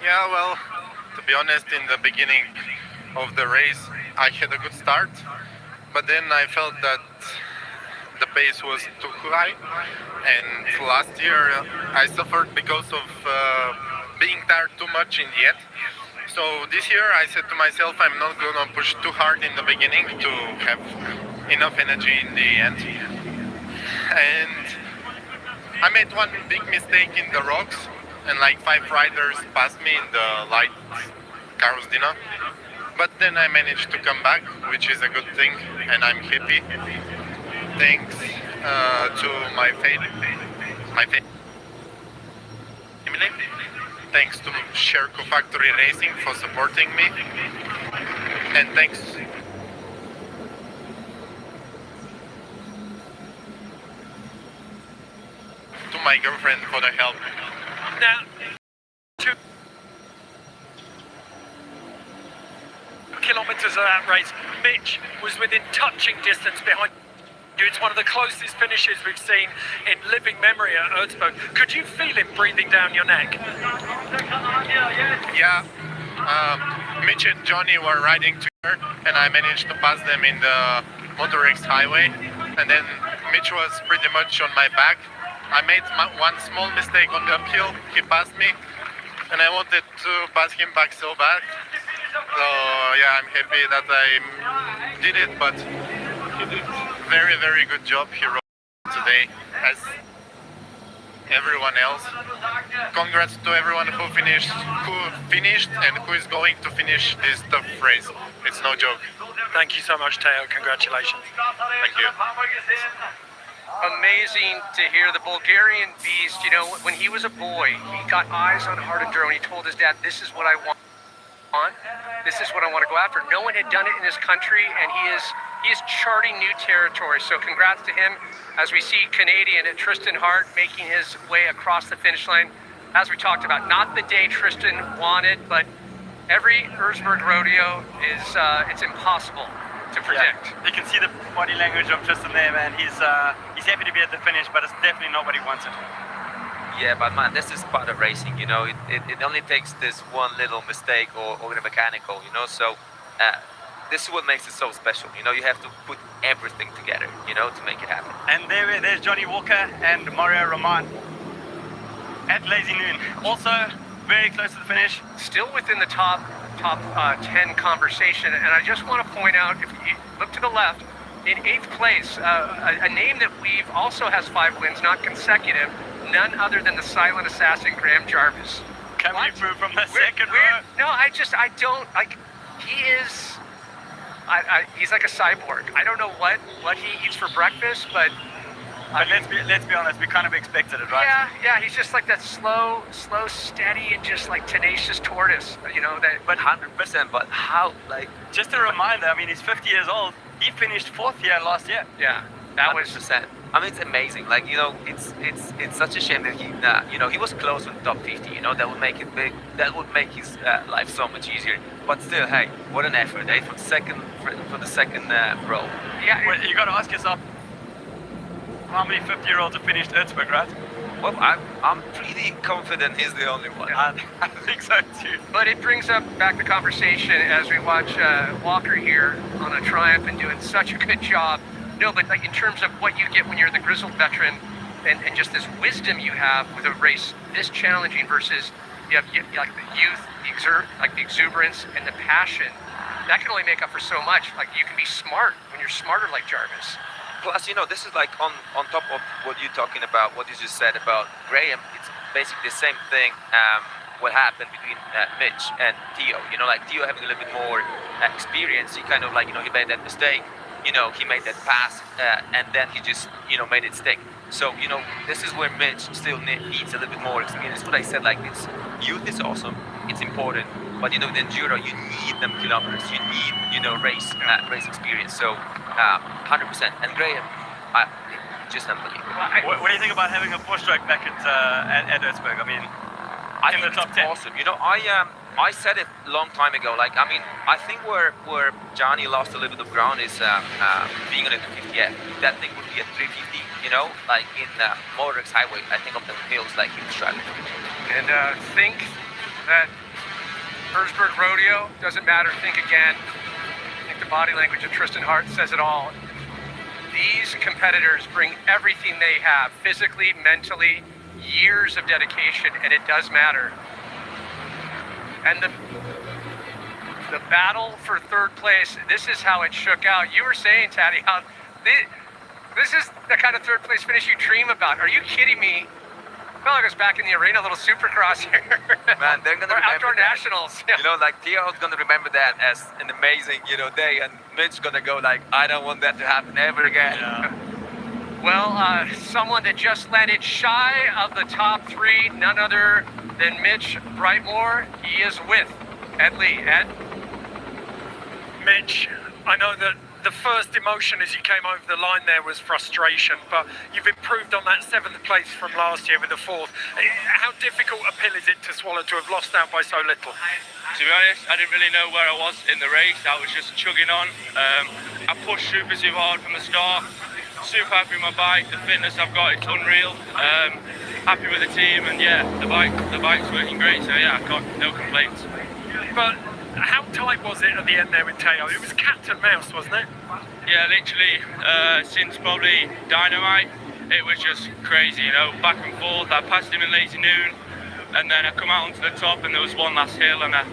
Yeah, well, to be honest, in the beginning of the race, I had a good start, but then I felt that the pace was too high, and last year I suffered because of being tired too much in the end. So this year I said to myself, I'm not gonna push too hard in the beginning to have enough energy in the end. And I made one big mistake in the rocks, and like 5 riders passed me in the light Carlos Dina. But then I managed to come back, which is a good thing, and I'm happy. Thanks to my family. Thanks to Sherco Factory Racing for supporting me, and thanks to my girlfriend for the help. Now, 2 kilometers of that race, Mitch was within touching distance behind you. It's one of the closest finishes we've seen in living memory at Erzberg. Could you feel him breathing down your neck? Yeah, Mitch and Johnny were riding together, and I managed to pass them in the Moto X Highway, and then Mitch was pretty much on my back. I made one small mistake on the uphill, he passed me, and I wanted to pass him back so bad. So yeah, I'm happy that I did it, but he did very, very good job he rode today, as everyone else. Congrats to everyone who finished and who is going to finish this tough race. It's no joke. Thank you so much, Teo. Congratulations. Thank you. Amazing to hear the Bulgarian beast. When he was a boy, he got eyes on hard enduro, and he told his dad, "This is what I want. This is what I want to go after." No one had done it in his country, and he is charting new territory. So congrats to him, as we see Canadian Tristan Hart making his way across the finish line. As we talked about, not the day Tristan wanted, but every Erzberg rodeo is it's impossible to predict. Yeah. You can see the body language of Tristan there, man. He's happy to be at the finish, but it's definitely not what he wanted. Yeah, but man, this is part of racing, it only takes this one little mistake or the mechanical, so this is what makes it so special, you have to put everything together, to make it happen. And there's Johnny Walker and Mario Roman at Lazy Noon, also very close to the finish. Still within the top 10 conversation, and I just want to point out, if you look to the left, in 8th place, a name that we've also has 5 wins, not consecutive, none other than the silent assassin, Graham Jarvis. Can we move from the second row? No, I don't, like, he is, he's like a cyborg. I don't know what he eats for breakfast, but let's be honest, we kind of expected it, right? Yeah, he's just like that slow, steady, and just like tenacious tortoise, that. But 100%, but how, like... Just a reminder, I mean, he's 50 years old. He finished 4th here last year. Yeah, that was... 100%. I mean, it's amazing. Like, it's such a shame that he was close with the top 50. That would make it big. That would make his life so much easier. But still, hey, what an effort, eh? For the second row. Yeah, well, you got to ask yourself, how many 50-year-olds have finished Erzberg, right? Well, I'm pretty confident he's the only one. I think so too. But it brings up back the conversation as we watch Walker here on a triumph and doing such a good job. No, but like in terms of what you get when you're the grizzled veteran, and just this wisdom you have with a race this challenging versus you have like the youth, the exuberance and the passion. That can only make up for so much. Like you can be smart when you're smarter like Jarvis. plus, this is like on top of what you're talking about, what you just said about Graham. It's basically the same thing. What happened between Mitch and Theo? Like Theo having a little bit more experience, he kind of like, he made that mistake. He made that pass, and then he just, made it stick. So, this is where Mitch still needs a little bit more experience. What I said, like, this youth is awesome, it's important, but, the enduro, you need them kilometers, you need, race experience. So, 100%. And Graham, just unbelievable. What do you think about having a four-stroke back at Erzberg? I mean, in the top 10. Awesome. I said it a long time ago. Like, I think where Johnny lost a little bit of ground is being on a 250F. That thing would be a 350. Like in Moto X Highway. I think of the hills, like in Australia. And think that Erzberg Rodeo doesn't matter. Think again. I think the body language of Tristan Hart says it all. These competitors bring everything they have, physically, mentally, years of dedication, and it does matter. And the battle for third place, this is how it shook out. You were saying, Taddy, how this is the kind of third place finish you dream about. Are you kidding me? I felt like I was back in the arena, a little supercross here. Man, they're gonna or remember outdoor that. nationals. Like Theo's gonna remember that as an amazing, day, and Mitch gonna go like, I don't want that to happen ever again. Yeah. Well, someone that just landed shy of the top three, none other than Mitch Brightmore. He is with Ed Lee. Ed? Mitch, I know that the first emotion as you came over the line there was frustration, but you've improved on that 7th place from last year with the 4th. How difficult a pill is it to swallow to have lost out by so little? To be honest, I didn't really know where I was in the race. I was just chugging on. I pushed super hard from the start. Super happy with my bike. The fitness I've got, it's unreal. Happy with the team, and yeah, the bike's working great. So yeah, I got no complaints. But how tight was it at the end there with Teo? It was cat and mouse, wasn't it? Yeah, literally, since probably Dynamite, it was just crazy, back and forth. I passed him in Lazy Noon, and then I come out onto the top, and there was one last hill, and I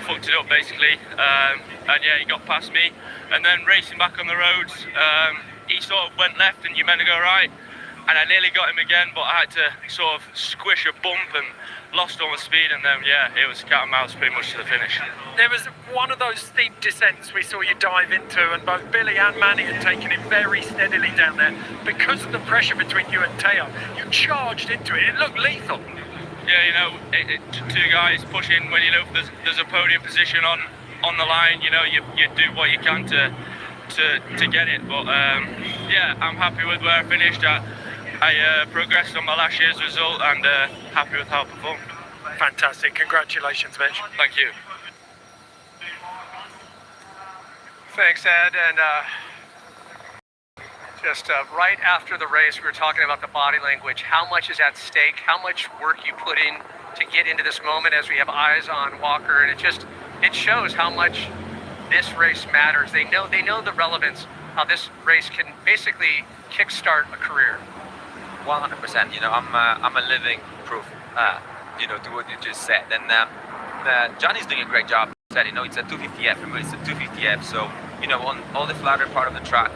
fucked it up basically. And yeah, he got past me, and then racing back on the roads, he sort of went left, and you meant to go right, and I nearly got him again, but I had to sort of squish a bump and lost all the speed, and then yeah, it was cat and mouse pretty much to the finish. There was one of those steep descents we saw you dive into, and both Billy and Manny had taken it very steadily down there. Because of the pressure between you and Teo, you charged into it. It looked lethal. Yeah, two guys pushing when there's a podium position on the line. You do what you can to get it. But yeah, I'm happy with where I finished. I progressed on my last year's result, and happy with how I performed. Fantastic. Congratulations, Mitch. Thank you. Thanks, Ed. And just right after the race, we were talking about the body language. How much is at stake? How much work you put in to get into this moment as we have eyes on Walker, and it shows how much this race matters. They know the relevance, how this race can basically kickstart a career. 100%. I'm a living proof. To what you just said. And Johnny's doing a great job. Said, it's a 250F. Remember, it's a 250F. So, on all the flatter part of the track,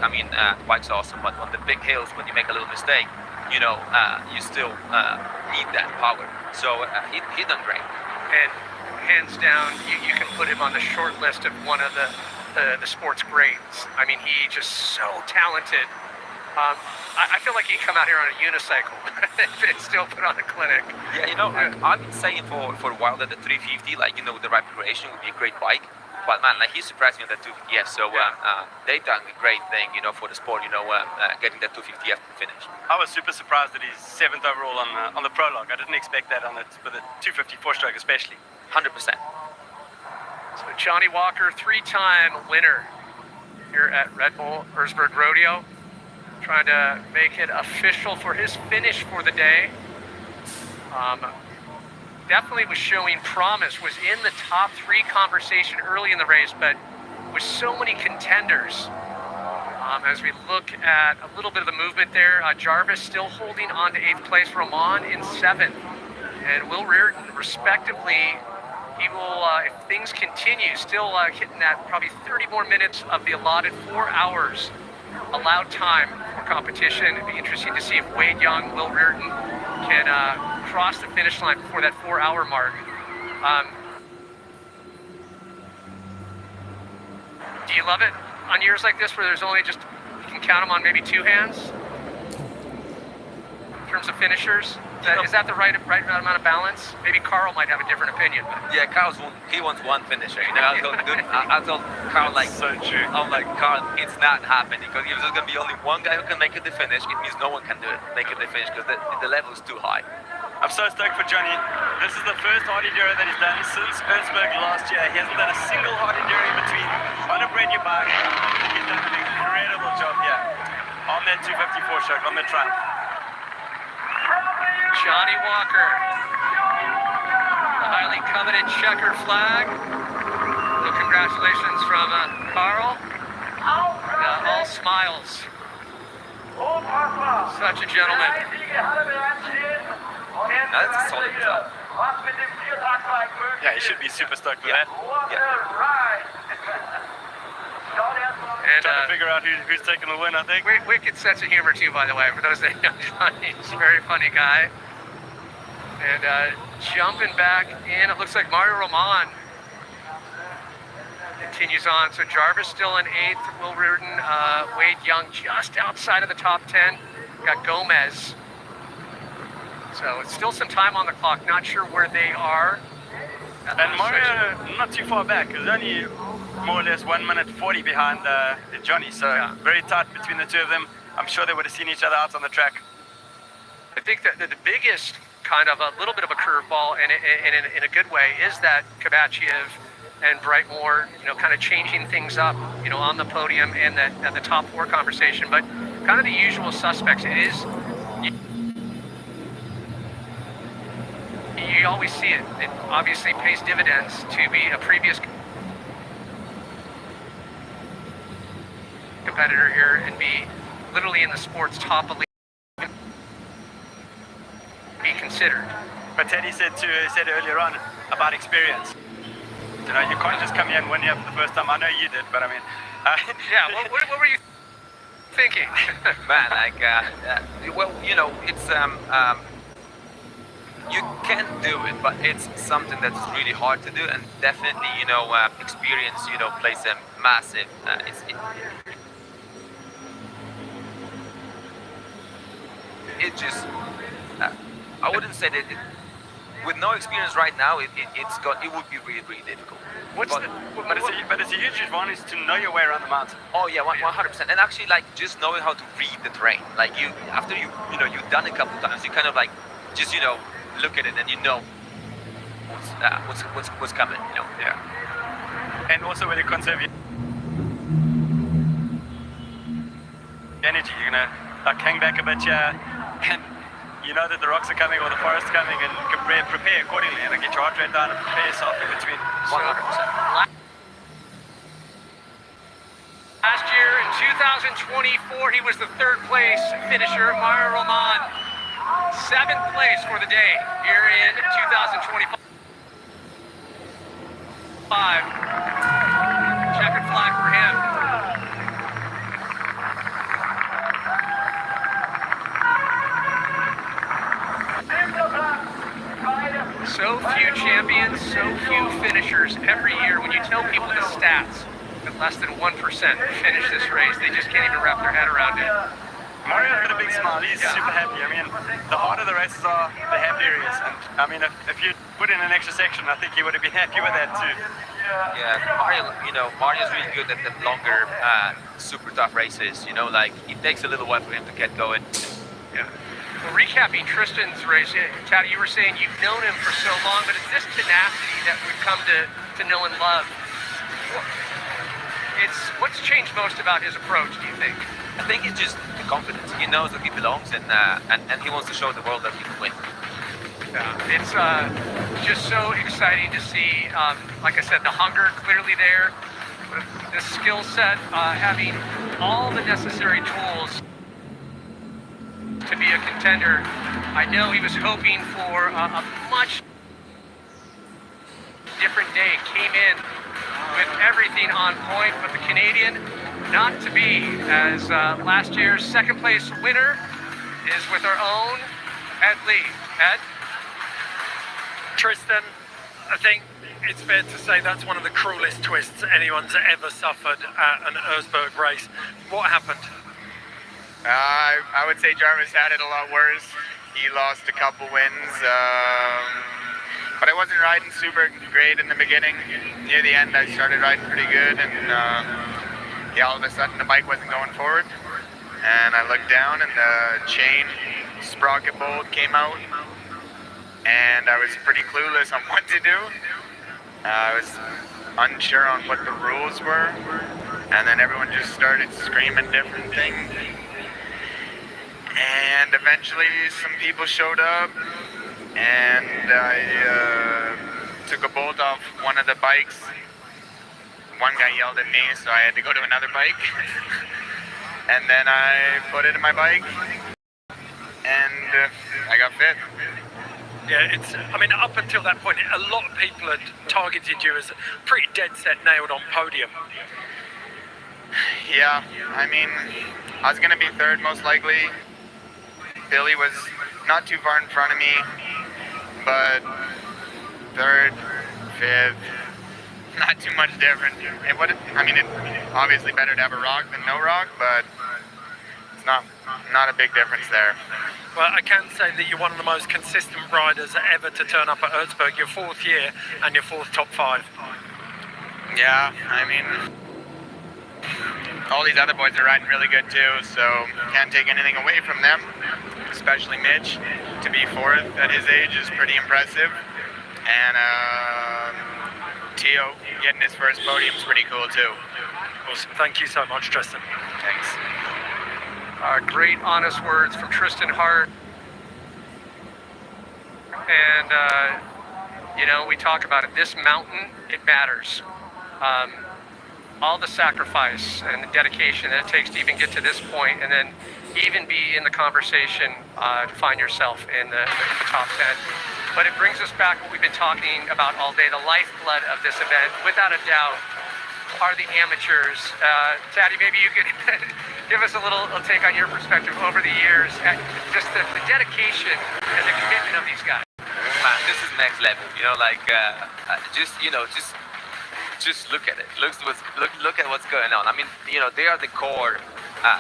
bike's awesome. But on the big hills, when you make a little mistake, you still need that power. So he done great. And hands down, you can put him on the short list of one of the sport's greats. He just so talented. I feel like he come out here on a unicycle and still put on a clinic. Yeah, I've been saying for a while that the 350, with the right preparation would be a great bike. But man, he surprised me on that 250F. So they've done a great thing, for the sport, getting that 250F to finish. I was super surprised that he's 7th overall on the prologue. I didn't expect that with a 254 stroke especially. 100%. So Johnny Walker, 3-time winner here at Red Bull Erzberg Rodeo, trying to make it official for his finish for the day. Definitely was showing promise, was in the top 3 conversation early in the race, but with so many contenders. As we look at a little bit of the movement there, Jarvis still holding on to 8th place, Roman in 7th, and Will Reardon, respectively. He will, if things continue, still hitting that probably 30 more minutes of the allotted 4 hours allowed time for competition. It'd be interesting to see if Wade Young, Will Reardon can cross the finish line before that 4-hour mark. Do you love it on years like this where there's only just, you can count them on maybe 2 hands in terms of finishers? Is that the right amount of balance? Maybe Carl might have a different opinion. But. Yeah, he wants one finisher. You know, I told Carl, like, so true. I'm like, Carl, it's not happening, because if there's gonna be only one guy who can make it the finish, it means no one can do it, make it the finish, because the level is too high. I'm so stoked for Johnny. This is the first hard enduro that he's done since Berg last year. He hasn't done a single hard enduro in between on a brand new bike. He's done an incredible job here on that 254 stroke, on the Triumph. Johnny Walker, the highly coveted checker flag. Well, congratulations from Carl. All smiles. Such a gentleman. That's a solid job. Yeah, he should be super stoked for that. And trying to figure out who's taking the win, I think. Wicked sense of humor too, by the way, for those that know Johnny. He's a very funny guy. And jumping back in, it looks like Mario Roman continues on. So Jarvis still in 8th, Will Reardon, Wade Young just outside of the top 10. Got Gomez. So it's still some time on the clock, not sure where they are. And Mario, not too far back, is only more or less 1 minute 40 behind Johnny, so yeah, very tight between the two of them. I'm sure they would have seen each other out on the track. I think that the biggest kind of a little bit of a curveball, and in a good way, is that Kabachiev and Brightmore, you know, kind of changing things up, you know, on the podium and the top 4 conversation. But kind of the usual suspects. It is. You always see it. It obviously pays dividends to be a previous competitor here and be literally in the sport's top elite. Be considered. But Teddy said earlier on about experience. You know, you can't just come here and win here for the first time. I know you did, but I mean... yeah, what were you thinking? Man, like, well, you know, it's, you can do it, but it's something that's really hard to do, and definitely, you know, experience, you know, plays a massive, it just, I wouldn't say that with no experience right now, it would be really, really difficult. But it's a huge advantage to know your way around the mountain. Oh yeah, 100%. And actually, like, just knowing how to read the terrain. Like, after you've done it a couple of times, you kind of like just, you know, look at it and you know what's coming. You know. Yeah. And also when you conserve your energy, you're gonna like hang back a bit here, and you know that the rocks are coming or the forest's coming, and you can prepare accordingly and get your heart rate down and prepare yourself in between. 100%. Last year in 2024, he was the 3rd place finisher, Mario Roman. 7th place for the day here in 2025. Checkered flag for him. So few champions, so few finishers. Every year when you tell people the stats, that less than 1% finish this race, they just can't even wrap their head around it. Mario's got a big smile. He's super happy. I mean, the harder the races are, the happier he is. And I mean, if you put in an extra section, I think he would have been happy with that too. Yeah, Mario's really good at the longer, super tough races. You know, like, it takes a little while for him to get going. Yeah. Well, recapping Tristan's race, Tad, you were saying you've known him for so long, but it's this tenacity that we've come to know and love. What's changed most about his approach, do you think? I think it's just the confidence. He knows that he belongs, and he wants to show the world that he can win. Yeah, it's just so exciting to see. Like I said, the hunger clearly there, the skill set, having all the necessary tools to be a contender. I know he was hoping for a much different day. Came in with everything on point, but the Canadian not to be, as last year's second place winner is with our own Ed Lee. Ed? Tristan, I think it's fair to say that's one of the cruelest twists anyone's ever suffered at an Erzberg race. What happened? I would say Jarvis had it a lot worse. He lost a couple wins, but I wasn't riding super great in the beginning. Near the end, I started riding pretty good, and yeah, all of a sudden the bike wasn't going forward. And I looked down, and the chain sprocket bolt came out, and I was pretty clueless on what to do. I was unsure on what the rules were, and then everyone just started screaming different things. And eventually some people showed up, and I took a bolt off one of the bikes. One guy yelled at me, so I had to go to another bike. And then I put it in my bike, and I got fit. Yeah, I mean, up until that point, a lot of people had targeted you as pretty dead set nailed on Podium. Yeah, I mean, I was going to be third most likely. Billy was not too far in front of me, but third, fifth, not too much different. It's obviously better to have a rock than no rock, but it's not a big difference there. Well, I can say that you're one of the most consistent riders ever to turn up at Erzberg, your fourth year and your fourth top five. Yeah, I mean, all these other boys are riding really good too, so can't take anything away from them, especially Mitch. To be fourth at his age is pretty impressive. And Tio getting his first podium is pretty cool too. Awesome. Thank you so much, Tristan. Thanks. Great honest words from Tristan Hart. And, we talk about it. This mountain, it matters. All the sacrifice and the dedication that it takes to even get to this point, and then even be in the conversation to find yourself in the top 10. But it brings us back what we've been talking about all day. The lifeblood of this event, without a doubt, are the amateurs. Taddy, maybe you could give us a little take on your perspective over the years, just the dedication and the commitment of these guys. Man, this is next level. Just look at it. Look at what's going on. I mean, they are the core.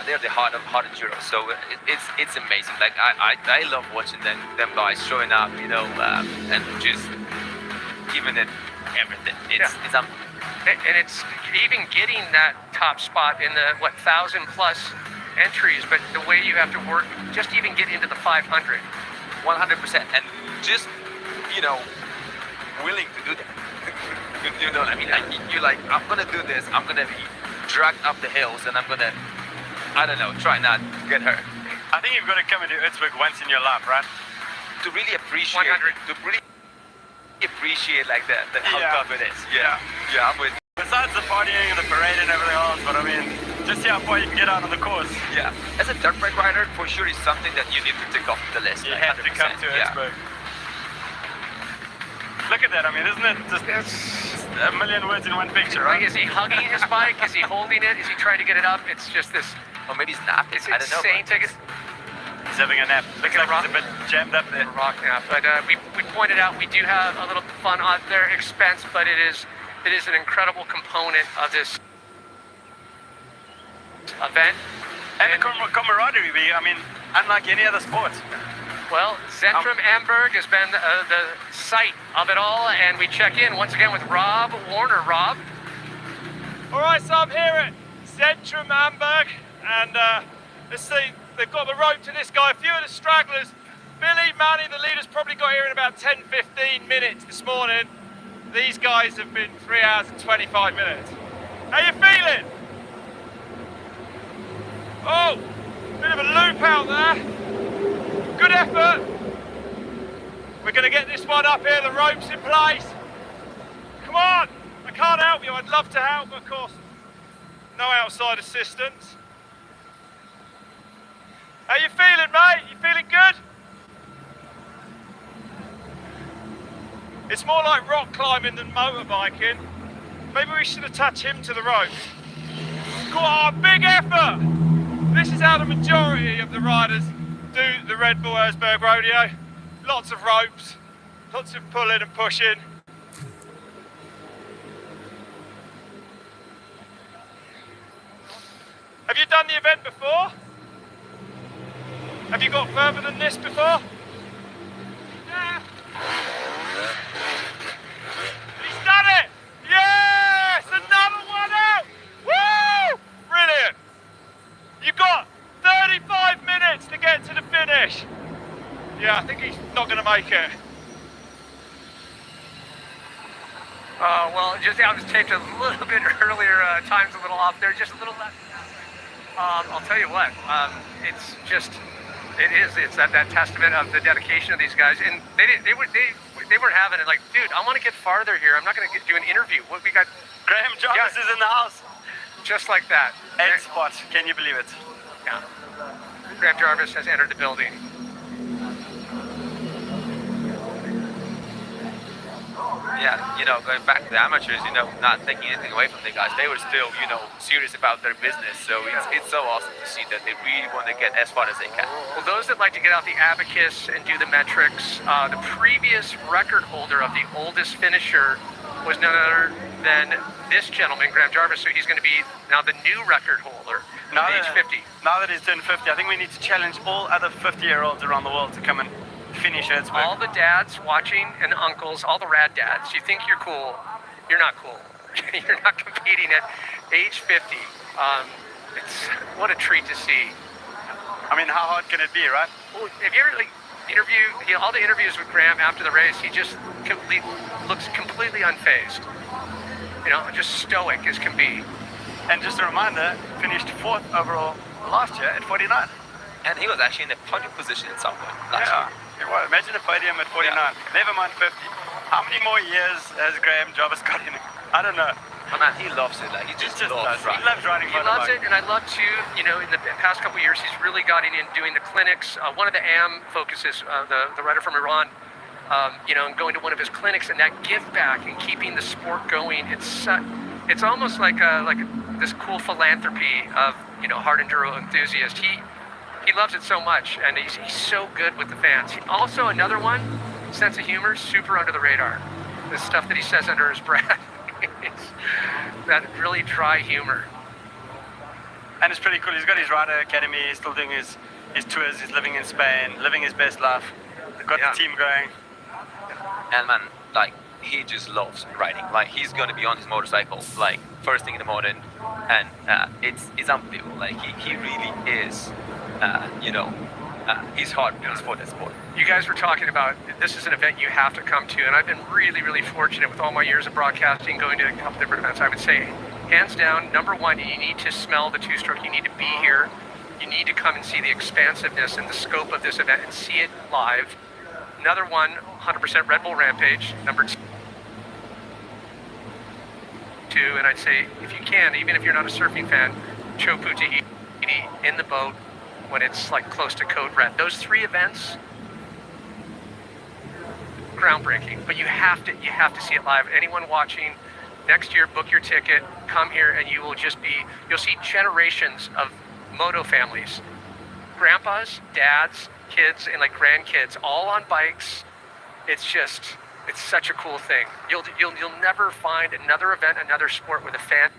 They're the heart of hard enduro. So it's amazing. Like I love watching them guys showing up. And just giving it everything. It's and it's even getting that top spot in the 1,000+ entries. But the way you have to work, just even get into the 500. 100%, and just willing to do that. You know what I mean? You're like, I'm gonna do this. I'm gonna be dragged up the hills, and I'm gonna, I don't know, try not to get hurt. I think you've got to come into Erzberg once in your life, right? To really appreciate, like how tough it is. Yeah, I'm with you. Besides the partying and the parade and everything else, but I mean, just see how far you can get out on the course. Yeah, as a dirt bike rider, for sure, is something that you need to tick off the list. You have to come to Erzberg. Look at that, I mean, isn't it just a million words in one picture, right? Like, is he hugging his bike? Is he holding it? Is he trying to get it up? It's just this... Or maybe he's napping. It's insane. He's having a nap. Looks like he's a bit jammed up there. Rock nap. But we pointed out we do have a little fun at their expense, but it is an incredible component of this event. And the camaraderie, unlike any other sport. Well, Centrum Am Berg has been the site of it all, and we check in once again with Rob Warner. Rob? All right, so I'm here at Centrum Am Berg, and let's see, they've got the rope to this guy. A few of the stragglers, Billy, Manny, the leaders probably got here in about 10-15 minutes this morning. These guys have been 3 hours and 25 minutes. How you feeling? Oh, bit of a loop out there. Good effort. We're going to get this one up here, the rope's in place. Come on, I can't help you, I'd love to help, but of course, no outside assistance. How you feeling, mate? You feeling good? It's more like rock climbing than motorbiking. Maybe we should attach him to the rope. quite a big effort. This is how the majority of the riders do the Red Bull Erzberg Rodeo. Lots of ropes, lots of pulling and pushing. Have you done the event before? Have you got further than this before? Yeah. He's done it! Yes! Another one out! Woo! Brilliant! You've got 35 minutes to get to the finish. Yeah, I think he's not going to make it. Well, just I was taped a little bit earlier. Time's a little off there, just a little less. I'll tell you what, it's that testament of the dedication of these guys, and they weren't having it like, dude, I want to get farther here. I'm not going to do an interview. What we got? Graham Jarvis is in the house. Just like that. 8 spots. Can you believe it? Yeah. Graham Jarvis has entered the building. Yeah, going back to the amateurs, not taking anything away from the guys, they were still, serious about their business. So it's so awesome to see that they really want to get as far as they can. Well, those that like to get out the abacus and do the metrics, the previous record holder of the oldest finisher was none other than this gentleman, Graham Jarvis. So he's going to be now the new record holder, age 50. Now that he's turned 50, I think we need to challenge all other 50-year-olds around the world to come and finish Erzberg. All the dads watching and uncles, all the rad dads, you think you're cool, you're not cool. You're not competing at age 50. It's what a treat to see. I mean, how hard can it be, right? Well, if you ever all the interviews with Graham after the race, he just looks completely unfazed. Just stoic as can be. And just a reminder, finished 4th overall last year at 49. And he was actually in a podium position at some point last year. He was. Imagine a podium at 49. Yeah. Never mind 50. How many more years has Graham Jarvis got in him? I don't know. Oh man, he loves it. Like he just loves riding. He loves riding. He loves it, and I love too. In the past couple of years, he's really gotten in doing the clinics. One of the AM focuses, the rider from Iran, and going to one of his clinics, and that give back and keeping the sport going. It's almost like this cool philanthropy of hard enduro enthusiast. He loves it so much, and he's so good with the fans. Also, another one, sense of humor, super under the radar. The stuff that he says under his breath. It's that really dry humor. And it's pretty cool. He's got his rider academy. He's still doing his tours. He's living in Spain, living his best life. They've got the team going. And man, he just loves riding. He's going to be on his motorcycle, first thing in the morning, and it's unbelievable. He really is, his heart beats for the sport. You guys were talking about this is an event you have to come to, and I've been really, really fortunate with all my years of broadcasting, going to a couple different events. I would say, hands down, number one, you need to smell the two-stroke. You need to be here. You need to come and see the expansiveness and the scope of this event and see it live. Another one, 100% Red Bull Rampage. Number two, and I'd say, if you can, even if you're not a surfing fan, Chopu Tahiti in the boat when it's close to Code Red. Those 3 events, groundbreaking. But you have to see it live. Anyone watching, next year, book your ticket, come here, and you'll see generations of moto families, grandpas, dads, kids, and grandkids, all on bikes. It's such a cool thing. You'll never find another event, another sport where the fan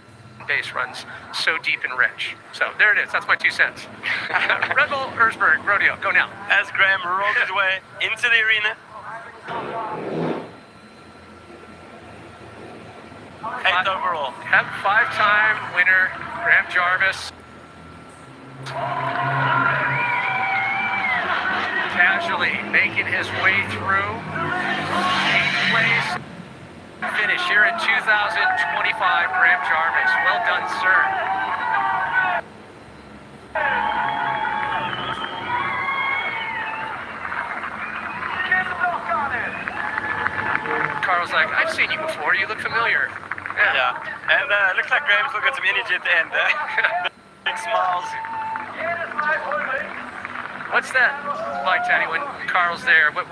base runs so deep and rich. So there it is. That's my 2 cents. Red Bull Erzberg Rodeo. Go now. As Graham rolls his way into the arena. 8th overall. 5-time winner Graham Jarvis. Casually making his way through 8th place. Finish here in 2025, Graham Jarvis. Well done, sir. Carl's like, I've seen you before. You look familiar. Yeah. And looks like Graham's still got some energy at the end. Big smiles. What's that like, Teddy, when Carl's there? What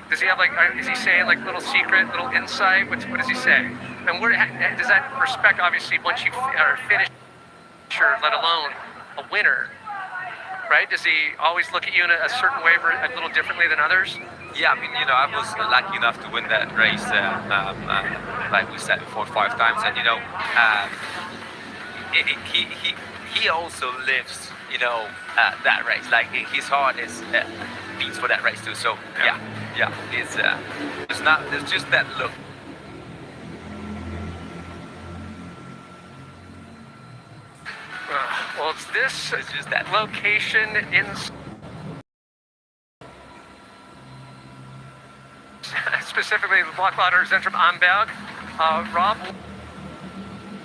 does he have, is he saying little secret, little insight? What does he say? And where does that respect, obviously, once you are finished amateur, let alone a winner, right? Does he always look at you in a certain way, a little differently than others? Yeah, I mean, you know, I was lucky enough to win that race, like we said before, 5 times, and you know, he also lives, you know, that race. Like his heart is beats for that race too. So yeah, it's just that look. Well, it's just that location in specifically the Blockwater Centrum Am Berg. Rob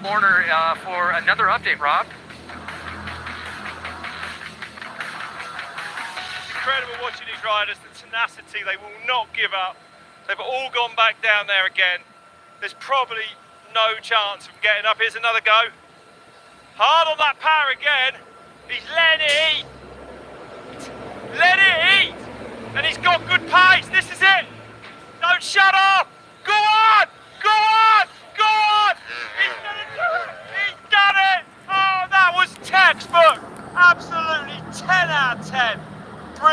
Warner for another update, Rob. Incredible watching these riders, the tenacity, they will not give up. They've all gone back down there again. There's probably no chance of getting up. Here's another go. Hard on that power again. He's Lenny.